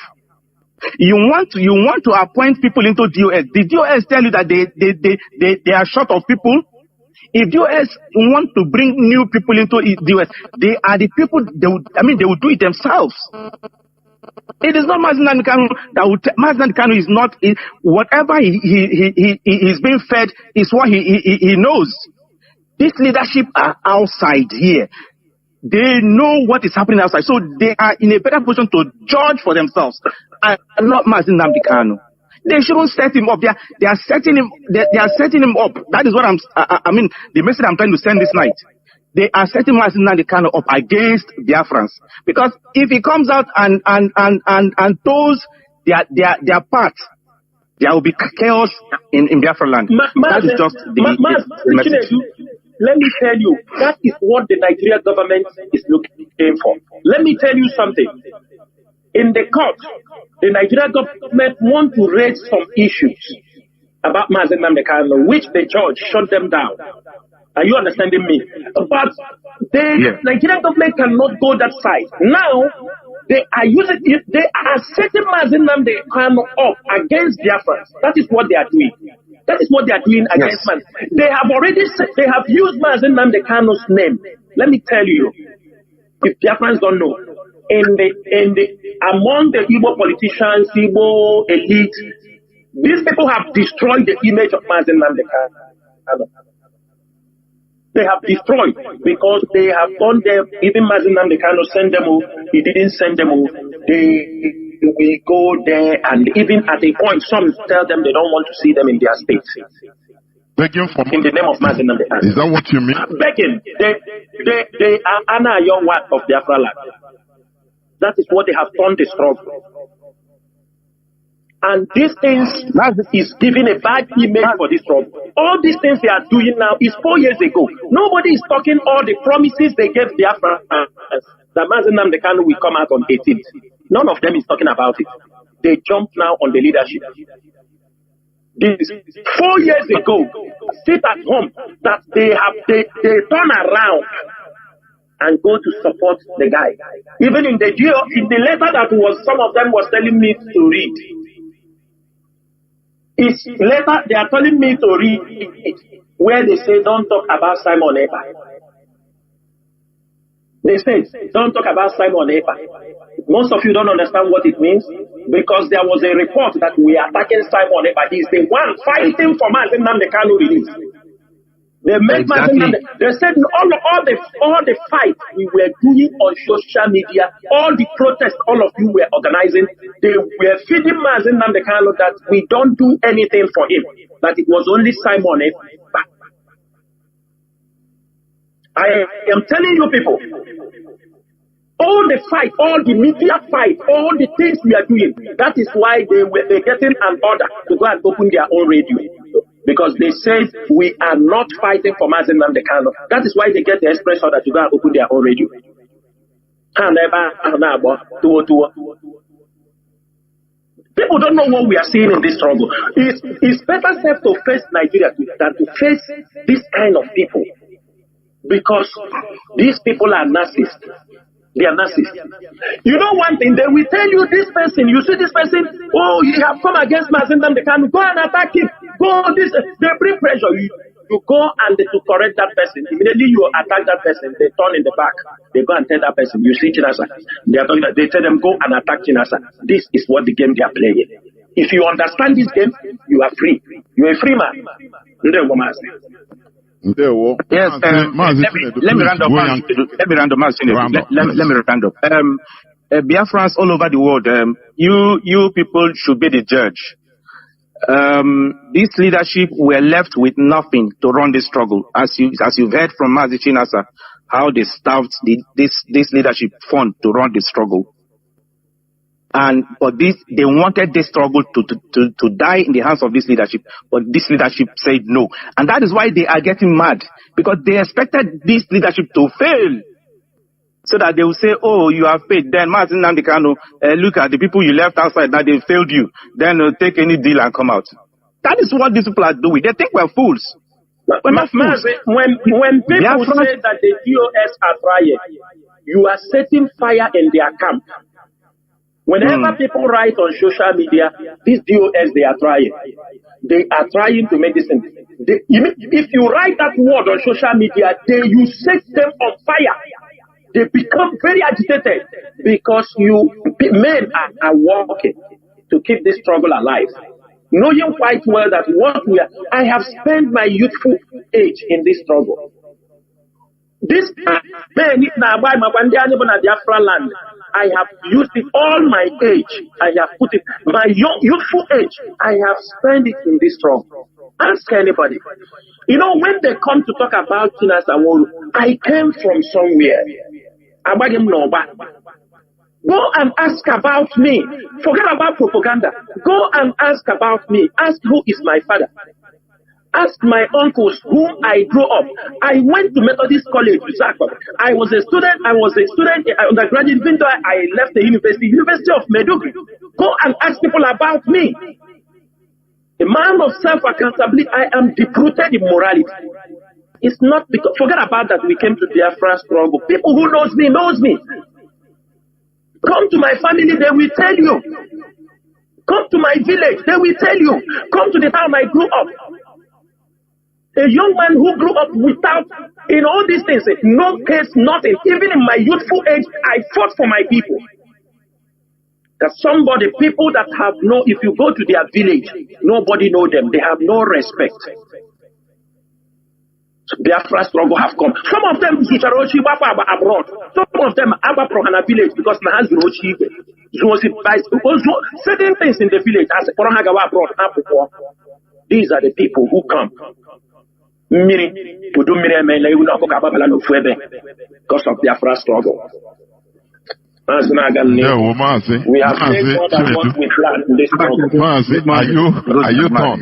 You want to appoint people into DOS. The DOS tell you that they are short of people. If DOS want to bring new people into DOS, they are the people, they will do it themselves. It is not Mazi Nnamdi Kanu that would, Mazi Nnamdi Kanu is not, whatever he is being fed is what he knows. This leadership are outside here. They know what is happening outside, so they are in a better position to judge for themselves, and not Mazi Nnamdi Kanu. They shouldn't set him up. They are setting him. They are setting him up. That is what the message I'm trying to send this night. They are setting Mazi Nnamdi Kanu up against Biafrans, because if he comes out and toes their part, there will be chaos in Biafra land. That is just the message. Let me tell you, that is what the Nigerian government is looking for. Let me tell you something. In the court, the Nigerian government want to raise some issues about Mazi Nnamdi Kanu, which the judge shut them down. Are you understanding me? But the Nigerian government cannot go that side. Now, they are setting Mazi Nnamdi Kanu up against Biafrans. That is what they are doing. That is what they are doing against man. They have used Mazi Nnamdi Kanu's name. Let me tell you, if Biafrans don't know, among the Igbo politicians, Igbo elite, these people have destroyed the image of Mazi Nnamdi Kanu. They have destroyed because they have gone there. Even Mazi Nnamdi Kanu send them over. He didn't send them over. We go there, and even at a point, some tell them they don't want to see them in their state. Begging for money. In the name of Mazi Nnamdi Kanu. Is that what you mean? Begging. They are Anna Young Wat of Biafra land. That is what they have done the struggle. And these things is giving a bad image for this struggle. All these things they are doing now is 4 years ago. Nobody is talking all the promises they gave Biafra that Mazi Nnamdi Kanu will come out on 18th. None of them is talking about it. They jump now on the leadership. This 4 years ago, sit at home, that they turn around and go to support the guy. Even in the letter that some of them was telling me to read. It's letter they are telling me to read it, where they say don't talk about Simon Ekpa. They say don't talk about Simon Ekpa. Most of you don't understand what it means, because there was a report that we are attacking Simon Ekpa. He's the one fighting for Mazi Nnamdi Kanu release. They made they said all the fight we were doing on social media, all the protests all of you were organizing, they were feeding Mazi Nnamdi Kanu that we don't do anything for him, that it was only Simon. I am telling you people, all the fight, all the media fight, all the things we are doing, that is why they're getting an order to go and open their own radio. Because they said we are not fighting for Mazi Nnamdi Kanu. That is why they get the express order to go and open their own radio. People don't know what we are seeing in this struggle. It's better safe to face Nigeria than to face this kind of people. Because these people are narcissists. They are narcissists. You know one thing, they will tell you this person, you see this person, oh, you have come against Mazi Nnamdi Kanu, go and attack him. Go this, they bring pressure. You go and to correct that person. Immediately you attack that person, they turn in the back. They go and tell that person, you see Chinasa. They tell them, go and attack Chinasa. This is what the game they are playing. If you understand this game, you are free. You are a free man. Yes, let me round up. Biafrans all over the world, you people should be the judge. This leadership were left with nothing to run this struggle. As you've heard from Mazi Chinasa, how they starved this leadership fund to run this struggle. But they wanted this struggle to die in the hands of this leadership, but this leadership said no. And that is why they are getting mad, because they expected this leadership to fail, so that they will say, oh, you have failed. Then Mazi Nnamdi Kanu, look at the people you left outside, now they failed you. Then take any deal and come out. That is what these people are doing. They think we're fools. We're not fools. When people say that the DOS are trying, you are setting fire in their camp. Whenever people write on social media, these DOS, they are trying. They are trying to make this thing. If you write that word on social media, you set them on fire. They become very agitated because men are working to keep this struggle alive. Knowing quite well that I have spent my youthful age in this struggle. This men, Biafra land, I have used it all my age. I have put it, my youthful age, I have spent it in this struggle. Ask anybody. You know, when they come to talk about Chinasa Nworu, I came from somewhere. Go and ask about me. Forget about propaganda. Go and ask about me. Ask who is my father. Ask my uncles whom I grew up. I went to Methodist College, Zakob. I was a student, undergraduate, even though I left the University of Maiduguri. Go and ask people about me. A man of self-accountability, I am deep-rooted in morality. It's not because, forget about that we came to Biafra struggle. People who knows me. Come to my family, they will tell you. Come to my village, they will tell you. Come to the town I grew up. A young man who grew up without, in all these things, no case, nothing. Even in my youthful age, I fought for my people. That people that have if you go to their village, nobody know them. They have no respect. Biafra struggle have come. Some of them abroad. Some of them Prohana village because certain things in the village as abroad. These are the people who come. Because of Biafra struggle. We have taken more than what we planned in this struggle. Are you done?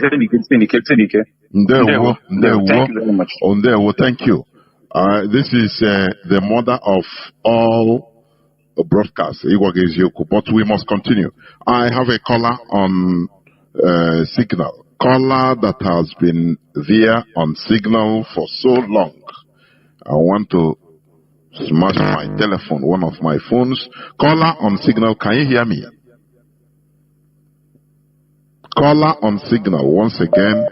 Thank you very much. Thank you. This is the mother of all broadcasts, but we must continue. I have a caller on Signal. Caller that has been there on Signal for so long. I want to smash my telephone, one of my phones. Caller on Signal, can you hear me? Caller on Signal, once again.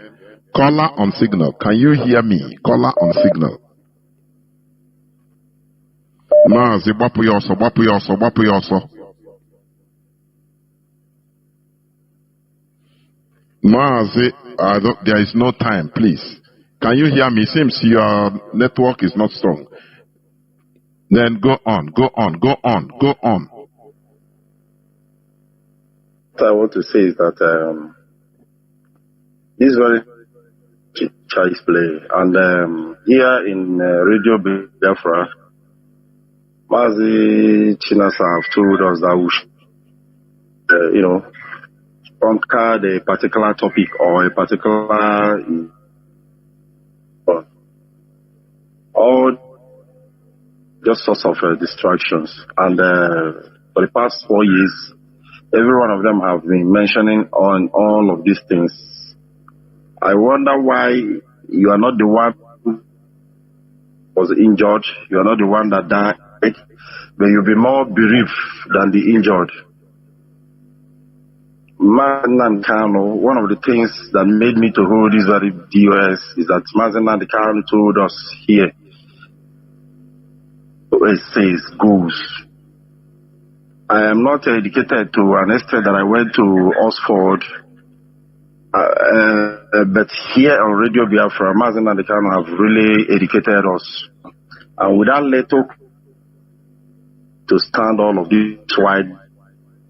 Caller on Signal, can you hear me? Caller on Signal. Mazi, wapu yoso. Mazi, there is no time, please. Can you hear me? Seems your network is not strong. Then go on. What I want to say is that this is very child's play. And here in Radio Biafra, Mazi Chinasa have told us that we should, conquer a particular topic or a particular all just sorts of distractions. And for the past 4 years, every one of them have been mentioning on all of these things. I wonder why you are not the one who was injured, you are not the one that died, but you'll be more bereaved than the injured. Mazen Kano, one of the things that made me to hold this very DOS is that Mazen Kano told us here, it says goes. I am not educated to an extent that I went to Oxford, but here on Radio Biafra, Mazen Kano have really educated us. And without little to stand all of this wide,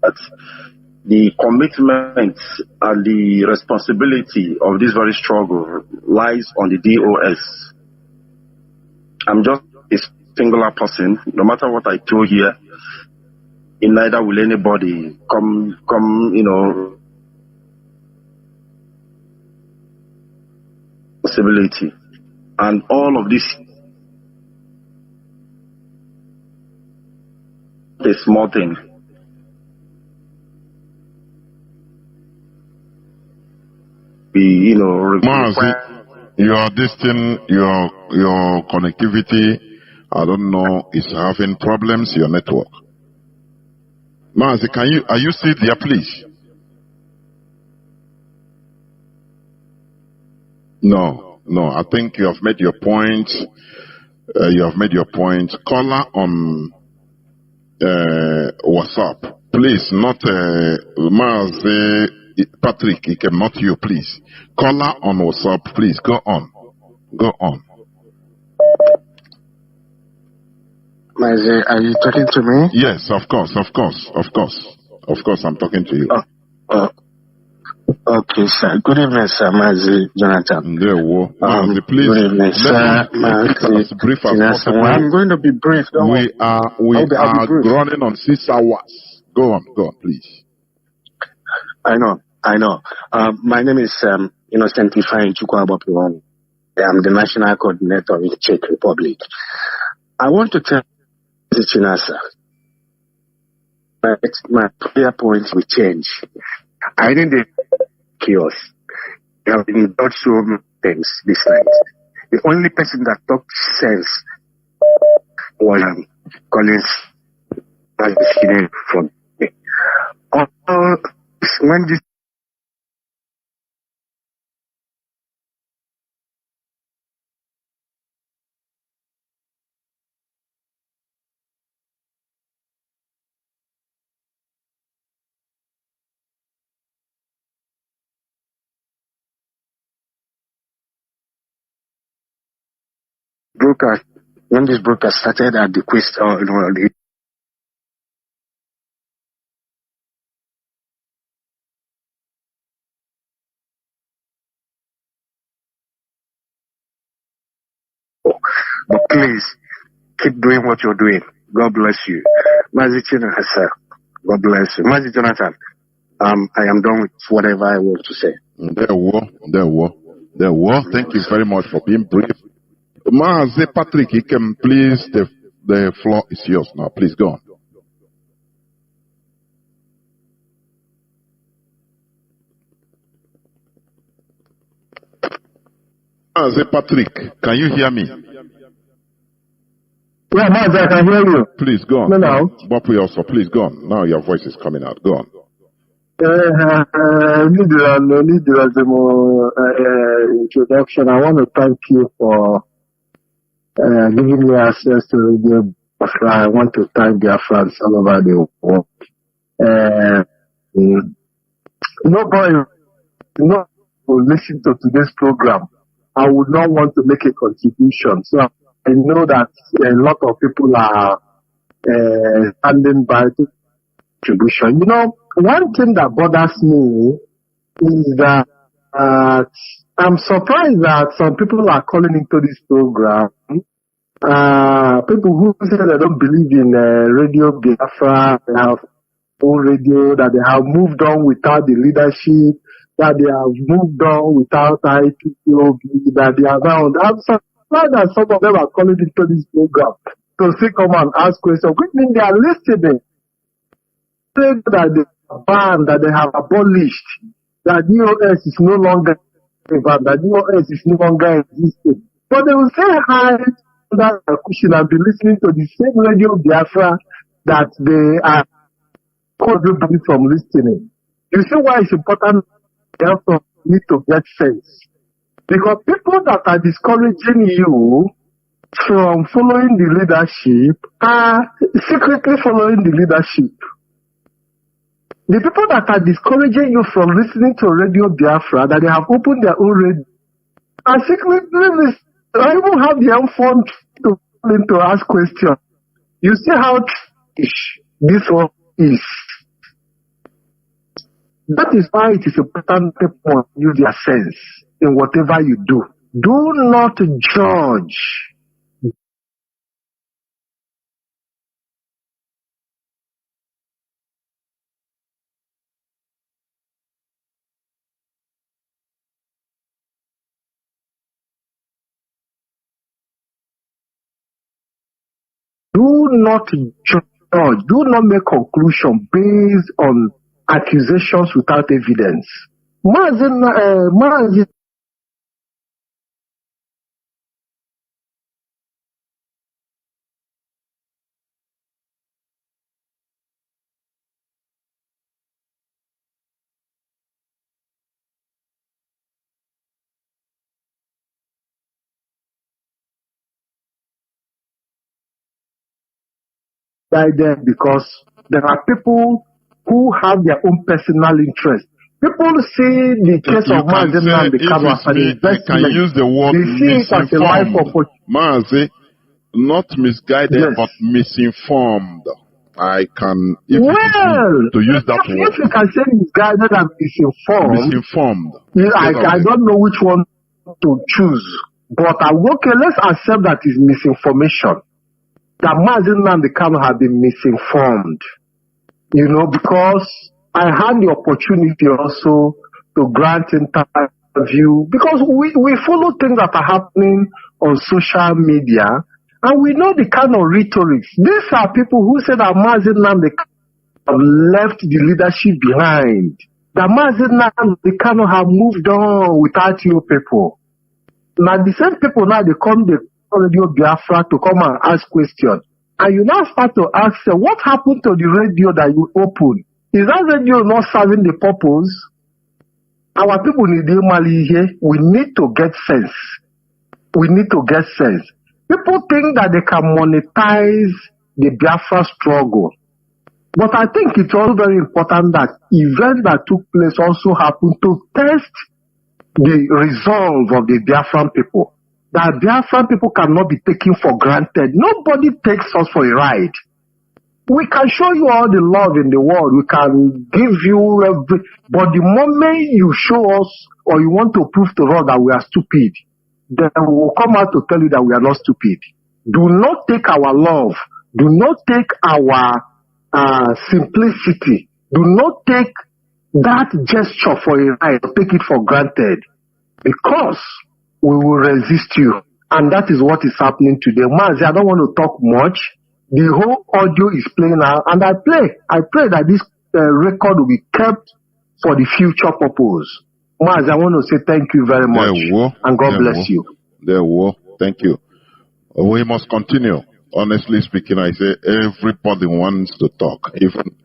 that the commitment and the responsibility of this very struggle lies on the DOS. I'm just a singular person. No matter what I do here, in neither will anybody come, responsibility. And all of this, a small thing. Mazi, your connectivity, I don't know, is having problems, your network. Mazi, are you still there, please? No, I think you have made your point. Caller on WhatsApp, please, not Mazi. Patrick, he cannot hear you, please. Caller on WhatsApp, please. Go on. Mazi, are you talking to me? Yes, of course, I'm talking to you. Okay, sir. Good evening, sir. Mazi Jonathan. Mazi, please. Good evening, sir. As brief as possible. I'm going to be brief. We are running on 6 hours. Go on, please. I know. My name is Innocent Ifeanyi Chukwuabopiwani. I'm the national coordinator in the Czech Republic. I want to tell the Chinasa that my prayer points will change. I didn't chaos. There have been done so many things this night. The only person that talked sense was Collins from me. When this broadcast started at the quest, but please keep doing what you're doing. God bless you. Mazi Chinasa, God bless you. Mazi Jonathan, I am done with whatever I want to say. There were. Thank you very much for being brief. Mazi Patrick, you can please, the floor is yours now. Please go on. Mazi Patrick, can you hear me? Yeah, Mazi, I can hear you. Please go on. No. Bopi also, please go on. Now your voice is coming out. Go on. Introduction. I want to thank you for giving me access to the Biafra. I want to thank Biafrans all over the world. Nobody will listen to today's program I would not want to make a contribution. So I know that a lot of people are standing by the contribution. You know, one thing that bothers me is that I'm surprised that some people are calling into this program. People who say they don't believe in Radio Biafra, they have own radio, that they have moved on without the leadership, that they have moved on without IPOB, that they are now. I'm surprised that some of them are calling into this program to still come and ask questions. Which means they are listening. Say that they are banned, that they have abolished, that DOS is no longer that DOS is no longer existing. But they will say hi to that cushion and be listening to the same Radio Biafra that they are everybody from listening. You see why it's important to need to get sense. Because people that are discouraging you from following the leadership are secretly following the leadership. The people that are discouraging you from listening to Radio Biafra, that they have opened their own radio, are secretly listening. They even have their own phone to ask questions. You see how this one is. That is why it is important to use their sense in whatever you do. Do not judge. Do not judge. Do not make conclusion based on accusations without evidence. By them, because there are people who have their own personal interest. People see the case of Mazi and the Kano as an investment. Can use the word they see it as a life opportunity. Mazi, not misguided, but misinformed. I can, if to use that word. If you can say misguided and misinformed, I don't know which one to choose. But okay, let's accept that is misinformation. That Mazi and the Kano have been misinformed. You know, because I had the opportunity also to grant interview, because we follow things that are happening on social media, and we know the kind of rhetorics. These are people who say that Mazi and the Kano have left the leadership behind. That Mazi and the Kano have moved on without you people. Now the same people now they come to Radio Biafra to come and ask questions. And you now start to ask, what happened to the radio that you opened? Is that radio not serving the purpose? Our people need here. We need to get sense. We need to get sense. People think that they can monetize the Biafra struggle. But I think it's also very important that events that took place also happened to test the resolve of the Biafran people. That Biafran people cannot be taken for granted. Nobody takes us for a ride. We can show you all the love in the world. We can give you but the moment you show us or you want to prove to us that we are stupid, then we will come out to tell you that we are not stupid. Do not take our love. Do not take our simplicity. Do not take that gesture for a ride. Take it for granted. Because we will resist you. And that is what is happening today. Mazi, I don't want to talk much. The whole audio is playing now. And I pray that this record will be kept for the future purpose. Mazi, I want to say thank you very much. And God bless you. Thank you. We must continue. Honestly speaking, I say everybody wants to talk. Even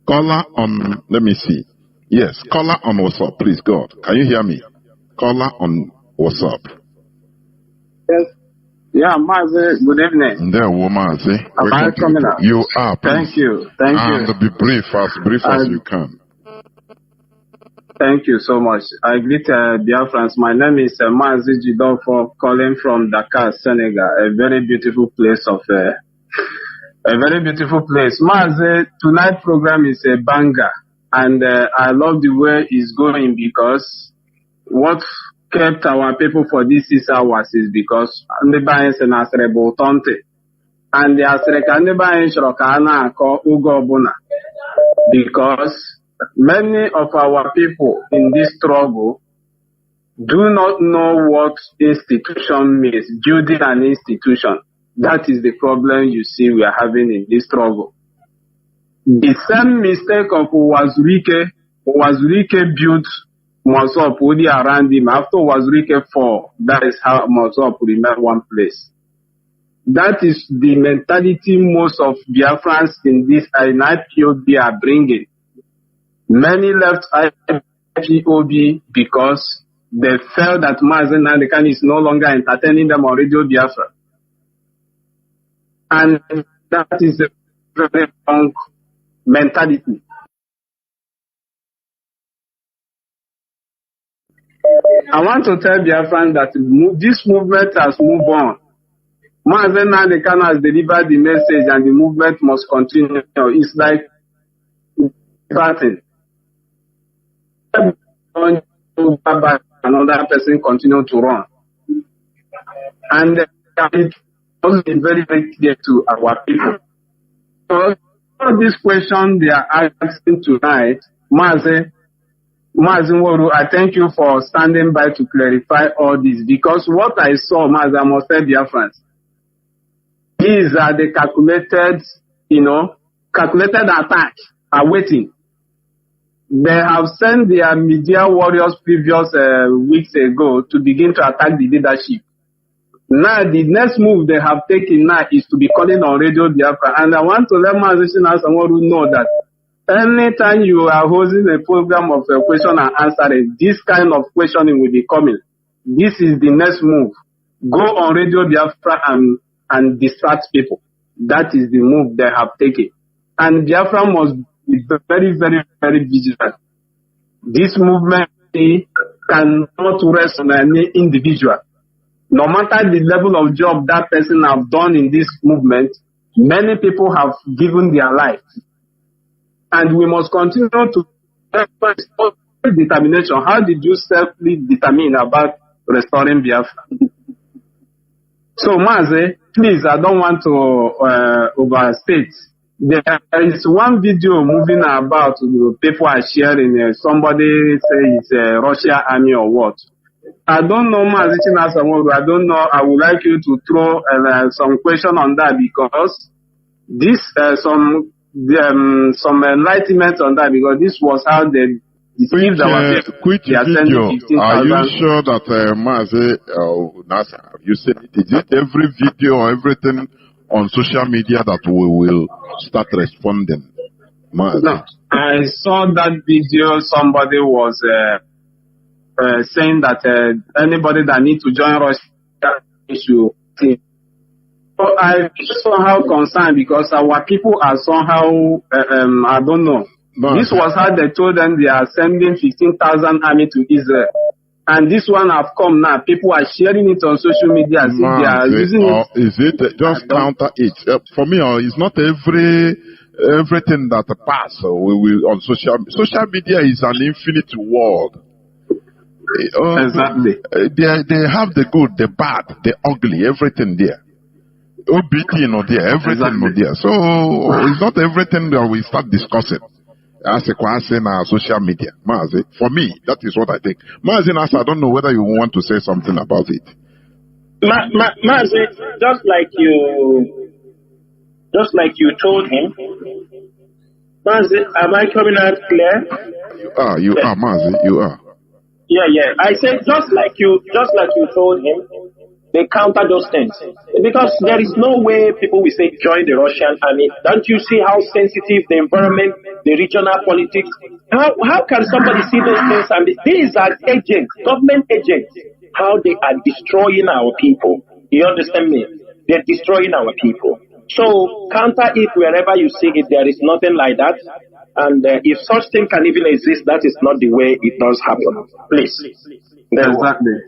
caller on, let me see. Yes, caller on WhatsApp, please, God. Can you hear me? Caller on WhatsApp. Yes. Yeah, Mazi, good evening. There, Mazi. Am I coming up? You are, please. Thank you. Thank you. And be brief as you can. Thank you so much. I greet Biafrans. My name is Mazi Jidofo, calling from Dakar, Senegal, a very beautiful place Mazi, tonight's program is a banger, and I love the way it's going because what kept our people for these 6 hours is because ndị be anyị sị na asịrị bụ ụtọ ntị, and the asịrị ka ndị be anyị chọrọ ka a na-akọ oge ọbụla because many of our people in this struggle do not know what institution means, building an institution. That is the problem you see we are having in this struggle. The same mistake of Wazurike built Mosop around him. After Wazurike fall, that is how Mosop remained one place. That is the mentality most of Biafrans in this IPOB are bringing. Many left IPOB because they felt that Mazen Nandekan is no longer entertaining them on Radio Biafra. And that is a very wrong mentality. I want to tell Biafran that this movement has moved on. Mazen Nandekan has delivered the message and the movement must continue. It's like starting. Another person continue to run. And it was very, very clear to our people. So, all this question they are asking tonight, Mazen Woru, I thank you for standing by to clarify all this, because what I saw, Mazen, I must tell Biafrans, these are the calculated attack are waiting. They have sent their media warriors previous weeks ago to begin to attack the leadership. Now, the next move they have taken now is to be calling on Radio Biafra. And I want to let Mazishin and someone who know that anytime you are hosting a program of question and answering, this kind of questioning will be coming. This is the next move. Go on Radio Biafra and distract people. That is the move they have taken. And Biafra must be very, very, very vigilant. This movement cannot rest on any individual. No matter the level of job that person have done in this movement, many people have given their life. And we must continue to determination. How did you self-determine about restoring Biafra? So, Maze, please, I don't want to overstate. There is one video moving about, people are sharing, somebody say it's a Russian army or what. I don't know, I don't know. I would like you to throw some question on that, because this, some enlightenment on that, because this was how they deceived our people. Quick video. Are you sure that, Maze, Nasa, have you seen it? Is it every video or everything on social media that we will start responding? Maze? No, I saw that video. Somebody was saying that anybody that needs to join Russia should see. So I'm somehow concerned because our people are somehow, I don't know. No. This was how they told them they are sending 15,000 army to Israel. And this one have come now. People are sharing it on social media as if they are using it. Is it just counter it? For me, it's not everything that pass on social media is an infinite world. Exactly. They have the good, the bad, the ugly, everything there. OBT not there, everything not there. So it's not everything that we start discussing as a question on social media. Mazi, for me, that is what I think. Mazi, I don't know whether you want to say something about it. Mazi, just like you told him. Mazi, am I coming out clear? You are, Mazi, you are. Yeah. I said just like you told him, they counter those things. Because there is no way people will say join the Russian army. Don't you see how sensitive the environment, the regional politics? How can somebody see those things? And these are agents, government agents, how they are destroying our people. You understand me? They're destroying our people. So counter it wherever you see it. There is nothing like that. And if such thing can even exist, that is not the way it does happen. Please. Exactly.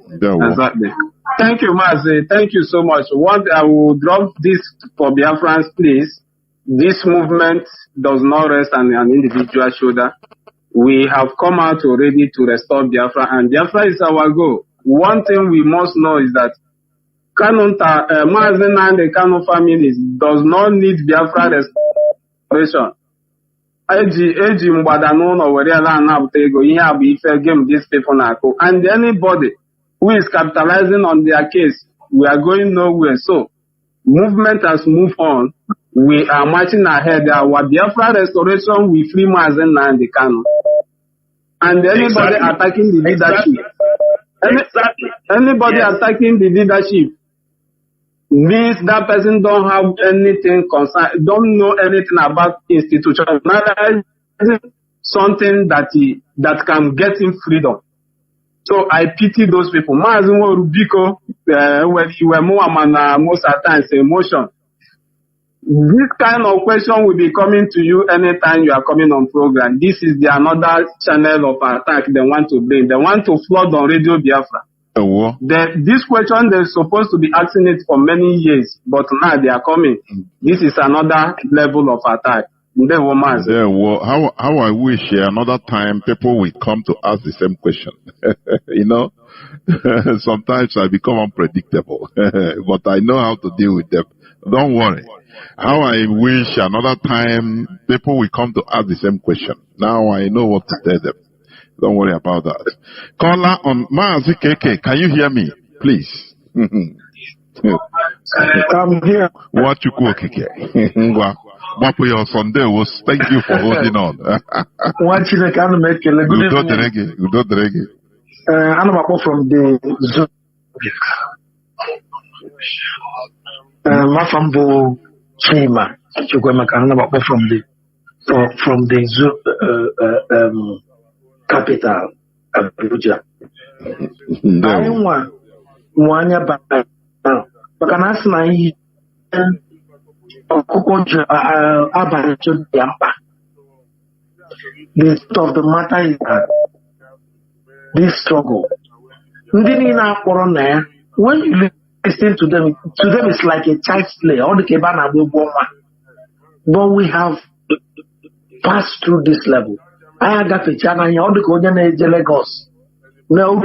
Thank you, Mazi. Thank you so much. What I will drop this for Biafrans, please. This movement does not rest on an individual shoulder. We have come out already to restore Biafra, and Biafra is our goal. One thing we must know is that Mazi and the Kanu families does not need Biafra restoration. Eji mgbada n'ụlọ were ala anapụta ego ihe a bụ ife game these people na-akụ, and anybody who is capitalizing on their case, we are going nowhere. So movement has moved on. We are marching ahead. Our Biafra restoration will free Mazi and the Kanu. And anybody attacking the leadership, anybody attacking the leadership means that person don't have anything concern, don't know anything about institutions, something that can get him freedom. So I pity those people. Mazi Rubiko, when you were more most at times emotion. This kind of question will be coming to you anytime you are coming on program. This is another channel of attack they want to bring. They want to flood on Radio Biafra. This question, they're supposed to be asking it for many years, but now they are coming. This is another level of attack. How I wish another time people will come to ask the same question. You know, sometimes I become unpredictable, but I know how to deal with them. Don't worry. How I wish another time people will come to ask the same question. Now I know what to tell them. Don't worry about that. Caller on Maazi KK, can you hear me? Please. I'm here. What you cook, KK? Your Sunday was thank you for holding on. Watching the kind of make a good evening. I'm from the Zoo. Mafambo Chima. From the Zoo capital Abuja. I want one about but can ask my the truth of the matter is that this struggle, when you listen to them it's like a child's play. But we have passed through this level. I got a channel all the Korean Lagos. No,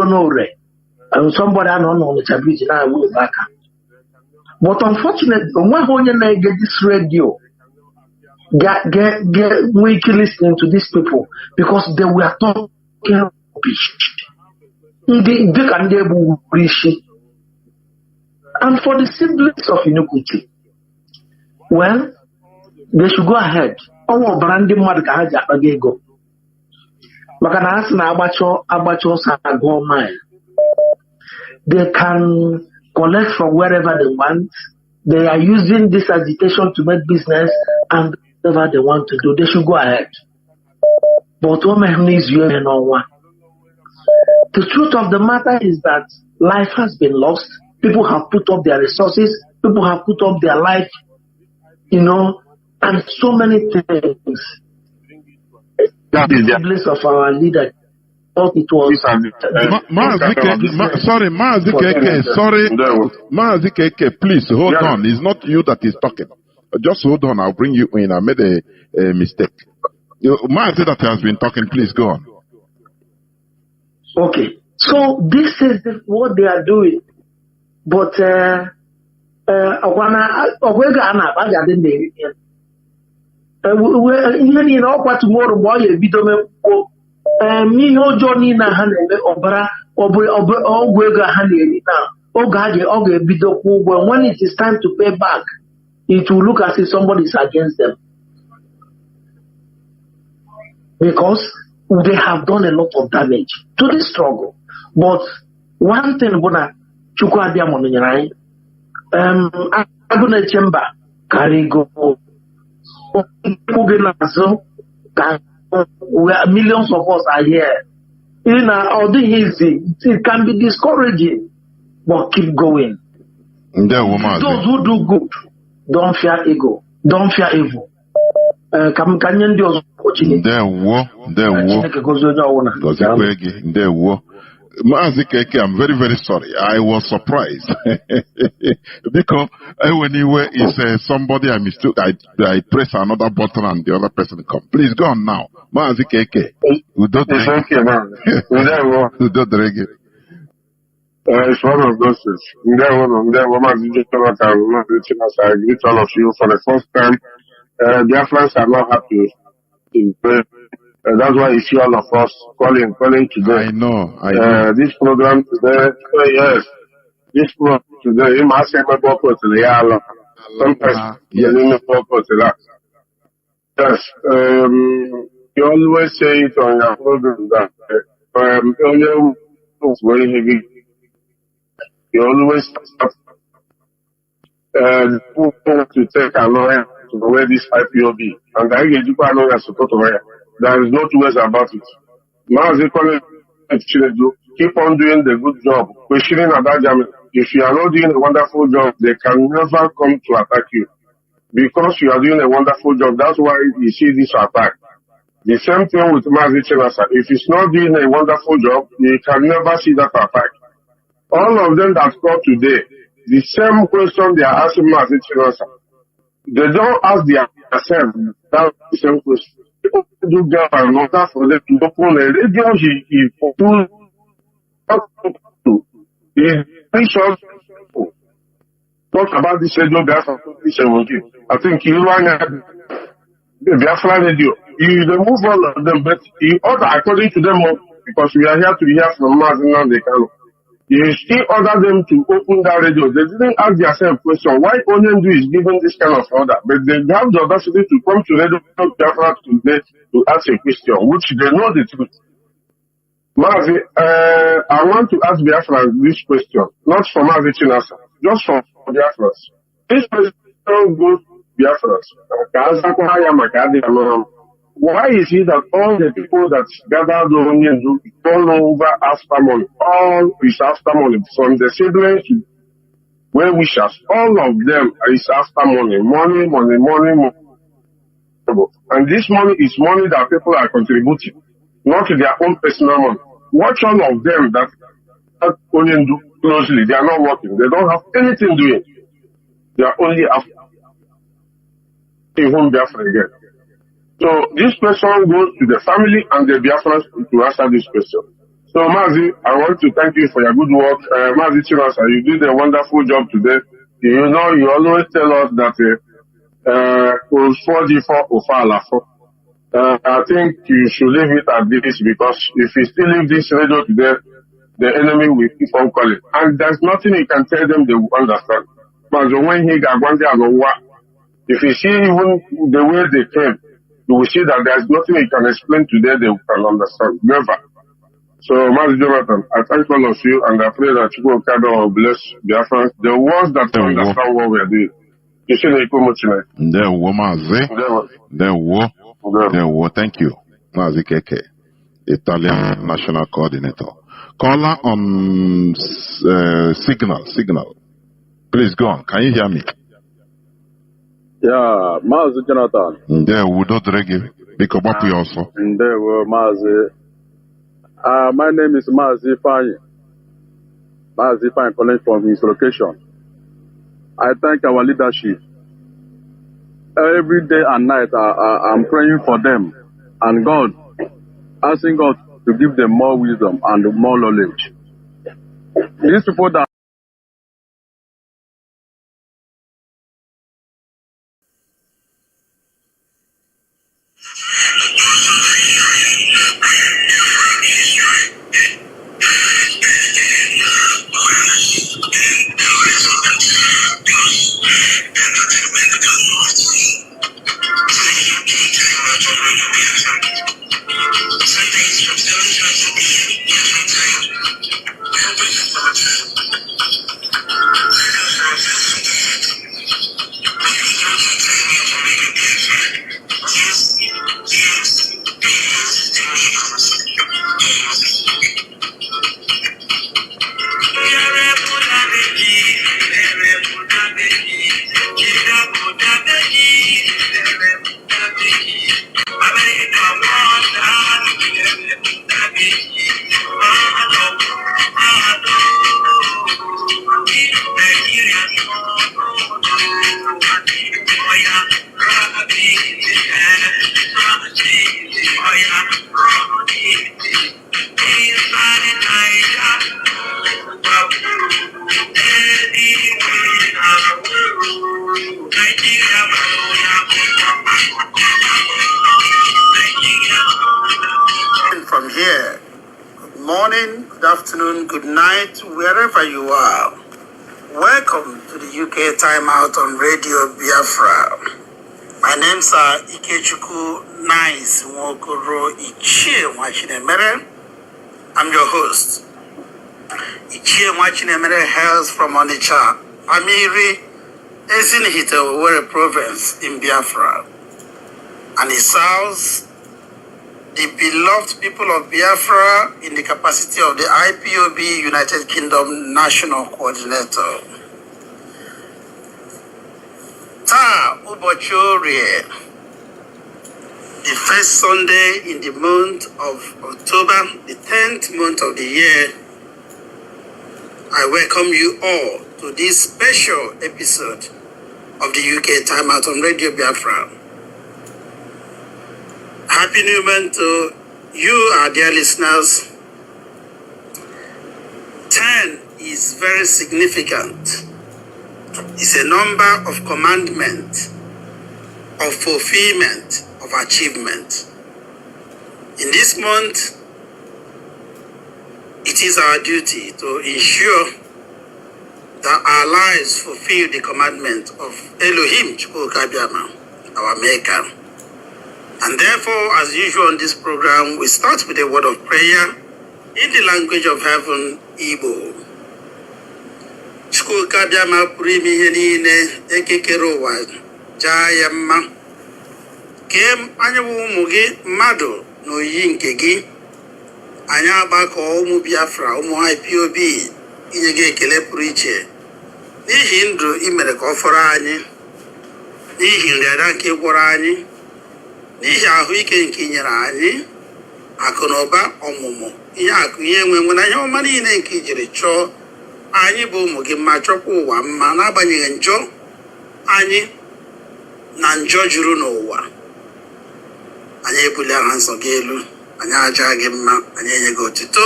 and somebody I don't know the bridge and I will back. But unfortunately, when I get this radio, get weak listening to these people because they were talking rubbish. And for the siblings of iniquity, well, they should go ahead. Our branding Madagaja Agego. They can collect from wherever they want. They are using this agitation to make business and whatever they want to do. They should go ahead. But the truth of the matter is that life has been lost. People have put up their resources. People have put up their life, and so many things. That is the place of our leader. It was Maazi KK, please hold on. It's not you that is talking. Just hold on. I'll bring you in. I made a mistake. Maazi that has been talking, please go on. Okay. So this is what they are doing. But tomorrow boy ihe ọjọọ niile ha na-eme ọbara ọgwụ ego ha na-eri na ọ ga-ebidokwa ụgwọ. When it is time to pay back, it will look as if somebody is against them because they have done a lot of damage to this struggle. But one thing bụ na Chukwu abịa mụ nyere anyị agụ na-eche mba karịa ego oge na-azụ ka millions of us are here. Easy. It can be discouraging, but keep going. Those who do good, don't fear ego, don't fear evil. Mazikeke, I'm very, very sorry. I was surprised. Because when you were, somebody I mistook, I press another button and the other person come. Please go on now. Mazikeke. It's one of those things. I greet all of you for the first time. Biafrans are not happy in prayer. That's why you see all of us calling today. I know. This program today, this program today, you must have a purpose to the yellow. Sometimes you need a purpose to that. Yes, you always say it on your program that it's very heavy. You always stop to take a lawyer to wear this IPOB. And I get you a lawyer support to wear. There is no two ways about it. Now, as keep on doing the good job. Questioning about them. If you are not doing a wonderful job, they can never come to attack you. Because you are doing a wonderful job, that's why you see this attack. The same thing with Mazi Chinasa. If he's not doing a wonderful job, you can never see that attack. All of them that call today, the same question they are asking Mazi Chinasa. They don't ask themselves that same question. People do get an order for them to open a radio. He talk about this radio Biafra. I think you run the Biafra radio. You remove all of them, but you order according to them because we are here to hear from Mazi Nnamdi. You still order them to open that radio. They didn't ask themselves question why Onyendu is giving this kind of order, but they have the audacity to come to Radio Biafra today to ask a question, which they know the truth. Mazi, I want to ask Biafra this question, not for Mazi Chinasa, just for Biafras. This question goes to Biafras. Why is it that all the people that gathered Onyendu all over after money, all is after money, from the siblings to well wishers, all of them is after money. And this money is money that people are contributing, not their own personal money. Watch all of them that Onyendu closely. They are not working. They don't have anything doing. They are only after home Biafra again. So this question goes to the family and the Biafrans to answer this question. So Mazi, I want to thank you for your good work. Mazi Chinasa, you did a wonderful job today. You know, you always tell us that I think you should leave it at this, because if you still leave this radio today, the enemy will keep on calling. And there's nothing you can tell them they will understand. But when he got one day, if you see even the way they came, you will see that there's nothing you can explain today they can understand. Never. So, Mazi Jonathan, I thank all of you, and I pray that you will bless Biafra, the ones that understand what we are doing. You see the tonight. Thank you. Mazi Keke, Italian National Coordinator. Caller on Signal. Please go on. Can you hear me? Yeah, Mazi Jonathan. There, we don't reggae. Because what we also. There were Mazi. My name is Mazi Fine. Mazi Fine calling from his location. I thank our leadership. Every day and night, I'm praying for them. And God, asking God to give them more wisdom and more knowledge. These people that afternoon, good night, wherever you are. Welcome to the UK Timeout on Radio Biafra. My name's Ikechukwu Nice Nwokoro Ichie Nwachinemere. I'm your host. Ichie Nwachinemere hails from Onitsha, Amiri, Ezinihite, Owerri province in Biafra. And he serves the beloved people of Biafra in the capacity of the IPOB United Kingdom National Coordinator. Ta ụbọchị Orie, the first Sunday in the month of October, the 10th month of the year, I welcome you all to this special episode of the UK Timeout on Radio Biafra. Happy New Month to you, our dear listeners. 10 is very significant. It's a number of commandment, of fulfillment, of achievement. In this month, it is our duty to ensure that our lives fulfill the commandment of Elohim, our Maker. And therefore, as usual on this program, we start with a word of prayer in the language of heaven, Igbo. Chukwuka bịama pụrụ ime ihe niile ekekere ụwa jaa ya mma. Kee anyị bụ ụmụ gị mmadụ n'oyiyi nke gị. Anyị agbakọ ụmụ Biafra, ụmụ IPOB, inye gị ekele pụrụ iche. N'ihi ndụ imere ka ọ fọrọ anyị. N'ihi nrịarịa nke gwọrọ anyị. N'ihi ahụike nke nyere anyị. Akụ na ụba ọmụmụ. Ihe akụ ihe enwe na ihe ọma niile nke ijiri chọọ. Anyị bụ ụmụ gị mma chọkwa ụwa mma n'agbanyeghị njọ anyị na njọ juru n'ụwa. Anyị ebuli aha nsọ gị elu, anyị aja gị mma, anyị enye gị otito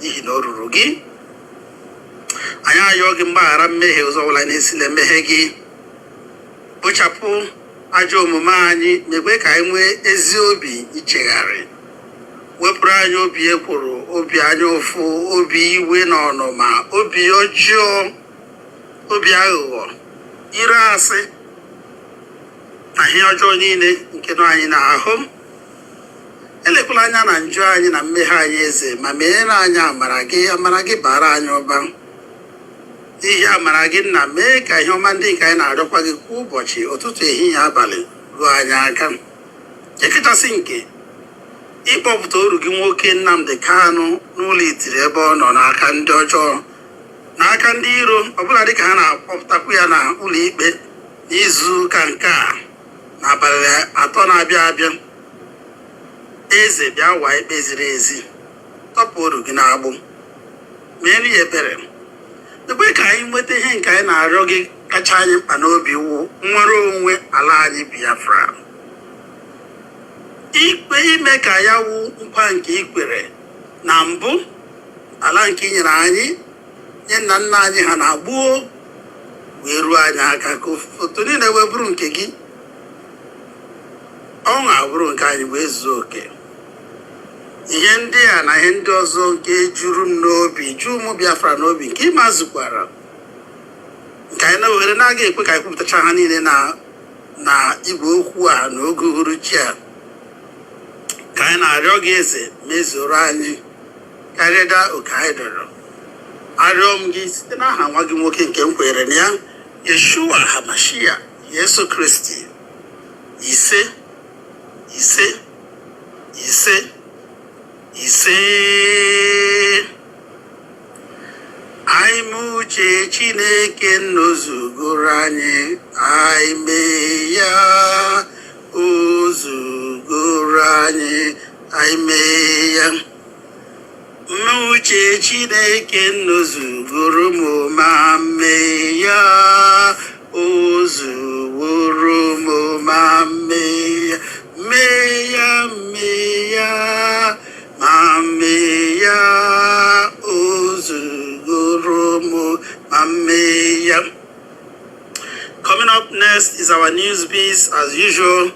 n'ihi na o ruru gị. Anyị ayọ gị mgbaghara mmehie ụzọ ọbụla na-esile mmehie gị. Kpochapụ ajọ omume anyị, mekwe ka anyị nwee ezi obi ichegharị. Wepụrụ anyị obi ekworo, obi anya ụfụ, obi iwe na ọnụma, obi ọjọọ, obi aghụghọ, ire asị na ihe ọjọọ niile nke nọ anyị n'ahụ. Elekwala anya na njọ anyị na mmehie anyị eze, ma meere anyị amara gị bara anyị ụba. N'ihi amara gị nna, mee ka ihe ọma ndị nke anyị na-arịọkwa gị kwa ụbọchị, ụtụtụ, ehihie, abalị ruo anyị aka. Ekechasị nke ịkpọpụta oru gị nwoke Nnamdi Kanu n'ụlọ itiri ebe ọ nọ n'aka ndị ọjọọ, n'aka ndị iro, ọbụla dịka ha na-akpọpụtakwu ya na ụlọ ikpe n'izu ụka nke a n'abalị 3 na-abịa abịa. Eze bịa waa ikpe ziri ezi, tọpụ oru gị n'agbụ, meere ya ebere. Ekwe ka anyị nweta ihe nke anyị na-arịọ gị kacha anyị mkpa n'obi wụ nnwere onwe ala anyị Biafra. Ikpe ime ka ya wụ nkwa nke ikwere na mbụ, ala nke i nyere anyị nye nna nna anyị ha na-agbuo wee ruo anyị aka ka foto niile wee bụrụ nke gị. Ọṅụ abụrụ nke anyị wee zuo oke. Ihe ndị a na ihe ndị ọzọ nke juru m n'obi, juru ụmụ Biafra n'obi, nke ịmazụkwara nke anyị na-ohere na-aga ekwe ka anyị kwupụtacha ha niile na igwe okwu a n'oge uhuruchi a. Ka anyị na-arịọ gị eze, mezuru anyị karịa oke anyị rịọrọ. Arịọ m gị site n'aha nwa gị nwoke nke m kwenyere na ya, Yeshua HaMashiach, Yesu Kristi. Ise. Anyị ma uche Chineke n'ozugoro anyị, anyị mee ya ozugoro anyị, anyị mee ya. Ma uche Chineke n'ozugoro m, ma mee ya ozugoro m, ma mee ya. Coming up next is our news piece, as usual,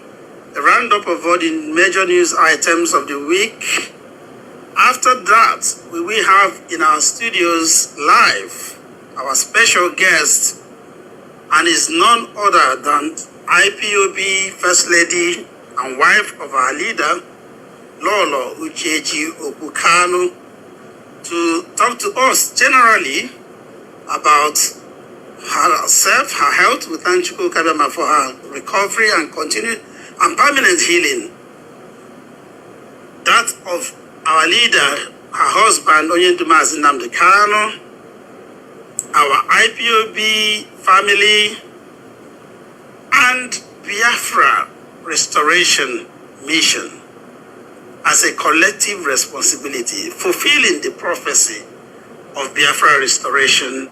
a roundup of all the major news items of the week. After that, we will have in our studios live our special guest, and is none other than IPOB First Lady and wife of our leader, Lolo Uchechi Okukano, to talk to us generally about herself, her health. We thank Chukwu Kabiyama for her recovery and continued and permanent healing. That of our leader, her husband, Onyendumazi Nnamdi Kanu, our IPOB family, and Biafra Restoration Mission as a collective responsibility, fulfilling the prophecy of Biafra Restoration,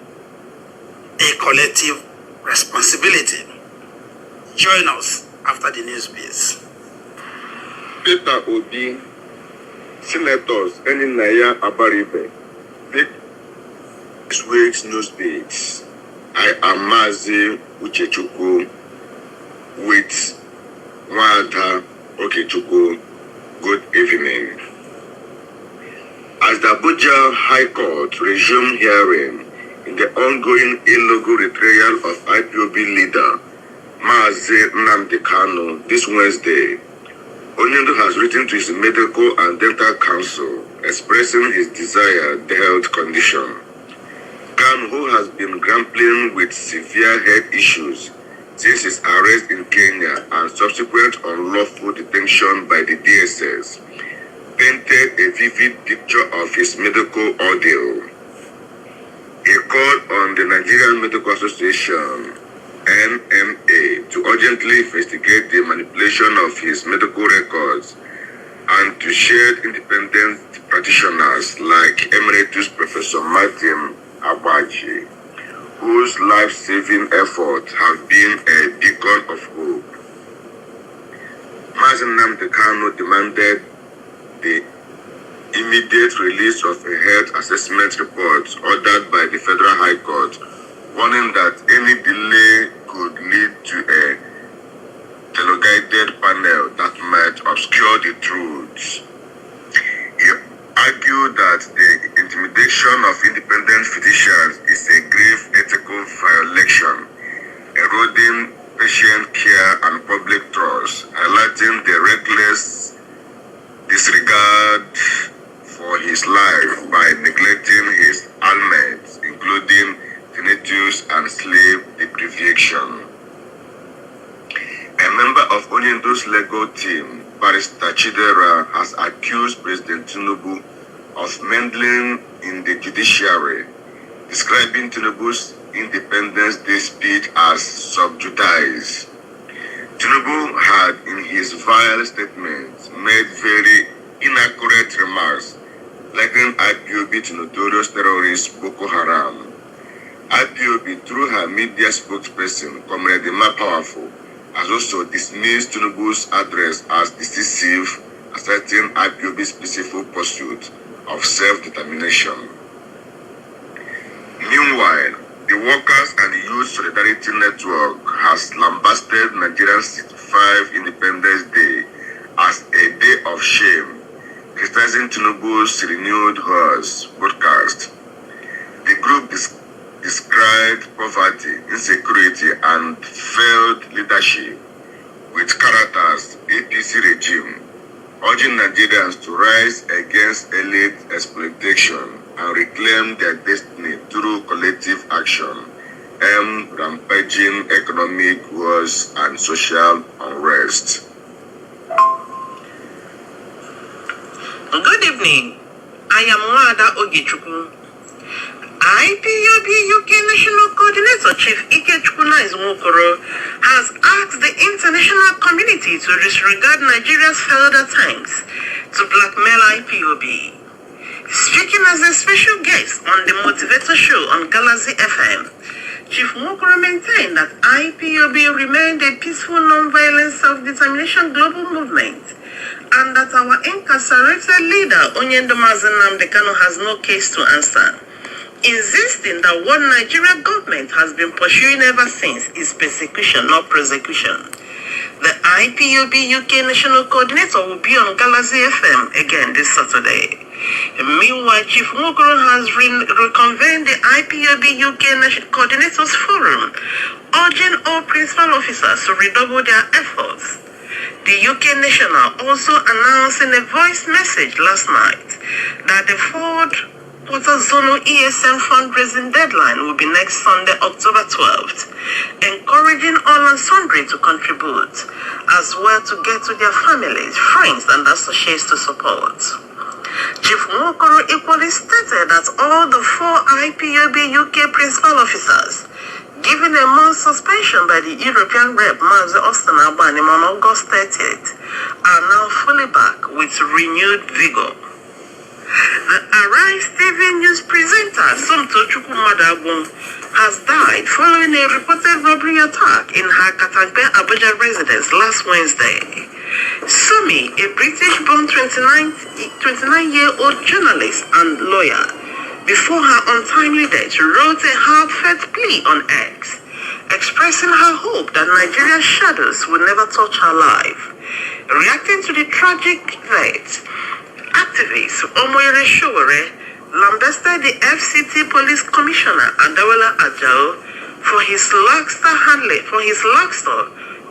a collective responsibility. Join us after the news piece. Peter Obi, Senators, Eninaya Abaribe, this week's news piece. I am Mazi Uchechukwu with Nwada Okechukwu. Good evening. As the Abuja High Court resumed hearing in the ongoing illegal retrial of IPOB leader Mazi Nnamdi Kanu this Wednesday, Onyendu has written to his medical and dental counsel expressing his desired health condition. Kanu, who has been grappling with severe health issues since his arrest in Kenya and subsequent unlawful detention by the DSS, painted a vivid picture of his medical ordeal. He called on the Nigerian Medical Association, NMA, to urgently investigate the manipulation of his medical records and to share independent practitioners like Emeritus Professor Martin Abaji, whose life-saving efforts have been a beacon of hope. Mazi Nnamdi Kanu demanded the immediate release of a health assessment report ordered by the Federal High Court, warning that any delay could lead to a teleguided panel that might obscure the truth. He argued that the intimidation of independent physicians is a grave ethical violation, eroding patient care and public trust, highlighting the reckless disregard for his life by neglecting his ailments, including tinnitus and sleep deprivation. A member of Onyendu's legal team, Barrister Chidera, has accused President Tinubu of meddling in the judiciary, describing Tinubu's Independence Day speech as subjudice. Tinubu had, in his vile statements, made very inaccurate remarks, likening IPOB to notorious terrorist Boko Haram. IPOB, through her media spokesperson, Comrade Emma Powerful, has also dismissed Tinubu's address as decisive, asserting IPOB's peaceful pursuit of self-determination. Meanwhile, the Workers and Youth Solidarity Network has lambasted Nigerian 65 Independence Day as a day of shame, criticizing Tinubu's renewed horse broadcast. The group described poverty, insecurity, and failed leadership with characters APC regime, urging Nigerians to rise against elite exploitation and reclaim their destiny through collective action, rampaging economic wars and social unrest. Good evening. I am Nwada Okechukwu. IPOB UK National Coordinator Chief Ikechukwu Nwokoro has asked the international community to disregard Nigeria's failed attempts to blackmail IPOB. Speaking as a special guest on the Motivator Show on Galaxy FM, Chief Nwokoro maintained that IPOB remained a peaceful, non-violent self-determination global movement, and that our incarcerated leader, Onyendumazi Nnamdi Kanu, has no case to answer, insisting that what Nigerian government has been pursuing ever since is persecution, not prosecution. The IPOB UK National Coordinator will be on Galaxy FM again this Saturday. Meanwhile, Chief Mokoro has reconvened the IPOB UK National Coordinators Forum, urging all principal officers to redouble their efforts. The UK National also announced in a voice message last night that the fourth quarter zonal ESM fundraising deadline will be next Sunday, October 12th, encouraging all and sundry to contribute, as well to get to their families, friends, and associates to support. Chief Mokoro equally stated that all the 4 IPOB UK principal officers given a month suspension by the European rep Mazi Austin Abanim on August 30th, are now fully back with renewed vigor. Arise TV News presenter Somto Chukwumadabun has died following a reported robbery attack in her Katangbe, Abuja residence last Wednesday. Sumi, a British-born 29-year-old journalist and lawyer, before her untimely death, wrote a heartfelt plea on X, expressing her hope that Nigeria's shadows will never touch her life. Reacting to the tragic death, activist Omoyere Showore lambasted the FCT Police Commissioner Adawala Ajao for his laxter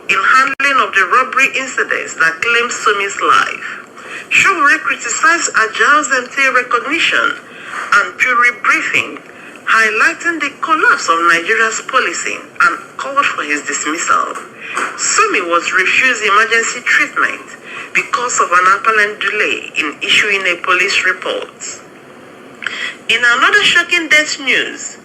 in handling of the robbery incidents that claimed Sumi's life. Showore criticized Ajao's empty recognition and pure briefing, highlighting the collapse of Nigeria's policing and called for his dismissal. Sumi was refused emergency treatment because of an apparent delay in issuing a police report. In another shocking death news,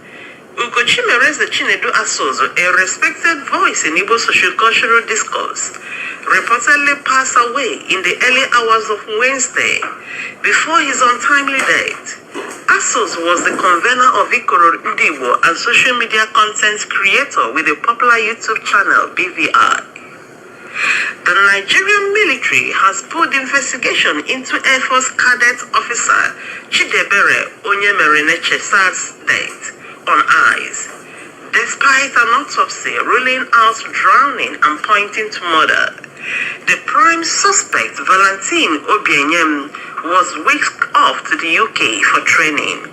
Ugochimereze Chinedu Asozo, a respected voice in Igbo social-cultural discourse, reportedly passed away in the early hours of Wednesday before his untimely death. Asos was the convener of Ikoro Ndibo and social media content creator with a popular YouTube channel, BVI. The Nigerian military has put investigation into Air Force Cadet Officer Chidebere Onyemerineche's death on ice, despite an autopsy ruling out drowning and pointing to murder. The prime suspect, Valentine Obienyem, was whisked off to the UK for training,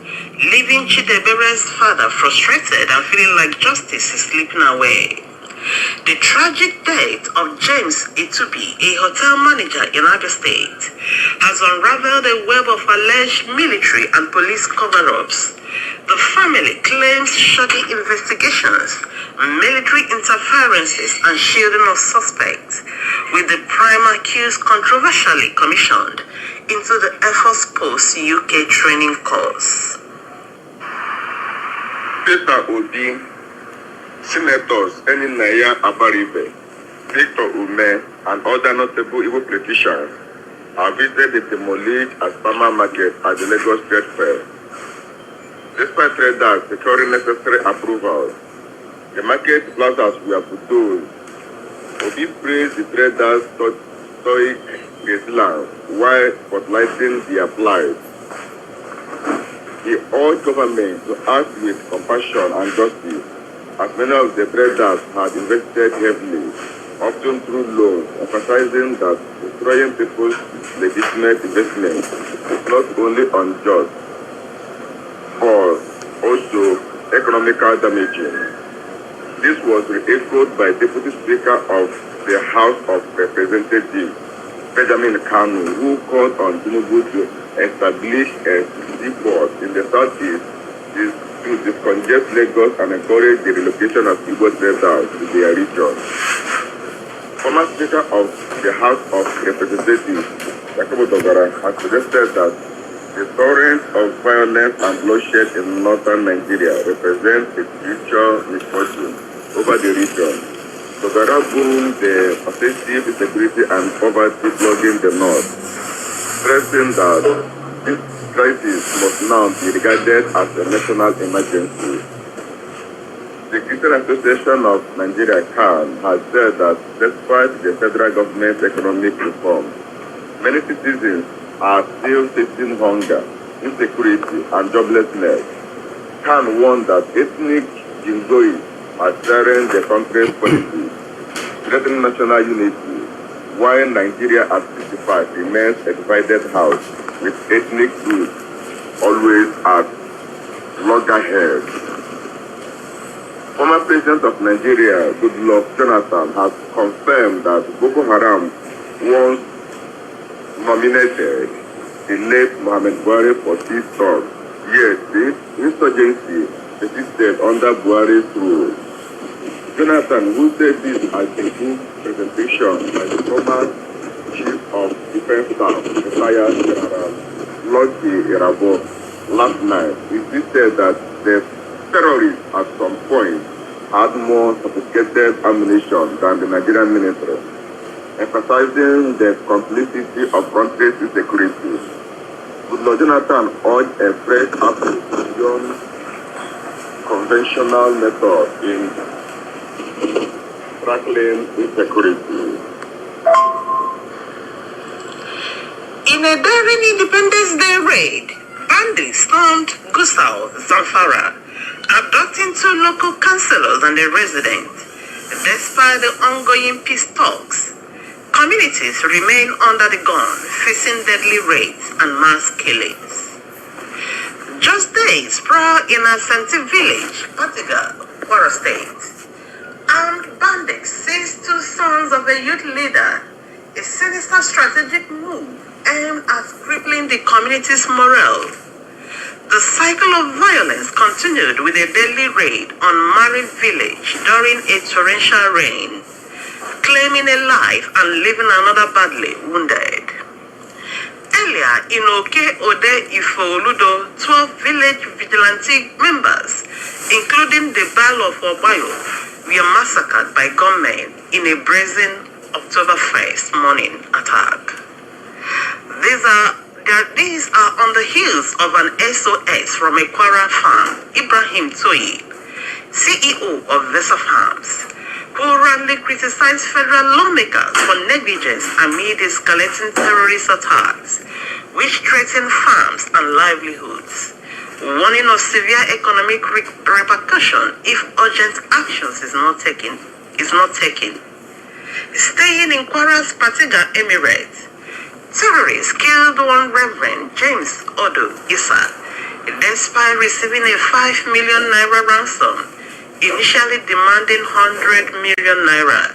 leaving Chidebere's father frustrated and feeling like justice is slipping away. The tragic death of James Itubi, a hotel manager in Abia State, has unraveled a web of alleged military and police cover-ups. The family claims shoddy investigations, military interferences, and shielding of suspects, with the prime accused controversially commissioned into the Air Force Post UK training course. Peter Obi, Senators Eninaya Abaribe, Victor Ume, and other notable Igbo politicians have visited the demolished Asama market at the Lagos Trade Fair. Despite traders securing necessary approvals, the market plazas were bulldozed. Obi praised the traders' stoic resilience while spotlighting their plight. He urged government to act with compassion and justice, as many of the traders had invested heavily, often through loans, emphasizing that destroying people's legitimate investments is not only unjust, but also economically damaging. This was re-echoed by Deputy Speaker of the House of Representatives, Benjamin Kanu, who called on Tinubu to establish a seaport in the southeast to discongest Lagos and encourage the relocation of Igbo traders to their region. Former Speaker of the House of Representatives, Yakubu Dogara, has suggested that the torrent of violence and bloodshed in northern Nigeria represents a future misfortune over the region. Dogara boomed the pervasive insecurity and poverty plaguing the north, stressing that this crisis must now be regarded as a national emergency. The Christian Association of Nigeria, CAN, has said that despite the federal government's economic reform, many citizens are still facing hunger, insecurity, and joblessness. CAN warned that ethnic jingoists are steering the country's policies, threatening national unity while Nigeria at 65 remains a divided house with ethnic groups always at loggerheads. Former President of Nigeria, Goodluck Jonathan, has confirmed that Boko Haram once nominated the late Mohamed Buhari for peace talks. Yet this insurgency persisted under Buhari's rule. Jonathan, who said this at a book presentation by the former Chief of Defense Staff, retired General Lucky Irabo, last night, insisted that the terrorists at some point had more sophisticated ammunition than the Nigerian military, emphasizing the complicity of country's insecurity. Goodluck Jonathan urged a fresh approach beyond conventional methods in tackling insecurity. In a daring Independence Day raid, bandits stormed Gusau, Zamfara, abducting 2 local councillors and a resident. Despite the ongoing peace talks, communities remain under the gun, facing deadly raids and mass killings. Just days prior in Asante village, Patiga, Kwara State, armed bandits seized 2 sons of a youth leader, a sinister strategic move aimed at crippling the community's morale. The cycle of violence continued with a deadly raid on Mari village during a torrential rain, claiming a life and leaving another badly wounded. Earlier in Oke Ode Ifeoludo, 12 village vigilante members, including the Bal of Obayo, were massacred by gunmen in a brazen October 1st morning attack. These are on the heels of an SOS from a Kwara farm, Ibrahim Toyi, CEO of Vesa Farms, who roundly criticized federal lawmakers for negligence amid escalating terrorist attacks, which threaten farms and livelihoods, warning of severe economic repercussion if urgent actions is not taken. Staying in Kwara's Patiga Emirate, terrorists killed one Reverend James Odo Issa, despite receiving a 5 million naira ransom, initially demanding 100 million naira.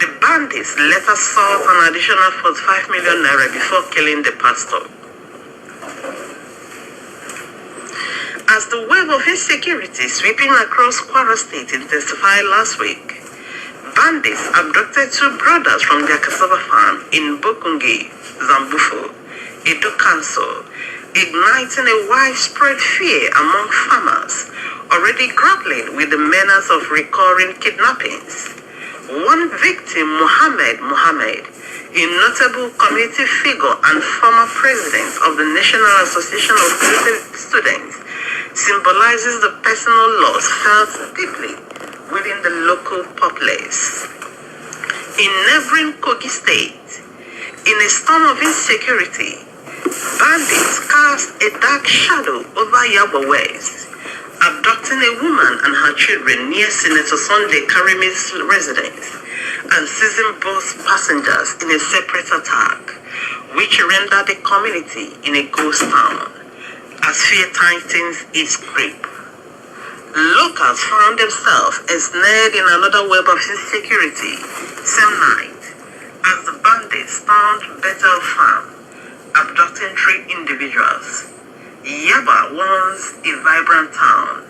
The bandits later sought an additional 45 million naira before killing the pastor. As the wave of insecurity sweeping across Kwara State intensified last week, bandits abducted 2 brothers from their cassava farm in Bokungi, Zambufo, Edo Council, igniting a widespread fear among farmers already grappling with the menace of recurring kidnappings. One victim, Mohammed, a notable community figure and former president of the National Association of Students, symbolizes the personal loss felt deeply within the local populace. In neighboring Kogi State, in a storm of insecurity, bandits cast a dark shadow over Yabo West, abducting a woman and her children near Senator Sunday Karimi's residence and seizing both passengers in a separate attack, which rendered the community in a ghost town as fear tightens its grip. Locals found themselves ensnared in another web of insecurity same night as the bandits stormed Bethel Farm, abducting 3 individuals. Yaba, once a vibrant town,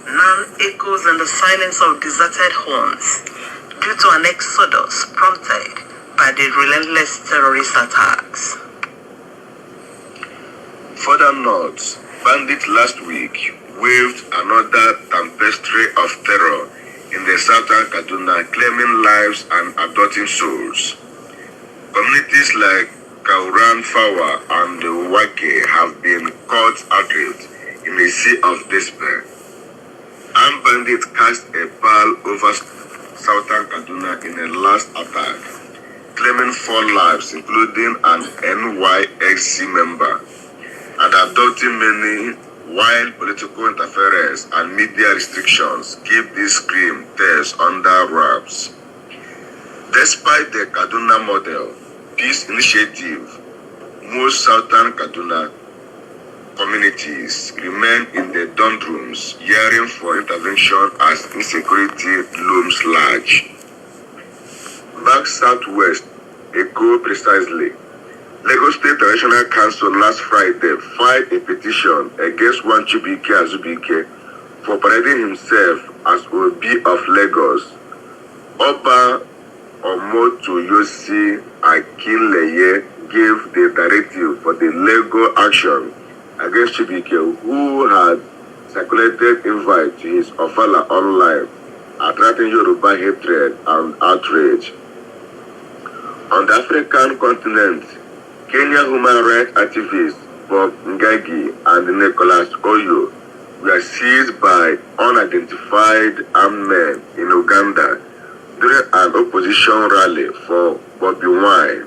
now echoes in the silence of deserted homes due to an exodus prompted by the relentless terrorist attacks. Further north, bandits last week waved another tapestry of terror in the southern Kaduna, claiming lives and abducting souls. Communities like Kauran Fawa and Wake have been caught adrift in a sea of despair. Armed bandits cast a pall over southern Kaduna in a last attack, claiming 4 lives, including an NYSC member, and abducting many, while political interference and media restrictions keep these grim tears under wraps. Despite the Kaduna model, peace initiative, most southern Kaduna communities remain in the doldrums, yearning for intervention as insecurity looms large. Back southwest, Eko precisely, Lagos State National Council last Friday filed a petition against one Chibike Azubike for parading himself as Obi of Lagos. Oba Omoto Yosi Akinleye gave the directive for the legal action against Chibike, who had circulated invite to his Ofala online, attracting Yoruba hatred and outrage. On the African continent, Kenya human rights activists Bob Ngagi and Nicholas Oyo were seized by unidentified armed men in Uganda during an opposition rally for Bobby Wine.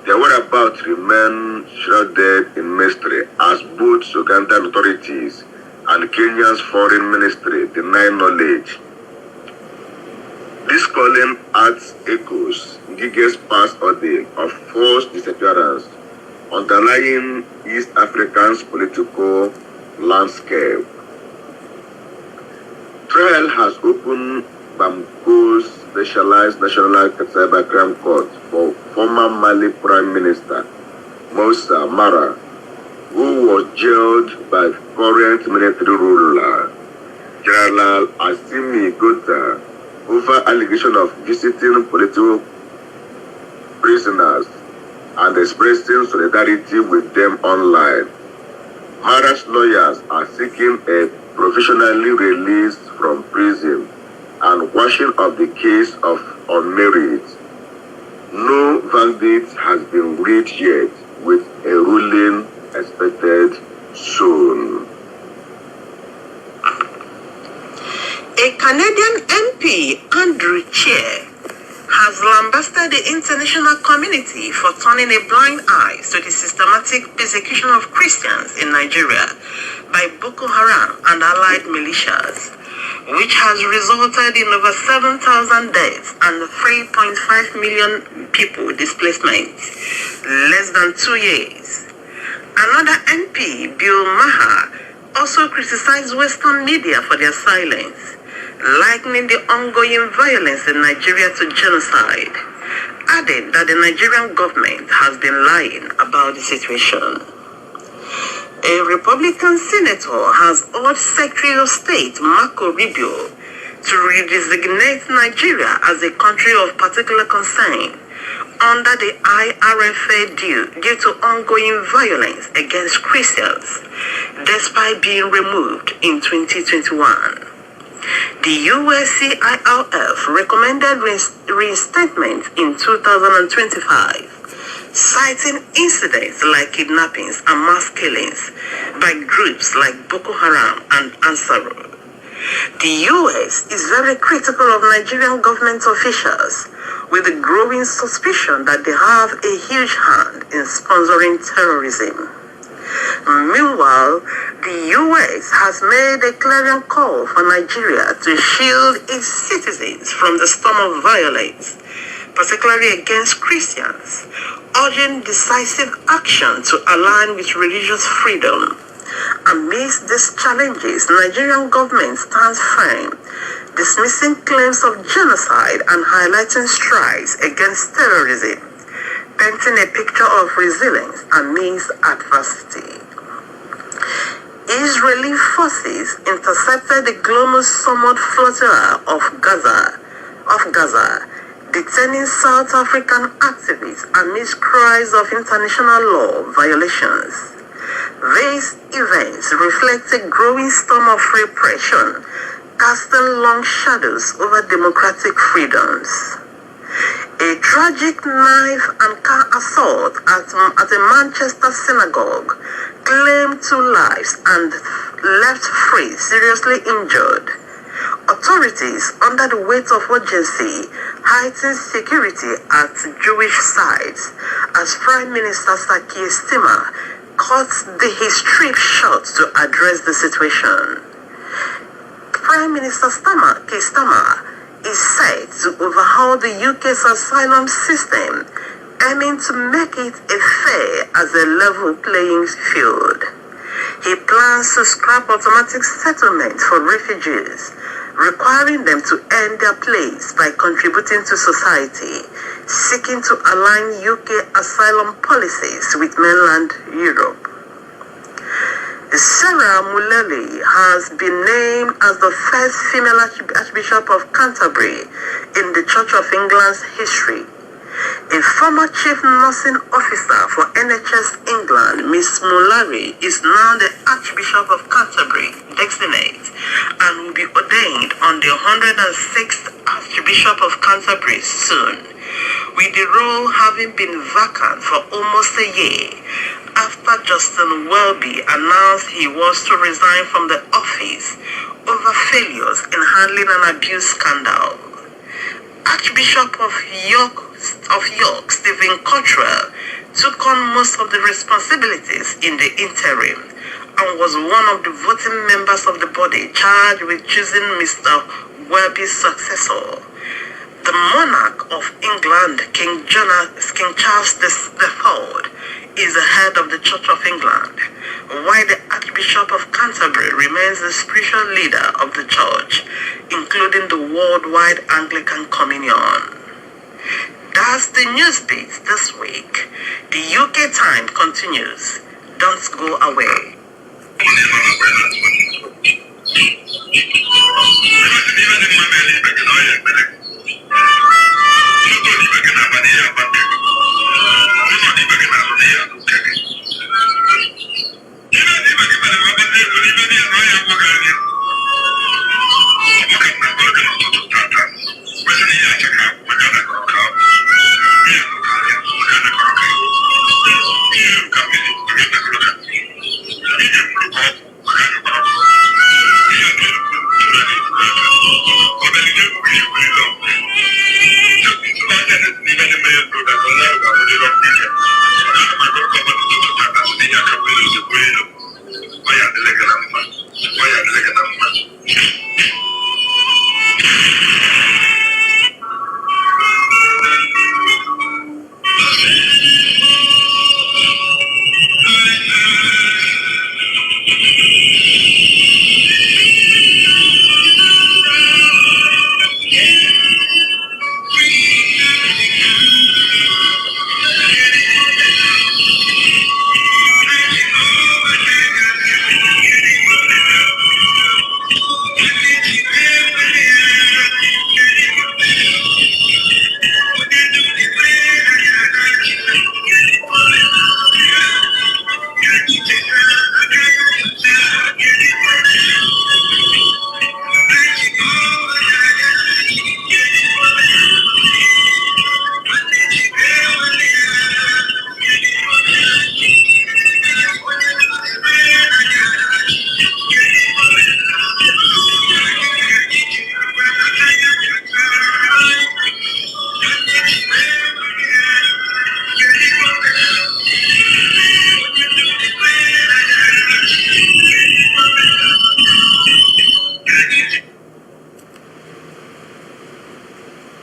Their whereabouts remain shrouded in mystery as both Ugandan authorities and Kenya's foreign ministry deny knowledge. This calling adds echoes Gige's past ordeal of forced disappearance, underlying East Africa's political landscape. Trial has opened Bamko's specialized national cybercrime court for former Mali Prime Minister Moussa Mara, who was jailed by current military ruler General Assimi Gota over allegation of visiting political prisoners and expressing solidarity with them online. Mara's lawyers are seeking a provisionally released from prison and washing of the case of unmerit. No verdict has been reached yet, with a ruling expected soon. A Canadian MP, Andrew Chair, has lambasted the international community for turning a blind eye to the systematic persecution of Christians in Nigeria by Boko Haram and allied militias, which has resulted in over 7,000 deaths and 3.5 million people displacement, less than 2 years. Another MP, Bill Maher, also criticized Western media for their silence, likening the ongoing violence in Nigeria to genocide, adding that the Nigerian government has been lying about the situation. A Republican senator has urged Secretary of State Marco Rubio to redesignate Nigeria as a country of particular concern under the IRFA due to ongoing violence against Christians, despite being removed in 2021. The USCIRF recommended reinstatement in 2025, citing incidents like kidnappings and mass killings by groups like Boko Haram and Ansarud. The US is very critical of Nigerian government officials, with the growing suspicion that they have a huge hand in sponsoring terrorism. Meanwhile, the US has made a clarion call for Nigeria to shield its citizens from the storm of violence, particularly against Christians, urging decisive action to align with religious freedom. Amidst these challenges, the Nigerian government stands firm, dismissing claims of genocide and highlighting strides against terrorism, painting a picture of resilience amidst adversity. Israeli forces intercepted the global summoned flotilla of Gaza, detaining South African activists amidst cries of international law violations. These events reflect a growing storm of repression, casting long shadows over democratic freedoms. A tragic knife and car assault at a Manchester synagogue claimed 2 lives and left 3 seriously injured. Authorities, under the weight of urgency, heightened security at Jewish sites as Prime Minister Saki Stima cut his trip short to address the situation. Prime Minister Keir Starmer is set to overhaul the UK's asylum system, aiming to make it a fair as a level playing field. He plans to scrap automatic settlement for refugees, requiring them to earn their place by contributing to society, seeking to align UK asylum policies with mainland Europe. Sarah Muleli has been named as the first female Archbishop of Canterbury in the Church of England's history. A former chief nursing officer for NHS England, Miss Mulari, is now the Archbishop of Canterbury, designate, and will be ordained on the 106th Archbishop of Canterbury soon, with the role having been vacant for almost a year after Justin Welby announced he was to resign from the office over failures in handling an abuse scandal. Archbishop of York, Stephen Cottrell, took on most of the responsibilities in the interim and was one of the voting members of the body charged with choosing Mr. Welby's successor. The monarch of England, King Charles III, is the head of the Church of England, while the Archbishop of Canterbury remains the spiritual leader of the Church, including the worldwide Anglican Communion. That's the news beat this week. The UK Time continues. Don't go away.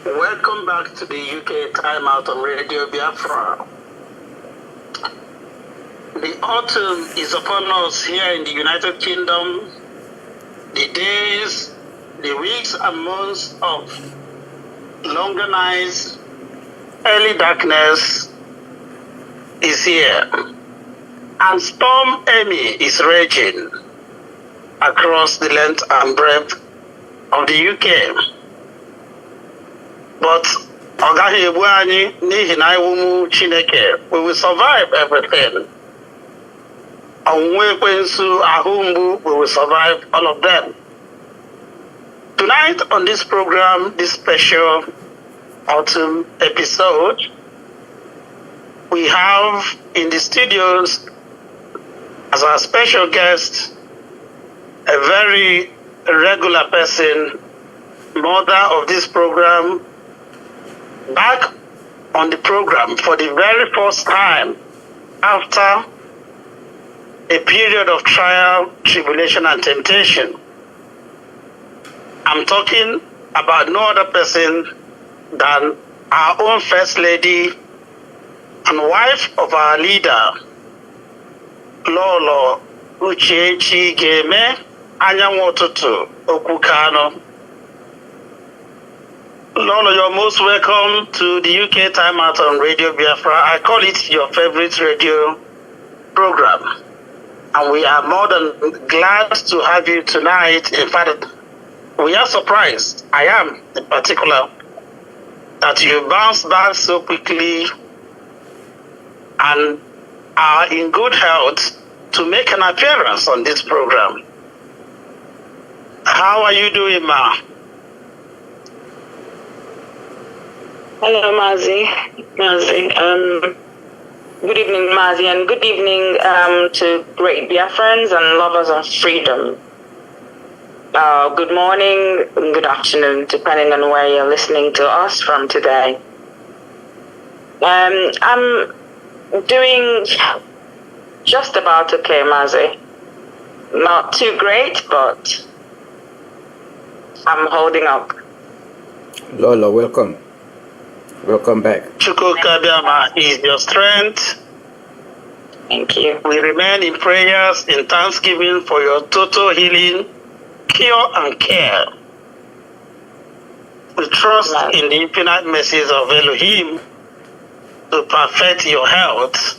Welcome back to the UK Time Out on Radio Biafra. The autumn is upon us here in the United Kingdom. The days, the weeks and months of longer nights, early darkness is here. And Storm Amy is raging across the length and breadth of the UK. But we will survive everything. And we will survive all of them. Tonight on this program, this special autumn episode, we have in the studios as our special guest a very regular person, mother of this program, back on the program for the very first time after a period of trial, tribulation, and temptation. I'm talking about no other person than our own First Lady and wife of our leader, Lolo Uchechi Game Anyanwotutu Okukano. Lolo, you're most welcome to the UK Time Out on Radio Biafra. I call it your favorite radio program. And we are more than glad to have you tonight. In fact, we are surprised, I am in particular, that you bounced back so quickly and are in good health to make an appearance on this program. How are you doing, Ma? Hello, Mazi. Good evening, Mazi, and good evening to great Biafrans and lovers of freedom. Good morning, good afternoon, depending on where you're listening to us from today. I'm doing just about okay, Mazi. Not too great, but I'm holding up. Lola, welcome. Welcome back. Chukwukabiama is your strength. Thank you. We remain in prayers, in thanksgiving for your total healing, cure and care. We trust in the infinite mercies of Elohim to perfect your health.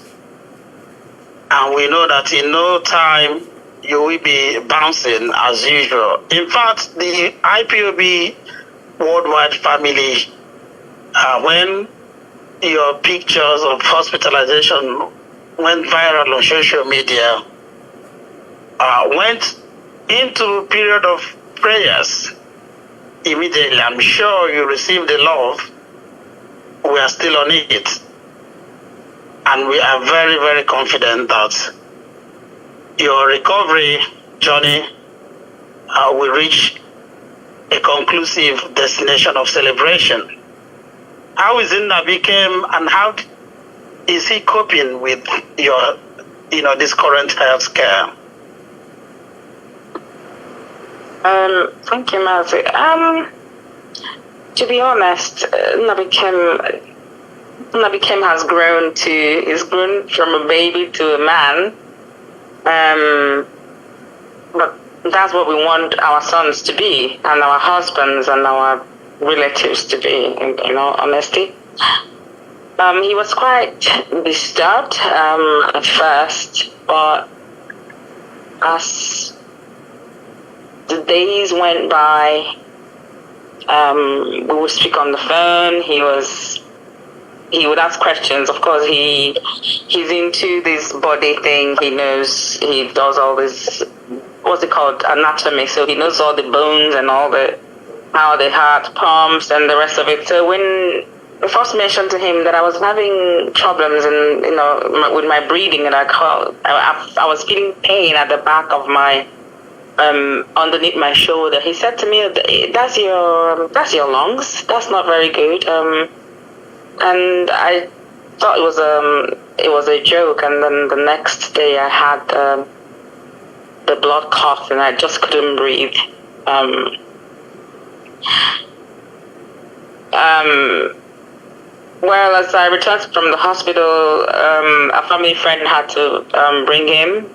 And we know that in no time you will be bouncing as usual. In fact, the IPOB worldwide family, when your pictures of hospitalization went viral on social media, went into a period of prayers immediately. I'm sure you received the love. We are still on it. And we are very, very confident that your recovery journey will reach a conclusive destination of celebration. How is Inna became and how is he coping with your, this current health care? Thank you, Mazi. To be honest, Nabikem has grown from a baby to a man. But that's what we want our sons to be, and our husbands and our relatives to be, in all honesty. He was quite disturbed at first, but as the days went by, we would speak on the phone. He would ask questions. Of course, he's into this body thing. He knows, he does all this, what's it called, anatomy. So he knows all the bones and all how the heart pumps and the rest of it. So when I first mentioned to him that I was having problems with my breathing, and I was feeling pain at the back of my underneath my shoulder. He said to me, "That's your lungs. That's not very good." And I thought it was a joke. And then the next day I had the blood clot, and I just couldn't breathe. Well, as I returned from the hospital, a family friend had to bring him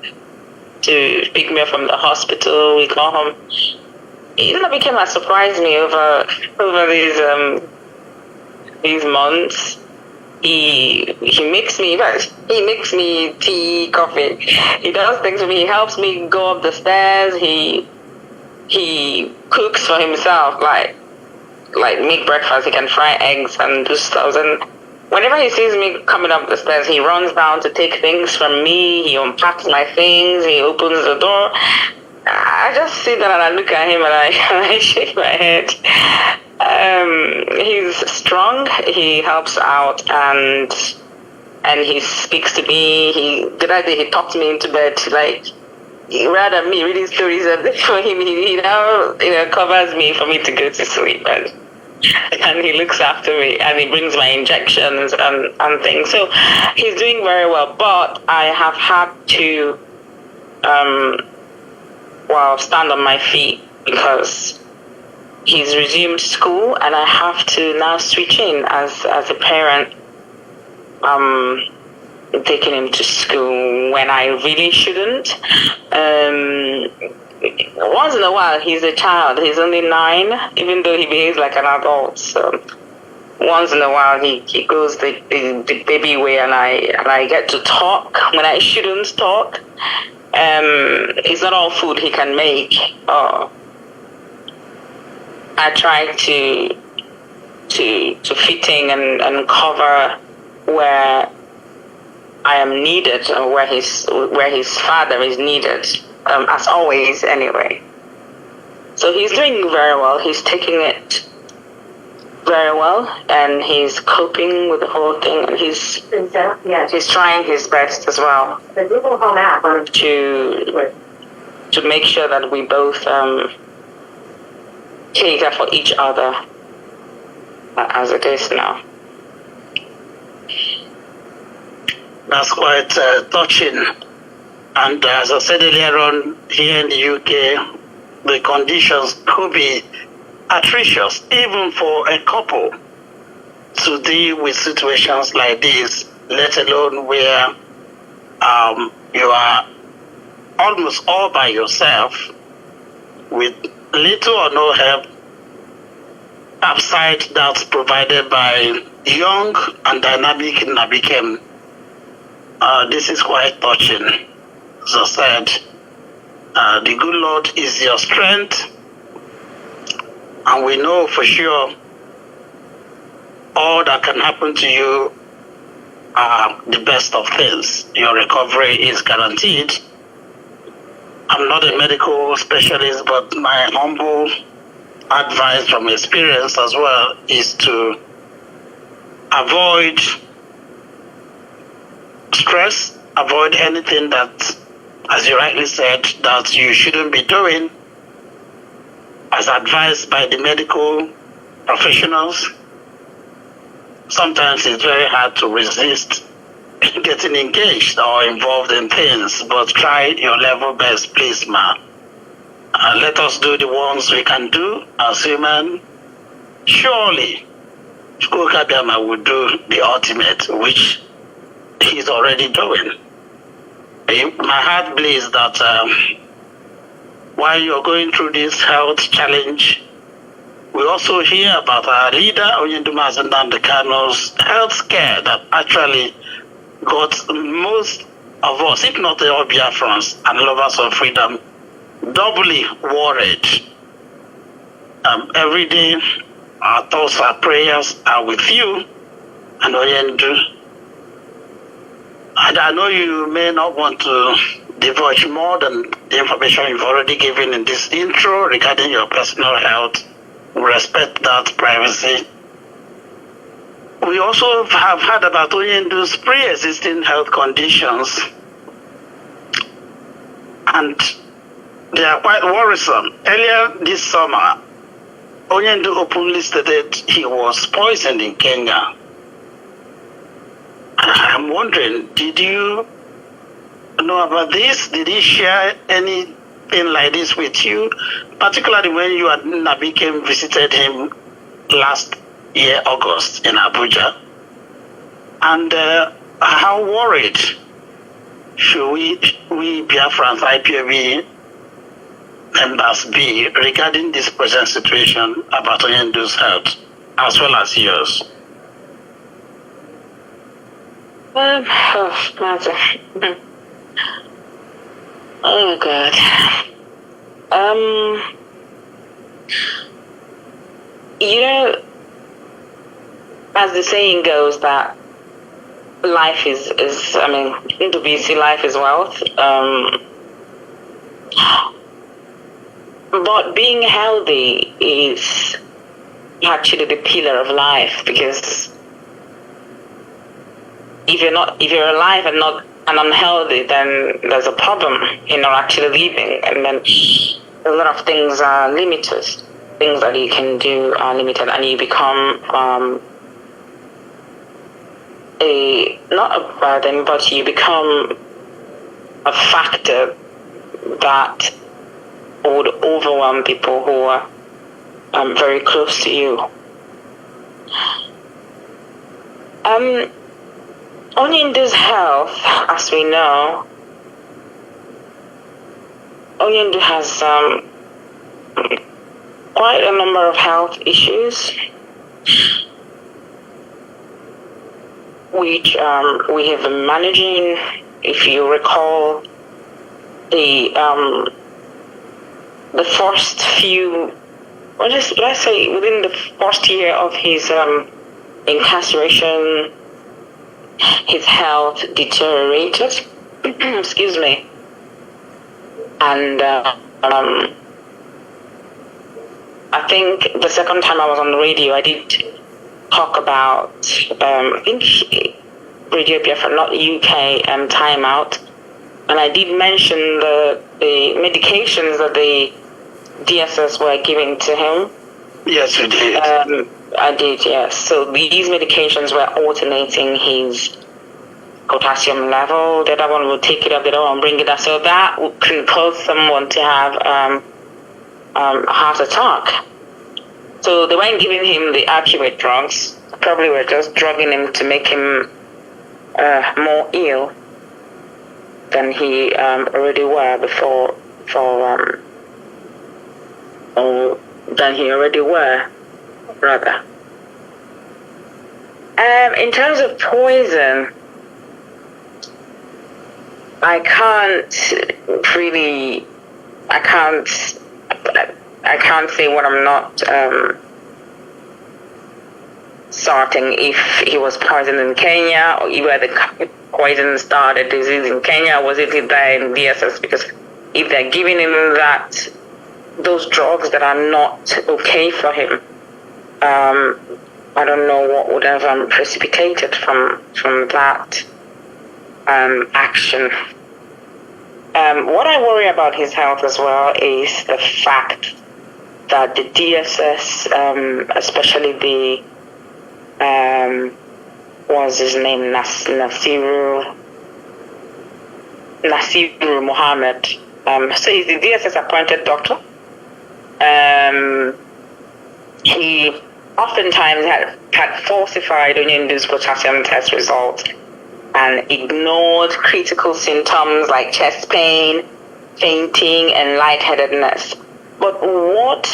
to pick me up from the hospital. We got home. It became a surprise me over these months. He makes me tea, coffee. He does things for me. He helps me go up the stairs. He cooks for himself, like make breakfast. He can fry eggs and do stuff. And whenever he sees me coming up the stairs, he runs down to take things from me. He unpacks my things. He opens the door. I just sit down and I look at him and I shake my head. He's strong. He helps out and he speaks to me. The other day he talked me into bed, rather me reading stories for him. He now covers me for me to go to sleep, and he looks after me, and he brings my injections and things. So he's doing very well, but I have had to stand on my feet because he's resumed school, and I have to now switch in as a parent. Taking him to school when I really shouldn't. Once in a while, he's a child. He's only 9, even though he behaves like an adult. So once in a while, he goes the baby way, and I get to talk when I shouldn't talk. It's not all food he can make. I try to fit in and cover where I am needed, or where his father is needed, as always anyway. So he's doing very well. He's taking it very well, and he's coping with the whole thing, and he's trying his best as well to make sure that we both cater for each other as it is now. That's quite touching. And as I said earlier on, here in the UK, the conditions could be atrocious, even for a couple to deal with situations like this, let alone where you are almost all by yourself with little or no help outside that's provided by young and dynamic Nabikem. This is quite touching. As I said, the good Lord is your strength, and we know for sure all that can happen to you are the best of things. Your recovery is guaranteed. I'm not a medical specialist, but my humble advice from experience as well is to avoid stress, avoid anything that, as you rightly said, that you shouldn't be doing, as advised by the medical professionals. Sometimes it's very hard to resist getting engaged or involved in things, but try your level best, please, ma. Let us do the ones we can do as human. Surely, Chukwuka Biama will do the ultimate, which he's already doing. My heart bleeds that while you're going through this health challenge, we also hear about our leader, Oyenduma Nnamdi health care that actually got most of us, if not all Biafrans and lovers of freedom, doubly worried. Every day, our thoughts, our prayers are with you and Oyendu. And I know you may not want to divulge more than the information you've already given in this intro regarding your personal health. We respect that privacy. We also have heard about Oyendu's pre-existing health conditions, and they are quite worrisome. Earlier this summer, Oyendu openly stated he was poisoned in Kenya. I'm wondering, did you know about this? Did he share anything like this with you? Particularly when you and Nabikem visited him last year, August, in Abuja. And how worried should we Biafrans, IPOB members be regarding this present situation about Oyendu's health, as well as yours? Oh God. You know, as the saying goes, that life is I mean, in the BC, life is wealth. But being healthy is actually the pillar of life, because if you're alive and not unhealthy, then there's a problem. You're not actually living, and then a lot of things are limited. Things that you can do are limited, and you become not a burden, but you become a factor that would overwhelm people who are very close to you. Onyendu's health, as we know, Onyendu has quite a number of health issues, which we have been managing. If you recall, the first few, let's say within the first year of his incarceration, his health deteriorated. Excuse me. And I think the second time I was on the radio, I did talk about, I think Radio Biafra, not UK, timeout. And I did mention the medications that the DSS were giving to him. Yes, you did. I did, yes. So these medications were alternating his potassium level. The other one will take it up, the other one will bring it up. So that can cause someone to have a heart attack. So they weren't giving him the accurate drugs. Probably were just drugging him to make him more ill than he already were before, or than he already were, rather. In terms of poison, I can't say what I'm not certain if he was poisoned in Kenya, or where the poison started, disease in Kenya, or was it there in DSS? Because if they're giving him those drugs that are not okay for him, I don't know what would have precipitated from that action. What I worry about his health as well is the fact that the DSS, especially the what's his name, Nasiru Mohammed. So he's the DSS appointed doctor. He oftentimes had falsified Onyendu's potassium test results and ignored critical symptoms like chest pain, fainting, and lightheadedness. But what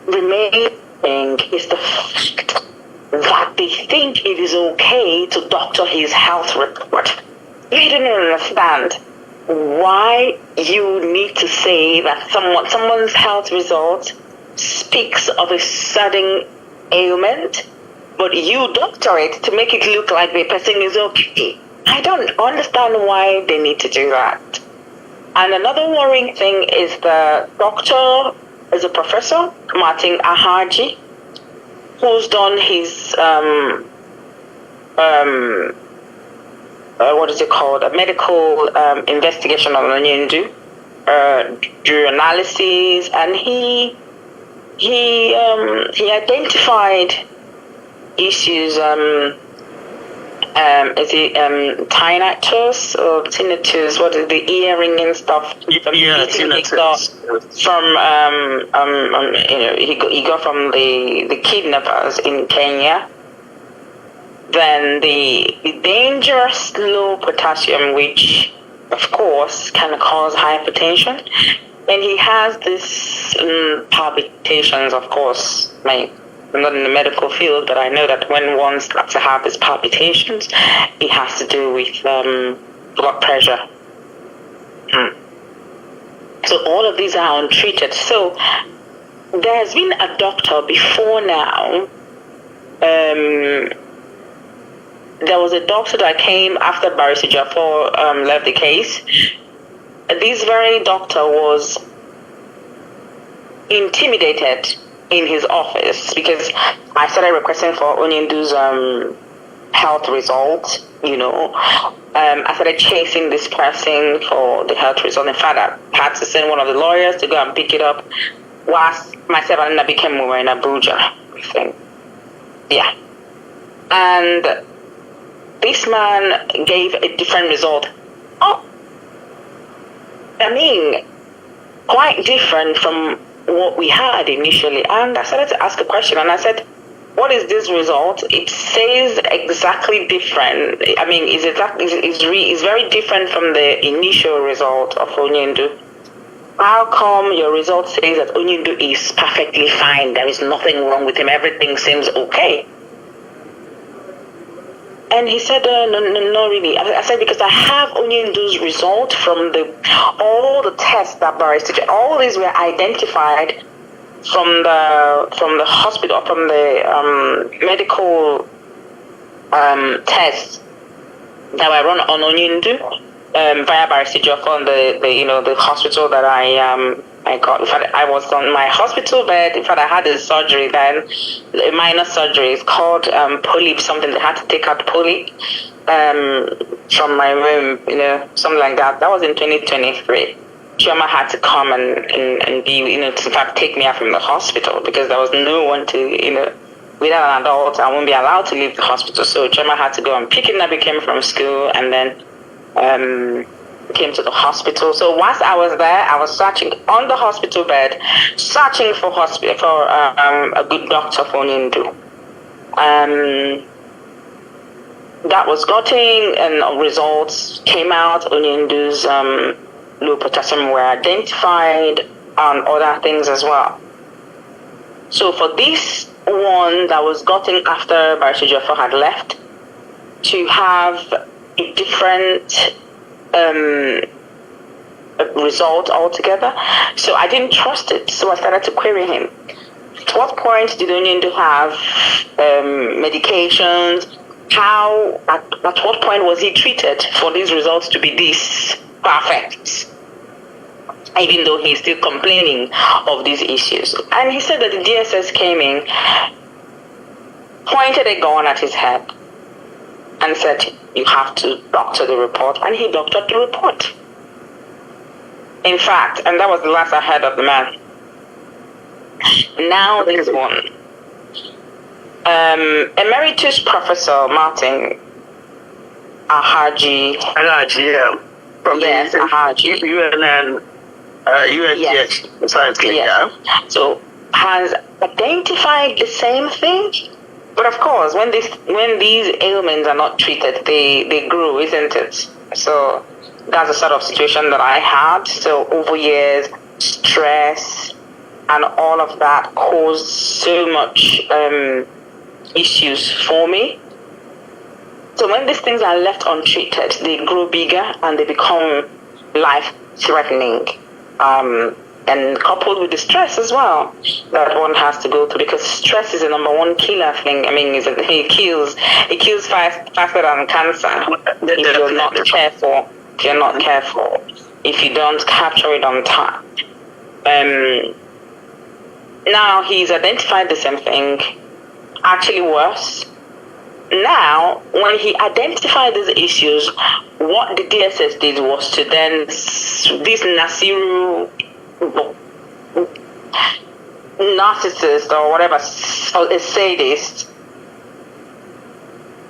remains is the fact that they think it is okay to doctor his health report. They don't understand why you need to say that someone's health result speaks of a sudden ailment, but you doctor it to make it look like the person is okay. I don't understand why they need to do that. And another worrying thing is the doctor is a professor, Martin Ahaji, who's done his what is it called? A medical investigation of Onyendu, through analysis, and he identified issues. Is it tinnitus or tinnitus? What is the earring and stuff? Tinnitus. He got from the kidnappers in Kenya. Then the dangerous low potassium, which of course can cause hypertension, and he has this palpitations. Of course, I'm not in the medical field, but I know that when one starts to have these palpitations, it has to do with blood pressure. So all of these are untreated. So there has been a doctor before now. There was a doctor that came after Barrister Jaffor left the case. This very doctor was intimidated in his office because I started requesting for Onyendu's health results, I started chasing this person for the health result. In fact, I had to send one of the lawyers to go and pick it up whilst myself and Nabi Kemu were in Abuja, I think. Yeah. And this man gave a different result. Quite different from what we had initially. And I started to ask a question, and I said, what is this result? It says exactly different. I mean, it's very different from the initial result of Onyendu. How come your result says that Onyendu is perfectly fine? There is nothing wrong with him. Everything seems okay. And he said, no, really. I said, because I have Onyendu's result from all the tests that Barrister, all these were identified from the hospital, from the medical tests that were run on Onyendu via Barrister on the hospital that I got. In fact, I was on my hospital bed. In fact, I had a surgery then, a minor surgery. It's called polyp, something. They had to take out polyp from my room, something like that. That was in 2023. Chioma had to come and be, in fact, take me out from the hospital because there was no one to, without an adult, I won't be allowed to leave the hospital. So Chioma had to go and pick it up. He came from school and then came to the hospital. So whilst I was there, I was searching on the hospital bed, searching for a good doctor for Onyendu. That was gotten, and results came out. Onyendu's low potassium were identified, and other things as well. So for this one that was gotten after Barrister Jaffa had left, to have a different result altogether, so I didn't trust it. So I started to query him. At what point did Onyendu have medications? At what point was he treated for these results to be this perfect, even though he's still complaining of these issues? And he said that the DSS came in, pointed a gun at his head, and said, you have to doctor the report. And he doctored the report. In fact, and that was the last I heard of the man. Now this one. Emeritus Professor Martin Ahaji. Yeah. From yes, the Ahaji. UNN, yes. Precisely, yes. Yeah. So has identified the same thing. But of course, when these ailments are not treated, they grow, isn't it? So that's the sort of situation that I had. So over years, stress and all of that caused so much issues for me. So when these things are left untreated, they grow bigger and they become life-threatening. And coupled with the stress as well that one has to go through, because stress is the number one killer thing. I mean, it kills faster than cancer if you're not careful. If you don't capture it on time. Now he's identified the same thing, actually worse. Now, when he identified these issues, what the DSS did was to then, this Nasiru narcissist or whatever, a sadist,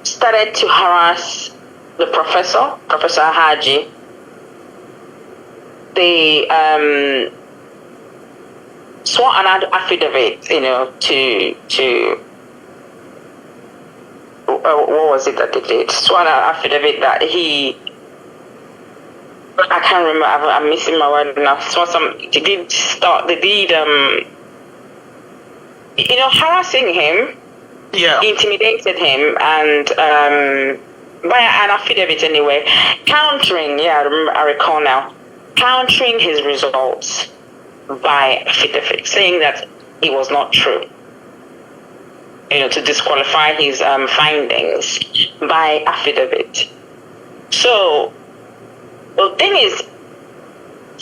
started to harass the Professor Haji. They swore an affidavit, to what was it that they did? Swore an affidavit that I can't remember. I'm missing my word now. They did harassing him, intimidated him, and by an affidavit anyway, countering. I recall now, countering his results by affidavit, saying that it was not true. To disqualify his findings by affidavit. So the thing is,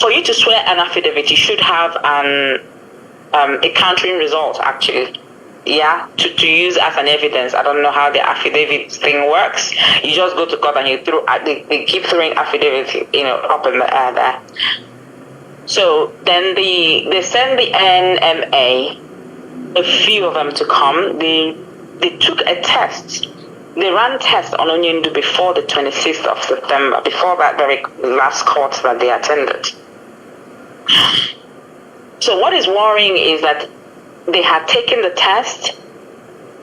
for you to swear an affidavit, you should have a countering result, actually. To use as an evidence. I don't know how the affidavit thing works. You just go to court and you they keep throwing affidavits, up in the air there. So then they send the NMA, a few of them, to come. They took a test. They ran tests on Onyendu before the 26th of September, before that very last court that they attended. So what is worrying is that they had taken the test,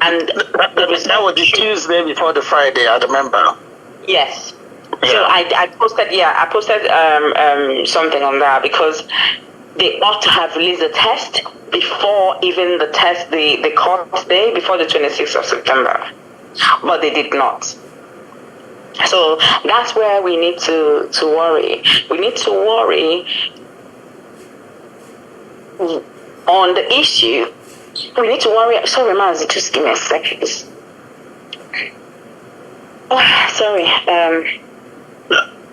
and that was the Tuesday before the Friday, I remember. Yes. Yeah. So I posted something on that, because they ought to have released the test before even the test, the court day, before the 26th of September. But they did not. So that's where we need to worry. We need to worry on the issue. We need to worry. Sorry, Mazi, just give me a second. Oh, sorry.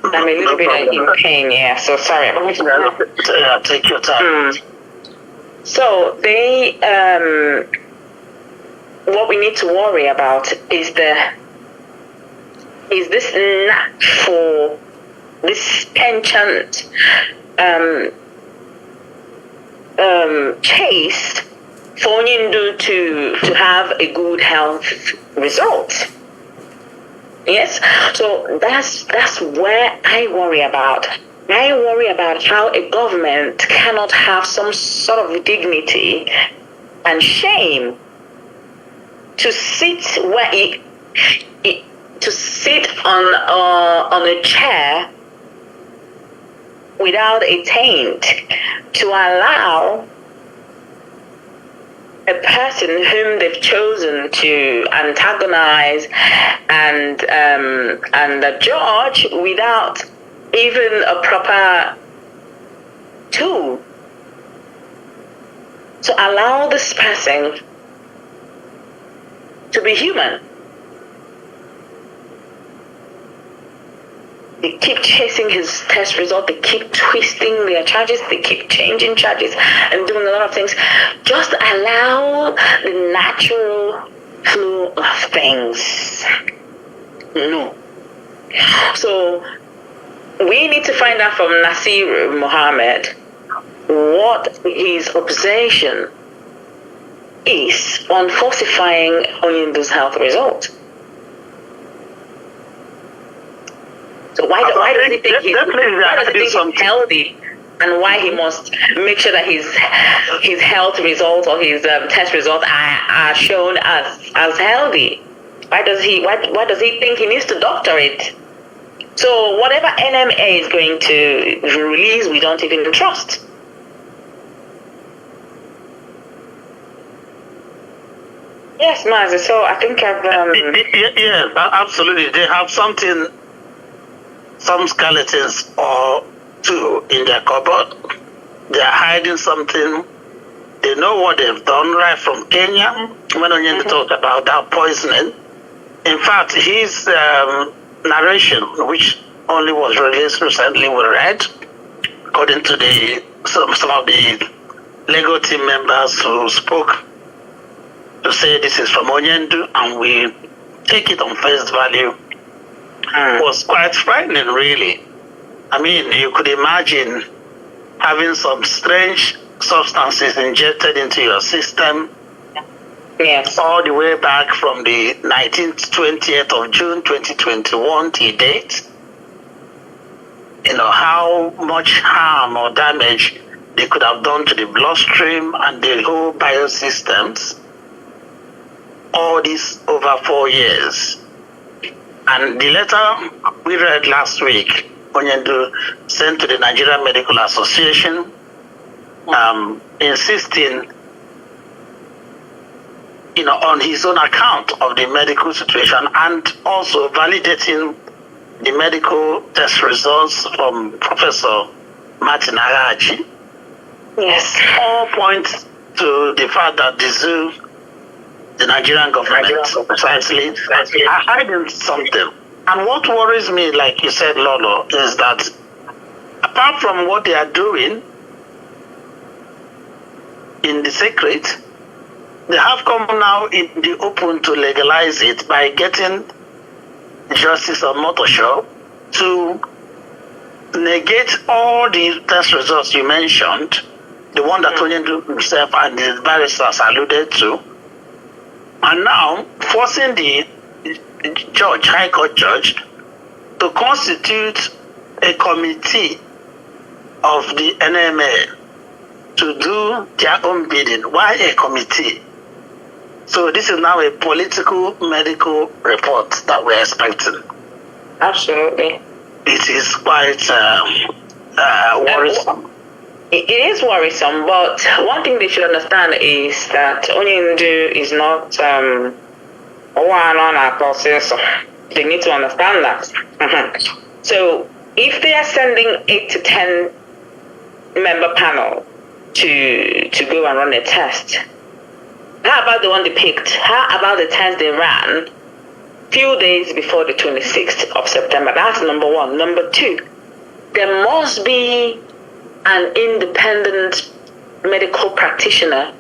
I'm a little bit in pain, yeah, so sorry. Yeah, take your time. So they, what we need to worry about is this knack for this penchant chase for Nyindu to have a good health result. Yes, so that's where I worry about. I worry about how a government cannot have some sort of dignity and shame to sit where to sit on a chair without a taint, to allow a person whom they've chosen to antagonize and judge without even a proper tool, to allow this person to be human. They keep chasing his test result, they keep twisting their charges, they keep changing charges and doing a lot of things. Just allow the natural flow of things. No. So we need to find out from Nasir Mohammed what his obsession is on falsifying Onyindu's health result. So why does he think he's healthy, and why he must make sure that his health results or his test results are shown as healthy? Why does he think he needs to doctor it? So whatever NMA is going to release, we don't even trust. Yes, Mazi. So I think I've yeah, absolutely. They have something. Some skeletons or two in their cupboard. They are hiding something. They know what they've done right from Kenya. When Onyindu talked about that poisoning. In fact, his narration, which only was released recently, we read, according to some of the legal team members who spoke to say this is from Onyindu, and we take it on face value. Was quite frightening, really. I mean, you could imagine having some strange substances injected into your system. Yes. All the way back from the 19th, 20th of June 2021 to date. You know, how much harm or damage they could have done to the bloodstream and the whole biosystems. All this over 4 years. And the letter we read last week, Onyindu sent to the Nigerian Medical Association, insisting, on his own account of the medical situation, and also validating the medical test results from Professor Martin Araji. Yes. All points to the fact that the Nigerian government precisely are hiding something. And what worries me, like you said, Lolo, is that apart from what they are doing in the secret, they have come now in the open to legalize it by getting Justice Omotosho to negate all the test results you mentioned, the one that Onyindu himself and the barristers alluded to, and now forcing the High Court judge, to constitute a committee of the NMA to do their own bidding. Why a committee? So this is now a political medical report that we're expecting. Absolutely. It is quite worrisome. It is worrisome, but one thing they should understand is that Onyendu is not one on our process. They need to understand that. So if they are sending 8 to 10 member panel to go and run a test, how about the one they picked? How about the test they ran few days before the 26th of September? That's number one. Number two, there must be an independent medical practitioner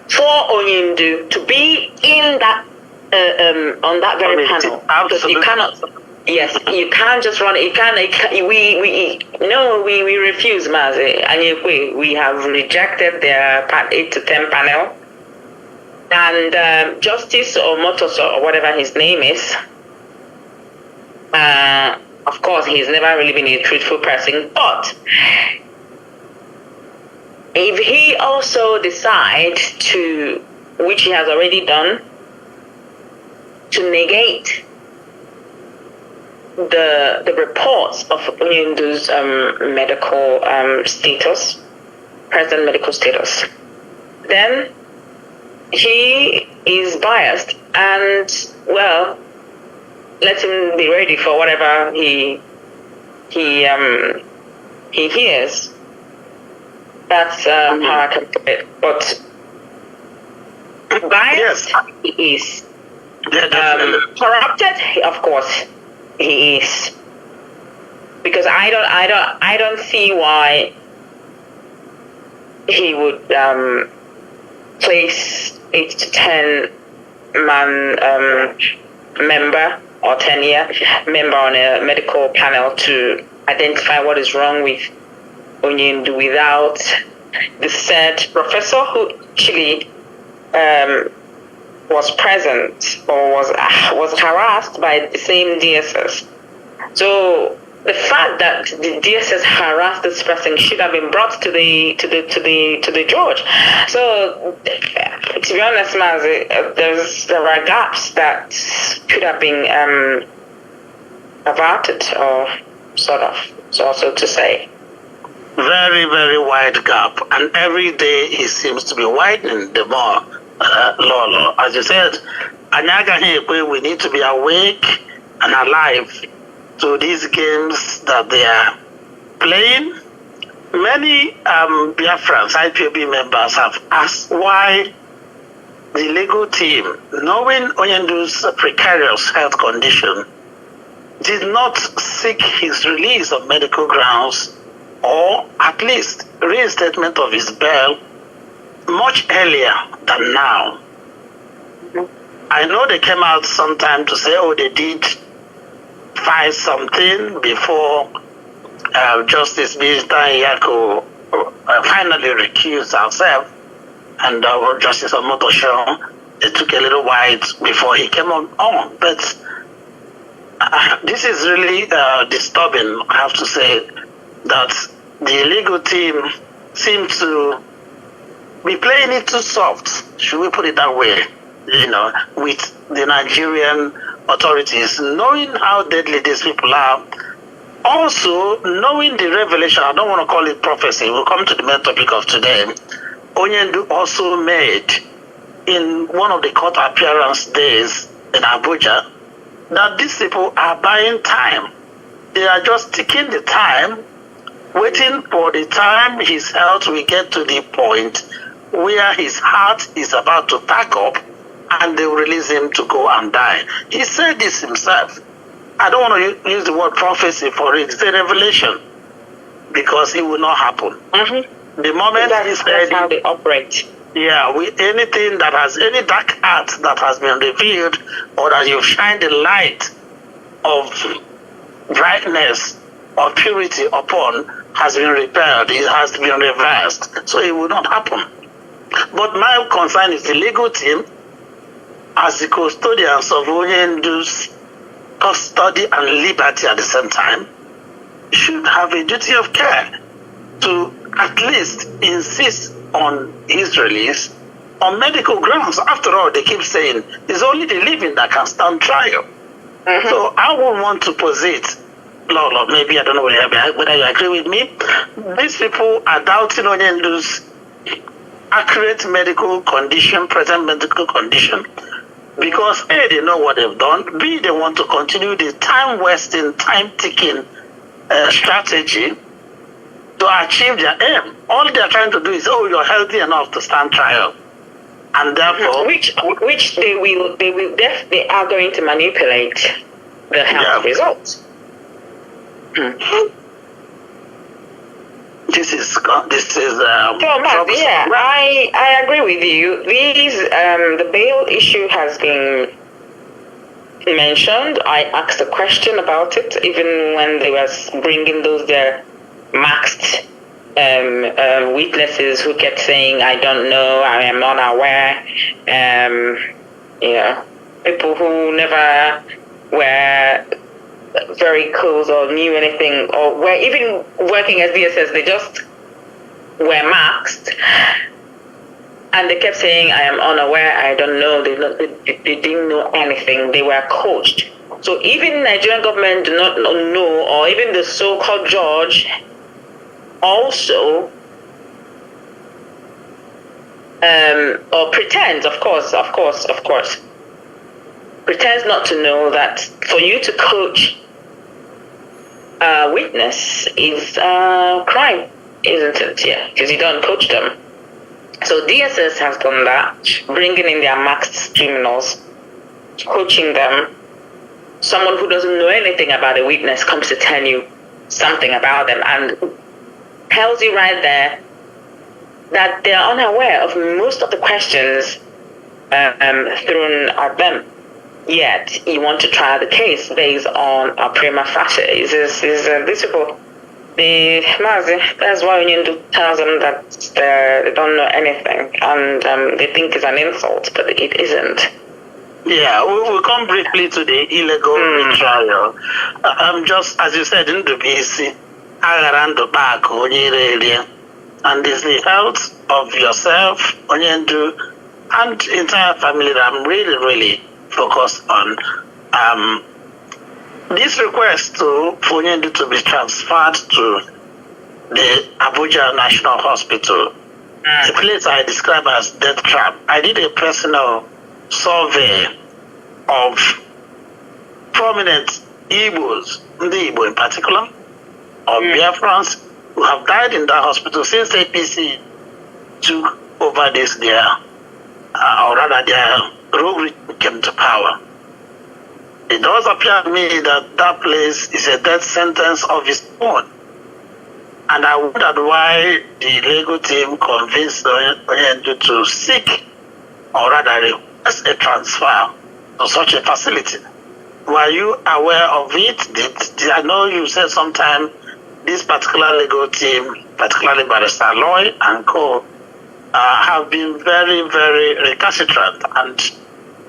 for Onyendu to be in that on that very panel. Absolutely. You cannot. Yes, you can't just run it. You can't. We refuse, Mazi. And we have rejected their 8 to 10 panel. And Justice or Motos or whatever his name is, of course, he's never really been a truthful person. But if he also decides to, which he has already done, to negate the reports of Onyendu's medical status, present medical status, then he is biased, and well, let him be ready for whatever he hears. That's how I can put it. But biased, he is. Corrupted, of course, he is. Because I don't see why he would place 8 to 10 man member or 10-year member on a medical panel to identify what is wrong with Onyendu without the said professor who actually was present or was harassed by the same DSS. So the fact that the DSS harassed this person should have been brought to the judge. So to be honest, Mazi, there are gaps that could have been averted, or so to say. Very, very wide gap, and every day it seems to be widening the more. Lolo, as you said, we need to be awake and alive to these games that they are playing. Many Biafrans, IPOB members, have asked why the legal team, knowing Onyendu's precarious health condition, did not seek his release on medical grounds, or at least reinstatement of his bail much earlier than now. I know they came out sometime to say, they did find something before Justice Minister Yako finally recused herself, and Justice Omotosho, it took a little while before he came on. But this is really disturbing, I have to say, that the legal team seems to be playing it too soft, should we put it that way, with the Nigerian authorities, knowing how deadly these people are. Also, knowing the revelation, I don't want to call it prophecy, we'll come to the main topic of today. Onyendu also made in one of the court appearance days in Abuja that these people are buying time. They are just taking the time, waiting for the time his health will get to the point where his heart is about to pack up and they will release him to go and die. He said this himself. I don't want to use the word prophecy for it. It's a revelation, because it will not happen. Mm-hmm. The moment he said, that's how they operate. Yeah, with anything that has any dark art that has been revealed, or that you've shined the light of brightness or purity upon, has been repelled. It has been reversed. So it will not happen. But my concern is the legal team, as the custodians of Onyendu's custody and liberty at the same time, should have a duty of care to at least insist on his release on medical grounds. After all, they keep saying it's only the living that can stand trial. So I would want to posit, Lord, maybe I don't know whether you agree with me. These people are doubting Onyendu's accurate medical condition, present medical condition, because A, they know what they've done, B, they want to continue the time-wasting, time-ticking strategy to achieve their aim. All they're trying to do is, oh, you're healthy enough to stand trial. And therefore... Which they are going to manipulate the health results. This is so, Matt, I agree with you. The bail issue has been mentioned. I asked a question about it, even when they were bringing those maxed witnesses who kept saying, I don't know, I am unaware. People who never were very close or knew anything, or were even working as DSS, they just were maxed. And they kept saying, I am unaware, I don't know, they didn't know anything, they were coached. So even Nigerian government do not know, or even the so-called judge also, or pretends, of course, pretends not to know that for you to coach a witness is a crime, isn't it? Yeah, because you don't coach them. So DSS has done that, bringing in their maxed criminals, coaching them. Someone who doesn't know anything about a witness comes to tell you something about them and tells you right there that they are unaware of most of the questions thrown at them. Yet you want to try the case based on a prima facie. These people, that's why Onyendu tells them that they don't know anything, and they think it's an insult, but it isn't. Yeah, we'll come briefly to the illegal retrial. Just as you said in the BC, Agarando back, and it's the health of yourself, Onyendu, and entire family that I'm really, really focused on. This request for Onyendu to be transferred to the Abuja National Hospital, a place I describe as death trap. I did a personal survey of prominent Igbos, the Igbo in particular, of Biafrans who have died in that hospital since APC took over this their rogue came to power. It does appear to me that place is a death sentence of its own. And I wondered why the legal team convinced Onyendu to seek, or rather request, a transfer to such a facility. Were you aware of it? Did I know you said sometime this particular legal team, particularly Barrister Loy and co., have been very, very recalcitrant and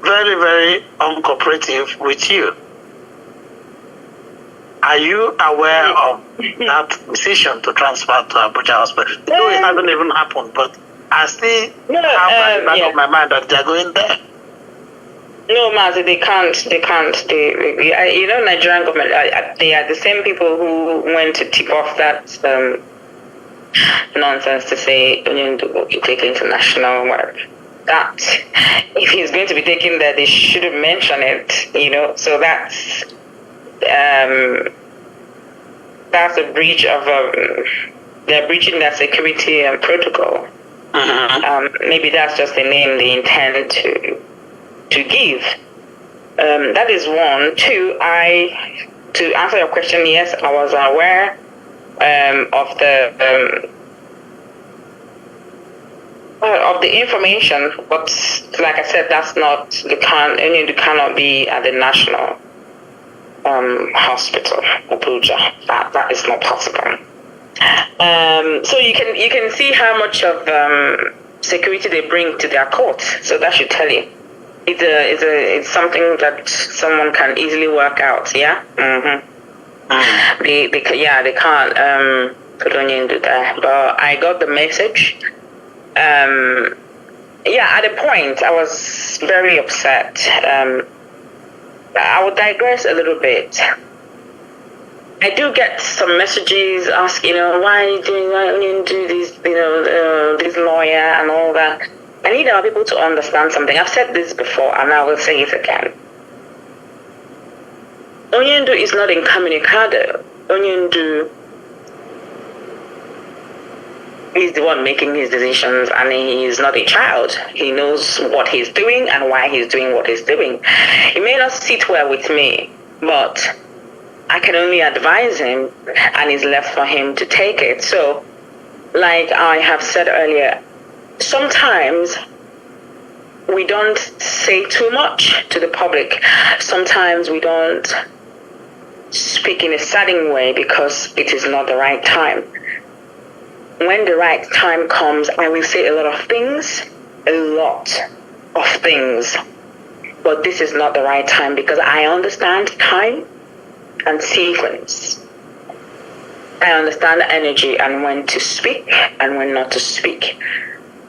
very, very uncooperative with you. Are you aware of that decision to transfer to Abuja Hospital? No, it hasn't even happened, but I still have at the back of my mind that they're going there. No, Mazi, they can't. Nigerian government, they are the same people who went to tip off that nonsense to say Onyendu will be taken to national work. That if he's going to be taken there, they shouldn't mention it. So that's a breach of they're breaching that security protocol. Maybe that's just the name they intend to give. That is one. Two, to answer your question, yes, I was aware of the information, but like I said, that's not you cannot be at the national hospital, Abuja. That is not possible. So you can see how much of security they bring to their court. So that should tell you. It's something that someone can easily work out. Yeah. They can't. put Onyendu there, but I got the message. Yeah, at a point, I was very upset. I will digress a little bit. I do get some messages asking, why do this, this lawyer and all that. I need our people to understand something. I've said this before, and I will say it again. Onyendu is not incommunicado. Onyendu is the one making his decisions, and he is not a child. He knows what he's doing and why he's doing what he's doing. It may not sit well with me, but I can only advise him, and it's left for him to take it. So, like I have said earlier, sometimes we don't say too much to the public. Sometimes we don't speak in a certain way because it is not the right time. When the right time comes, I will say a lot of things, but this is not the right time because I understand time and sequence. I understand energy and when to speak and when not to speak,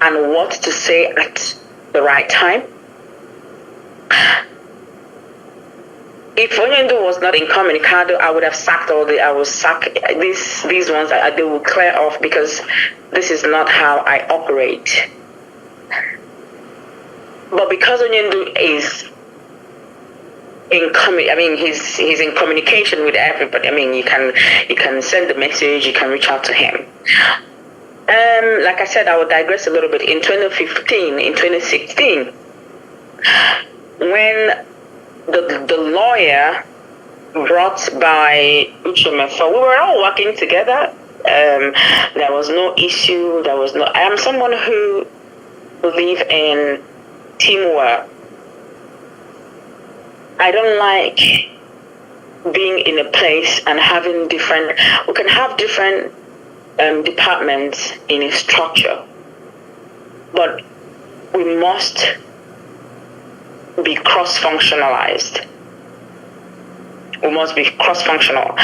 and what to say at the right time. If Onyendu was not incommunicado, I would have sacked I will sack these ones, they will clear off because this is not how I operate. But because Onyendu is he's in communication with everybody. You can send the message, you can reach out to him. Like I said, I will digress a little bit. In 2016, when the lawyer brought by Uchemefa, we were all working together. There was no issue. I am someone who believes in teamwork. I don't like being in a place and having we can have different departments in a structure, but we must be cross-functionalized. We must be cross-functional.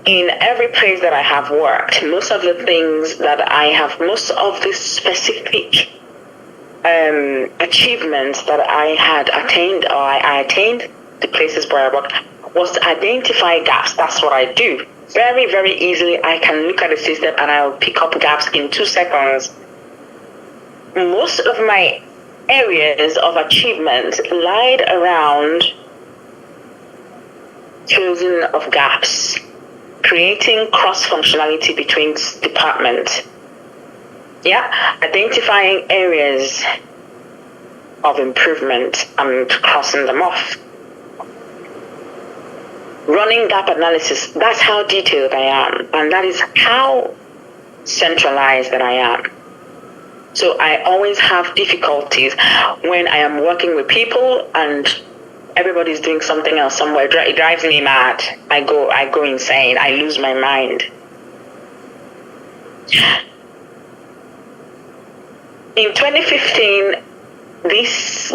In every place that I have worked, most of the specific achievements that I had attained, or I attained the places where I worked, was to identify gaps. That's what I do. Very, very easily, I can look at the system and I'll pick up gaps in 2 seconds. Most of my areas of achievement lied around closing of gaps, creating cross-functionality between departments. Identifying areas of improvement and crossing them off. Running gap analysis, that's how detailed I am, and that is how centralized that I am. So I always have difficulties when I am working with people and everybody's doing something else somewhere. It drives me mad. I go insane. I lose my mind. In 2015, this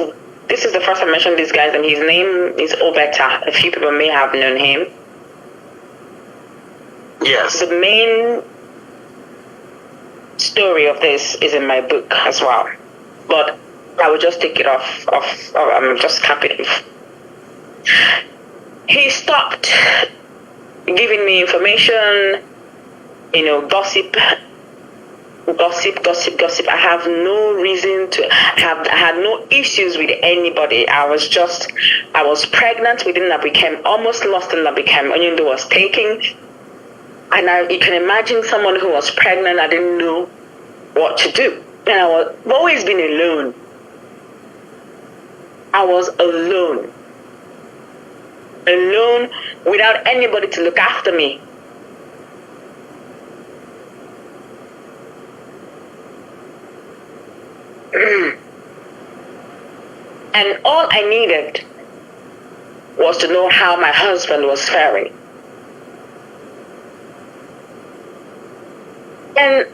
is the first I mentioned this guy, and his name is Obeta. A few people may have known him. Yes. The main story of this is in my book as well, but I will just take it off. Just cap it. He stopped giving me information, gossip. I have no reason to I had no issues with anybody. I was pregnant within Nabichem, almost lost in Nabichem. Onyendu was taking. And you can imagine someone who was pregnant, I didn't know what to do. And I've always been alone. I was alone. Alone without anybody to look after me. And all I needed was to know how my husband was faring. And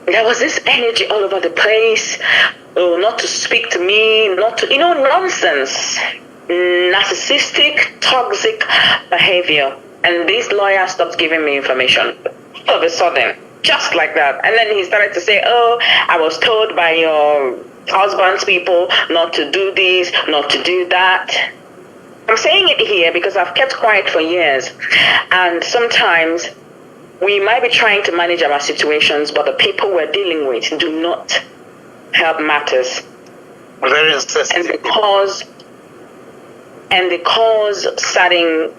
there was this energy all over the place. Oh, not to speak to me, not to, nonsense. Narcissistic, toxic behavior. And this lawyer stopped giving me information all of a sudden, just like that. And then he started to say, oh, I was told by your husband's people not to do this, not to do that. I'm saying it here because I've kept quiet for years. And sometimes we might be trying to manage our situations, but the people we're dealing with do not help matters. Very sensitive. And they cause certain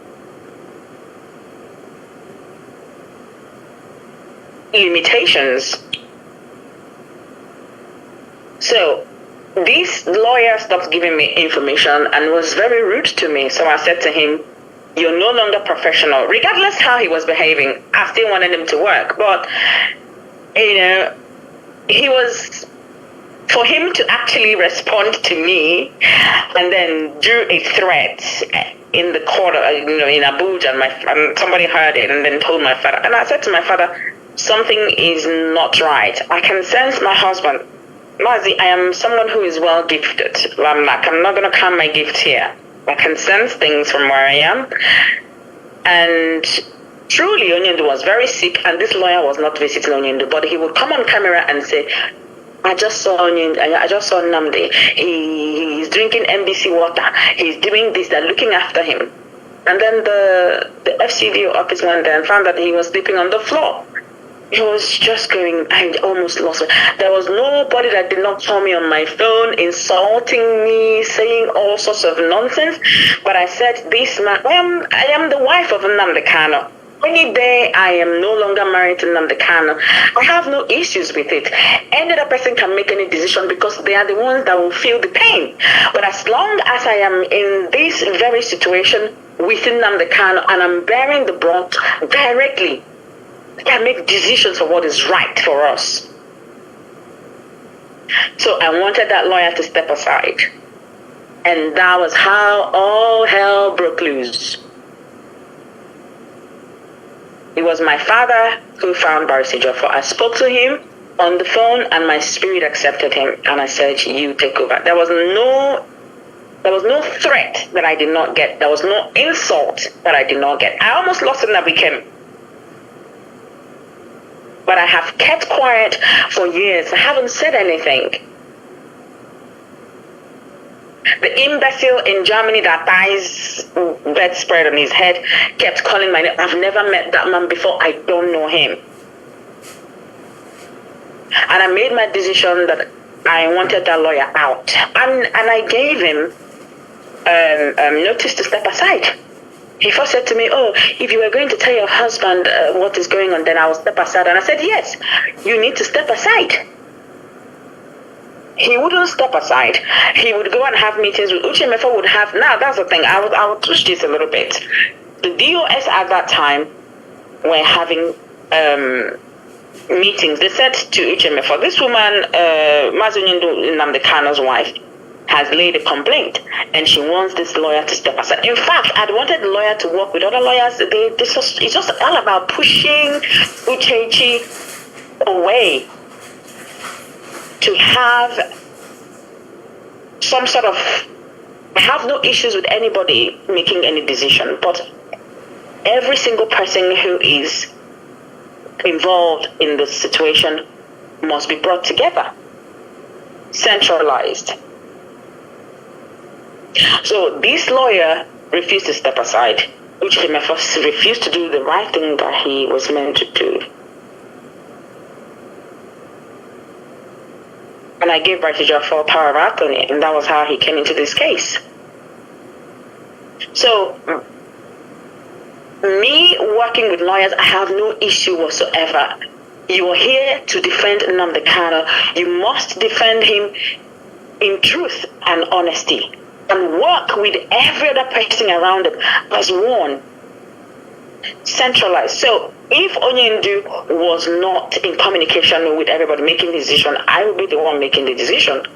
limitations. So this lawyer stopped giving me information and was very rude to me. So I said to him, you're no longer professional. Regardless how he was behaving, I still wanted him to work. But, you know, for him to actually respond to me and then do a threat in the court, you know, in Abuja, and somebody heard it and then told my father. And I said to my father, something is not right. I can sense my husband. Mazi, I am someone who is well gifted. I'm not going to count my gift here. I can sense things from where I am. And truly, Onyendu was very sick, and this lawyer was not visiting Onyendu, but he would come on camera and say, I just saw Nnamdi. He's drinking NBC water. He's doing this. They're looking after him. And then the FCDO office went there and found that he was sleeping on the floor. It was just going, I almost lost it. There was nobody that did not call me on my phone, insulting me, saying all sorts of nonsense. But I said, this man, I am the wife of Nnamdi Kanu. Any day I am no longer married to Nnamdi Kanu, I have no issues with it. Any other person can make any decision because they are the ones that will feel the pain. But as long as I am in this very situation within Nnamdi Kanu and I'm bearing the brunt directly, I can make decisions for what is right for us. So I wanted that lawyer to step aside. And that was how all hell broke loose. It was my father who found Barrister Jofo. I spoke to him on the phone and my spirit accepted him. And I said, you take over. There was no threat that I did not get. There was no insult that I did not get. I almost lost in that weekend. But I have kept quiet for years. I haven't said anything. The imbecile in Germany that ties bedspread on his head kept calling my name. I've never met that man before. I don't know him. And I made my decision that I wanted that lawyer out. And I gave him notice to step aside. He first said to me, oh, if you were going to tell your husband what is going on, then I will step aside. And I said, yes, you need to step aside. He wouldn't step aside. He would go and have meetings with Uche Mefo would have. Now, that's the thing. I will touch this a little bit. The DOS at that time were having meetings. They said to Uche Mefo, this woman, Mazunyindu Nnamdi Kanu's wife, has laid a complaint and she wants this lawyer to step aside. In fact, I'd wanted the lawyer to work with other lawyers. It's just all about pushing Uchechi away to have some sort of, I have no issues with anybody making any decision, but every single person who is involved in the situation must be brought together, centralized. So this lawyer refused to step aside, which he refused to do the right thing that he was meant to do. And I gave Barrister Jofo power of attorney, and that was how he came into this case. So, me working with lawyers, I have no issue whatsoever. You are here to defend Nnamdi Kanu. You must defend him in truth and honesty, and work with every other person around him as one, centralized. So if Onyendu was not in communication with everybody making the decision, I would be the one making the decision,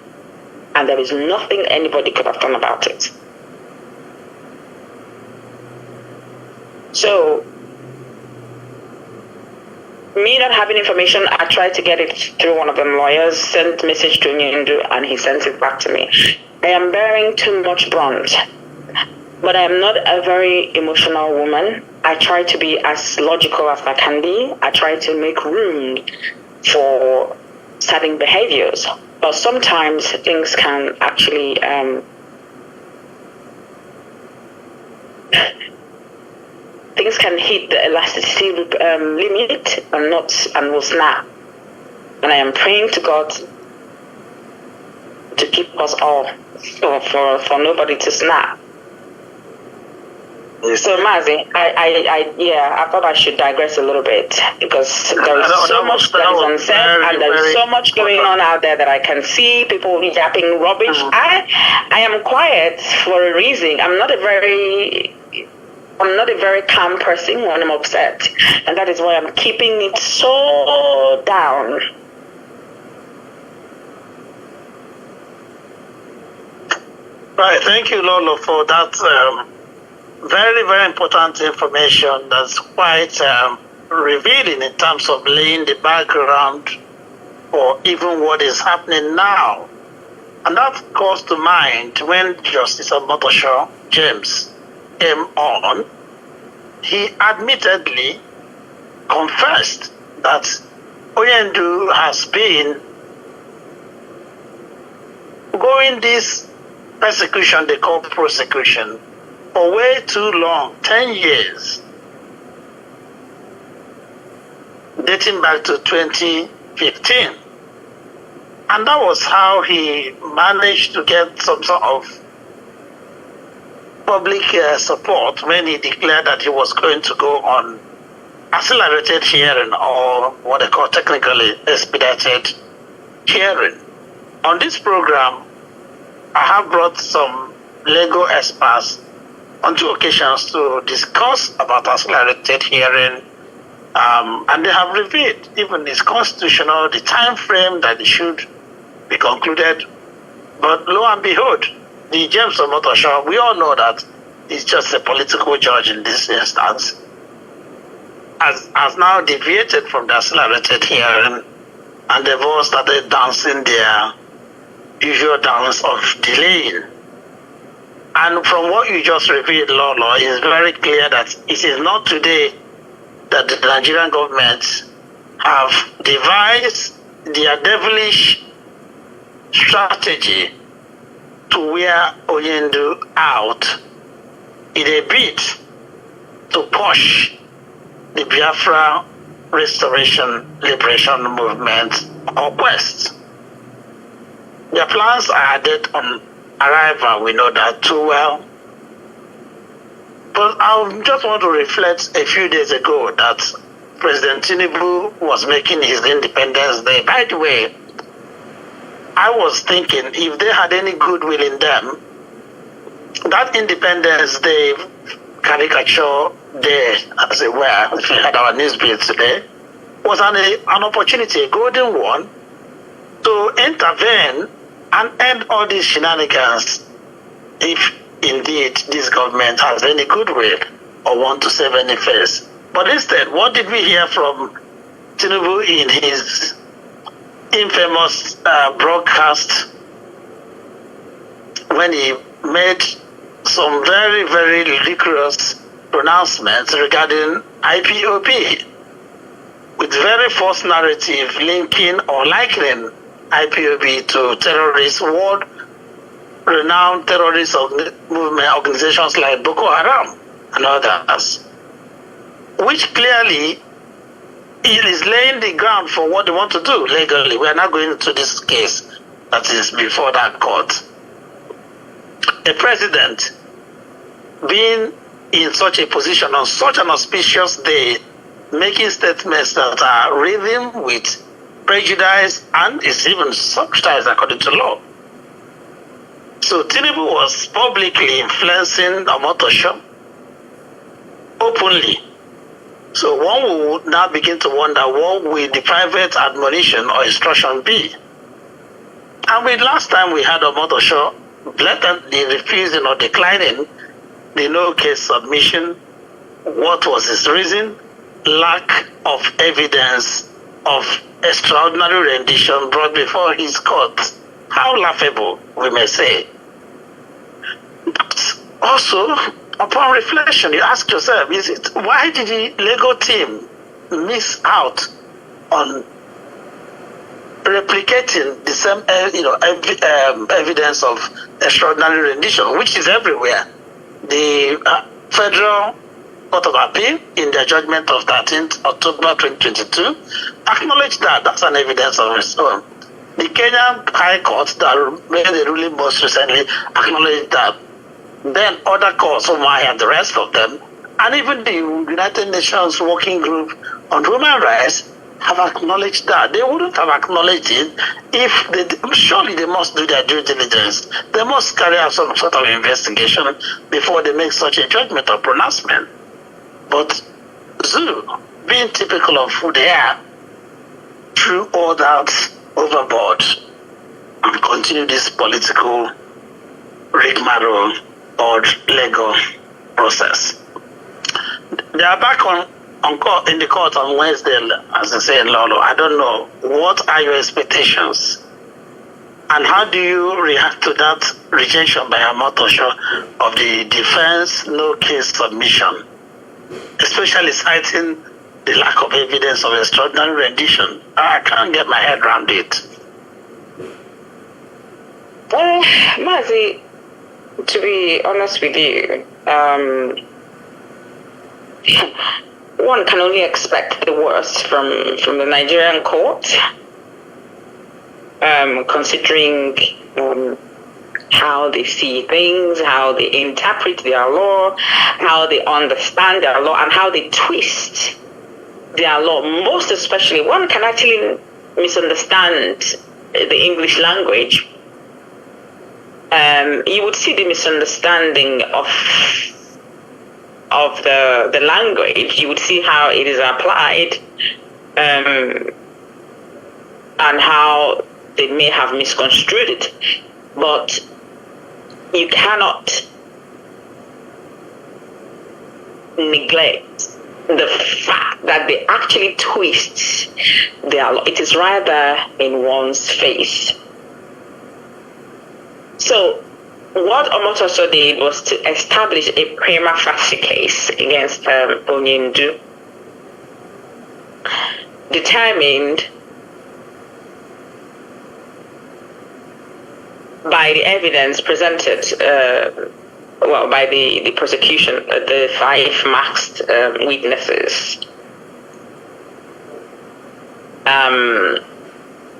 and there is nothing anybody could have done about it. So me not having information, I tried to get it through one of them lawyers, sent message to Onyendu, and he sent it back to me. I am bearing too much brunt. But I am not a very emotional woman. I try to be as logical as I can be. I try to make room for certain behaviors. But sometimes things can actually things can hit the elasticity limit and will snap. And I am praying to God to keep us all for nobody to snap. So Mazi, I thought I should digress a little bit because there is so much that is unsaid and there is so much going on out there that I can see people yapping rubbish. I am quiet for a reason. I'm not a very calm person when I'm upset, and that is why I'm keeping it so down. Right, thank you, Lolo, for that very, very important information that's quite revealing in terms of laying the background for even what is happening now. And that calls to mind when Justice Omotosho James came on, he admittedly confessed that Onyendu has been going this persecution they call prosecution for way too long, 10 years, dating back to 2015. And that was how he managed to get some sort of public support when he declared that he was going to go on accelerated hearing, or what they call technically expedited hearing. On this program, I have brought some legal experts on 2 occasions to discuss about accelerated hearing, and they have revealed, even it's constitutional, the time frame that it should be concluded. But lo and behold, the James Omotosho, we all know that he's just a political judge in this instance, has now deviated from the accelerated hearing, and they've all started dancing their usual dance of delaying. And from what you just revealed, Lolo, it's very clear that it is not today that the Nigerian government have devised their devilish strategy to wear Onyendu out in a bid to push the Biafra Restoration Liberation Movement or Quest. Their plans are dead on arrival, we know that too well. But I just want to reflect a few days ago that President Tinubu was making his Independence Day. By the way, I was thinking if they had any goodwill in them, that Independence Day caricature day, as it were, if you had our newsbeat today, was an opportunity, a golden one, to intervene and end all these shenanigans if indeed this government has any goodwill or want to save any face. But instead, what did we hear from Tinubu in his infamous broadcast when he made some very, very ridiculous pronouncements regarding IPOB, with very false narrative linking or likening IPOB to terrorists, world-renowned terrorist movement organizations like Boko Haram and others, which clearly is laying the ground for what they want to do legally. We are not going into this case that is before that court. A president being in such a position on such an auspicious day, making statements that are ridden with prejudice and is even subsidized according to law. So Tinubu was publicly influencing Omotosho openly. So one would now begin to wonder, what will the private admonition or instruction be? And with last time we had Omotosho blatantly refusing or declining the no case submission. What was his reason? Lack of evidence of extraordinary rendition brought before his court. How laughable, we may say. But also, upon reflection, you ask yourself, why did the Lego team miss out on replicating the same, evidence of extraordinary rendition, which is everywhere? The Federal Court of Appeal, in their judgment of 13th October 2022, acknowledged that that's an evidence of its own. The Kenyan High Court that made the ruling most recently acknowledged that. Then other courts, Omai and the rest of them, and even the United Nations Working Group on Human Rights have acknowledged that. They wouldn't have acknowledged it if surely they must do their due diligence. They must carry out some sort of investigation before they make such a judgment or pronouncement. But Zoo, being typical of who they are, threw all that overboard and continue this political rigmarole or Lego process. They are back in the court on Wednesday, as they say in Lolo. I don't know. What are your expectations? And how do you react to that rejection by Amotosho of the defense no case submission, especially citing the lack of evidence of extraordinary rendition? I can't get my head around it. Mazi, to be honest with you, one can only expect the worst from the Nigerian court, considering how they see things, how they interpret their law, how they understand their law, and how they twist their law. Most especially, one can actually misunderstand the English language. You would see the misunderstanding of the language. You would see how it is applied, and how they may have misconstrued it. But you cannot neglect the fact that they actually twist their law. It is rather in one's face. So what Omotoso did was to establish a prima facie case against Onyendu, determined by the evidence presented, by the prosecution, the 5 masked witnesses.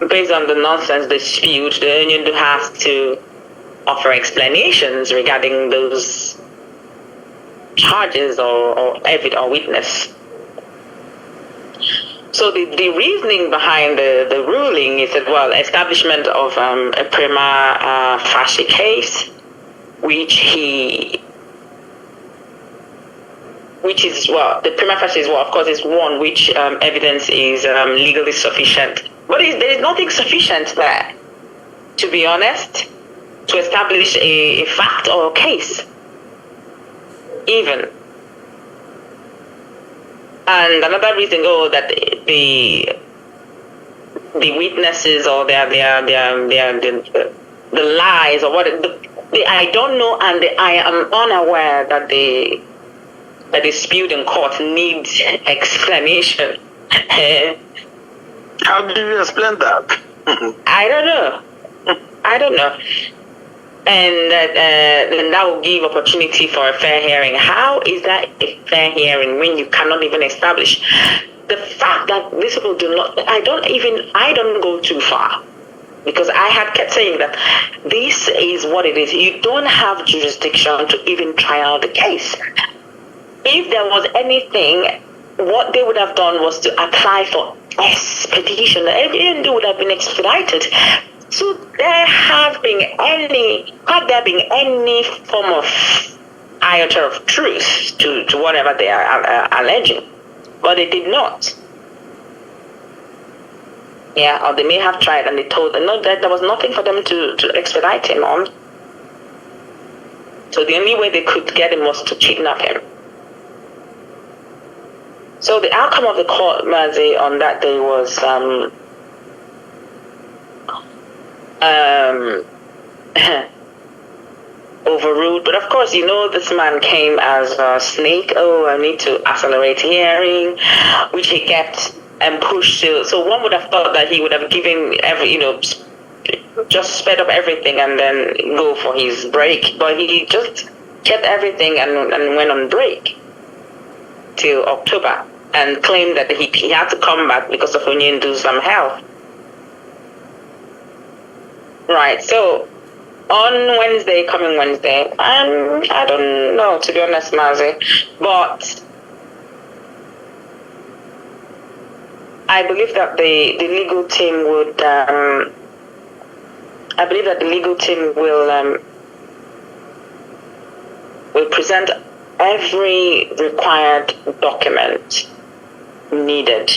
Based on the nonsense dispute, the Onyendu has to offer explanations regarding those charges or evidence or witness. So the reasoning behind the ruling is that, well, establishment of a prima facie case, which is, well, the prima facie is, well, of course, is one which evidence is legally sufficient. But there is nothing sufficient there, to be honest, to establish a fact or a case, even. And another reason, that the witnesses or the lies or what I don't know, and I am unaware that the dispute in court needs explanation. How do you explain that? I don't know. And that will give opportunity for a fair hearing. How is that a fair hearing when you cannot even establish the fact that these people do not? I don't go too far, because I had kept saying that this is what it is. You don't have jurisdiction to even try out the case. If there was anything, what they would have done was to apply for expedition. Everything would have been expedited. So had there been any form of iota of truth to whatever they are alleging, but they did not. Yeah, or they may have tried and they told them no, that there was nothing for them to expedite him on. So the only way they could get him was to kidnap him. So the outcome of the court, Mazi, on that day was overruled. But of course, this man came as a snake. Oh, I need to accelerate hearing, which he kept and pushed to. So one would have thought that he would have given just sped up everything and then go for his break. But he just kept everything and went on break till October and claimed that he had to come back because of Onyendu's health. Right, so on coming Wednesday, I don't know, to be honest, Mazi, but I believe that the legal team would, will present every required document needed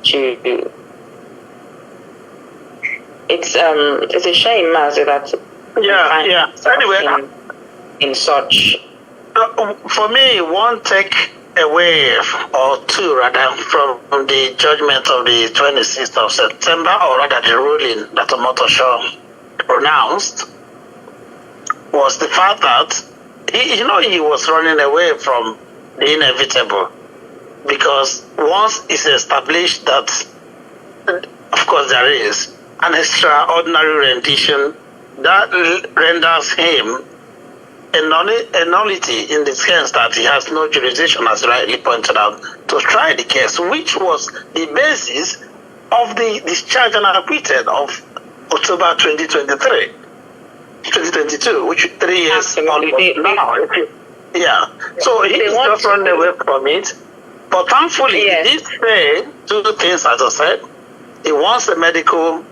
to. It's a shame, Mazi, that Anyway, in such. For me, one take away or two rather from the judgment of the 26th of September, or rather the ruling that Omotosho pronounced, was the fact that he was running away from the inevitable, because once it's established that, of course, there is an extraordinary rendition that renders him a nullity in the sense that he has no jurisdiction, as rightly pointed out, to try the case, which was the basis of the discharge and acquitted of October 2022, which 3 years on now. Yeah. So he's just running away from it. But thankfully, he did say two things, as I said. He wants a medical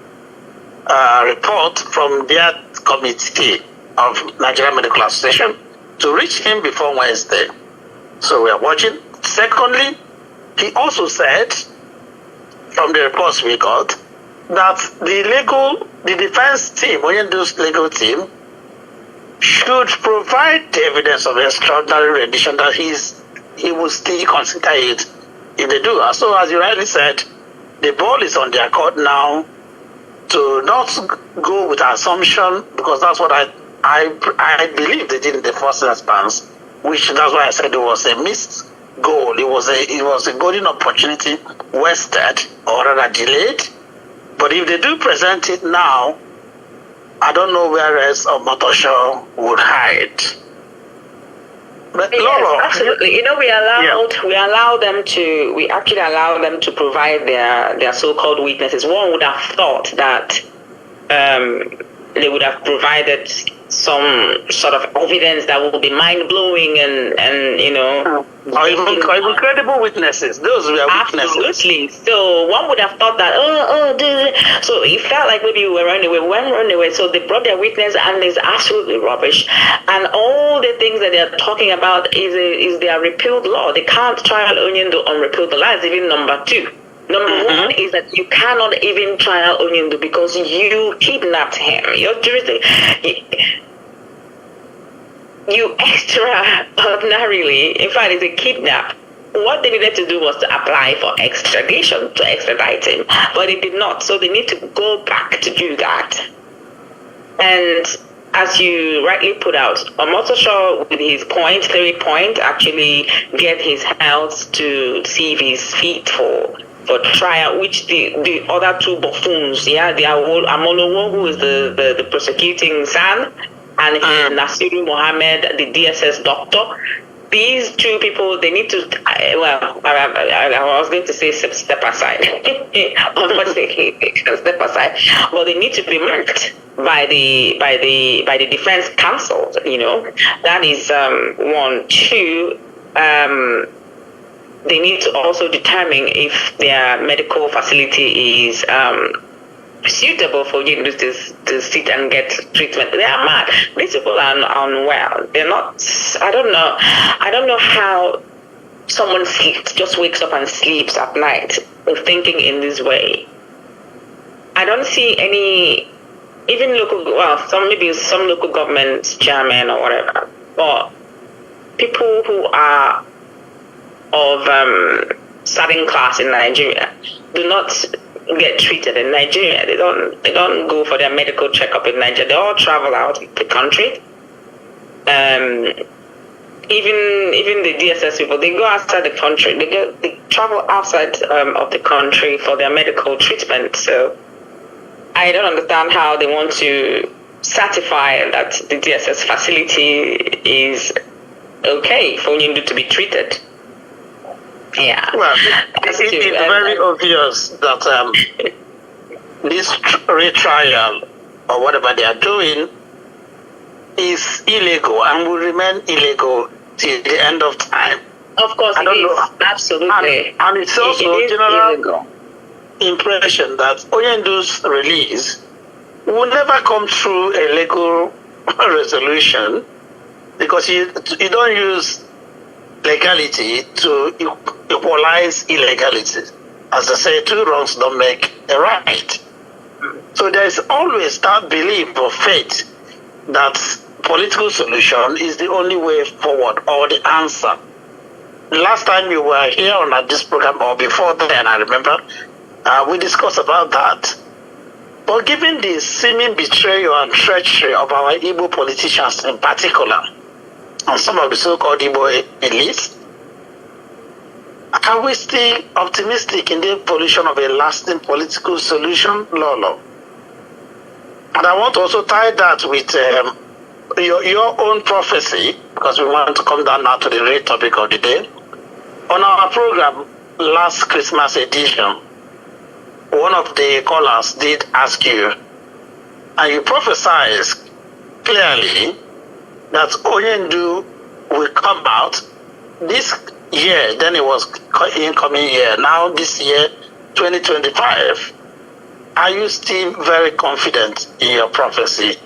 report from their committee of Nigerian Medical Association to reach him before Wednesday. So we are watching. Secondly, he also said, from the reports we got, that the defense team, Onyendu's legal team, should provide the evidence of extraordinary rendition that he will still consider it if they do. So as you rightly said, the ball is on their court now to not go with assumption, because that's what I believe they did in the first instance, which that's why I said it was a missed goal. It was a golden opportunity wasted, or rather delayed. But if they do present it now, I don't know where else Omotosho would hide. But yes, absolutely. We actually allow them to provide their so-called witnesses. One would have thought that they would have provided some sort of evidence that will be mind-blowing and or even credible witnesses. Those were witnesses. Absolutely. So one would have thought that so it felt like maybe we were running away. So they brought their witness, and it's absolutely rubbish. And all the things that they're talking about is their repealed law. They can't trial Onyendu on repealed law. That's even number 2. Number 1 is that you cannot even trial Onyendu because you kidnapped him. You extraordinarily, in fact, it's a kidnap. What they needed to do was to apply for extradition, to extradite him, but they did not. So they need to go back to do that. And as you rightly put out, Omotosho, with his 3 point, actually get his health to see if he's fit for trial, which the other 2 buffoons, the Amolowo, who is the prosecuting son, and Nasiru Mohammed, the DSS doctor. These 2 people, they need to, I was going to say step aside. Step aside. Well, they need to be marked by the defense counsel, That is 1. 2, they need to also determine if their medical facility is suitable for you to sit and get treatment. They are mad. These people are unwell. They're not. I don't know how someone just wakes up and sleeps at night thinking in this way. I don't see any, even some local government chairman or whatever, but people who are of certain class in Nigeria do not get treated in Nigeria. They don't go for their medical checkup in Nigeria. They all travel out of the country. Even the DSS people, they go outside the country. They travel outside of the country for their medical treatment. So I don't understand how they want to certify that the DSS facility is okay for Nyindu to be treated. Yeah. Well, it's very obvious that this retrial or whatever they are doing is illegal and will remain illegal till the end of time. Of course, it is. Absolutely. And it's also a general impression that Onyendu's release will never come through a legal resolution because you don't use legality to equalize illegality. As I say, two wrongs don't make a right. So there's always that belief or faith that political solution is the only way forward or the answer. Last time you were here on this program or before then, I remember, we discussed about that. But given the seeming betrayal and treachery of our Igbo politicians in particular, and some of the so-called Igbo elites, are we still optimistic in the evolution of a lasting political solution, Lolo? And I want to also tie that with your own prophecy, because we want to come down now to the real topic of the day. On our program, last Christmas edition, one of the callers did ask you, and you prophesied clearly that Onyendu will come out this year, then it was incoming year, now this year, 2025. Are you still very confident in your prophecy?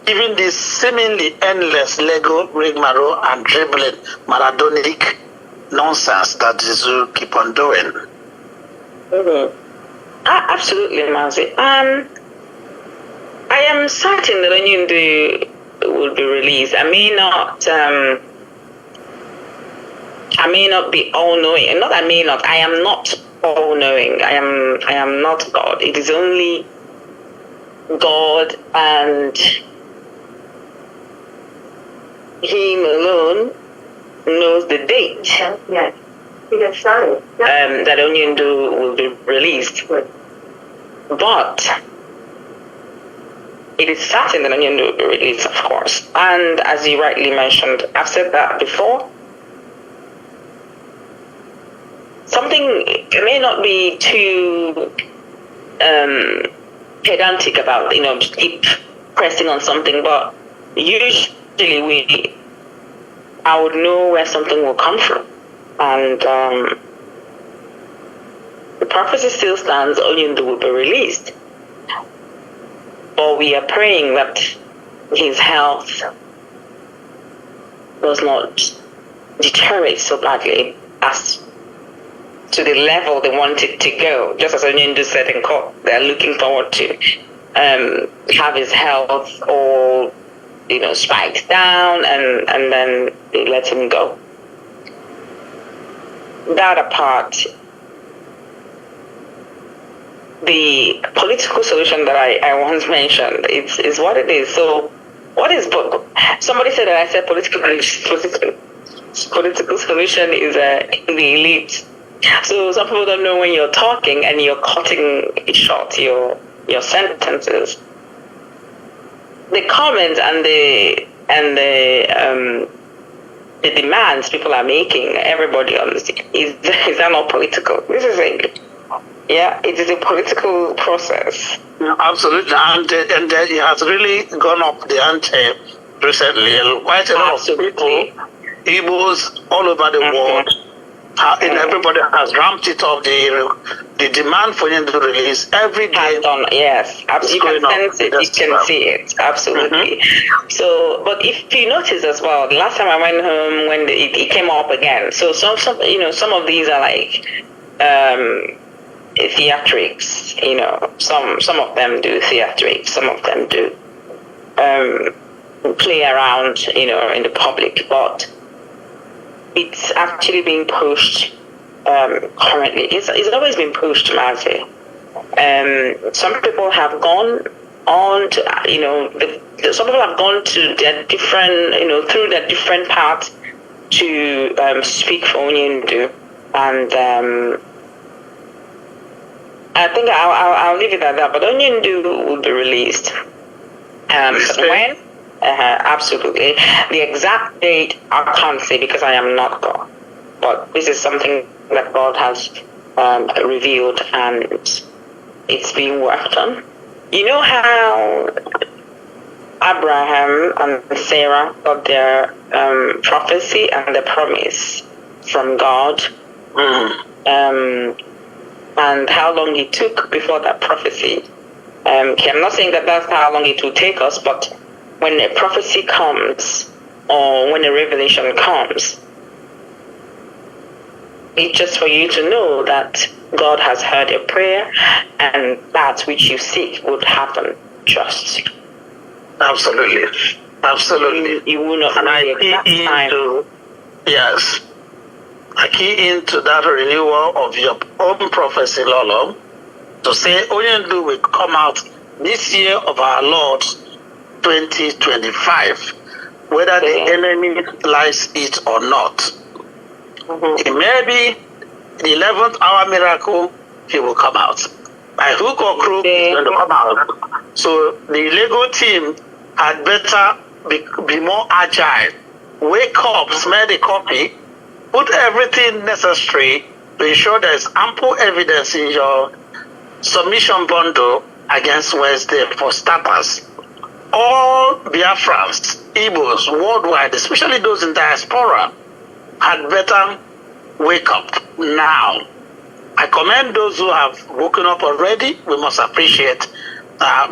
Even this seemingly endless Lego, rigmarole, and dribbling Maradonic nonsense that Zizu keep on doing. Absolutely, Mazi. I am certain that Onyendu will be released. I may not be all-knowing. I am not all-knowing. I am not God. It is only God and Him alone knows the date that Onyendu will be released. But it is certain that Onyendu will be released, of course. And as you rightly mentioned, I've said that before. Something may not be too pedantic about, keep pressing on something, but usually I would know where something will come from. And the prophecy still stands, Onyendu will be released. But we are praying that his health does not deteriorate so badly as to the level they want it to go. Just as Onyendu said in court, they're looking forward to have his health all, spiked down and then they let him go. That apart, the political solution that I once mentioned is what it is. So what is, somebody said that I said political solution is in the elite. So some people don't know when you're talking and you're cutting it short, your sentences. The comments and the demands people are making, everybody on this, is that not political? This is it is a political process. Yeah, absolutely, and it has really gone up the ante recently. Quite a lot of people, Igbos all over the world, everybody has ramped it up. The demand for him to release every day. Yes, absolutely. You can sense it. You can see it. Absolutely. So, but if you notice as well, the last time I went home when it came up again. So some of these are like theatrics. Some of them do theatrics. Some of them do play around. In the public, but it's actually being pushed currently. It's always been pushed, Mazi. Some people have gone on to, some people have gone to their different, through their different paths to speak for Onyendu. And I think I'll leave it at that. But Onyendu will be released. When? Absolutely. The exact date I can't say because I am not God. But this is something that God has revealed, and it's being worked on. You know how Abraham and Sarah got their prophecy and the promise from God, and how long it took before that prophecy. I'm not saying that that's how long it will take us, but when a prophecy comes or when a revelation comes, it's just for you to know that God has heard your prayer and that which you seek would happen just. Absolutely. Absolutely. You will not know the exact time. Yes. I key into that renewal of your own prophecy, Lolo, to say Onyendu will come out this year of our Lord 2025, whether the enemy likes it or not. It may be the 11th hour miracle, he will come out. By hook or crook, he's going to come out. So the Lego team had better be more agile. Wake up, smell the copy, put everything necessary to ensure there's ample evidence in your submission bundle against Wednesday for starters. All Biafrans, Igbos worldwide, especially those in diaspora, had better wake up now. I commend those who have woken up already. We must appreciate.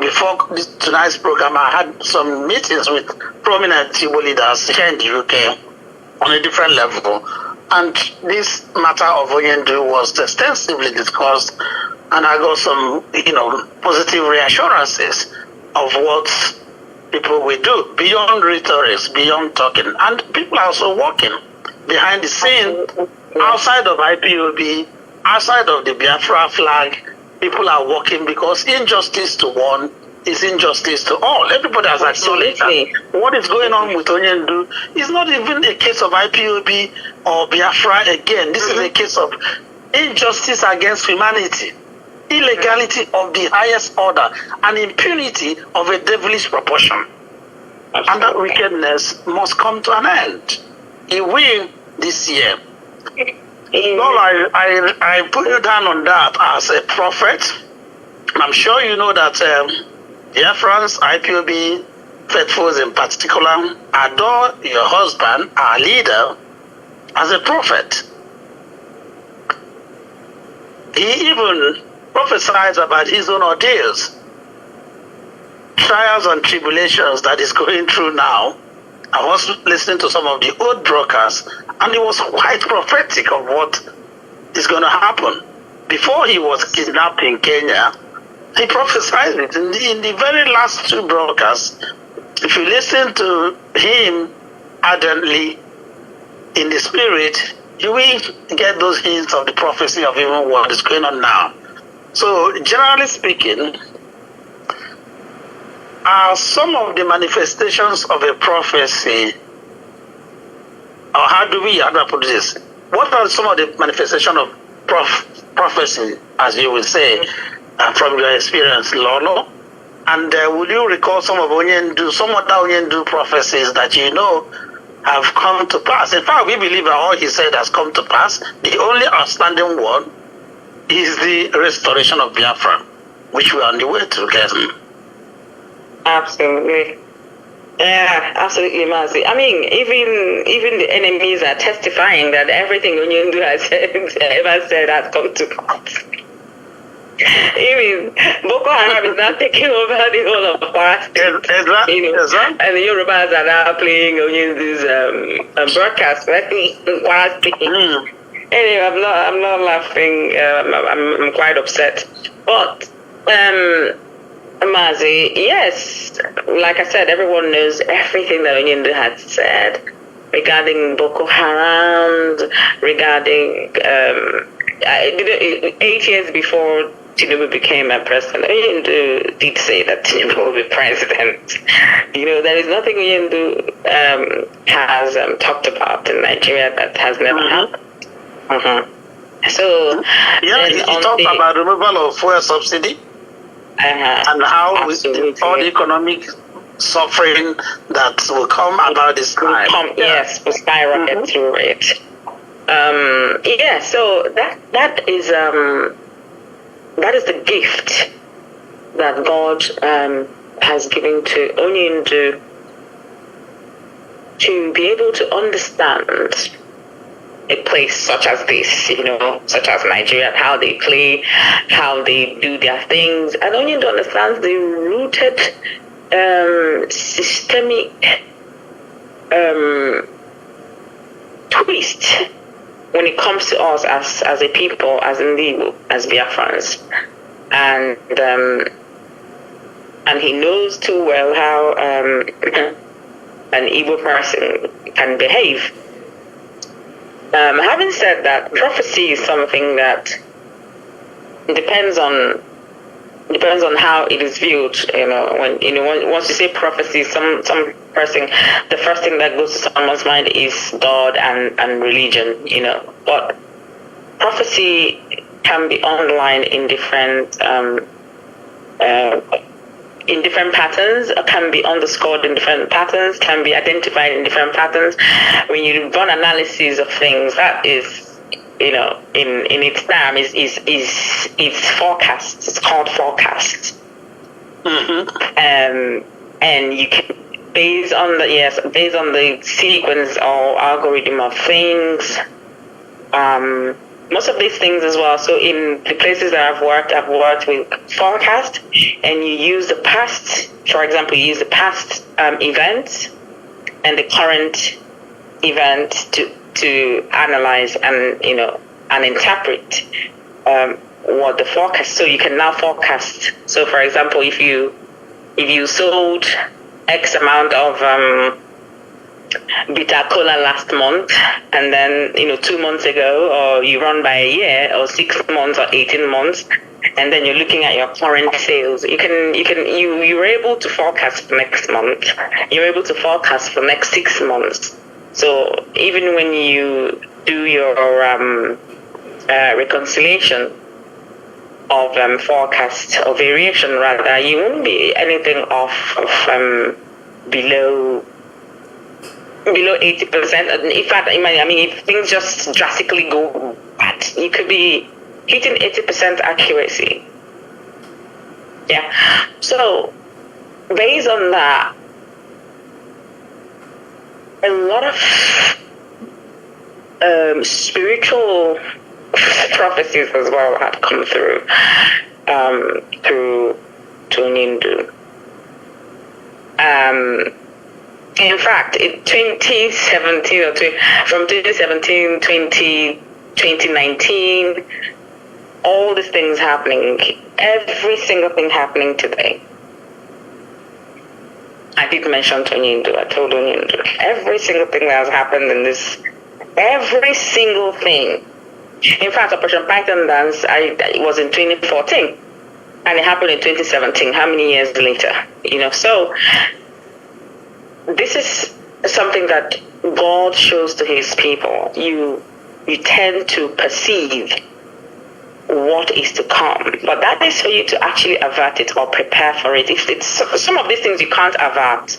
Before tonight's program, I had some meetings with prominent Igbo leaders here in the UK on a different level. And this matter of Onyendu was extensively discussed, and I got some, positive reassurances of what people will do beyond rhetoric, beyond talking. And people are also working behind the scene, outside of IPOB, outside of the Biafra flag. People are working because injustice to one is injustice to all. Everybody has acknowledged that. What is going on with Onyendu is not even a case of IPOB or Biafra again. This is a case of injustice against humanity, illegality of the highest order, and impunity of a devilish proportion. And that wickedness must come to an end. It will this year. Lord, I put you down on that as a prophet. I'm sure you know that Biafrans, IPOB, faithfuls in particular, adore your husband, our leader, as a prophet. He even prophesied about his own ordeals, trials and tribulations that he's going through now. I was listening to some of the old broadcasts, and it was quite prophetic of what is going to happen. Before he was kidnapped in Kenya, he prophesied it in the very last two broadcasts. If you listen to him ardently in the spirit, you will get those hints of the prophecy of even what is going on now. So, generally speaking, are some of the manifestations of a prophecy, or how do I put this? What are some of the manifestations of prophecy, as you will say, from your experience, Lolo? And will you recall some other Onyendu prophecies that you know have come to pass? In fact, we believe that all he said has come to pass. The only outstanding one is the restoration of Biafra, which we are on the way to get. Absolutely. Yeah, absolutely, Mazi. I mean, even the enemies are testifying that everything Onyendu has ever said has come to pass. Even Boko Haram is now taking over the whole of Kwara State. And the Yorubas are now playing Onyendu's broadcast. Kwara State. Anyway, I'm not laughing. I'm quite upset. But Mazi, yes, like I said, everyone knows everything that Onyendu had said regarding Boko Haram, regarding 8 years before Tinubu became a president, Oyindu did say that Tinubu will be president. There is nothing Oyindu has talked about in Nigeria that has never happened. So, he talked about removal of fuel subsidy and how all the economic suffering that will come about this time. Yes, will skyrocket through it. So that is the gift that God has given to Onyindu to be able to understand a place such as this, such as Nigeria, how they play, how they do their things. And Onyindu understands the rooted systemic twist when it comes to us as a people, as Igbo, as Biafrans. And he knows too well how an Igbo person can behave. Having said that, prophecy is something that depends on how it is viewed. Once you say prophecy, some person, the first thing that goes to someone's mind is God and religion. But prophecy can be underlined in different patterns, can be underscored in different patterns, can be identified in different patterns. When you run analysis of things, that is, in its term, is forecast. It's called forecast. And you can, based on the sequence or algorithm of things, most of these things as well. So in the places that I've worked with forecast, and you use the past, for example, you use the past events and the current event to analyze and interpret what the forecast. So you can now forecast. So for example, if you sold X amount of bitter cola last month, and then 2 months ago, or you run by a year or 6 months or 18 months, and then you're looking at your current sales, you're able to forecast for next month, you're able to forecast for next 6 months. So even when you do your reconciliation of forecast or variation rather, you won't be anything off of below 80%. In fact, if things just drastically go bad, you could be hitting 80% accuracy. Yeah. So based on that, a lot of spiritual prophecies as well had come through Onyindu. In fact, in 2017 or from 2017, 2019, all these things happening, every single thing happening today. I did mention Onyindu. I told Onyindu every single thing that has happened in this, every single thing. In fact, Operation Python Dance, it was in 2014, and it happened in 2017. How many years later? So this is something that God shows to His people. You tend to perceive what is to come, but that is for you to actually avert it or prepare for it. It's some of these things you can't avert,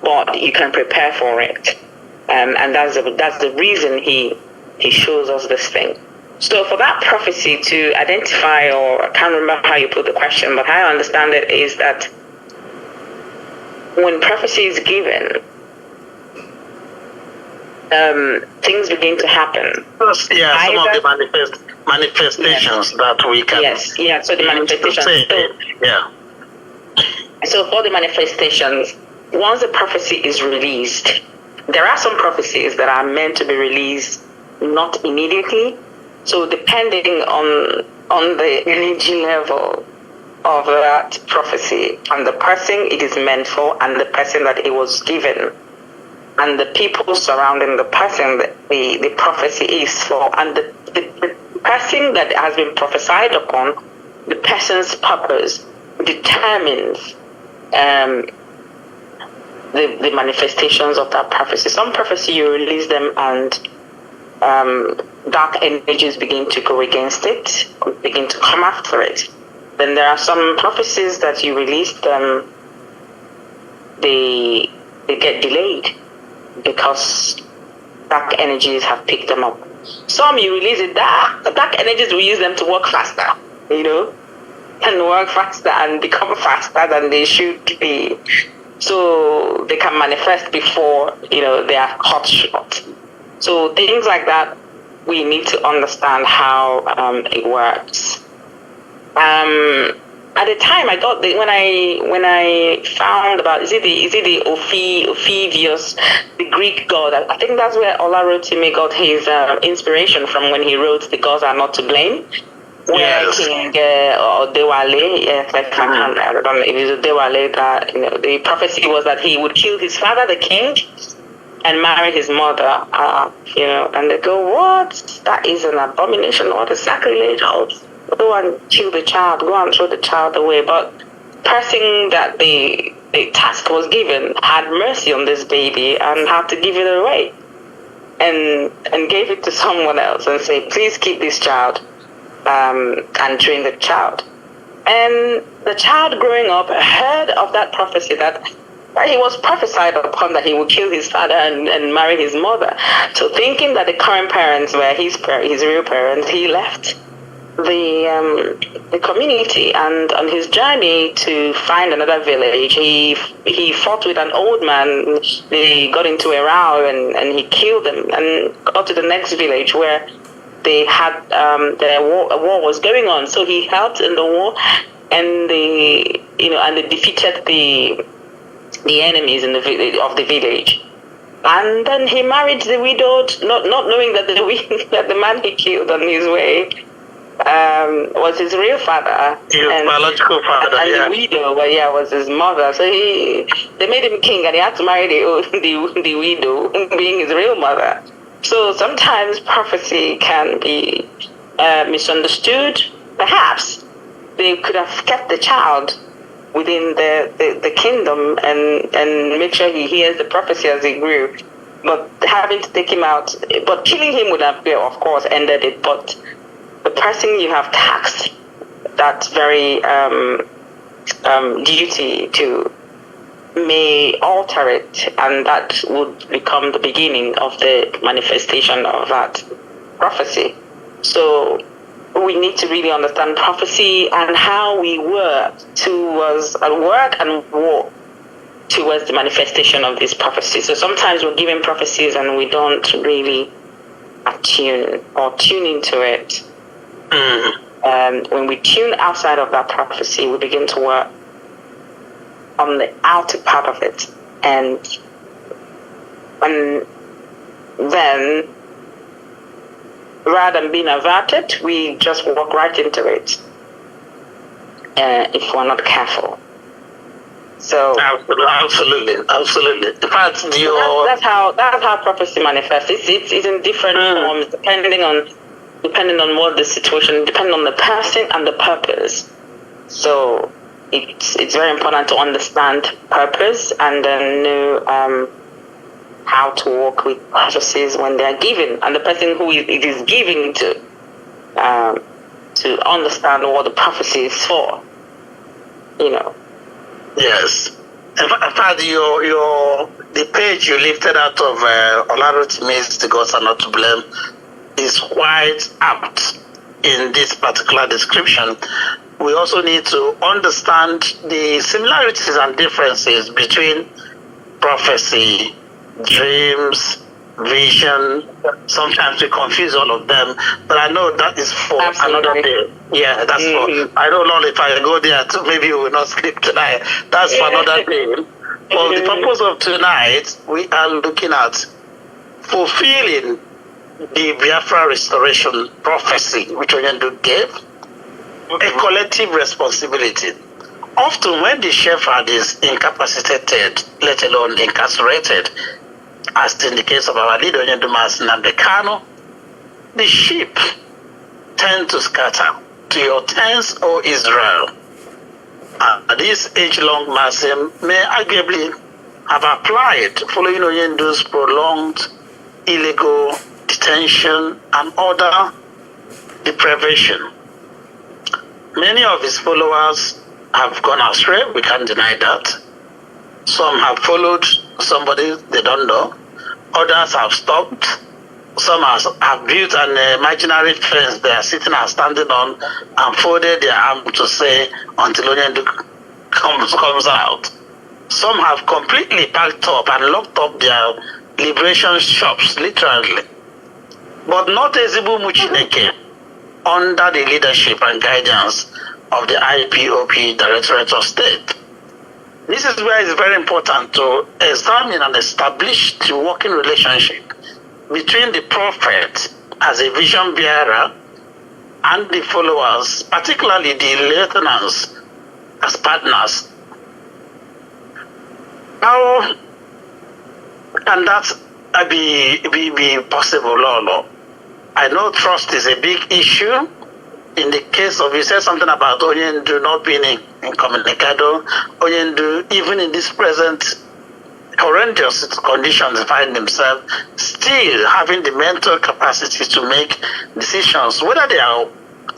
but you can prepare for it, and that's the reason He shows us this thing. So for that prophecy to identify, or I can't remember how you put the question, but how I understand it is that when prophecy is given, things begin to happen. Yeah, some of the manifestations that we can. Yes, yeah. So the manifestations. So for the manifestations, once the prophecy is released, there are some prophecies that are meant to be released not immediately. So depending on the energy level of that prophecy and the person it is meant for, and the person that it was given, and the people surrounding the person that the prophecy is for, and the person that has been prophesied upon, the person's purpose determines the manifestations of that prophecy. Some prophecy, you release them and dark energies begin to go against it, begin to come after it. Then there are some prophecies that you release them, they get delayed because dark energies have picked them up. Some you release it, dark energies will use them to work faster, and work faster and become faster than they should be. So they can manifest before, they are cut short. So things like that, we need to understand how it works. At the time, I thought that when I found about is it the Ophidius, the Greek god? I think that's where Olarotime got his inspiration from when he wrote "The Gods Are Not to Blame." Where King Dewale, I don't know if it's Dewale that the prophecy was that he would kill his father, the king, and marry his mother. And they go, what? That is an abomination. What a sacrilege! Go and kill the child. Go and throw the child away. But the person that the task was given had mercy on this baby and had to give it away, and gave it to someone else and say, please keep this child. And train the child. And the child growing up heard of that prophecy that he was prophesied upon that he would kill his father and marry his mother. So thinking that the current parents were his real parents, he left the community, and on his journey to find another village, he fought with an old man. They got into a row and he killed them and got to the next village where they had a war was going on, so he helped in the war, and they defeated the enemies of the village, and then he married the widowed, not knowing that that the man he killed on his way was his real father, his biological father, and the widow, was his mother. So they made him king, and he had to marry the widow, being his real mother. So sometimes prophecy can be misunderstood. Perhaps they could have kept the child within the kingdom and make sure he hears the prophecy as he grew. But having to take him out, but killing him would have, of course, ended it. But the person you have taxed that very duty to may alter it, and that would become the beginning of the manifestation of that prophecy. So we need to really understand prophecy and how we work towards towards the manifestation of this prophecy. So sometimes we're given prophecies and we don't really attune or tune into it. When we tune outside of that prophecy, we begin to work on the outer part of it, and then rather than being averted, we just walk right into it if we're not careful. So absolutely. In fact, that's how prophecy manifests. It's in different forms depending on what the situation, depending on the person and the purpose. So it's very important to understand purpose and then know how to work with prophecies when they are given, and the person who it is giving to understand what the prophecy is for. Yes. In fact, the page you lifted out of Olarotimi's "The Gods Are Not to Blame" is quite apt in this particular description. We also need to understand the similarities and differences between prophecy, dreams, vision. Sometimes we confuse all of them, but I know that is for another day. Yeah, that's for. I don't know if I go there, maybe we will not sleep tonight. That's for another day. For the purpose of tonight, we are looking at fulfilling the Biafra restoration prophecy, which Onyendu gave. A collective responsibility. Often when the shepherd is incapacitated, let alone incarcerated, as in the case of our leader Onyendu Nnamdi Kanu, the sheep tend to scatter. To your tents, O Israel. This age-long maxim may arguably have applied following Onyendu's prolonged illegal detention and other deprivation. Many of his followers have gone astray, we can't deny that. Some have followed somebody they don't know. Others have stopped. Some have built an imaginary fence they are sitting and standing on and folded their arm to say until Onyendu comes out. Some have completely packed up and locked up their liberation shops, literally. But not Ezigbo Muchineke, under the leadership and guidance of the IPOP Directorate of State. This is where it's very important to examine and establish the working relationship between the prophet as a vision bearer and the followers, particularly the lieutenants as partners. How can that be possible, Lolo? I know trust is a big issue. In the case of, you said something about Onyendu not being incommunicado. Onyendu, even in this present horrendous conditions, find himself still having the mental capacity to make decisions, whether they are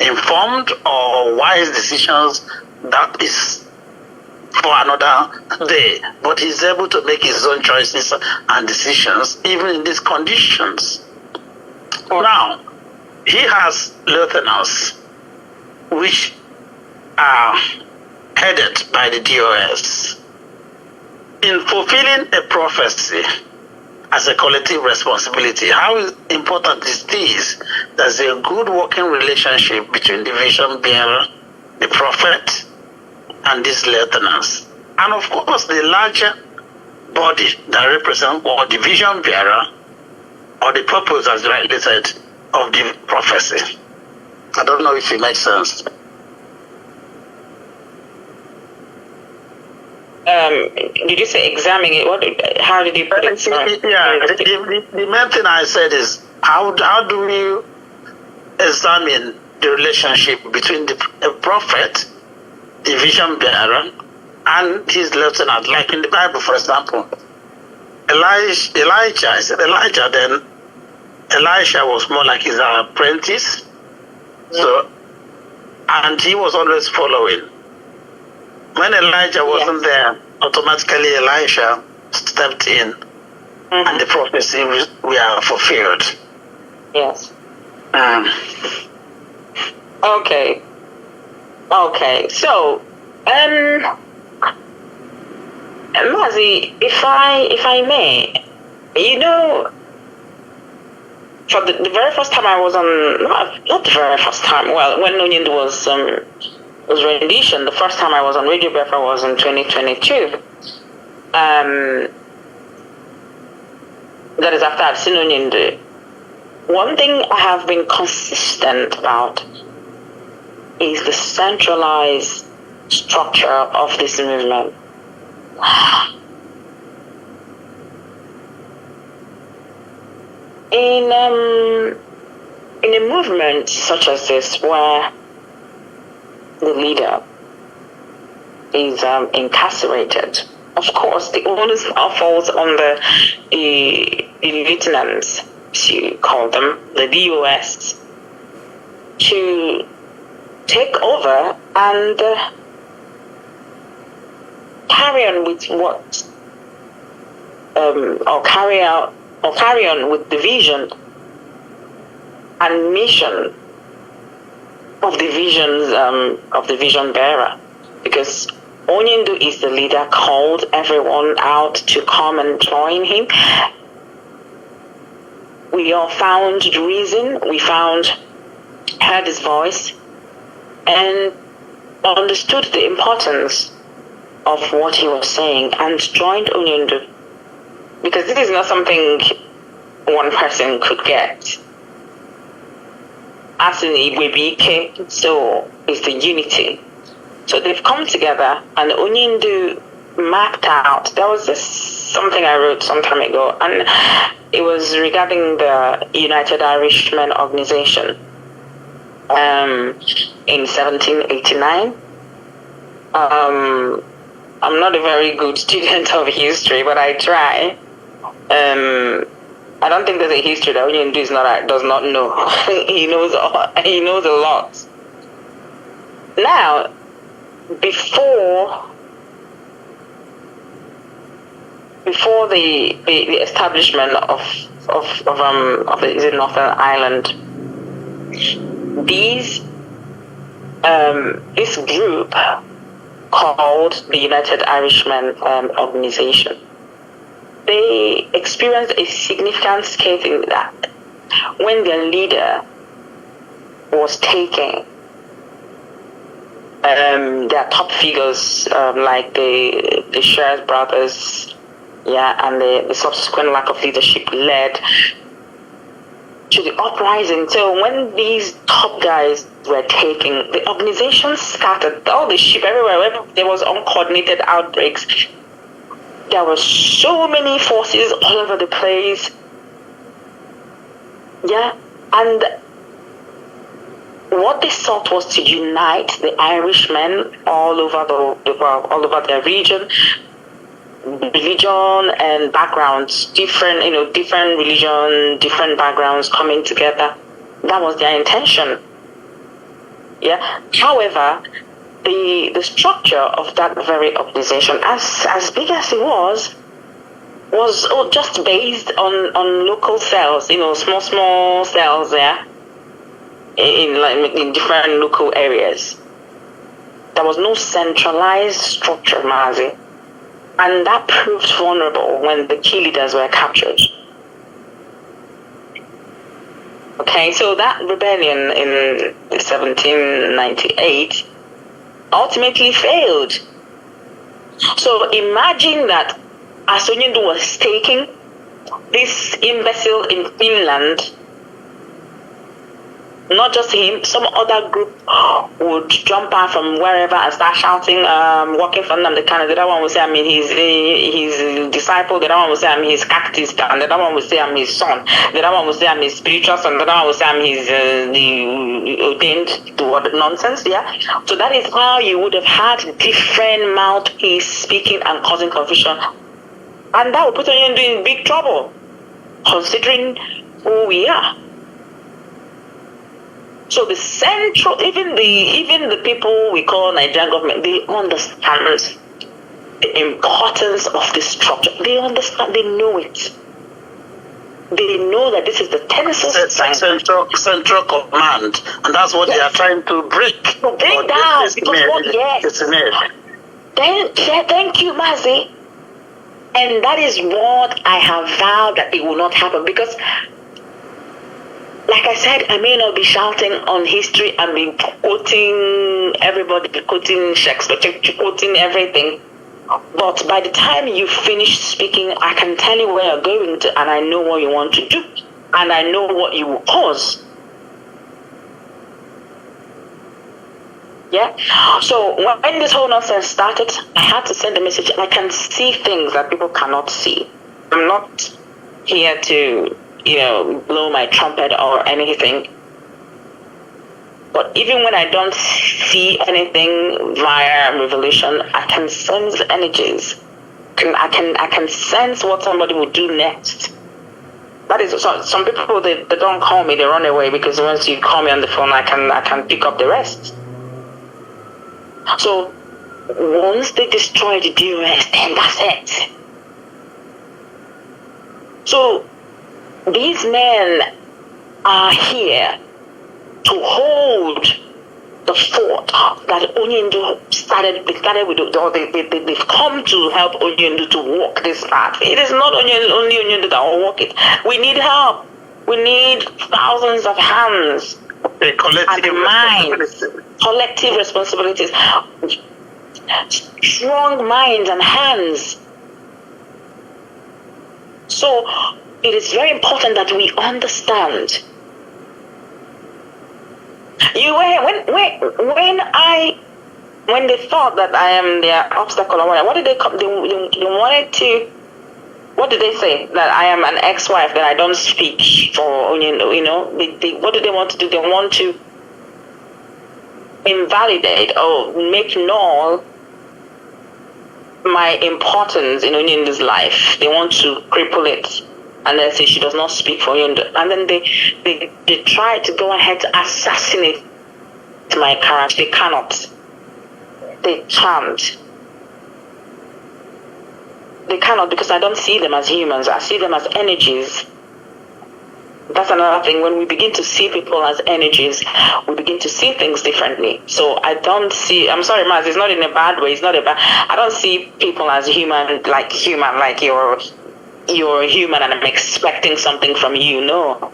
informed or wise decisions, that is for another day. But he's able to make his own choices and decisions, even in these conditions. Now, he has lieutenants which are headed by the DOS. In fulfilling a prophecy as a collective responsibility, how important is this? There's a good working relationship between the vision bearer, the prophet, and these lieutenants. And of course, the larger body that represents or the vision bearer or the purpose, as rightly said, of the prophecy. I don't know if it makes sense. Did you say examine it? How did you put it? Yeah, the main thing I said is how do we examine the relationship between the prophet, the vision bearer, and his lieutenant? Like in the Bible, for example, Elijah, I said Elijah, then Elisha was more like his apprentice. So, and he was always following. When Elijah wasn't there, automatically Elisha stepped in, and the prophecy were fulfilled. Yes. Okay. So, Mazi, if I may, you know, for the very first time I was on, not the very first time, well, when Onyendu was rendition, the first time I was on Radio Biafra was in 2022. That is after I've seen Onyendu. One thing I have been consistent about is the centralized structure of this movement. In a movement such as this, where the leader is incarcerated, of course, the onus falls on the lieutenants, to call them, the DOS, to take over and carry on with what, or carry on with the vision and mission of the vision bearer, because Onyendu is the leader, called everyone out to come and join him. We all found reason, heard his voice, and understood the importance of what he was saying, and joined Onyendu. Because this is not something one person could get. As in Igwebike, so is the unity. So they've come together, and Onyendu mapped out. There was something I wrote some time ago, and it was regarding the United Irishmen organization. in 1789. I'm not a very good student of history, but I try. I don't think there's a history that Onyendu does not know. He knows a lot. Now, before the establishment of the Northern Ireland, this group called the United Irishmen Organization, they experienced a significant scathing that when their leader was taken, their top figures like the Shears brothers, and the subsequent lack of leadership led to the uprising. So when these top guys were taken, the organization scattered, all the sheep everywhere. Wherever there was uncoordinated outbreaks, there were so many forces all over the place. And what they sought was to unite the Irishmen all over their region, religion and backgrounds, different religion, different backgrounds coming together. That was their intention. However, the structure of that very organization, as big as it was just based on local cells, small cells in different local areas. There was no centralized structure, Mazi. And that proved vulnerable when the key leaders were captured. Okay, so that rebellion in 1798 ultimately failed. So imagine that as Onyendu was taking, this imbecile in Finland, not just him, some other group would jump out from wherever and start shouting, working for them. The other one would say, he's his disciple. The other one would say, he's cactus. And the other one would say, I'm his son. The other one would say, I'm his spiritual son. The other one would say, I'm his the ordained to what nonsense. So that is how you would have had different mouthpiece speaking and causing confusion. And that would put Onyendu in big trouble, considering who we are. So the central, even the people we call Nigerian government, they understand the importance of this structure. They understand, they know it. They know that this is the central command, and that's what they are trying to break. No, break down, because thank you, Mazi. And that is what I have vowed that it will not happen, because like I said, I may not be shouting on history and be quoting everybody, quoting Shakespeare, quoting everything. But by the time you finish speaking, I can tell you where you're going to, and I know what you want to do, and I know what you will cause. So when this whole nonsense started, I had to send a message. I can see things that people cannot see. I'm not here to blow my trumpet or anything. But even when I don't see anything via revelation, I can sense energies. I can sense what somebody will do next. That is, some people they don't call me, they run away, because once you call me on the phone, I can pick up the rest. So once they destroy the DOS, then that's it. So these men are here to hold the fort that Onyendu started with. They've come to help Onyendu to walk this path. It is not only Onyendu that will walk it. We need help. We need thousands of hands and minds, collective responsibilities, strong minds and hands. So it is very important that we understand. When they thought that I am their obstacle or whatever, what did they come? They wanted to. What did they say? That I am an ex-wife, that I don't speak for Onyendu. What do they want to do? They want to invalidate or make null my importance in Onyendu's life. They want to cripple it. And then say she does not speak for Onyendu. And then they try to go ahead to assassinate my character. They cannot. They can't. They cannot, because I don't see them as humans. I see them as energies. That's another thing. When we begin to see people as energies, we begin to see things differently. So I don't see, I'm sorry, Maz, it's not in a bad way. It's not a bad, I don't see people as human, like you're human and I'm expecting something from you. No.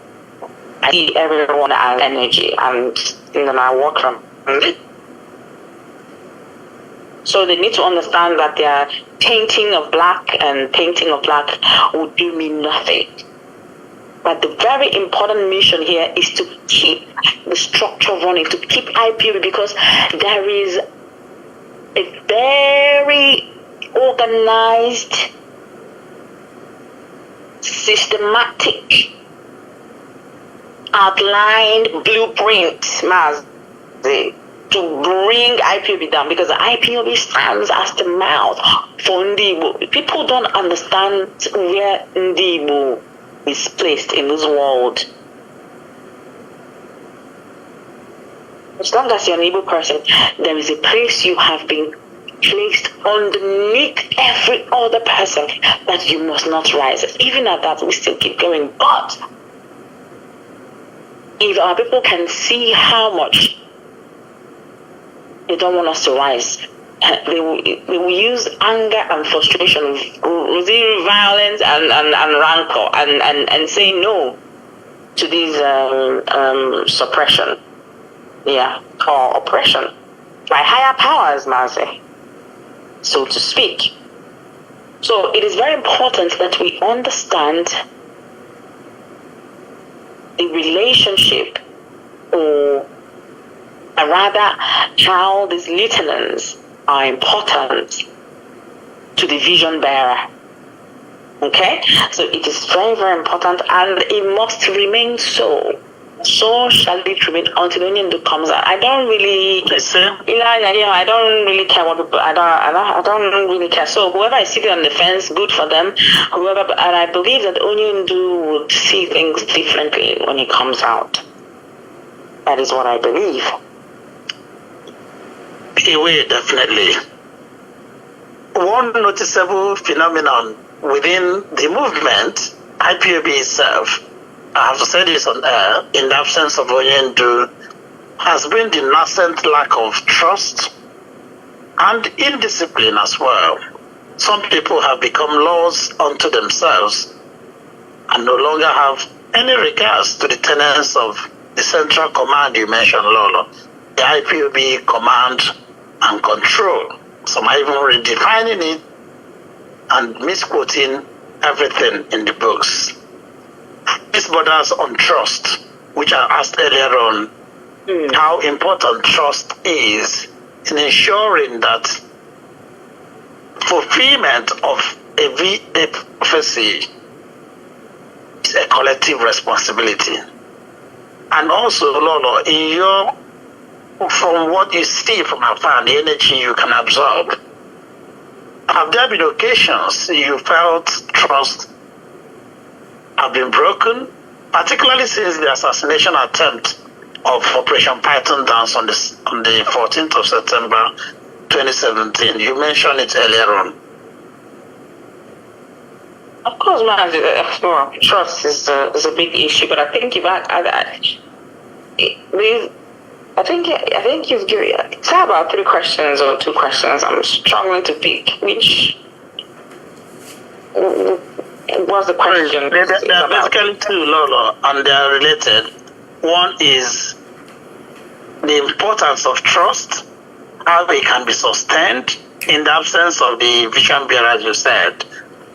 I see everyone as energy, and then I work from it. So they need to understand that their painting of black and painting of black would do me nothing. But the very important mission here is to keep the structure running, to keep IPOB, because there is a very organized, systematic, outlined blueprint, to bring IPOB down, because the IPOB stands as the mouth for Ndibo. People don't understand where Ndibo is placed in this world. As long as you're an Igbo person, there is a place you have been placed underneath every other person that you must not rise. Even at that, we still keep going. But if our people can see how much they don't want us to rise, they will use anger and frustration, violence and rancor, and say no to this suppression, or oppression by higher powers, Mazi, so to speak. So it is very important that we understand the relationship, or rather how these lieutenants are important to the vision bearer. Okay? So it is very, very important, and it must remain so. So shall it remain until Onyendu comes out. I don't really I don't really care what people, I don't really care. So whoever is sitting on the fence, good for them. And I believe that Onyendu would see things differently when he comes out. That is what I believe. He will, definitely. One noticeable phenomenon within the movement, IPOB itself, I have to say this on air, in the absence of Onyendu, has been the nascent lack of trust and indiscipline as well. Some people have become laws unto themselves and no longer have any regards to the tenets of the central command you mentioned, Lolo, the IPOB command and control. Some are even redefining it and misquoting everything in the books. This borders on trust, which I asked earlier on, how important trust is in ensuring that fulfillment of a prophecy is a collective responsibility. And also, Lolo, from what you see from afar, the energy you can absorb, have there been occasions you felt trust have been broken, particularly since the assassination attempt of Operation Python Dance on the 14th of September 2017? You mentioned it earlier on. Of course, man, trust is a big issue, but I think I think you've given, it's about 3 questions or 2 questions. I'm struggling to pick which. What's the question? There are basically 2, Lolo, and they are related. One is the importance of trust, how it can be sustained in the absence of the vision bearer, as you said.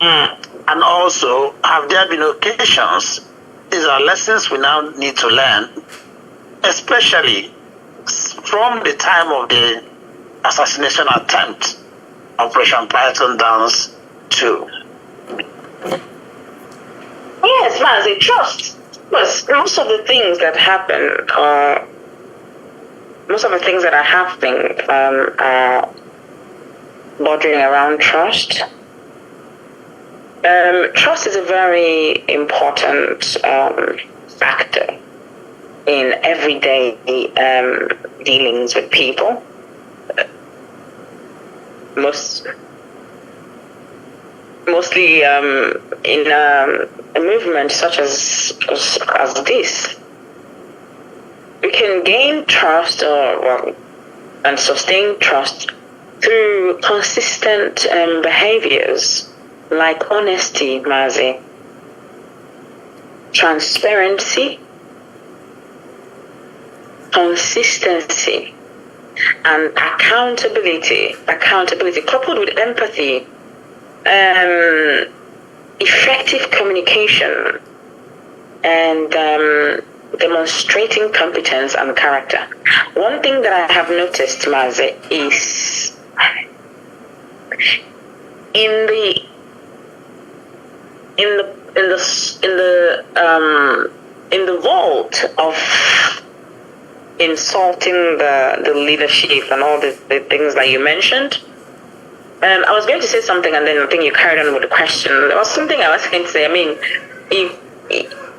And also, have there been occasions, these are lessons we now need to learn, especially from the time of the assassination attempt, Operation Python Dance 2. Yes, man, they trust. But most of the things that happen are most of the things that are happening are bordering around trust. Trust is a very important factor in everyday dealings with people. Mostly in a movement such as this, we can gain trust and sustain trust through consistent behaviors like honesty, Mazi, transparency, consistency, and accountability coupled with empathy, effective communication, and demonstrating competence and character. One thing that I have noticed, Mazi, is in the vault of insulting the leadership and all the things that you mentioned. I was going to say something, and then I think you carried on with the question. There was something I was going to say. I mean,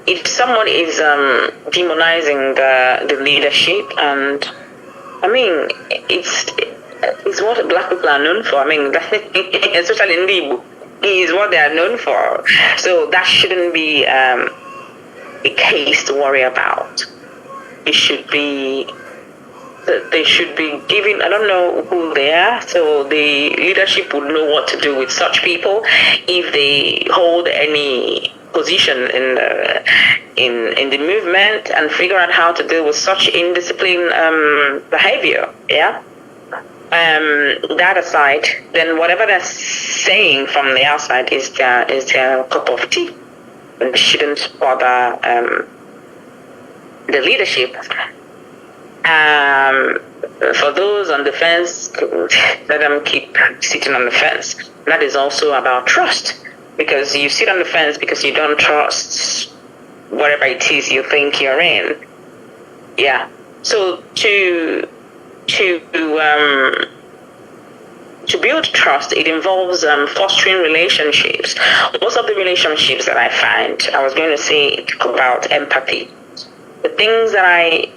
if someone is demonizing the leadership, and I mean, it's what Black people are known for. I mean, especially in Igbo, is what they are known for. So that shouldn't be a case to worry about. They should be given, I don't know who they are, so the leadership would know what to do with such people if they hold any position in the movement, and figure out how to deal with such indisciplined behavior. Yeah. That aside, then whatever they're saying from the outside is their cup of tea, and shouldn't bother the leadership. For those on the fence, let them keep sitting on the fence. That is also about trust, because you sit on the fence because you don't trust whatever it is you think you're in. Yeah. So to build trust, it involves fostering relationships. Most of the relationships that I find, I was going to say about empathy. The things that I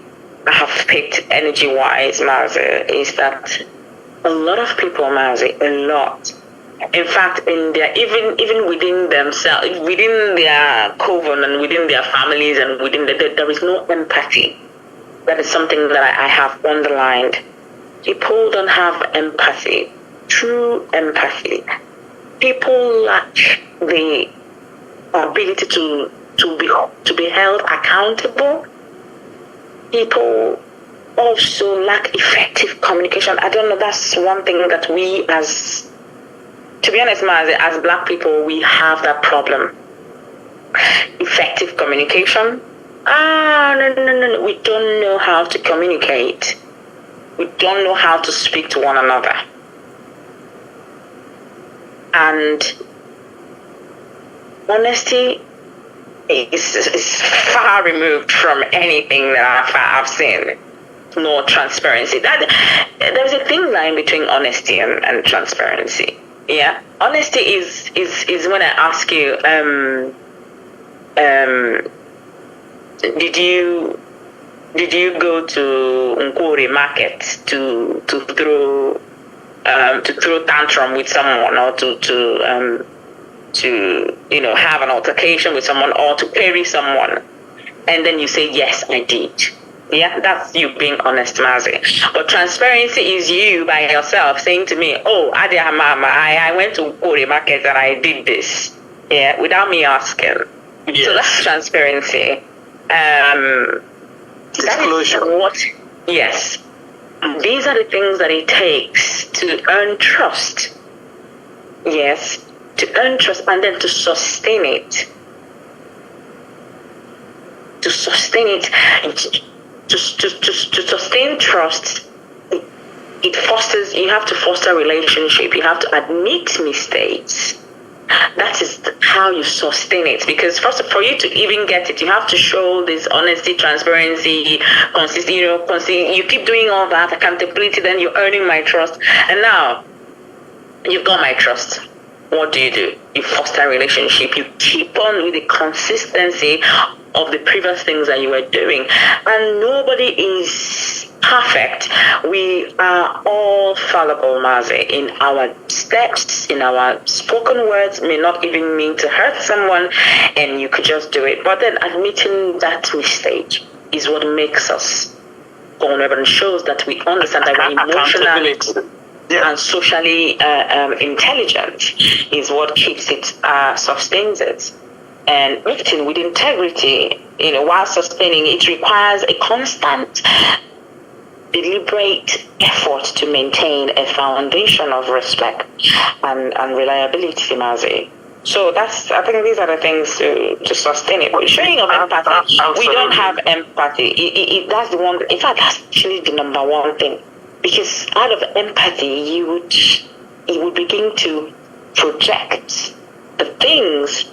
have picked energy-wise, Mazi, is that a lot of people, Mazi, a lot. In fact, in their even within themselves, within their coven and within their families and within there is no empathy. That is something that I have underlined. People don't have empathy, true empathy. People lack the ability to be held accountable. People also lack effective communication. I don't know, that's one thing that we to be honest, Mazi, as Black people, we have that problem. Effective communication. No. We don't know how to communicate. We don't know how to speak to one another. And honesty is far removed from anything that I've seen. No transparency. There's a thin line between honesty and transparency. Yeah, honesty is when I ask you, did you go to Nkori market to throw tantrum with someone, or to have an altercation with someone, or to query someone, and then you say, yes, I did. Yeah, that's you being honest, Mazi. But transparency is you by yourself saying to me, oh, Mama, I went to Nkori market and I did this. Yeah, without me asking. Yes. So that's transparency. Disclosure. Yes. These are the things that it takes to earn trust. Yes. To earn trust and then to sustain it. To sustain it. To sustain trust, it fosters, you have to foster a relationship. You have to admit mistakes. that is how you sustain it. Because first, for you to even get it, you have to show this honesty, transparency, consistency. You keep doing all that accountability, then you're earning my trust. And now you've got my trust. What do? You foster a relationship. You keep on with the consistency of the previous things that you were doing. And nobody is perfect. We are all fallible, Mazi, in our steps, in our spoken words, may not even mean to hurt someone, and you could just do it. But then admitting that mistake is what makes us vulnerable and shows that we understand that we're emotionally and socially intelligent is what keeps it, sustains it. And acting with integrity, while sustaining it requires a constant, deliberate effort to maintain a foundation of respect and reliability, Mazi. So I think these are the things to sustain it. But showing of empathy, we don't have empathy. That's the one. In fact, that's actually the number one thing. Because out of empathy, you would begin to project the things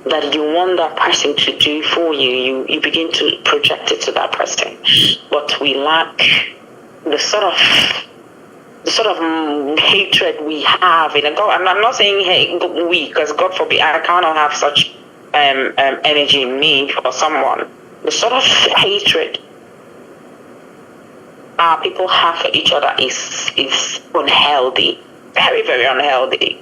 that you want that person to do for you. You begin to project it to that person. But we lack the sort of hatred we have in a God. I'm not saying we, because God forbid, I cannot have such energy in me for someone. The sort of hatred our people have for each other is unhealthy, very, very unhealthy.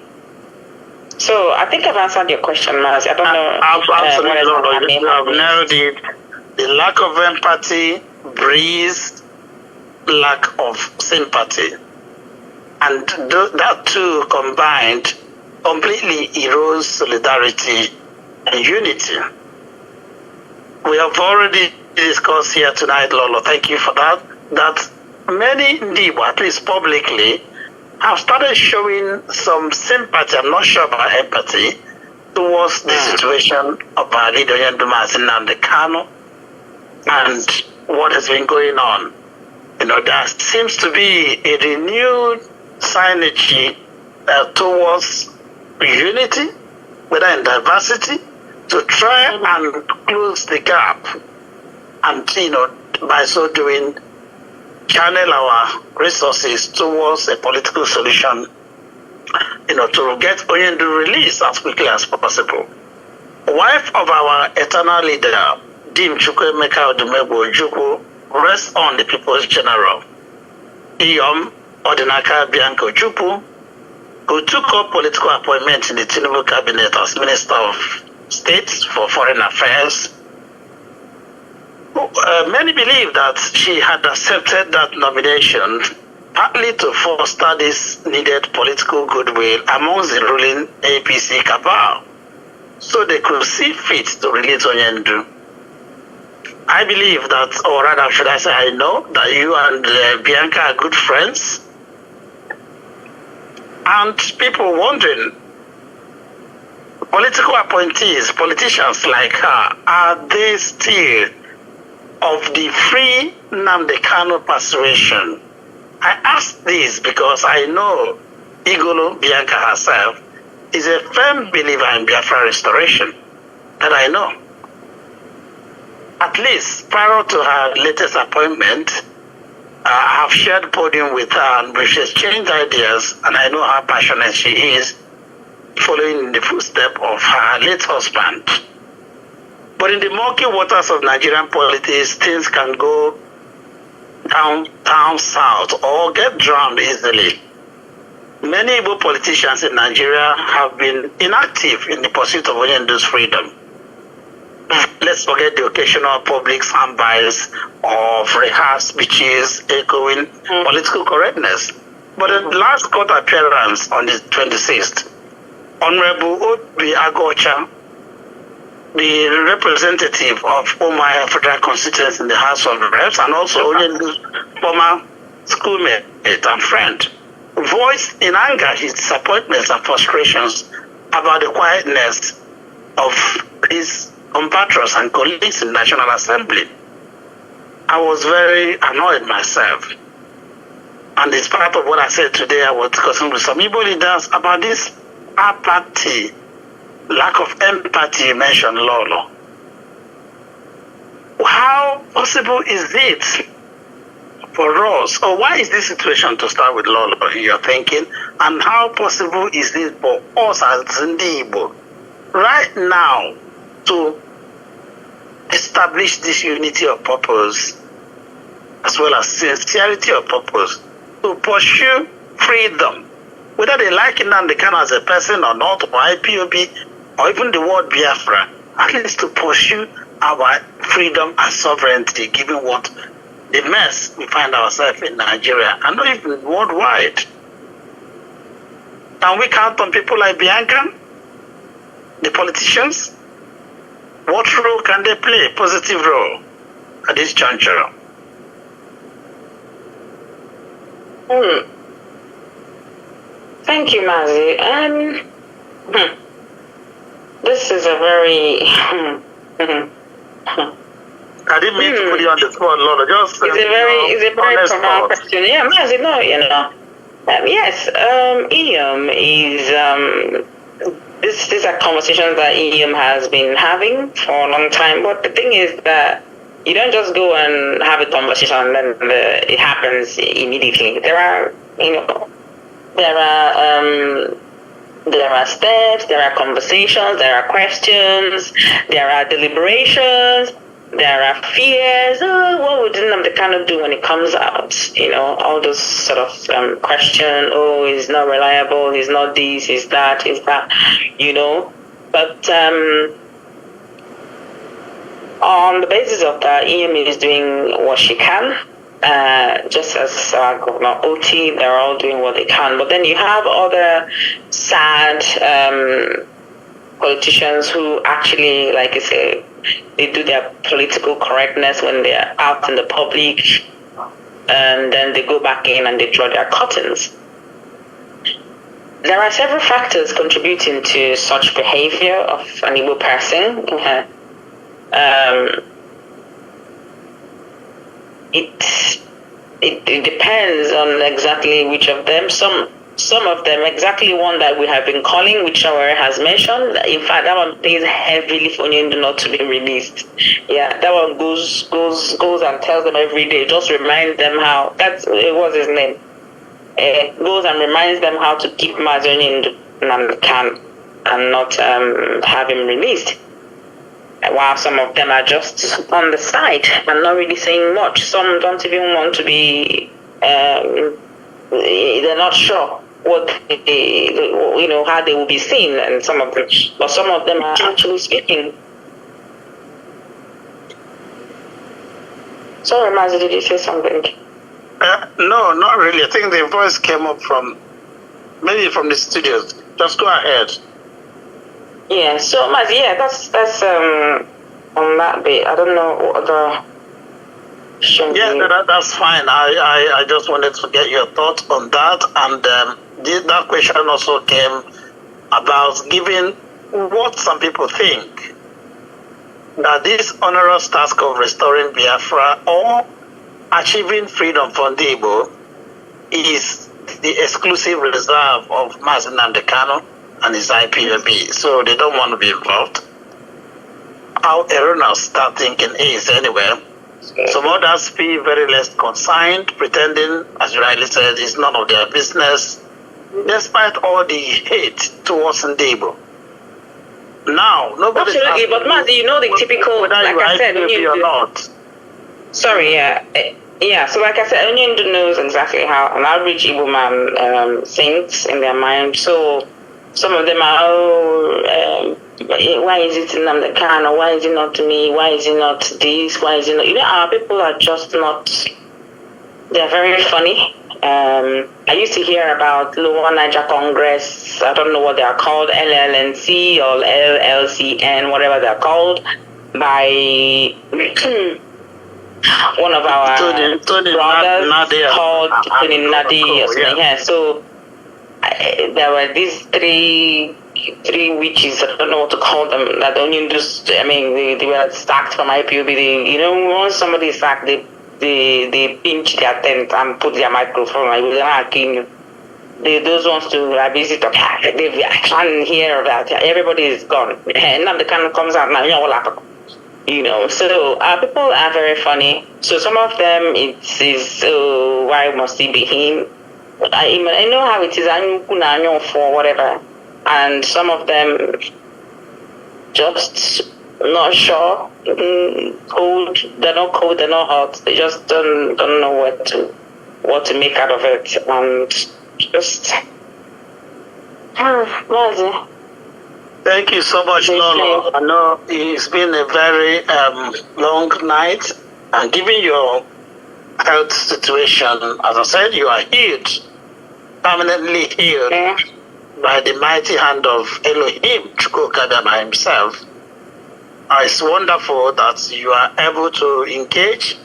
So I think I've answered your question, Mazi. I don't know. Absolutely, you have nailed it. The lack of empathy breeds lack of sympathy, and that two combined completely erodes solidarity and unity. We have already discussed here tonight, Lolo, thank you for that, that many Ndibo, at least publicly, have started showing some sympathy, I'm not sure about empathy, towards the situation of our leader, Nnamdi Kanu, and what has been going on. There seems to be a renewed synergy towards unity, whether in diversity, to try and close the gap, and by so doing, channel our resources towards a political solution, to get Onyendu released as quickly as possible. Wife of our eternal leader, Dim Chukwuemeka Odumegwu Ojukwu, rests on the People's General, Iyom Odinaka Bianca Ojukwu, who took up political appointment in the Tinubu cabinet as Minister of State for Foreign Affairs. Many believe that she had accepted that nomination partly to foster this needed political goodwill amongst the ruling APC cabal, so they could see fit to release Onyendu. I believe that, or rather should I say I know, that you and Bianca are good friends. And people wondering, political appointees, politicians like her, are they still of the free Nnamdi Kanu persuasion? I ask this because I know Igolo Bianca herself is a firm believer in Biafra restoration, that I know. At least prior to her latest appointment, I have shared podium with her and we've exchanged ideas, and I know how passionate she is, following in the footsteps of her late husband. But in the murky waters of Nigerian politics, things can go down south or get drowned easily. Many Igbo politicians in Nigeria have been inactive in the pursuit of Onyendu's freedom. Let's forget the occasional public soundbites of rehearsed speeches echoing political correctness. But in the last court appearance on the 26th, Honorable Obi Agocha, the representative of Omaya Federal Constituency in the House of Reps, and also Onyendu's former schoolmate and friend, voiced in anger his disappointments and frustrations about the quietness of his compatriots and colleagues in the National Assembly. I was very annoyed myself. And it's part of what I said today. I was discussing with some Igbo leaders about this apathy lack of empathy you mentioned, Lolo. How possible is it for us, or why is this situation, to start with, Lolo, you're thinking, and how possible is it for us as Igbo right now to establish this unity of purpose as well as sincerity of purpose to pursue freedom, whether they like Nnamdi Kanu as a person or not, or IPOB, or even the word Biafra, at least to pursue our freedom and sovereignty, given what the mess we find ourselves in Nigeria and not even worldwide. Can we count on people like Bianca, the politicians? What role can they play? Positive role at this juncture? Thank you, Mazi. This is a very I didn't mean to put you on the spot, Lola. Just it's a very profound question. Yeah, Mazi, no, yes, EM is these are conversations that EM has been having for a long time. But the thing is that you don't just go and have a conversation and then it happens immediately. There are steps, there are conversations, there are questions, there are deliberations, there are fears. Oh, what would Nnamdi Kanu do when it comes out? All those sort of question. Oh, he's not reliable. He's not this. He's that. He's that. But on the basis of that, EM is doing what she can. Just as Governor Oti, they're all doing what they can. But then you have other sad politicians who actually, like I say, they do their political correctness when they're out in the public, and then they go back in and they draw their curtains. There are several factors contributing to such behavior of an Igbo person. It depends on exactly which of them. Some of them, exactly one that we have been calling, which our has mentioned. In fact, that one pays heavily for Onyendu not to be released. Yeah, that one goes and tells them every day, just remind them how, what's his name? Goes and reminds them how to keep Mazi Onyendu and not have him released. While some of them are just on the side and not really saying much. Some don't even want to be, they're not sure what how they will be seen, and some of them are actually speaking. Sorry, Mazi, did you say something? No, not really. I think the voice came up maybe from the studios. Just go ahead. Yeah, so Mazi, that's on that bit. I don't know what other. Yeah, that's fine. I just wanted to get your thoughts on that, and that question also came about giving what some people think that this onerous task of restoring Biafra or achieving freedom for Igbo is the exclusive reserve of Mazi Nnamdi Kanu and his IPOB, so they don't want to be involved. How erroneous that thinking is anyway. Some others feel very less concerned, pretending, as you rightly said, it's none of their business, despite all the hate towards Igbo. Now, nobody. Absolutely, but Mazi, the typical, like I said, Onyendu or not. Sorry, yeah. So, like I said, Onyendu knows exactly how an average Igbo man thinks in their mind. So, some of them are, why is it Nnamdi Kanu? Why is it not me? Why is it not this? Why is it not? Our people are just not. They're very funny. I used to hear about Lower Niger Congress. I don't know what they are called, LLNC or LLCN, whatever they are called, by one of our brothers called Tony Nadi or something. Yeah. So there were these three witches, I don't know what to call them, that Onyendu they were sacked from IPOB. Once somebody is sacked, they pinch their tent and put their microphone, like, we're not killing you. those ones to visit, I can't hear about it. Everybody is gone. And now the kind comes out now, you know. So people are very funny. So some of them, it is, why must it be him? I know how it is, for whatever. And some of them just not sure, cold, they're not cold, they're not hot. They just don't know what to make out of it. And just, thank you so much, Lolo. I know it's been a very long night, and given your health situation, as I said, you are healed, permanently healed by the mighty hand of Elohim, Chukwu himself. It's wonderful that you are able to engage.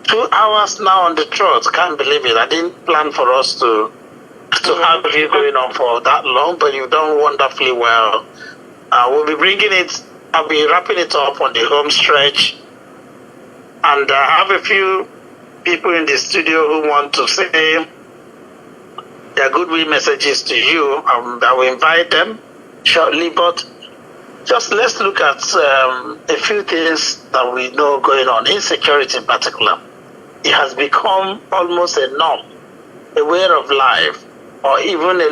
2 hours now on the trot. Can't believe it. I didn't plan for us to have you going on for that long, but you've done wonderfully well. We'll be bringing it, I'll be wrapping it up on the home stretch. And I have a few people in the studio who want to say their goodwill messages to you. I will invite them shortly, but just let's look at a few things that we know going on. Insecurity in particular. It has become almost a norm, a way of life, or even a